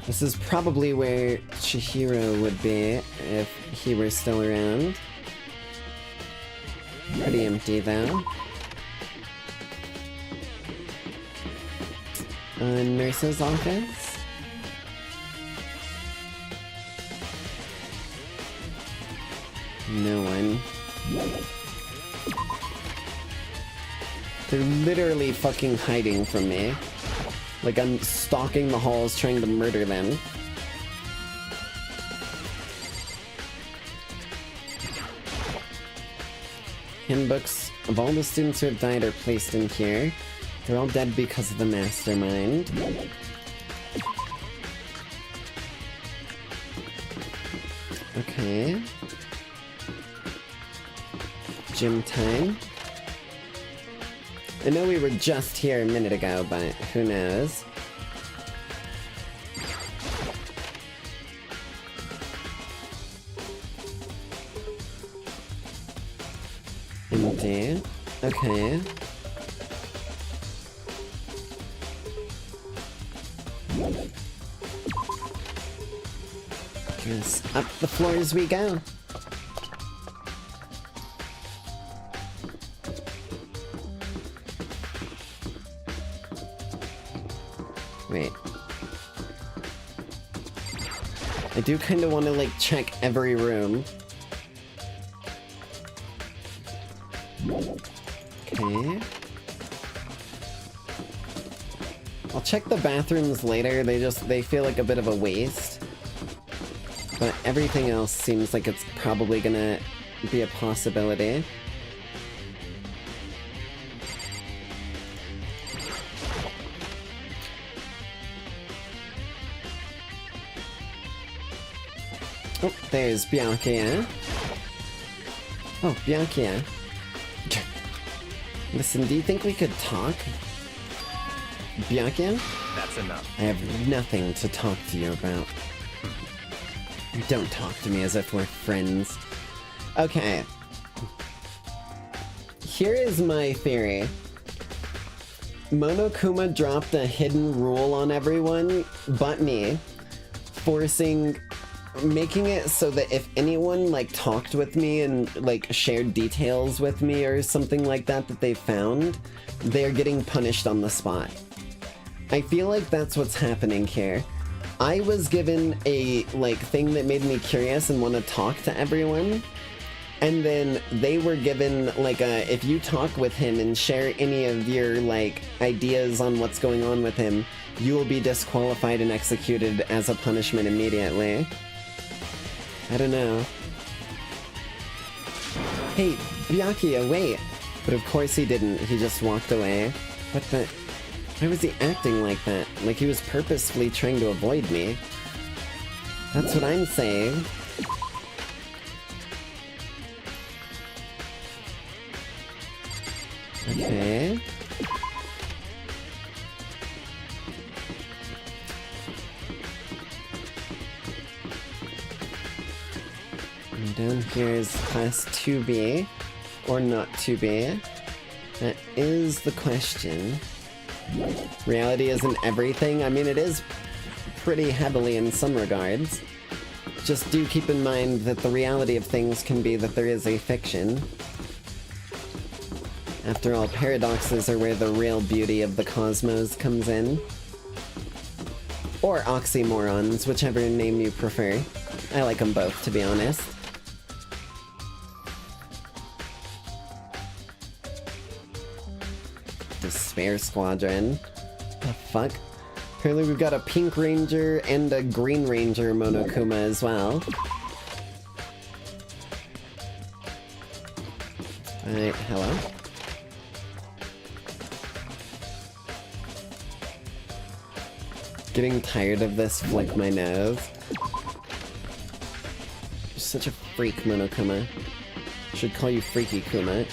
This is probably where Chihiro would be if he were still around. Pretty empty though. Nurse's office? No one. They're literally fucking hiding from me. Like I'm stalking the halls trying to murder them. Handbooks of all the students who have died are placed in here. They're all dead because of the mastermind. Okay. Gym time. I know we were just here a minute ago, but who knows? Empty. Okay. Just up the floors we go. Wait. I do kind of want to, like, check every room. Okay. I'll check the bathrooms later, they feel like a bit of a waste. But everything else seems like it's probably gonna be a possibility. Oh, there's Byakuya. Oh, Byakuya. Listen, do you think we could talk? Byakuya? That's enough. I have nothing to talk to you about. Don't talk to me as if we're friends. Okay. Here is my theory. Monokuma dropped a hidden rule on everyone but me, making it so that if anyone, like, talked with me and, like, shared details with me or something like that that they found, they're getting punished on the spot. I feel like that's what's happening here. I was given a, like, thing that made me curious and want to talk to everyone, and then they were given, like, if you talk with him and share any of your, like, ideas on what's going on with him, you will be disqualified and executed as a punishment immediately. I don't know. Hey, Byakuya, wait! But of course he didn't, he just walked away. What the... Why was he acting like that? Like he was purposefully trying to avoid me. That's what I'm saying. Okay. And down here is class 2B. Or not 2B. That is the question. Reality isn't everything. I mean, it is pretty heavily in some regards. Just do keep in mind that the reality of things can be that there is a fiction. After all, paradoxes are where the real beauty of the cosmos comes in. Or oxymorons, whichever name you prefer. I like them both, to be honest. Despair Squadron. The fuck? Apparently we've got a Pink Ranger and a Green Ranger Monokuma as well. Alright, hello? Getting tired of this, flick my nose. You're such a freak, Monokuma. Should call you Freaky Kuma.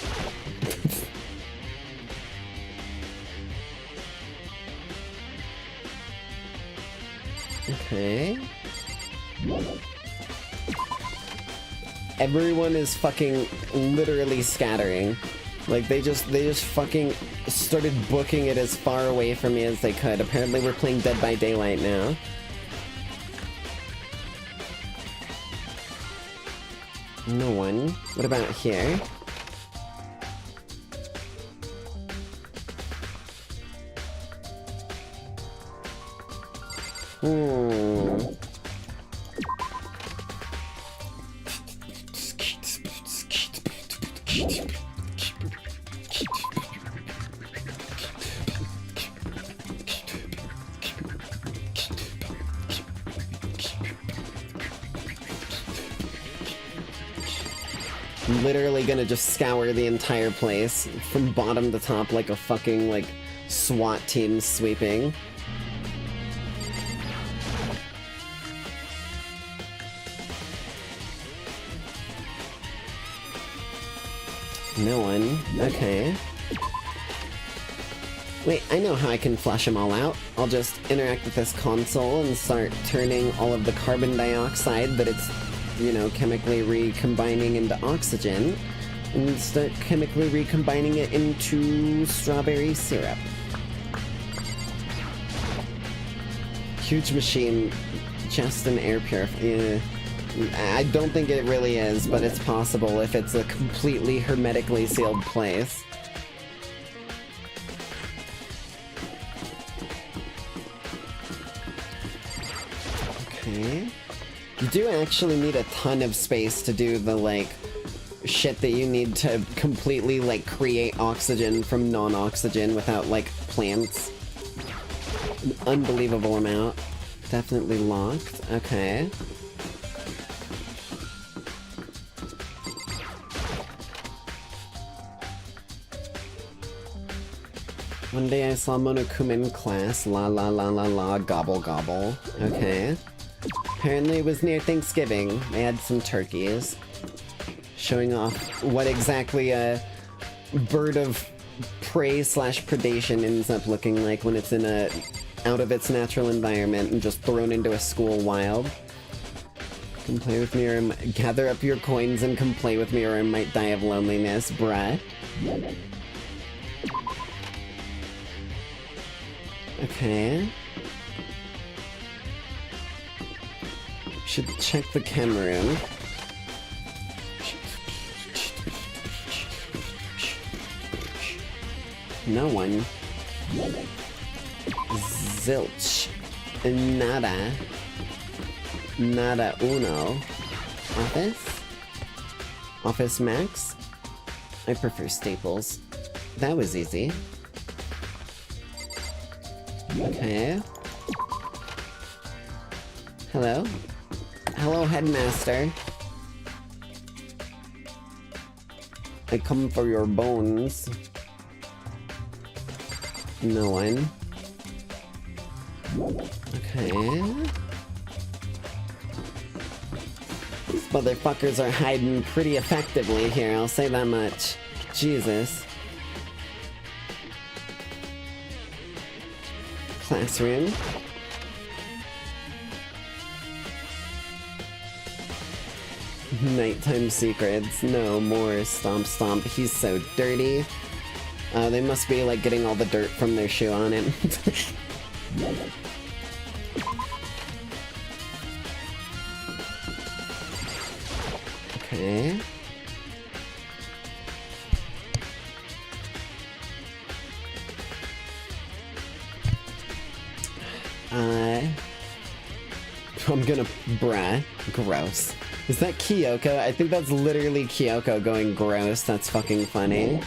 Okay. Everyone is fucking literally scattering. Like, they just fucking started booking it as far away from me as they could. Apparently we're playing Dead by Daylight now. No one. What about here? Literally gonna just scour the entire place from bottom to top like a fucking, like, SWAT team sweeping. No one. Okay. Wait, I know how I can flush them all out. I'll just interact with this console and start turning all of the carbon dioxide that it's, you know, chemically recombining into oxygen, and start chemically recombining it into strawberry syrup. Huge machine, just an air purifier. I don't think it really is, but it's possible if it's a completely hermetically sealed place. Okay. You do actually need a ton of space to do the, like, shit that you need to completely, like, create oxygen from non-oxygen without, like, plants. An unbelievable amount. Definitely locked. Okay. One day I saw Monokuma in class. La la la la la, gobble gobble. Okay. Apparently it was near Thanksgiving. They had some turkeys. Showing off what exactly a bird of prey slash predation ends up looking like when it's in a out of its natural environment and just thrown into a school wild. Come play with me or gather up your coins and come play with me or I might die of loneliness, bruh. Okay. Should check the camera room. No one. Zilch. Nada. Nada uno. Office? Office Max? I prefer Staples. That was easy. Okay. Hello? Hello, Headmaster. I come for your bones. No one. Okay. These motherfuckers are hiding pretty effectively here, I'll say that much. Jesus. Classroom. Nighttime secrets. No more. Stomp stomp. He's so dirty. They must be, like, getting all the dirt from their shoe on it. Okay. I'm gonna... bruh. Gross. Is that Kyoko? I think that's literally Kyoko going gross. That's fucking funny.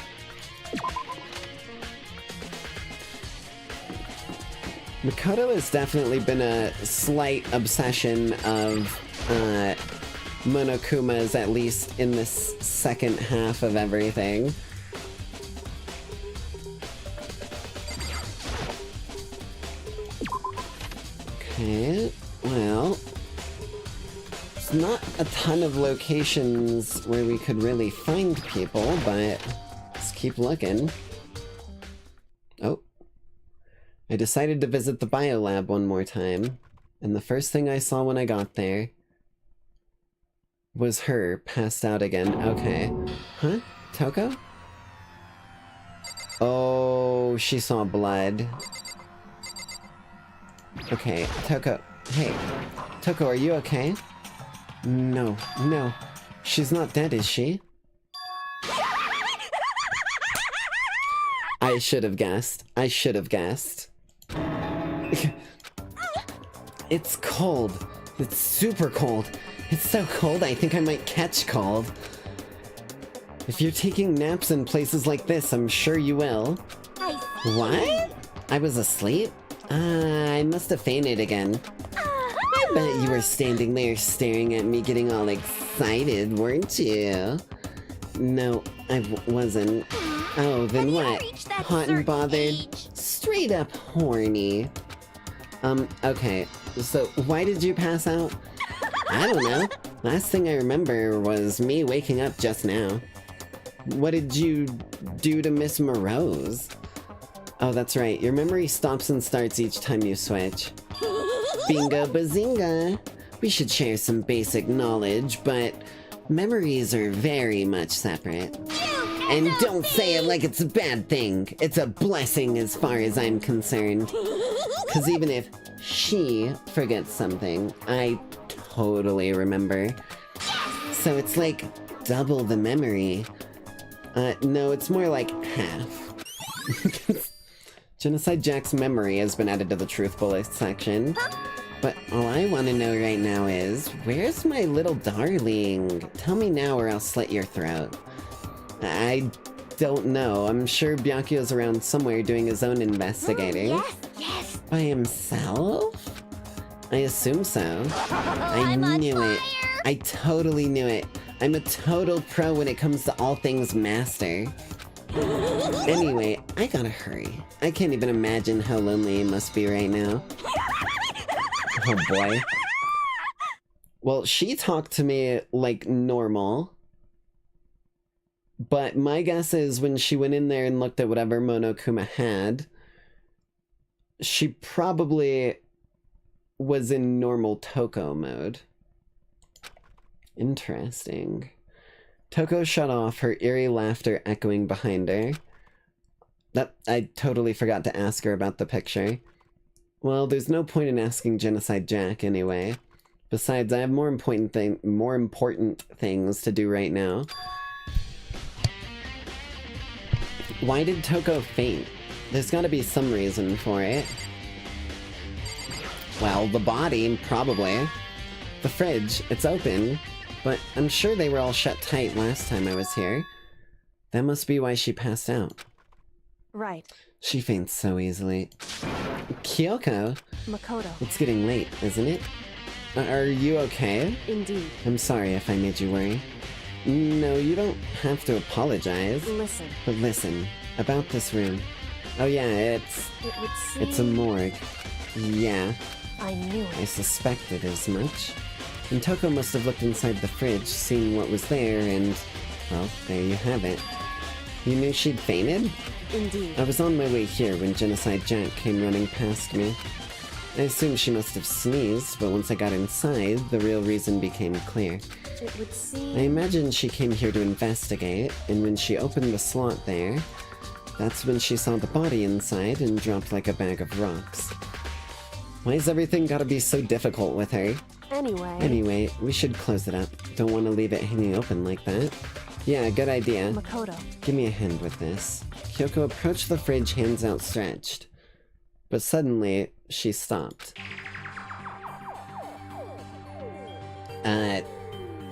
Makoto has definitely been a slight obsession of, Monokuma's, at least in this second half of everything. Okay, well... There's not a ton of locations where we could really find people, but let's keep looking. Oh. I decided to visit the biolab one more time, and the first thing I saw when I got there was her passed out again. Okay. Huh? Toko? Oh, she saw blood. Okay, Toko. Hey. Toko, are you okay? No, no. She's not dead, is she? I should have guessed. I should have guessed. It's cold. It's super cold. It's so cold I think I might catch cold. If you're taking naps in places like this, I'm sure you will. What? I was asleep? I must have fainted again. I bet you were standing there staring at me getting all excited, weren't you? No, I wasn't. Oh, then what? Hot and bothered? Straight up horny. Okay. So, why did you pass out? I don't know. Last thing I remember was me waking up just now. What did you do to Miss Morose? Oh, that's right. Your memory stops and starts each time you switch. Bingo bazinga! We should share some basic knowledge, but memories are very much separate. And don't say it like it's a bad thing. It's a blessing as far as I'm concerned. Because even if she forgets something, I totally remember. So it's like double the memory. No, it's more like half. Genocide Jack's memory has been added to the truth bullet section. But all I want to know right now is, where's my little darling? Tell me now or I'll slit your throat. I don't know. I'm sure Byakuyo's around somewhere doing his own investigating. Yes. By himself? I assume so. I knew it. I totally knew it. I'm a total pro when it comes to all things master. Anyway, I gotta hurry. I can't even imagine how lonely he must be right now. Oh boy. Well, she talked to me like normal. But my guess is when she went in there and looked at whatever Monokuma had, she probably was in normal Toko mode. Interesting. Toko shut off, her eerie laughter echoing behind her. I totally forgot to ask her about the picture. Well, there's no point in asking Genocide Jack anyway. Besides, I have more important things to do right now. Why did Toko faint? There's gotta be some reason for it. Well, the body, probably. The fridge, it's open. But I'm sure they were all shut tight last time I was here. That must be why she passed out. Right. She faints so easily. Kyoko? Makoto. It's getting late, isn't it? Are you okay? Indeed. I'm sorry if I made you worry. No, you don't have to apologize. Listen. But listen, about this room. Oh yeah, It would seem... it's a morgue. Yeah. I knew it. I suspected as much. And Toko must have looked inside the fridge, seeing what was there, and... well, there you have it. You knew she'd fainted? Indeed. I was on my way here when Genocide Jack came running past me. I assumed she must have sneezed, but once I got inside, the real reason became clear. It would seem... I imagine she came here to investigate, and when she opened the slot there, That's when she saw the body inside and dropped like a bag of rocks. Why's everything gotta be so difficult with her? Anyway, we should close it up. Don't want to leave it hanging open like that. Yeah, good idea. Makoto. Give me a hand with this. Kyoko approached the fridge, hands outstretched. But suddenly, she stopped.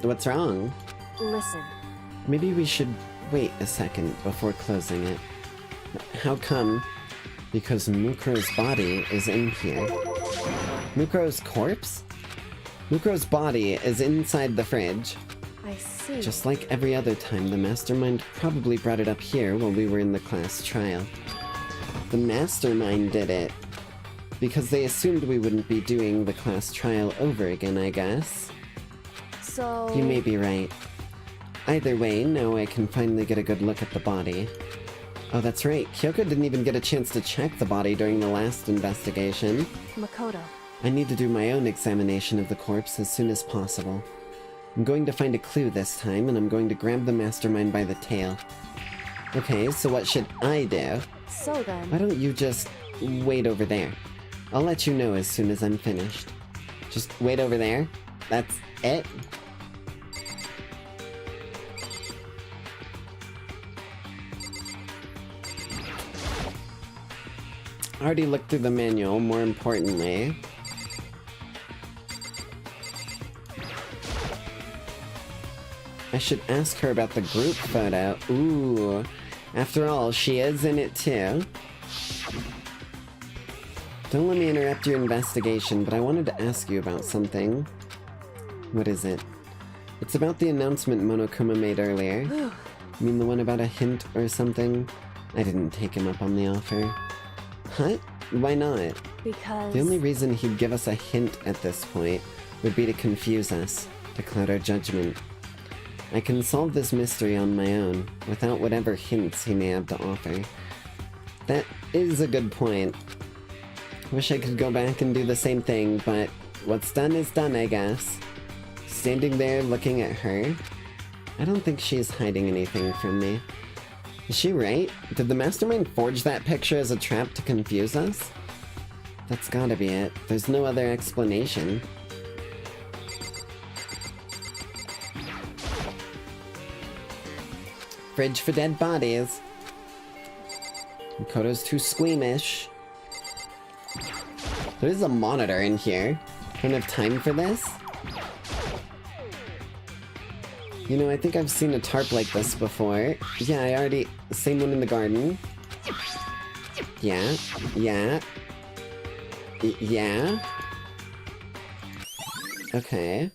What's wrong? Listen. Maybe we should wait a second before closing it. How come? Because Mukuro's body is in here. Mukuro's corpse? Mukuro's body is inside the fridge. I see. Just like every other time, the mastermind probably brought it up here while we were in the class trial. The mastermind did it. Because they assumed we wouldn't be doing the class trial over again, I guess. So... You may be right. Either way, now I can finally get a good look at the body. Oh, that's right. Kyoko didn't even get a chance to check the body during the last investigation. Makoto. I need to do my own examination of the corpse as soon as possible. I'm going to find a clue this time, and I'm going to grab the mastermind by the tail. Okay, so what should I do? So then... Why don't you just wait over there? I'll let you know as soon as I'm finished. Just wait over there? That's it? I already looked through the manual, more importantly. I should ask her about the group photo. Ooh. After all, she is in it too. Don't let me interrupt your investigation, but I wanted to ask you about something. What is it? It's about the announcement Monokuma made earlier. You mean the one about a hint or something? I didn't take him up on the offer. Huh? Why not? Because... The only reason he'd give us a hint at this point would be to confuse us, to cloud our judgment. I can solve this mystery on my own, without whatever hints he may have to offer. That is a good point. Wish I could go back and do the same thing, but what's done is done, I guess. Standing there looking at her, I don't think she's hiding anything from me. Is she right? Did the mastermind forge that picture as a trap to confuse us? That's gotta be it. There's no other explanation. Fridge for dead bodies. Makoto's too squeamish. There's a monitor in here. Don't have time for this? You know, I think I've seen a tarp like this before. Yeah, I already... Same one in the garden. Yeah. Yeah. Yeah. Okay.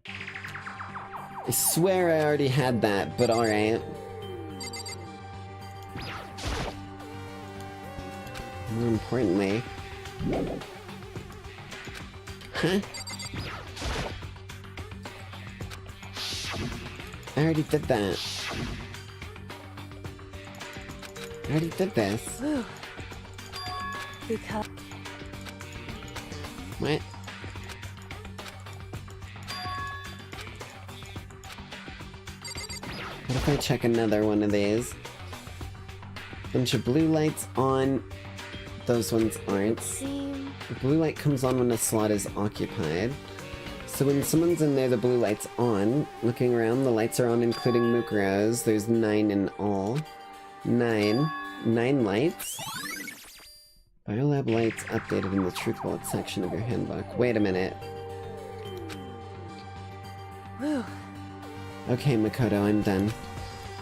I swear I already had that, but alright. More importantly... Huh? I already did that. I already did this. Because... What? What if I check another one of these? Bunch of blue lights on. Those ones aren't. The blue light comes on when a slot is occupied. So when someone's in there, the blue light's on. Looking around, the lights are on, including Mukuro's. There's 9 in all. 9 lights? Biolab lights updated in the Truth Wallet section of your handbook. Wait a minute. Whew. Okay, Makoto, I'm done.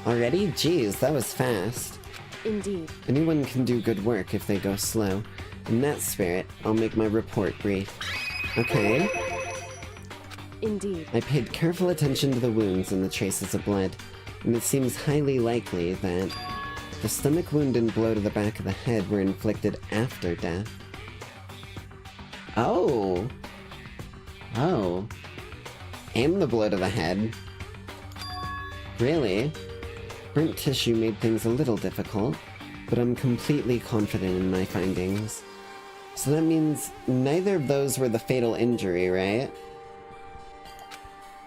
Already? Jeez, that was fast. Indeed. Anyone can do good work if they go slow. In that spirit, I'll make my report brief. Okay. Indeed. I paid careful attention to the wounds and the traces of blood, and it seems highly likely that the stomach wound and blow to the back of the head were inflicted after death. Oh! Oh. And the blow to the head. Really? Burnt tissue made things a little difficult, but I'm completely confident in my findings. So that means neither of those were the fatal injury, right?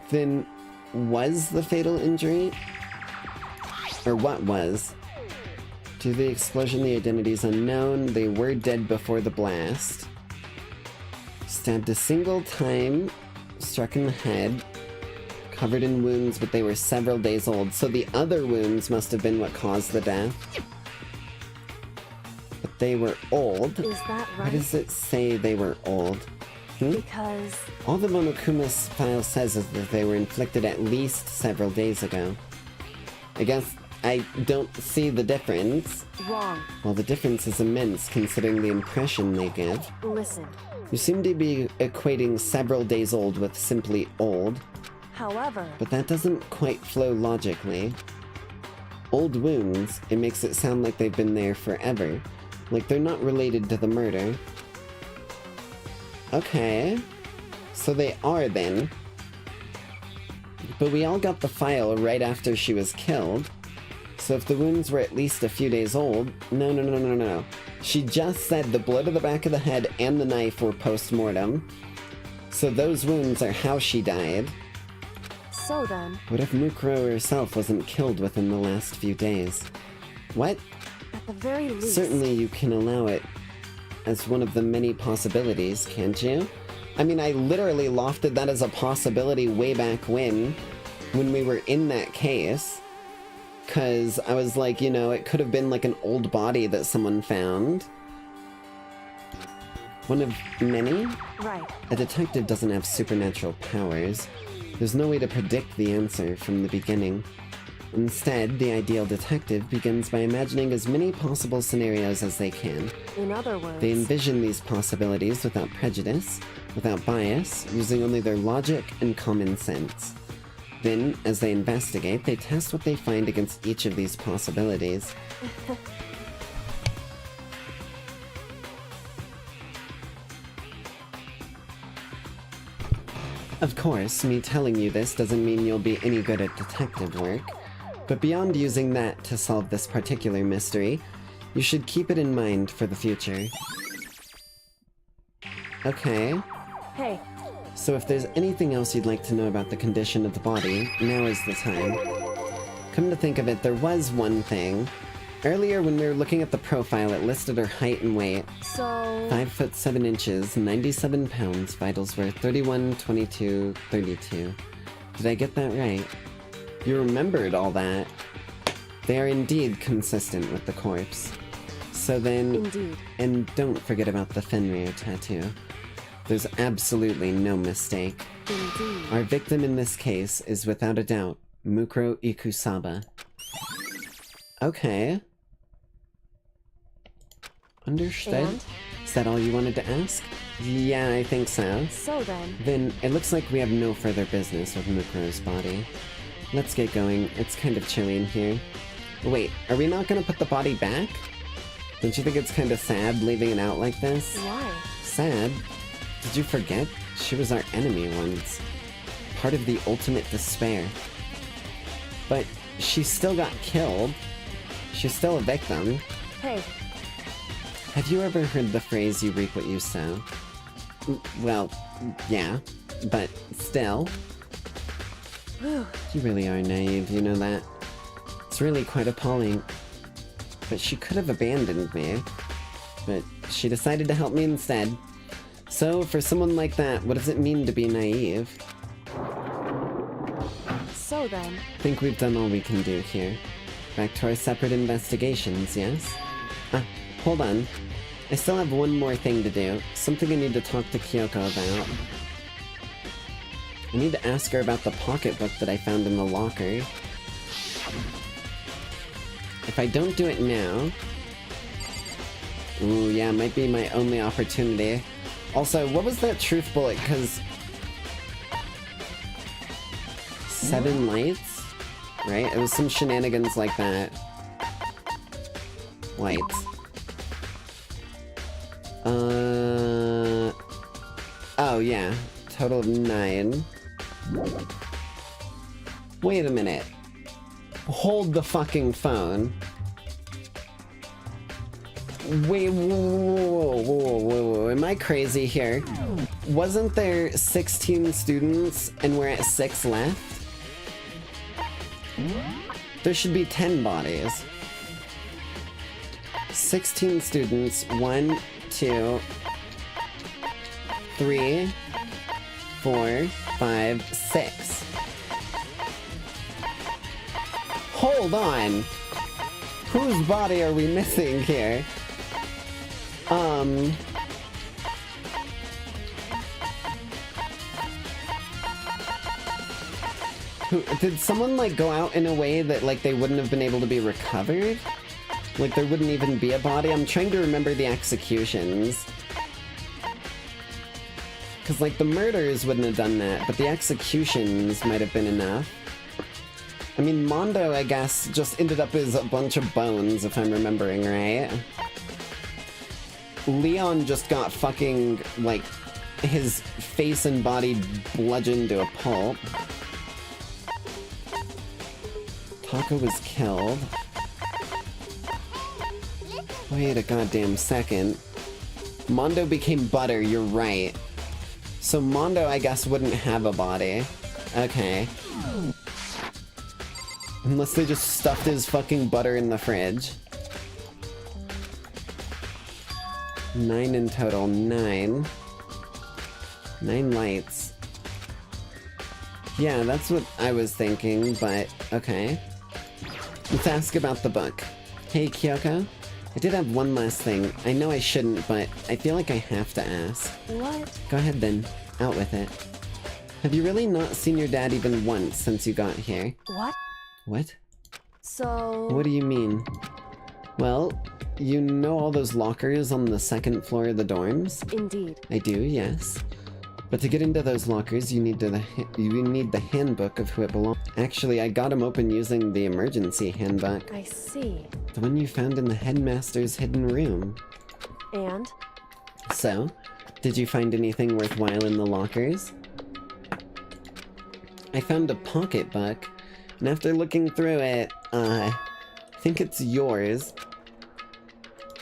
Then, was the fatal injury? Or what was? Due to the explosion, the identity is unknown. They were dead before the blast. Stabbed a single time, struck in the head, covered in wounds, but they were several days old. So the other wounds must have been what caused the death. But they were old. Is that right? Why does it say they were old? Because... All the Monokuma's file says is that they were inflicted at least several days ago. I guess I don't see the difference. Wrong. Well, the difference is immense considering the impression they give. Listen. You seem to be equating several days old with simply old. However... But that doesn't quite flow logically. Old wounds, it makes it sound like they've been there forever. Like they're not related to the murder. Okay. So they are then. But we all got the file right after she was killed. So if the wounds were at least a few days old... No. She just said the blow to the back of the head and the knife were post-mortem. So those wounds are how she died. So then... What if Mukuro herself wasn't killed within the last few days? What? At the very least... Certainly you can allow it as one of the many possibilities, can't you? I mean, I literally lofted that as a possibility way back when we were in that case. Because I was like, you know, it could have been like an old body that someone found. One of many? Right. A detective doesn't have supernatural powers. There's no way to predict the answer from the beginning. Instead, the ideal detective begins by imagining as many possible scenarios as they can. In other words... They envision these possibilities without prejudice, without bias, using only their logic and common sense. Then, as they investigate, they test what they find against each of these possibilities. Of course, me telling you this doesn't mean you'll be any good at detective work. But beyond using that to solve this particular mystery, you should keep it in mind for the future. Okay. Hey. So if there's anything else you'd like to know about the condition of the body, now is the time. Come to think of it, there was one thing. Earlier when we were looking at the profile, it listed her height and weight. So... 5 foot 7 inches, 97 pounds, vitals were 31, 22, 32. Did I get that right? You remembered all that. They are indeed consistent with the corpse. So then... Indeed. And don't forget about the Fenrir tattoo. There's absolutely no mistake. Indeed. Our victim in this case is without a doubt Mukuro Ikusaba. Okay. Understood. And? Is that all you wanted to ask? Yeah, I think so. So then... Then it looks like we have no further business with Mukuro's body. Let's get going. It's kind of chilly in here. Wait, are we not gonna put the body back? Don't you think it's kind of sad leaving it out like this? Why? Sad? Did you forget? She was our enemy once. Part of the ultimate despair. But she still got killed. She's still a victim. Hey. Have you ever heard the phrase, you reap what you sow? Well, yeah. But still. You really are naive, you know that? It's really quite appalling. But she could have abandoned me. But she decided to help me instead. So, for someone like that, what does it mean to be naive? So then... I think we've done all we can do here. Back to our separate investigations, yes? Ah, hold on. I still have one more thing to do. Something I need to talk to Kyoko about. I need to ask her about the pocketbook that I found in the locker. If I don't do it now... Ooh, yeah, might be my only opportunity. Also, what was that truth bullet? Because... 7 lights? Right? It was some shenanigans like that. Lights. Oh, yeah. Total of 9. Wait a minute. Hold the fucking phone. Wait, whoa, am I crazy here? Wasn't there 16 students and we're at 6 left? There should be 10 bodies. 16 students. 1, 2, 3, 4, 5, 6. Hold on! Whose body are we missing here? Did someone, like, go out in a way that, like, they wouldn't have been able to be recovered? Like, there wouldn't even be a body? I'm trying to remember the executions. Because, like, the murders wouldn't have done that, but the executions might have been enough. I mean, Mondo, I guess, just ended up as a bunch of bones, if I'm remembering right. Leon just got fucking, like, his face and body bludgeoned to a pulp. Taco was killed. Wait a goddamn second. Mondo became butter, you're right. So Mondo, I guess, wouldn't have a body. Okay. Unless they just stuffed his fucking butter in the fridge. 9 in total. 9. 9 lights. Yeah, that's what I was thinking, but okay. Let's ask about the book. Hey, Kyoko? I did have one last thing. I know I shouldn't, but I feel like I have to ask. What? Go ahead then. Out with it. Have you really not seen your dad even once since you got here? What? What? So... What do you mean? Well, you know all those lockers on the 2nd floor of the dorms? Indeed. I do, yes. But to get into those lockers, you need the handbook of who it belongs. Actually, I got him open using the emergency handbook. I see. The one you found in the Headmaster's hidden room. And? So, did you find anything worthwhile in the lockers? I found a pocketbook, and after looking through it, I think it's yours.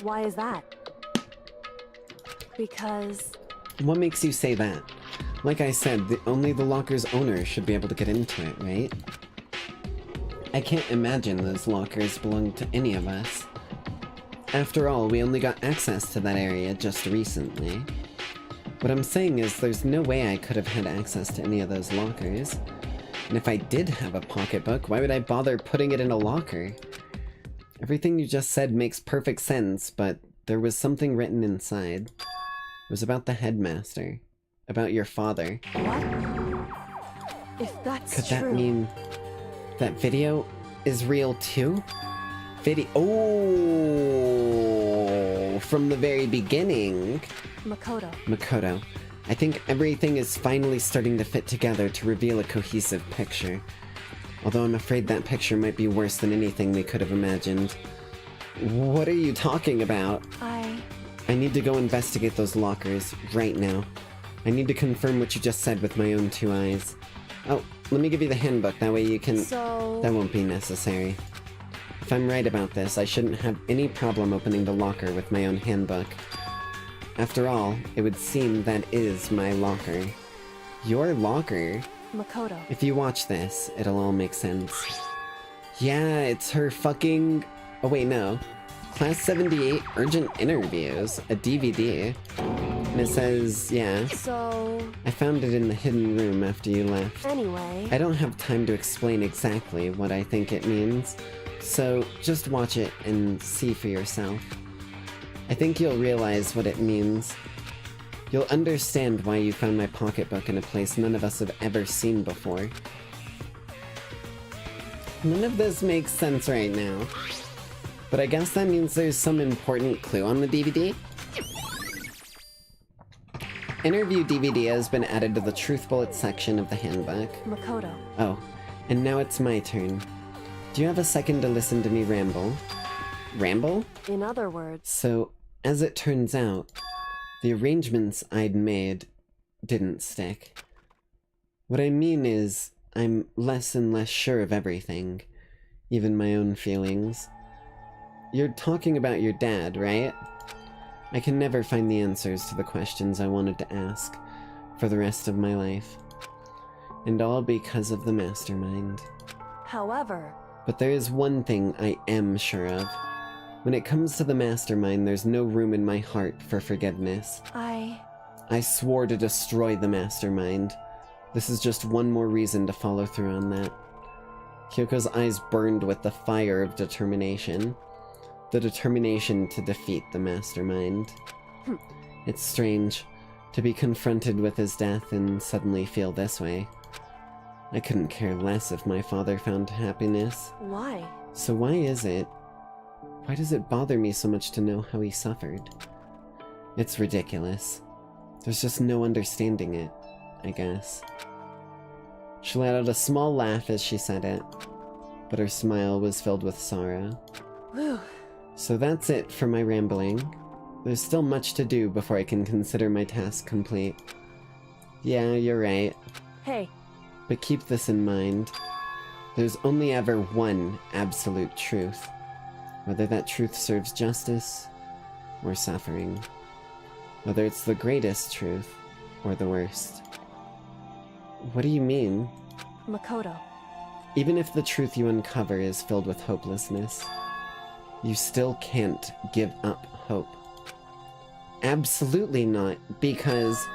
Why is that? Because... What makes you say that? Like I said, only the locker's owner should be able to get into it, right? I can't imagine those lockers belong to any of us. After all, we only got access to that area just recently. What I'm saying is there's no way I could have had access to any of those lockers. And if I did have a pocketbook, why would I bother putting it in a locker? Everything you just said makes perfect sense, but there was something written inside. It was about the Headmaster. About your father. What? If that's Could true... that mean that video is real too? Oh, from the very beginning. Makoto. Makoto. I think everything is finally starting to fit together to reveal a cohesive picture. Although I'm afraid that picture might be worse than anything we could have imagined. What are you talking about? I need to go investigate those lockers right now. I need to confirm what you just said with my own 2 eyes. Oh, let me give you the handbook, that way you can... So... That won't be necessary. If I'm right about this, I shouldn't have any problem opening the locker with my own handbook. After all, it would seem that is my locker. Your locker? Makoto. If you watch this, it'll all make sense. Yeah, it's her fucking... Oh wait, no. Class 78 Urgent Interviews, a DVD. And it says, yeah. So... I found it in the hidden room after you left. Anyway... I don't have time to explain exactly what I think it means, so just watch it and see for yourself. I think you'll realize what it means. You'll understand why you found my pocketbook in a place none of us have ever seen before. None of this makes sense right now. But I guess that means there's some important clue on the DVD? Interview DVD has been added to the Truth Bullet section of the handbook. Makoto. Oh, and now it's my turn. Do you have a second to listen to me ramble? Ramble? In other words... So, as it turns out, the arrangements I'd made didn't stick. What I mean is, I'm less and less sure of everything, even my own feelings. You're talking about your dad, right? I can never find the answers to the questions I wanted to ask for the rest of my life. And all because of the mastermind. However... But there is one thing I am sure of. When it comes to the mastermind, there's no room in my heart for forgiveness. I swore to destroy the mastermind. This is just one more reason to follow through on that. Kyoko's eyes burned with the fire of determination. The determination to defeat the mastermind. It's strange to be confronted with his death and suddenly feel this way. I couldn't care less if my father found happiness. Why? So why is it? Why does it bother me so much to know how he suffered? It's ridiculous. There's just no understanding it, I guess. She let out a small laugh as she said it, but her smile was filled with sorrow. Whew. So that's it for my rambling. There's still much to do before I can consider my task complete. Yeah, you're right. Hey. But keep this in mind. There's only ever one absolute truth. Whether that truth serves justice or suffering. Whether it's the greatest truth or the worst. What do you mean? Makoto. Even if the truth you uncover is filled with hopelessness, you still can't give up hope. Absolutely not, because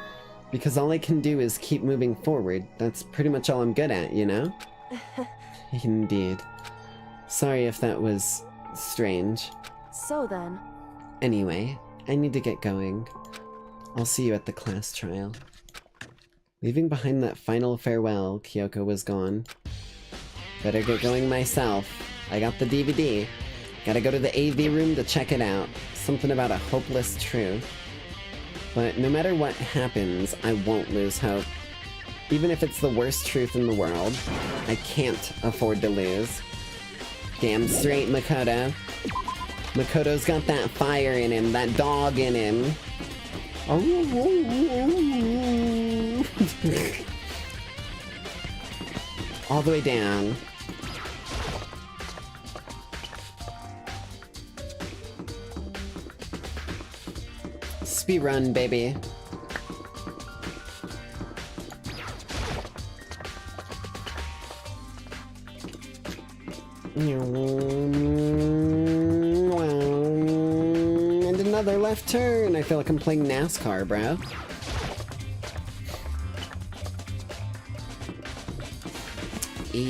all I can do is keep moving forward. That's pretty much all I'm good at, you know? Indeed. Sorry if that was strange. So then. Anyway, I need to get going. I'll see you at the class trial. Leaving behind that final farewell, Kyoko was gone. Better get going myself. I got the DVD. Gotta go to the AV room to check it out. Something about a hopeless truth. But no matter what happens, I won't lose hope. Even if it's the worst truth in the world, I can't afford to lose. Damn straight, Makoto. Makoto's got that fire in him, that dog in him. All the way down. Speed run, baby. And another left turn. I feel like I'm playing NASCAR, bro. AV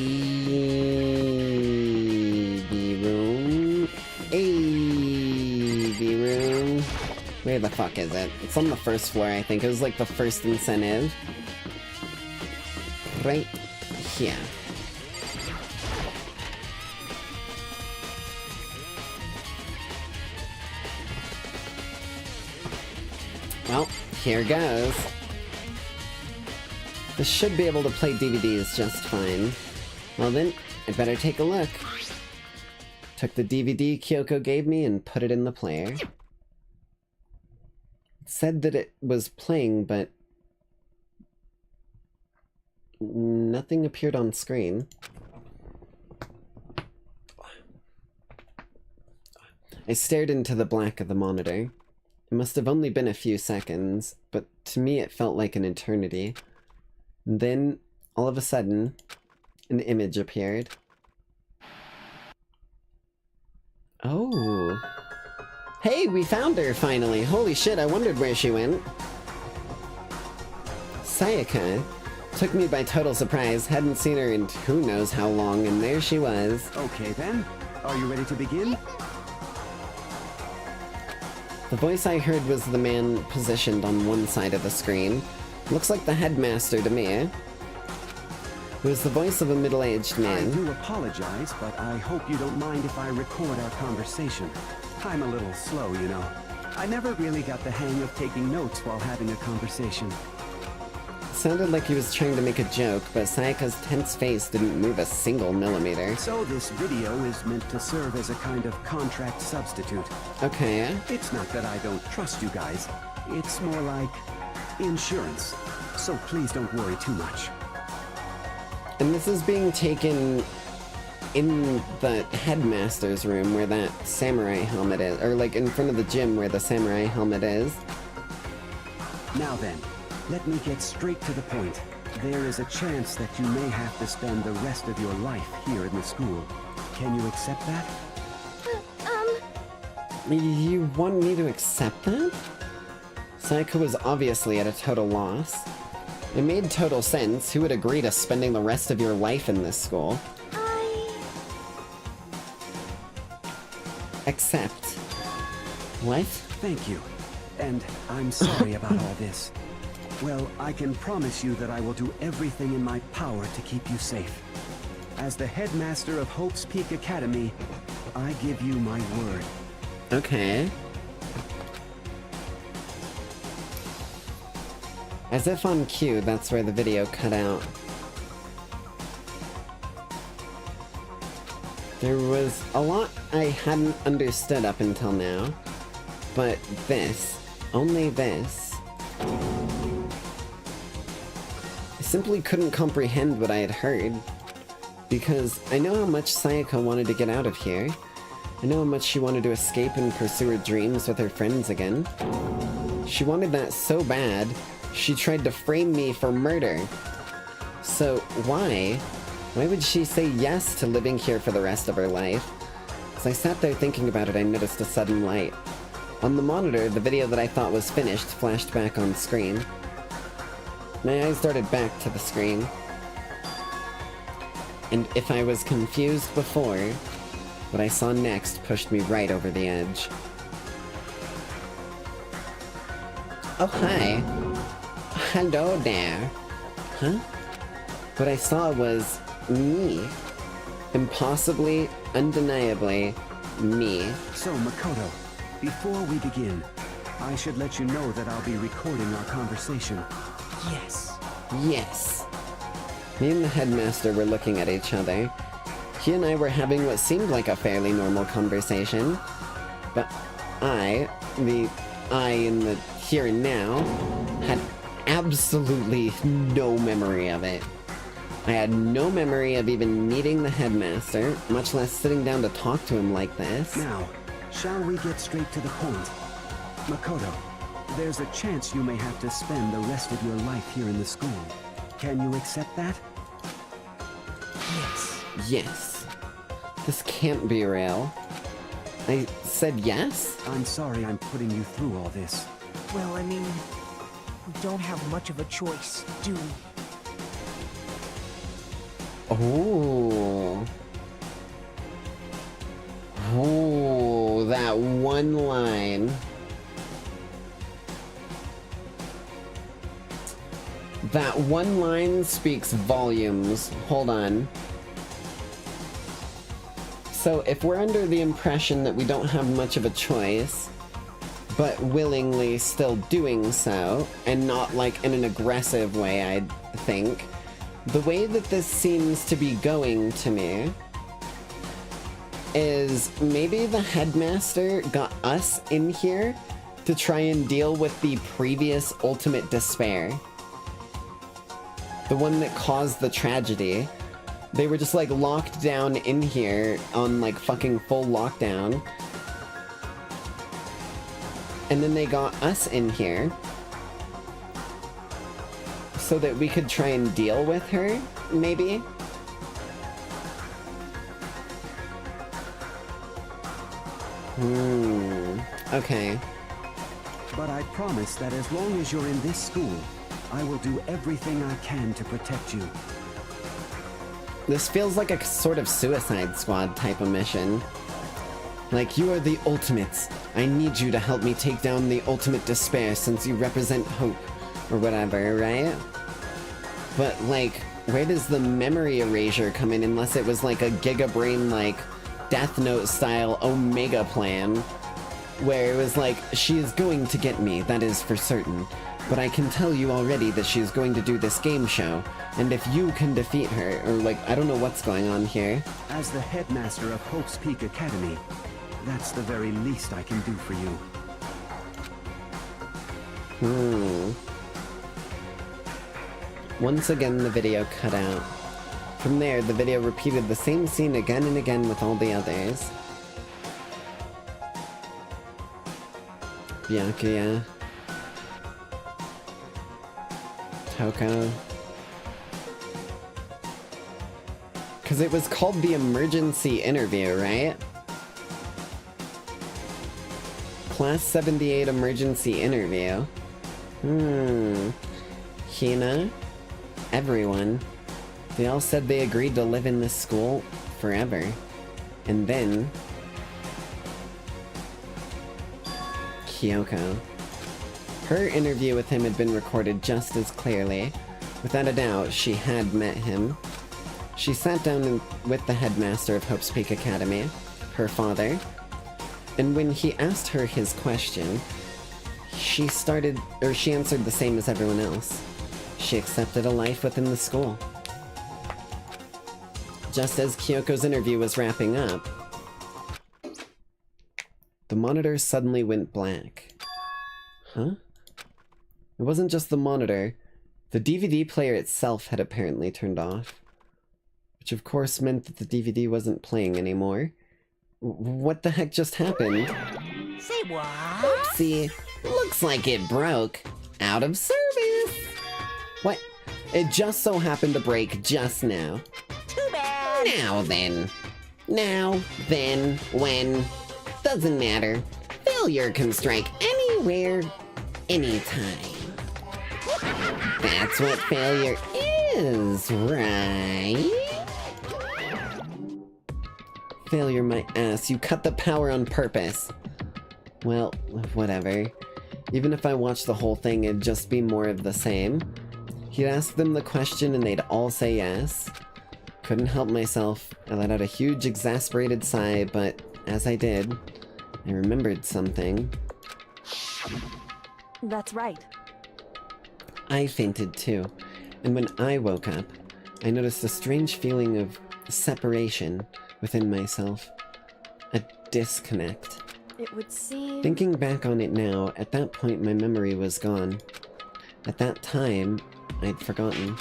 room. AV room. Where the fuck is it? It's on the first floor, I think. It was like the first incentive. Right here. Well, here goes. This should be able to play DVDs just fine. Well then, I'd better take a look. Took the DVD Kyoko gave me and put it in the player. It said that it was playing, but nothing appeared on screen. I stared into the black of the monitor. It must have only been a few seconds, but to me it felt like an eternity. And then, all of a sudden, an image appeared. Oh. Hey, we found her finally! Holy shit, I wondered where she went. Sayaka took me by total surprise, hadn't seen her in who knows how long, and there she was. Okay then, are you ready to begin? The voice I heard was the man positioned on one side of the screen. Looks like the Headmaster to me. It was the voice of a middle-aged man. I do apologize, but I hope you don't mind if I record our conversation. I'm a little slow, you know. I never really got the hang of taking notes while having a conversation. It sounded like he was trying to make a joke, but Sayaka's tense face didn't move a single millimeter. So this video is meant to serve as a kind of contract substitute. Okay. It's not that I don't trust you guys. It's more like insurance. So please don't worry too much. And this is being taken in the Headmaster's room where that samurai helmet is, or like in front of the gym where the samurai helmet is. Now then, let me get straight to the point. There is a chance that you may have to spend the rest of your life here in the school. Can you accept that? You want me to accept that? Sayaka was obviously at a total loss. It made total sense. Who would agree to spending the rest of your life in this school? Accept. What? Thank you. And I'm sorry about all this. Well, I can promise you that I will do everything in my power to keep you safe. As the headmaster of Hope's Peak Academy, I give you my word. Okay. As if on cue, that's where the video cut out. There was a lot I hadn't understood up until now, but this, only this, I simply couldn't comprehend what I had heard, because I know how much Sayaka wanted to get out of here. I know how much she wanted to escape and pursue her dreams with her friends again. She wanted that so bad, she tried to frame me for murder. So why? Why would she say yes to living here for the rest of her life? As I sat there thinking about it, I noticed a sudden light. On the monitor, the video that I thought was finished flashed back on screen. My eyes darted back to the screen. And if I was confused before, what I saw next pushed me right over the edge. Oh, hi. Hello there. Huh? What I saw was me. Impossibly, undeniably, me. So, Makoto, before we begin, I should let you know that I'll be recording our conversation. Yes. Yes. Me and the headmaster were looking at each other. He and I were having what seemed like a fairly normal conversation. But the I in the here and now, had absolutely no memory of it. I had no memory of even meeting the headmaster, much less sitting down to talk to him like this. Now, shall we get straight to the point? Makoto, there's a chance you may have to spend the rest of your life here in the school. Can you accept that? Yes. Yes. This can't be real. I said yes? I'm sorry I'm putting you through all this. Well, I mean, we don't have much of a choice, do we? Oh. Oh, that one line. That one line speaks volumes. Hold on. So if we're under the impression that we don't have much of a choice, but willingly still doing so, and not like in an aggressive way, I think, the way that this seems to be going to me is maybe the headmaster got us in here to try and deal with the previous ultimate despair. The one that caused the tragedy. They were just like locked down in here on like fucking full lockdown. And then they got us in here so that we could try and deal with her, maybe? Okay. But I promise that as long as you're in this school, I will do everything I can to protect you. This feels like a sort of Suicide Squad type of mission. Like, you are the ultimates. I need you to help me take down the ultimate despair since you represent hope. Or whatever, right? But, like, where does the memory erasure come in unless it was like a Gigabrain, like, Death Note style Omega plan? Where it was like, she is going to get me, that is for certain. But I can tell you already that she is going to do this game show, and if you can defeat her, or like, I don't know what's going on here. As the headmaster of Hope's Peak Academy, that's the very least I can do for you. Once again, the video cut out. From there, the video repeated the same scene again and again with all the others. Byakuya. Toko. Because it was called the emergency interview, right? Class 78 emergency interview. Hina, everyone. They all said they agreed to live in this school forever. And then... Kyoko. Her interview with him had been recorded just as clearly. Without a doubt, she had met him. She sat down with the headmaster of Hope's Peak Academy, her father, and when he asked her his question, she answered the same as everyone else. She accepted a life within the school. Just as Kyoko's interview was wrapping up, the monitor suddenly went black. Huh? It wasn't just the monitor. The DVD player itself had apparently turned off. Which of course meant that the DVD wasn't playing anymore. What the heck just happened? Say what? Oopsie. Looks like it broke. Out of service. What? It just so happened to break just now. Too bad. Now then. Now, then, when. Doesn't matter. Failure can strike anywhere, anytime. That's what failure is, right? Failure my ass, you cut the power on purpose. Well, whatever. Even if I watched the whole thing, it'd just be more of the same. He'd ask them the question and they'd all say yes. Couldn't help myself. I let out a huge exasperated sigh, but as I did, I remembered something. That's right. I fainted too, and when I woke up, I noticed a strange feeling of separation within myself. A disconnect. It would seem... Thinking back on it now, at that point my memory was gone. At that time, I'd forgotten.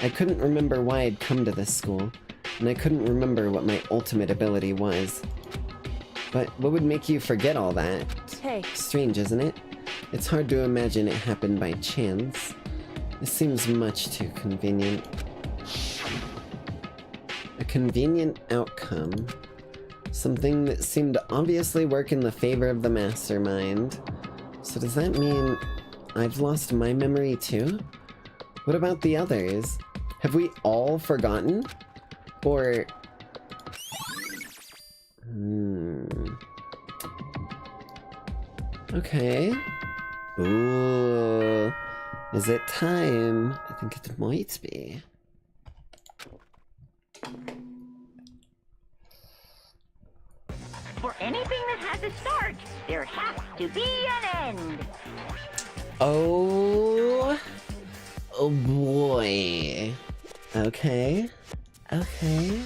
I couldn't remember why I'd come to this school, and I couldn't remember what my ultimate ability was. But what would make you forget all that? Hey. Strange, isn't it? It's hard to imagine it happened by chance. It seems much too convenient. A convenient outcome. Something that seemed to obviously work in the favor of the mastermind. So does that mean I've lost my memory too? What about the others? Have we all forgotten? Or... Okay. Ooh. Is it time? I think it might be. For anything that has a start, there has to be an end. Oh boy. Okay. Okay.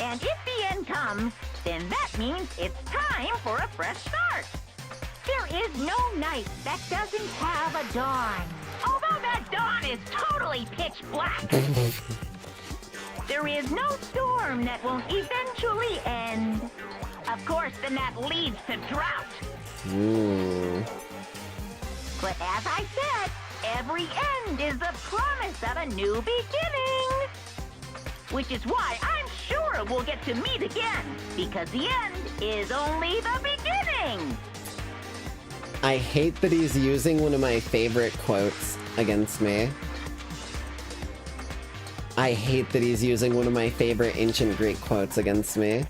And if the end comes, then that means it's time for a fresh start. There is no night that doesn't have a dawn. Although that dawn is totally pitch black. There is no storm that won't eventually end. Of course, then that leads to drought. But as I said, every end is the promise of a new beginning. Which is why I'm sure we'll get to meet again, because the end is only the beginning. I hate that he's using one of my favorite quotes against me. I hate that he's using one of my favorite ancient Greek quotes against me.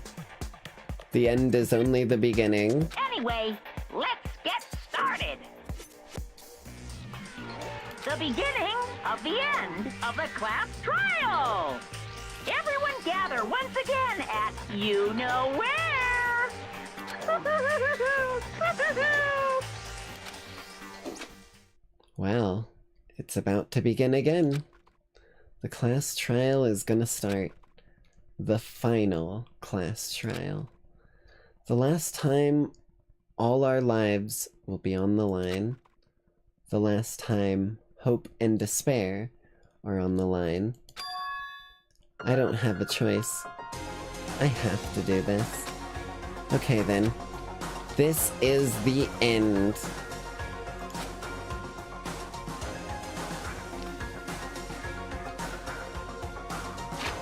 The end is only the beginning. Anyway, let's get started. The beginning of the end of the class trial. Everyone gather once again at you-know-where. Well, it's about to begin again. The class trial is gonna start. The final class trial. The last time all our lives will be on the line. The last time hope and despair are on the line. I don't have a choice. I have to do this. Okay then. This is the end.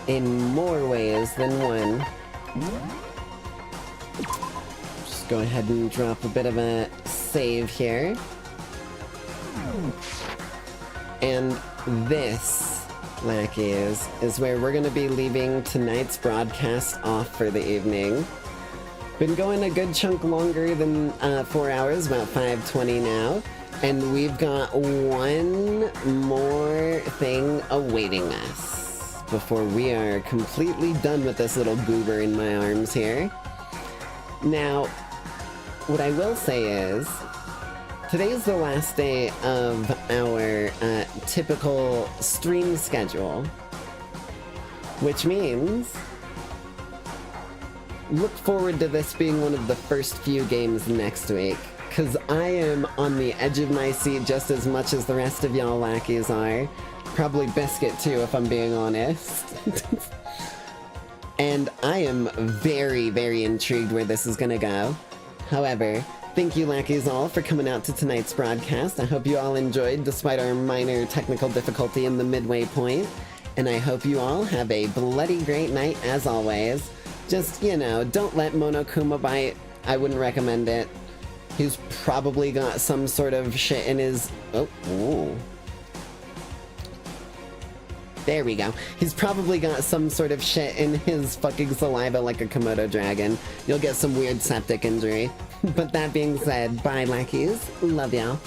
in more ways than one. Just go ahead and drop a bit of a save here. And this, Lackeys, is where we're going to be leaving tonight's broadcast off for the evening. Been going a good chunk longer than 4 hours, about 5:20 now. And we've got one more thing awaiting us before we are completely done with this little goober in my arms here. Now, what I will say is, today's the last day of our typical stream schedule, which means look forward to this being one of the first few games next week, because I am on the edge of my seat just as much as the rest of y'all lackeys are. Probably Biscuit too, if I'm being honest. And I am very, very intrigued where this is gonna go. However, thank you lackeys all for coming out to tonight's broadcast. I hope you all enjoyed despite our minor technical difficulty in the midway point. And I hope you all have a bloody great night as always. Just, you know, don't let Monokuma bite. I wouldn't recommend it. He's probably got some sort of shit in his... Oh, ooh. There we go. He's probably got some sort of shit in his fucking saliva like a Komodo dragon. You'll get some weird septic injury. But that being said, bye lackeys. Love y'all.